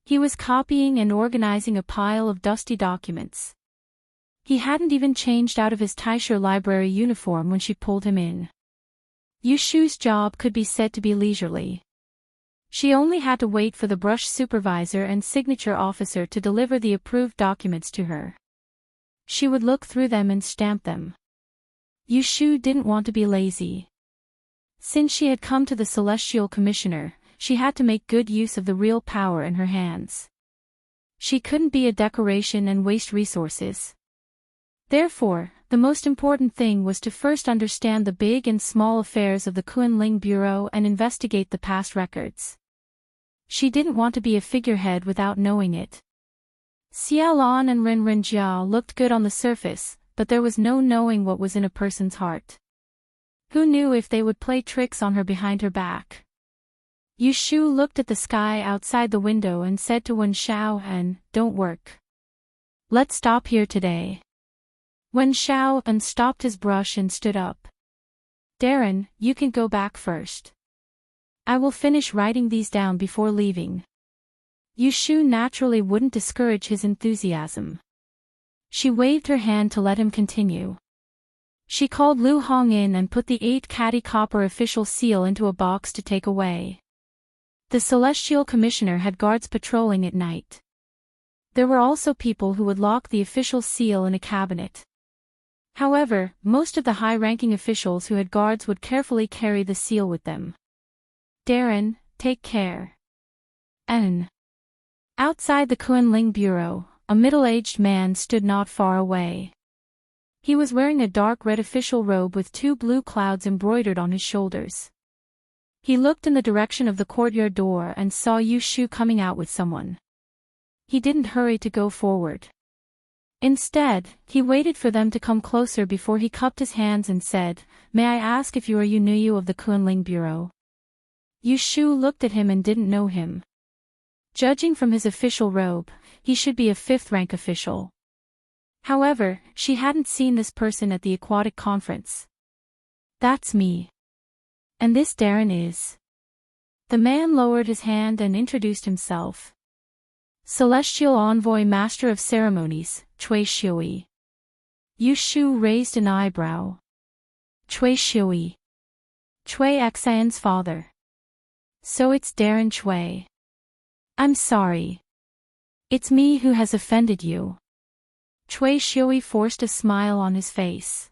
Speaker 1: He was copying and organizing a pile of dusty documents. He hadn't even changed out of his LoveLore Library uniform when she pulled him in. Yushu's job could be said to be leisurely. She only had to wait for the brush supervisor and signature officer to deliver the approved documents to her. She would look through them and stamp them. Yushu didn't want to be lazy. Since she had come to the Celestial Commissioner, she had to make good use of the real power in her hands. She couldn't be a decoration and waste resources. Therefore, the most important thing was to first understand the big and small affairs of the Kunling Bureau and investigate the past records. She didn't want to be a figurehead without knowing it. Xiaolan and Ren Jia looked good on the surface, but there was no knowing what was in a person's heart. Who knew if they would play tricks on her behind her back? Yushu looked at the sky outside the window and said to Wen Xiaoan, "Don't work. Let's stop here today." Wen Xiaoan stopped his brush and stood up. "Darren, you can go back first. I will finish writing these down before leaving." Yushu naturally wouldn't discourage his enthusiasm. She waved her hand to let him continue. She called Lu Hong in and put the 8-catty copper official seal into a box to take away. The Celestial Commissioner had guards patrolling at night. There were also people who would lock the official seal in a cabinet. However, most of the high-ranking officials who had guards would carefully carry the seal with them. "Darren, take care." Outside the Kunling Bureau, a middle-aged man stood not far away. He was wearing a dark red official robe with 2 blue clouds embroidered on his shoulders. He looked in the direction of the courtyard door and saw Yushu coming out with someone. He didn't hurry to go forward. Instead, he waited for them to come closer before he cupped his hands and said, "May I ask if you are Yunuyu of the Kunling Bureau?" Yushu looked at him and didn't know him. Judging from his official robe, he should be a 5th-rank official. However, she hadn't seen this person at the aquatic conference. "That's me. And this Darren is." The man lowered his hand and introduced himself. "Celestial Envoy Master of Ceremonies, Cui Shui." Yushu raised an eyebrow. "Cui Shui. Cui Xian's father. So it's Darren Cui. I'm sorry. It's me who has offended you." Cui Shui forced a smile on his face.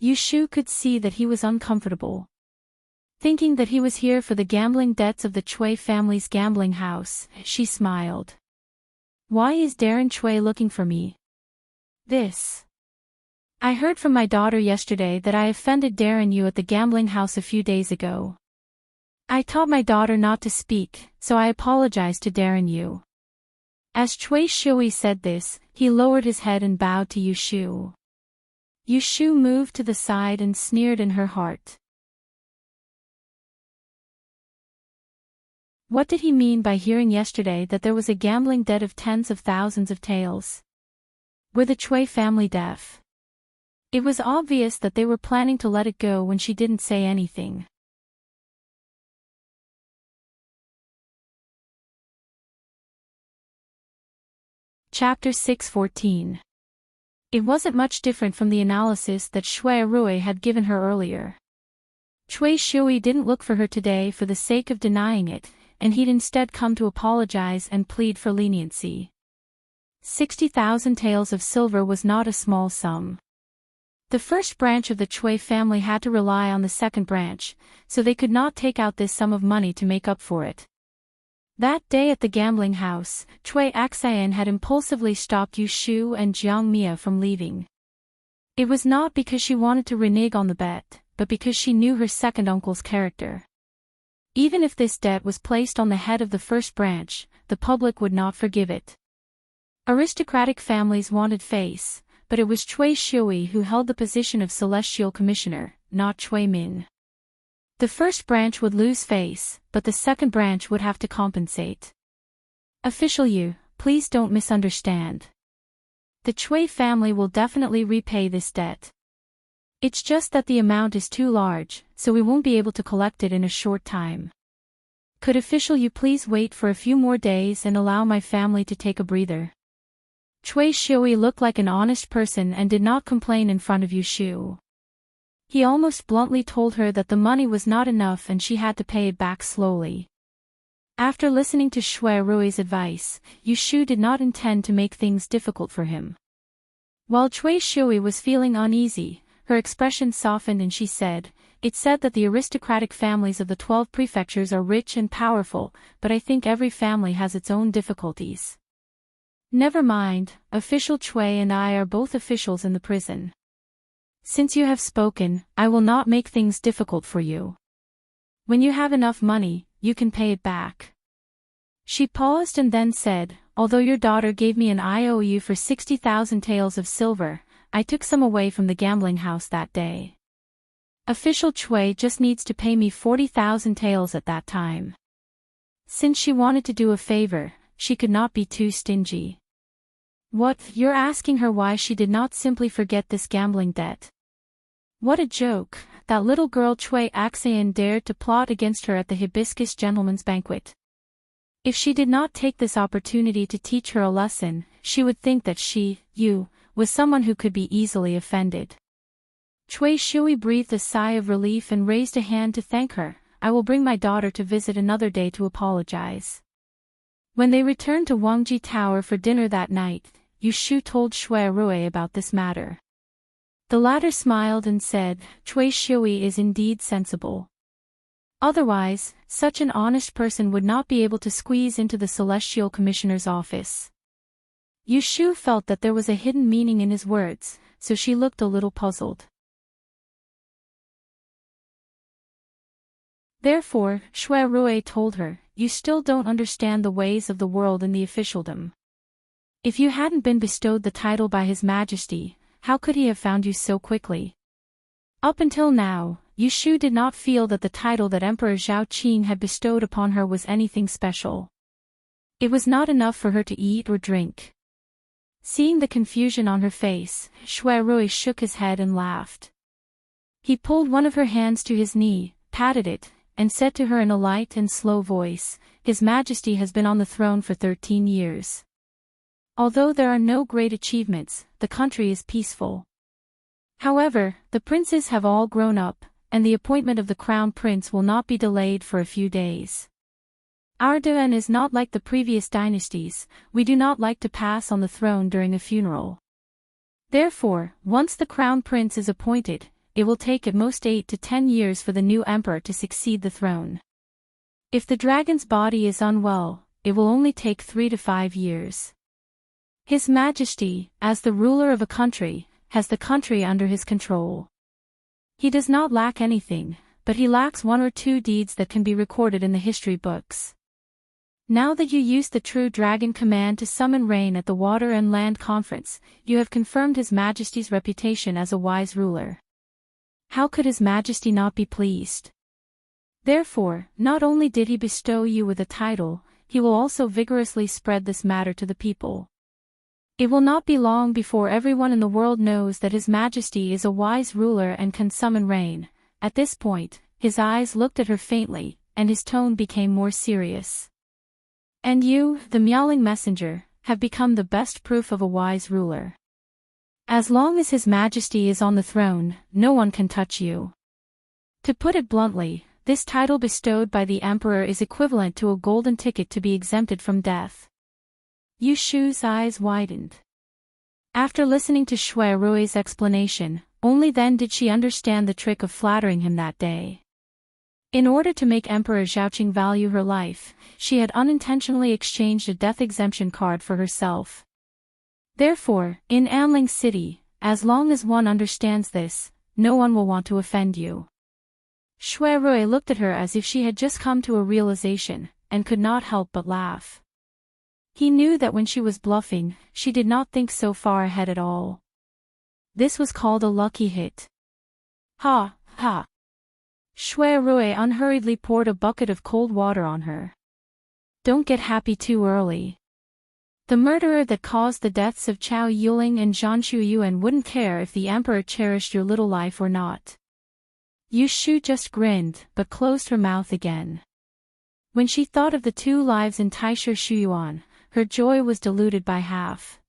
Speaker 1: Yushu could see that he was uncomfortable. Thinking that he was here for the gambling debts of the Cui family's gambling house, she smiled. "Why is Darren Cui looking for me?" "I heard from my daughter yesterday that I offended Darren Yu at the gambling house a few days ago. I taught my daughter not to speak, so I apologized to Darren Yu." As Cui Shui said this, he lowered his head and bowed to Yushu. Yushu moved to the side and sneered in her heart. What did he mean by hearing yesterday that there was a gambling debt of tens of thousands of taels? Were the Cui family deaf? It was obvious that they were planning to let it go when she didn't say anything. Chapter 6:14. It wasn't much different from the analysis that Shui Rui had given her earlier. Cui Shui didn't look for her today for the sake of denying it, and he'd instead come to apologize and plead for leniency. 60,000 taels of silver was not a small sum. The first branch of the Cui family had to rely on the second branch, so they could not take out this sum of money to make up for it. That day at the gambling house, Cui Xian had impulsively stopped Yushu and Jiang Mia from leaving. It was not because she wanted to renege on the bet, but because she knew her second uncle's character. Even if this debt was placed on the head of the first branch, the public would not forgive it. Aristocratic families wanted face, but it was Cui Shui who held the position of Celestial Commissioner, not Cui Min. The first branch would lose face, but the second branch would have to compensate. Official Yu, please don't misunderstand. The Cui family will definitely repay this debt. It's just that the amount is too large, so we won't be able to collect it in a short time. Could Official Yu please wait for a few more days and allow my family to take a breather? Cui Shui looked like an honest person and did not complain in front of Yu Shu. He almost bluntly told her that the money was not enough and she had to pay it back slowly. After listening to Shui Rui's advice, Yu Shu did not intend to make things difficult for him. While Cui Shui was feeling uneasy, her expression softened and she said, "It's said that the aristocratic families of the 12 prefectures are rich and powerful, but I think every family has its own difficulties. Never mind, Official Cui and I are both officials in the prison. Since you have spoken, I will not make things difficult for you. When you have enough money, you can pay it back." She paused and then said, "Although your daughter gave me an IOU for 60,000 taels of silver, I took some away from the gambling house that day. Official Cui just needs to pay me 40,000 taels at that time." Since she wanted to do a favor, she could not be too stingy. "What, you're asking her why she did not simply forget this gambling debt? What a joke, that little girl Cui Axian dared to plot against her at the Hibiscus Gentleman's Banquet. If she did not take this opportunity to teach her a lesson, she would think that you, was someone who could be easily offended." Cui Shui breathed a sigh of relief and raised a hand to thank her. "I will bring my daughter to visit another day to apologize." When they returned to Wangji Tower for dinner that night, Yu Shu told Shui Rui about this matter. The latter smiled and said, "Cui Shui is indeed sensible. Otherwise, such an honest person would not be able to squeeze into the Celestial Commissioner's office." Yu Shu felt that there was a hidden meaning in his words, so she looked a little puzzled. Therefore, Shui Rui told her, "You still don't understand the ways of the world and the officialdom. If you hadn't been bestowed the title by His Majesty, how could he have found you so quickly?" Up until now, Yu Shu did not feel that the title that Emperor Zhao Qing had bestowed upon her was anything special. It was not enough for her to eat or drink. Seeing the confusion on her face, Shui Rui shook his head and laughed. He pulled one of her hands to his knee, patted it, and said to her in a light and slow voice, "His Majesty has been on the throne for 13 years. Although there are no great achievements, the country is peaceful. However, the princes have all grown up, and the appointment of the crown prince will not be delayed for a few days. Our Duan is not like the previous dynasties, we do not like to pass on the throne during a funeral. Therefore, once the crown prince is appointed, it will take at most 8 to 10 years for the new emperor to succeed the throne. If the dragon's body is unwell, it will only take 3 to 5 years. His Majesty, as the ruler of a country, has the country under his control. He does not lack anything, but he lacks 1 or 2 deeds that can be recorded in the history books. Now that you used the true dragon command to summon rain at the Water and Land Conference, you have confirmed His Majesty's reputation as a wise ruler. How could His Majesty not be pleased? Therefore, not only did he bestow you with a title, he will also vigorously spread this matter to the people. It will not be long before everyone in the world knows that His Majesty is a wise ruler and can summon rain." At this point, his eyes looked at her faintly, and his tone became more serious. "And you, the meowling messenger, have become the best proof of a wise ruler. As long as His Majesty is on the throne, no one can touch you. To put it bluntly, this title bestowed by the emperor is equivalent to a golden ticket to be exempted from death." Yu Shu's eyes widened. After listening to Shui Rui's explanation, only then did she understand the trick of flattering him that day. In order to make Emperor Zhaoqing value her life, she had unintentionally exchanged a death exemption card for herself. Therefore, in Anling City, as long as one understands this, no one will want to offend you. Shui Rui looked at her as if she had just come to a realization, and could not help but laugh. He knew that when she was bluffing, she did not think so far ahead at all. This was called a lucky hit. Ha, ha. Shui Rui unhurriedly poured a bucket of cold water on her. Don't get happy too early. The murderer that caused the deaths of Chao Yuling and Zhan Shuyuan wouldn't care if the emperor cherished your little life or not. Yu Shu just grinned, but closed her mouth again. When she thought of the 2 lives in Taisha Shuyuan, her joy was diluted by half.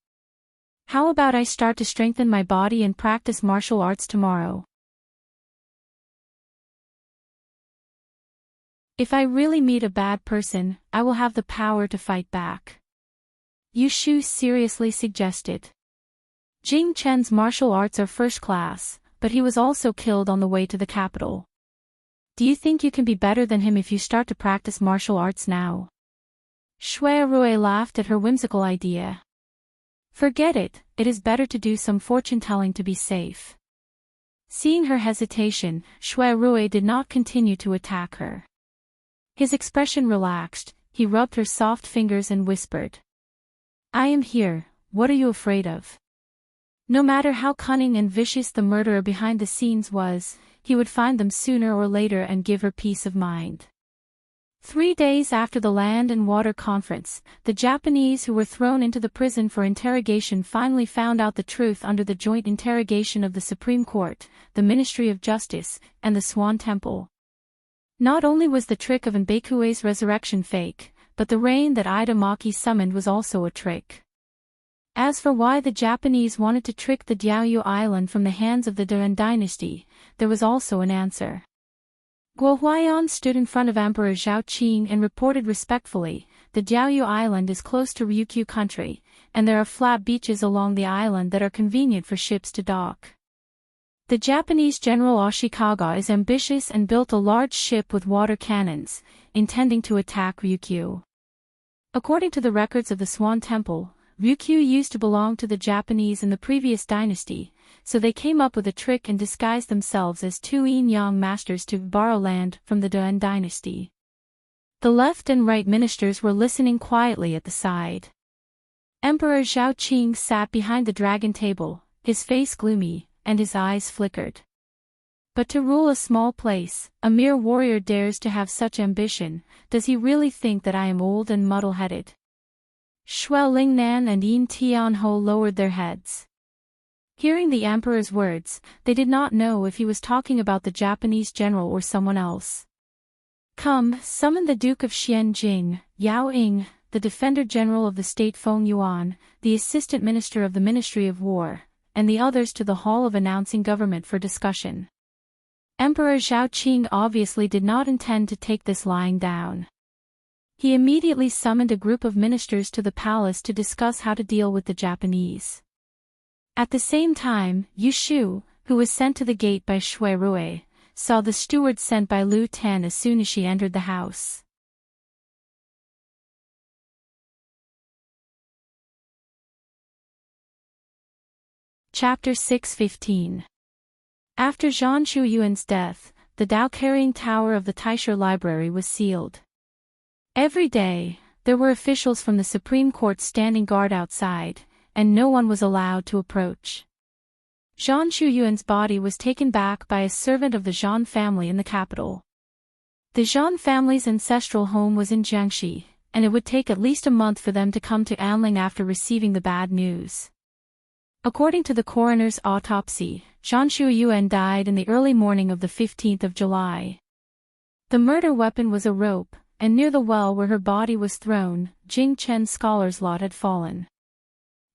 Speaker 1: How about I start to strengthen my body and practice martial arts tomorrow? If I really meet a bad person, I will have the power to fight back. Yu Shu seriously suggested. Jing Chen's martial arts are first class, but he was also killed on the way to the capital. Do you think you can be better than him if you start to practice martial arts now? Shui Rui laughed at her whimsical idea. Forget it, it is better to do some fortune-telling to be safe. Seeing her hesitation, Shui Rui did not continue to attack her. His expression relaxed, he rubbed her soft fingers and whispered. I am here, what are you afraid of? No matter how cunning and vicious the murderer behind the scenes was, he would find them sooner or later and give her peace of mind. 3 days after the Land and Water Conference, the Japanese who were thrown into the prison for interrogation finally found out the truth under the joint interrogation of the Supreme Court, the Ministry of Justice, and the Swan Temple. Not only was the trick of Nbakue's resurrection fake, but the rain that Ida Maki summoned was also a trick. As for why the Japanese wanted to trick the Diaoyu Island from the hands of the Duan dynasty, there was also an answer. Guo Huaiyan stood in front of Emperor Zhao Qing and reported respectfully, the Diaoyu Island is close to Ryukyu country, and there are flat beaches along the island that are convenient for ships to dock. The Japanese General Ashikaga is ambitious and built a large ship with water cannons, intending to attack Ryukyu. According to the records of the Swan Temple, Ryukyu used to belong to the Japanese in the previous dynasty, so they came up with a trick and disguised themselves as two yin-yang masters to borrow land from the Duan dynasty. The left and right ministers were listening quietly at the side. Emperor Zhao Qing sat behind the dragon table, his face gloomy, and his eyes flickered. But to rule a small place, a mere warrior dares to have such ambition. Does he really think that I am old and muddle-headed? Shuo Lingnan and Yin Tianho lowered their heads. Hearing the emperor's words, they did not know if he was talking about the Japanese general or someone else. Come, summon the Duke of Xianjing, Yao Ying, the Defender General of the State Feng Yuan, the Assistant Minister of the Ministry of War, and the others to the Hall of Announcing Government for discussion. Emperor Zhao Qing obviously did not intend to take this lying down. He immediately summoned a group of ministers to the palace to discuss how to deal with the Japanese. At the same time, Yu Shu, who was sent to the gate by Shui Rui, saw the steward sent by Lu Tan as soon as she entered the house. Chapter 615. After Zhang Shuyuan's death, the Dao-carrying tower of the Taisha Library was sealed. Every day, there were officials from the Supreme Court standing guard outside, and no one was allowed to approach. Zhang Shuyuan's body was taken back by a servant of the Zhang family in the capital. The Zhang family's ancestral home was in Jiangxi, and it would take at least a month for them to come to Anling after receiving the bad news. According to the coroner's autopsy, Zhang Shuyuan died in the early morning of the 15th of July. The murder weapon was a rope, and near the well where her body was thrown, Jing Chen's scholar's lot had fallen.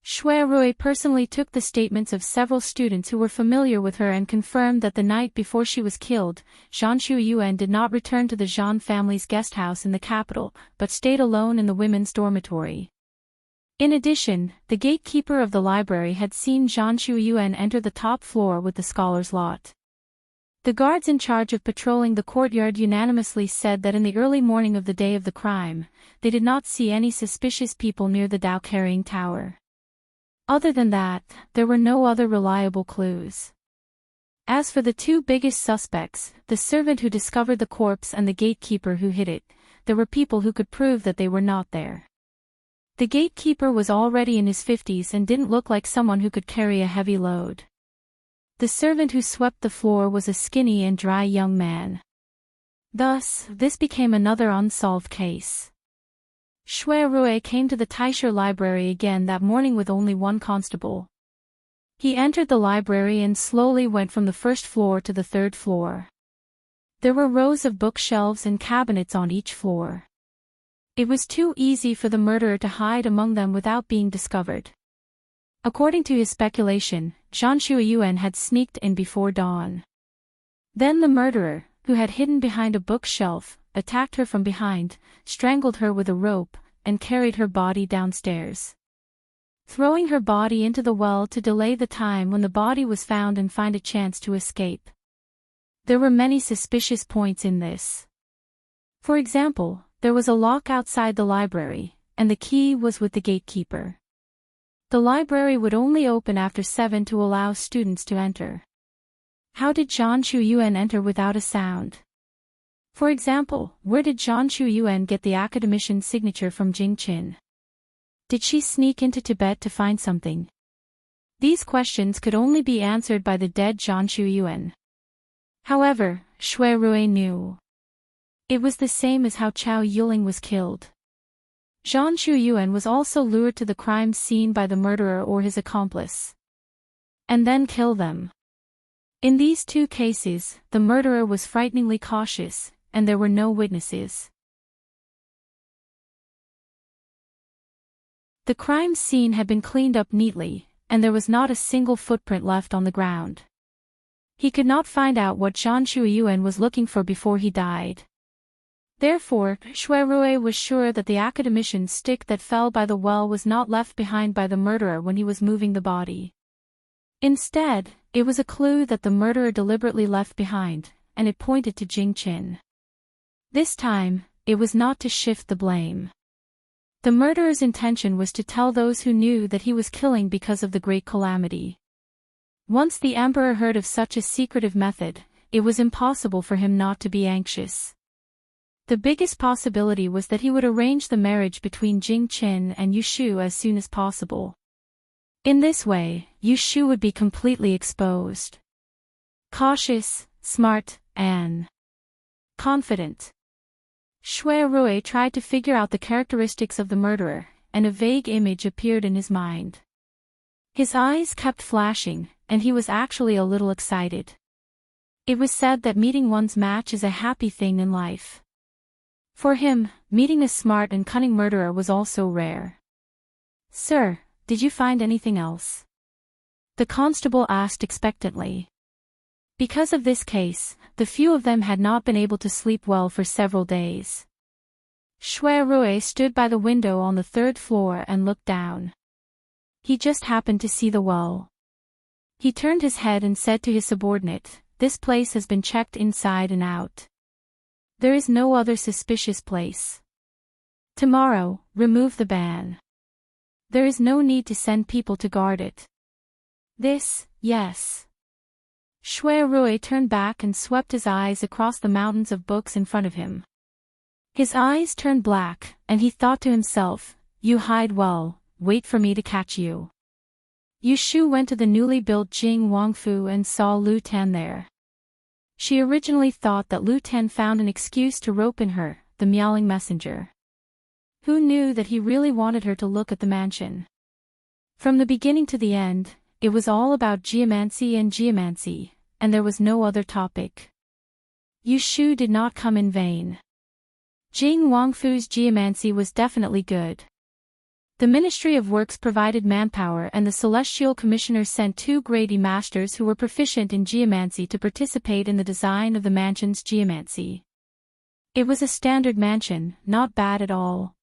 Speaker 1: Shui Rui personally took the statements of several students who were familiar with her and confirmed that the night before she was killed, Zhang Shuyuan did not return to the Zhang family's guest house in the capital, but stayed alone in the women's dormitory. In addition, the gatekeeper of the library had seen Zhang Shuyuan enter the top floor with the scholar's lot. The guards in charge of patrolling the courtyard unanimously said that in the early morning of the day of the crime, they did not see any suspicious people near the Dao-carrying tower. Other than that, there were no other reliable clues. As for the two biggest suspects, the servant who discovered the corpse and the gatekeeper who hid it, there were people who could prove that they were not there. The gatekeeper was already in his 50s and didn't look like someone who could carry a heavy load. The servant who swept the floor was a skinny and dry young man. Thus, this became another unsolved case. Shui Rui came to the Taisha Library again that morning with only one constable. He entered the library and slowly went from the first floor to the third floor. There were rows of bookshelves and cabinets on each floor. It was too easy for the murderer to hide among them without being discovered. According to his speculation, Zhan Shuiyuan had sneaked in before dawn. Then the murderer, who had hidden behind a bookshelf, attacked her from behind, strangled her with a rope, and carried her body downstairs, throwing her body into the well to delay the time when the body was found and find a chance to escape. There were many suspicious points in this. For example, there was a lock outside the library, and the key was with the gatekeeper. The library would only open after 7 to allow students to enter. How did Zhan Shuiyuan enter without a sound? For example, where did Zhan Shuiyuan get the academician's signature from Jing Qin? Did she sneak into Tibet to find something? These questions could only be answered by the dead Zhan Shuiyuan. However, Shui Rui knew. It was the same as how Chao Yiling was killed. Zhan Shuiyuan was also lured to the crime scene by the murderer or his accomplice, and then kill them. In these two cases, the murderer was frighteningly cautious, and there were no witnesses. The crime scene had been cleaned up neatly, and there was not a single footprint left on the ground. He could not find out what Zhan Shuiyuan was looking for before he died. Therefore, Shui Rui was sure that the academician's stick that fell by the well was not left behind by the murderer when he was moving the body. Instead, it was a clue that the murderer deliberately left behind, and it pointed to Jing Qin. This time, it was not to shift the blame. The murderer's intention was to tell those who knew that he was killing because of the great calamity. Once the emperor heard of such a secretive method, it was impossible for him not to be anxious. The biggest possibility was that he would arrange the marriage between Jing Qin and Yu Shu as soon as possible. In this way, Yu Shu would be completely exposed. Cautious, smart, and confident. Shui Rui tried to figure out the characteristics of the murderer, and a vague image appeared in his mind. His eyes kept flashing, and he was actually a little excited. It was said that meeting one's match is a happy thing in life. For him, meeting a smart and cunning murderer was also rare. "Sir, did you find anything else?" the constable asked expectantly. Because of this case, the few of them had not been able to sleep well for several days. Shui Rui stood by the window on the 3rd floor and looked down. He just happened to see the well. He turned his head and said to his subordinate, "This place has been checked inside and out. There is no other suspicious place. Tomorrow, remove the ban. There is no need to send people to guard it." "This, yes." Shui Rui turned back and swept his eyes across the mountains of books in front of him. His eyes turned black, and he thought to himself, "You hide well, wait for me to catch you." Yu Shu went to the newly built Jing Wangfu and saw Lu Tan there. She originally thought that Lu Tan found an excuse to rope in her, the meowing messenger. Who knew that he really wanted her to look at the mansion? From the beginning to the end, it was all about geomancy, and there was no other topic. Yu Shu did not come in vain. Jing Wangfu's geomancy was definitely good. The Ministry of Works provided manpower, and the Celestial Commissioner sent 2 grade E masters who were proficient in geomancy to participate in the design of the mansion's geomancy. It was a standard mansion, not bad at all.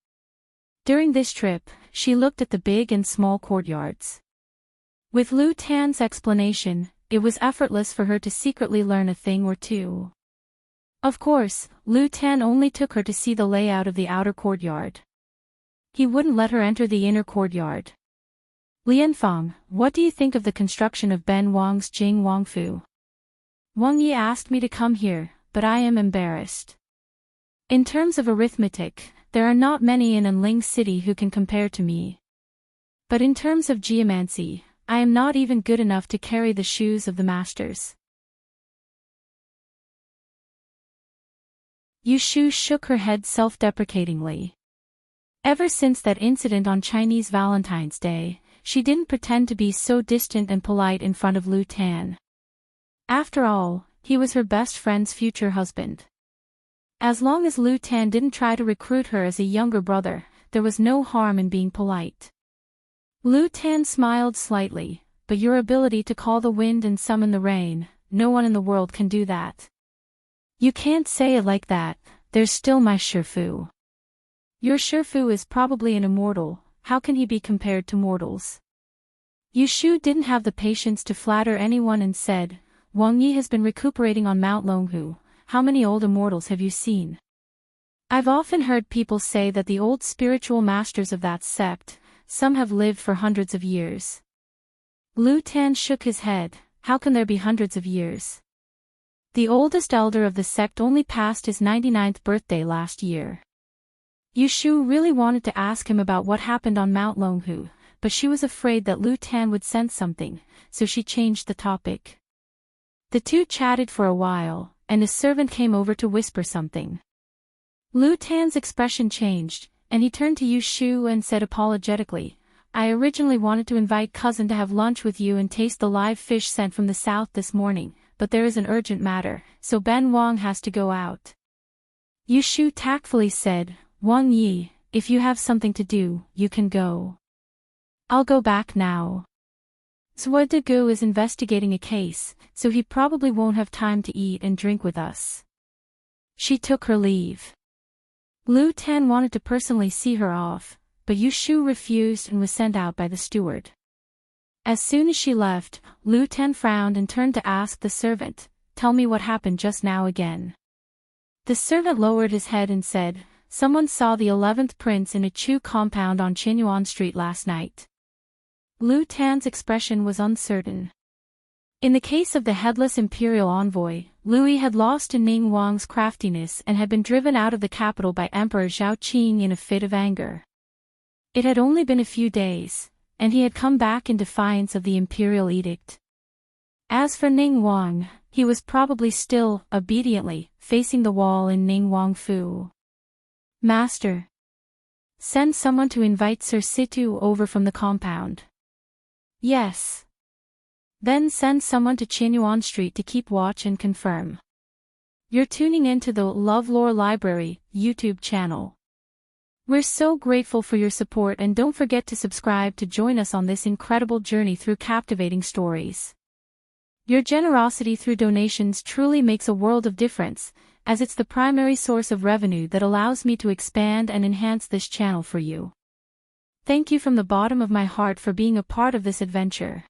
Speaker 1: During this trip, she looked at the big and small courtyards. With Lu Tan's explanation, it was effortless for her to secretly learn a thing or two. Of course, Lu Tan only took her to see the layout of the outer courtyard. He wouldn't let her enter the inner courtyard. "Lianfang, what do you think of the construction of Ben Wang's Jing Wangfu?" "Wang Yi asked me to come here, but I am embarrassed. In terms of arithmetic, there are not many in Anling City who can compare to me. But in terms of geomancy, I am not even good enough to carry the shoes of the masters." Yu Shu shook her head self-deprecatingly. Ever since that incident on Chinese Valentine's Day, she didn't pretend to be so distant and polite in front of Lu Tan. After all, he was her best friend's future husband. As long as Lu Tan didn't try to recruit her as a younger brother, there was no harm in being polite. Lu Tan smiled slightly, but your ability to call the wind and summon the rain, no one in the world can do that. You can't say it like that, there's still my Shifu. Your Shifu is probably an immortal, how can he be compared to mortals? Yushu didn't have the patience to flatter anyone and said, Wang Yi has been recuperating on Mount Longhu, how many old immortals have you seen? I've often heard people say that the old spiritual masters of that sect, some have lived for hundreds of years. Lu Tan shook his head, how can there be hundreds of years? The oldest elder of the sect only passed his 99th birthday last year. Yushu really wanted to ask him about what happened on Mount Longhu, but she was afraid that Lu Tan would sense something, so she changed the topic. The two chatted for a while, and a servant came over to whisper something. Lu Tan's expression changed, and he turned to Yushu and said apologetically, I originally wanted to invite cousin to have lunch with you and taste the live fish sent from the south this morning, but there is an urgent matter, so Ben Wang has to go out. Yushu tactfully said, Wang Yi, if you have something to do, you can go. I'll go back now. Zhuo Degu is investigating a case, so he probably won't have time to eat and drink with us. She took her leave. Lu Tan wanted to personally see her off, but Yushu refused and was sent out by the steward. As soon as she left, Lu Tan frowned and turned to ask the servant, tell me what happened just now again. The servant lowered his head and said, someone saw the 11th prince in a Chu compound on Qinyuan Street last night. Lu Tan's expression was uncertain. In the case of the headless imperial envoy, Louis had lost to Ning Wang's craftiness and had been driven out of the capital by Emperor Zhao Qing in a fit of anger. It had only been a few days, and he had come back in defiance of the imperial edict. As for Ning Wang, he was probably still, obediently, facing the wall in Ning Wang Fu. Master. Send someone to invite Sir Situ over from the compound. Yes. Then send someone to Qinyuan Street to keep watch and confirm. You're tuning into the LoveLore Library YouTube channel. We're so grateful for your support and don't forget to subscribe to join us on this incredible journey through captivating stories. Your generosity through donations truly makes a world of difference, as it's the primary source of revenue that allows me to expand and enhance this channel for you. Thank you from the bottom of my heart for being a part of this adventure.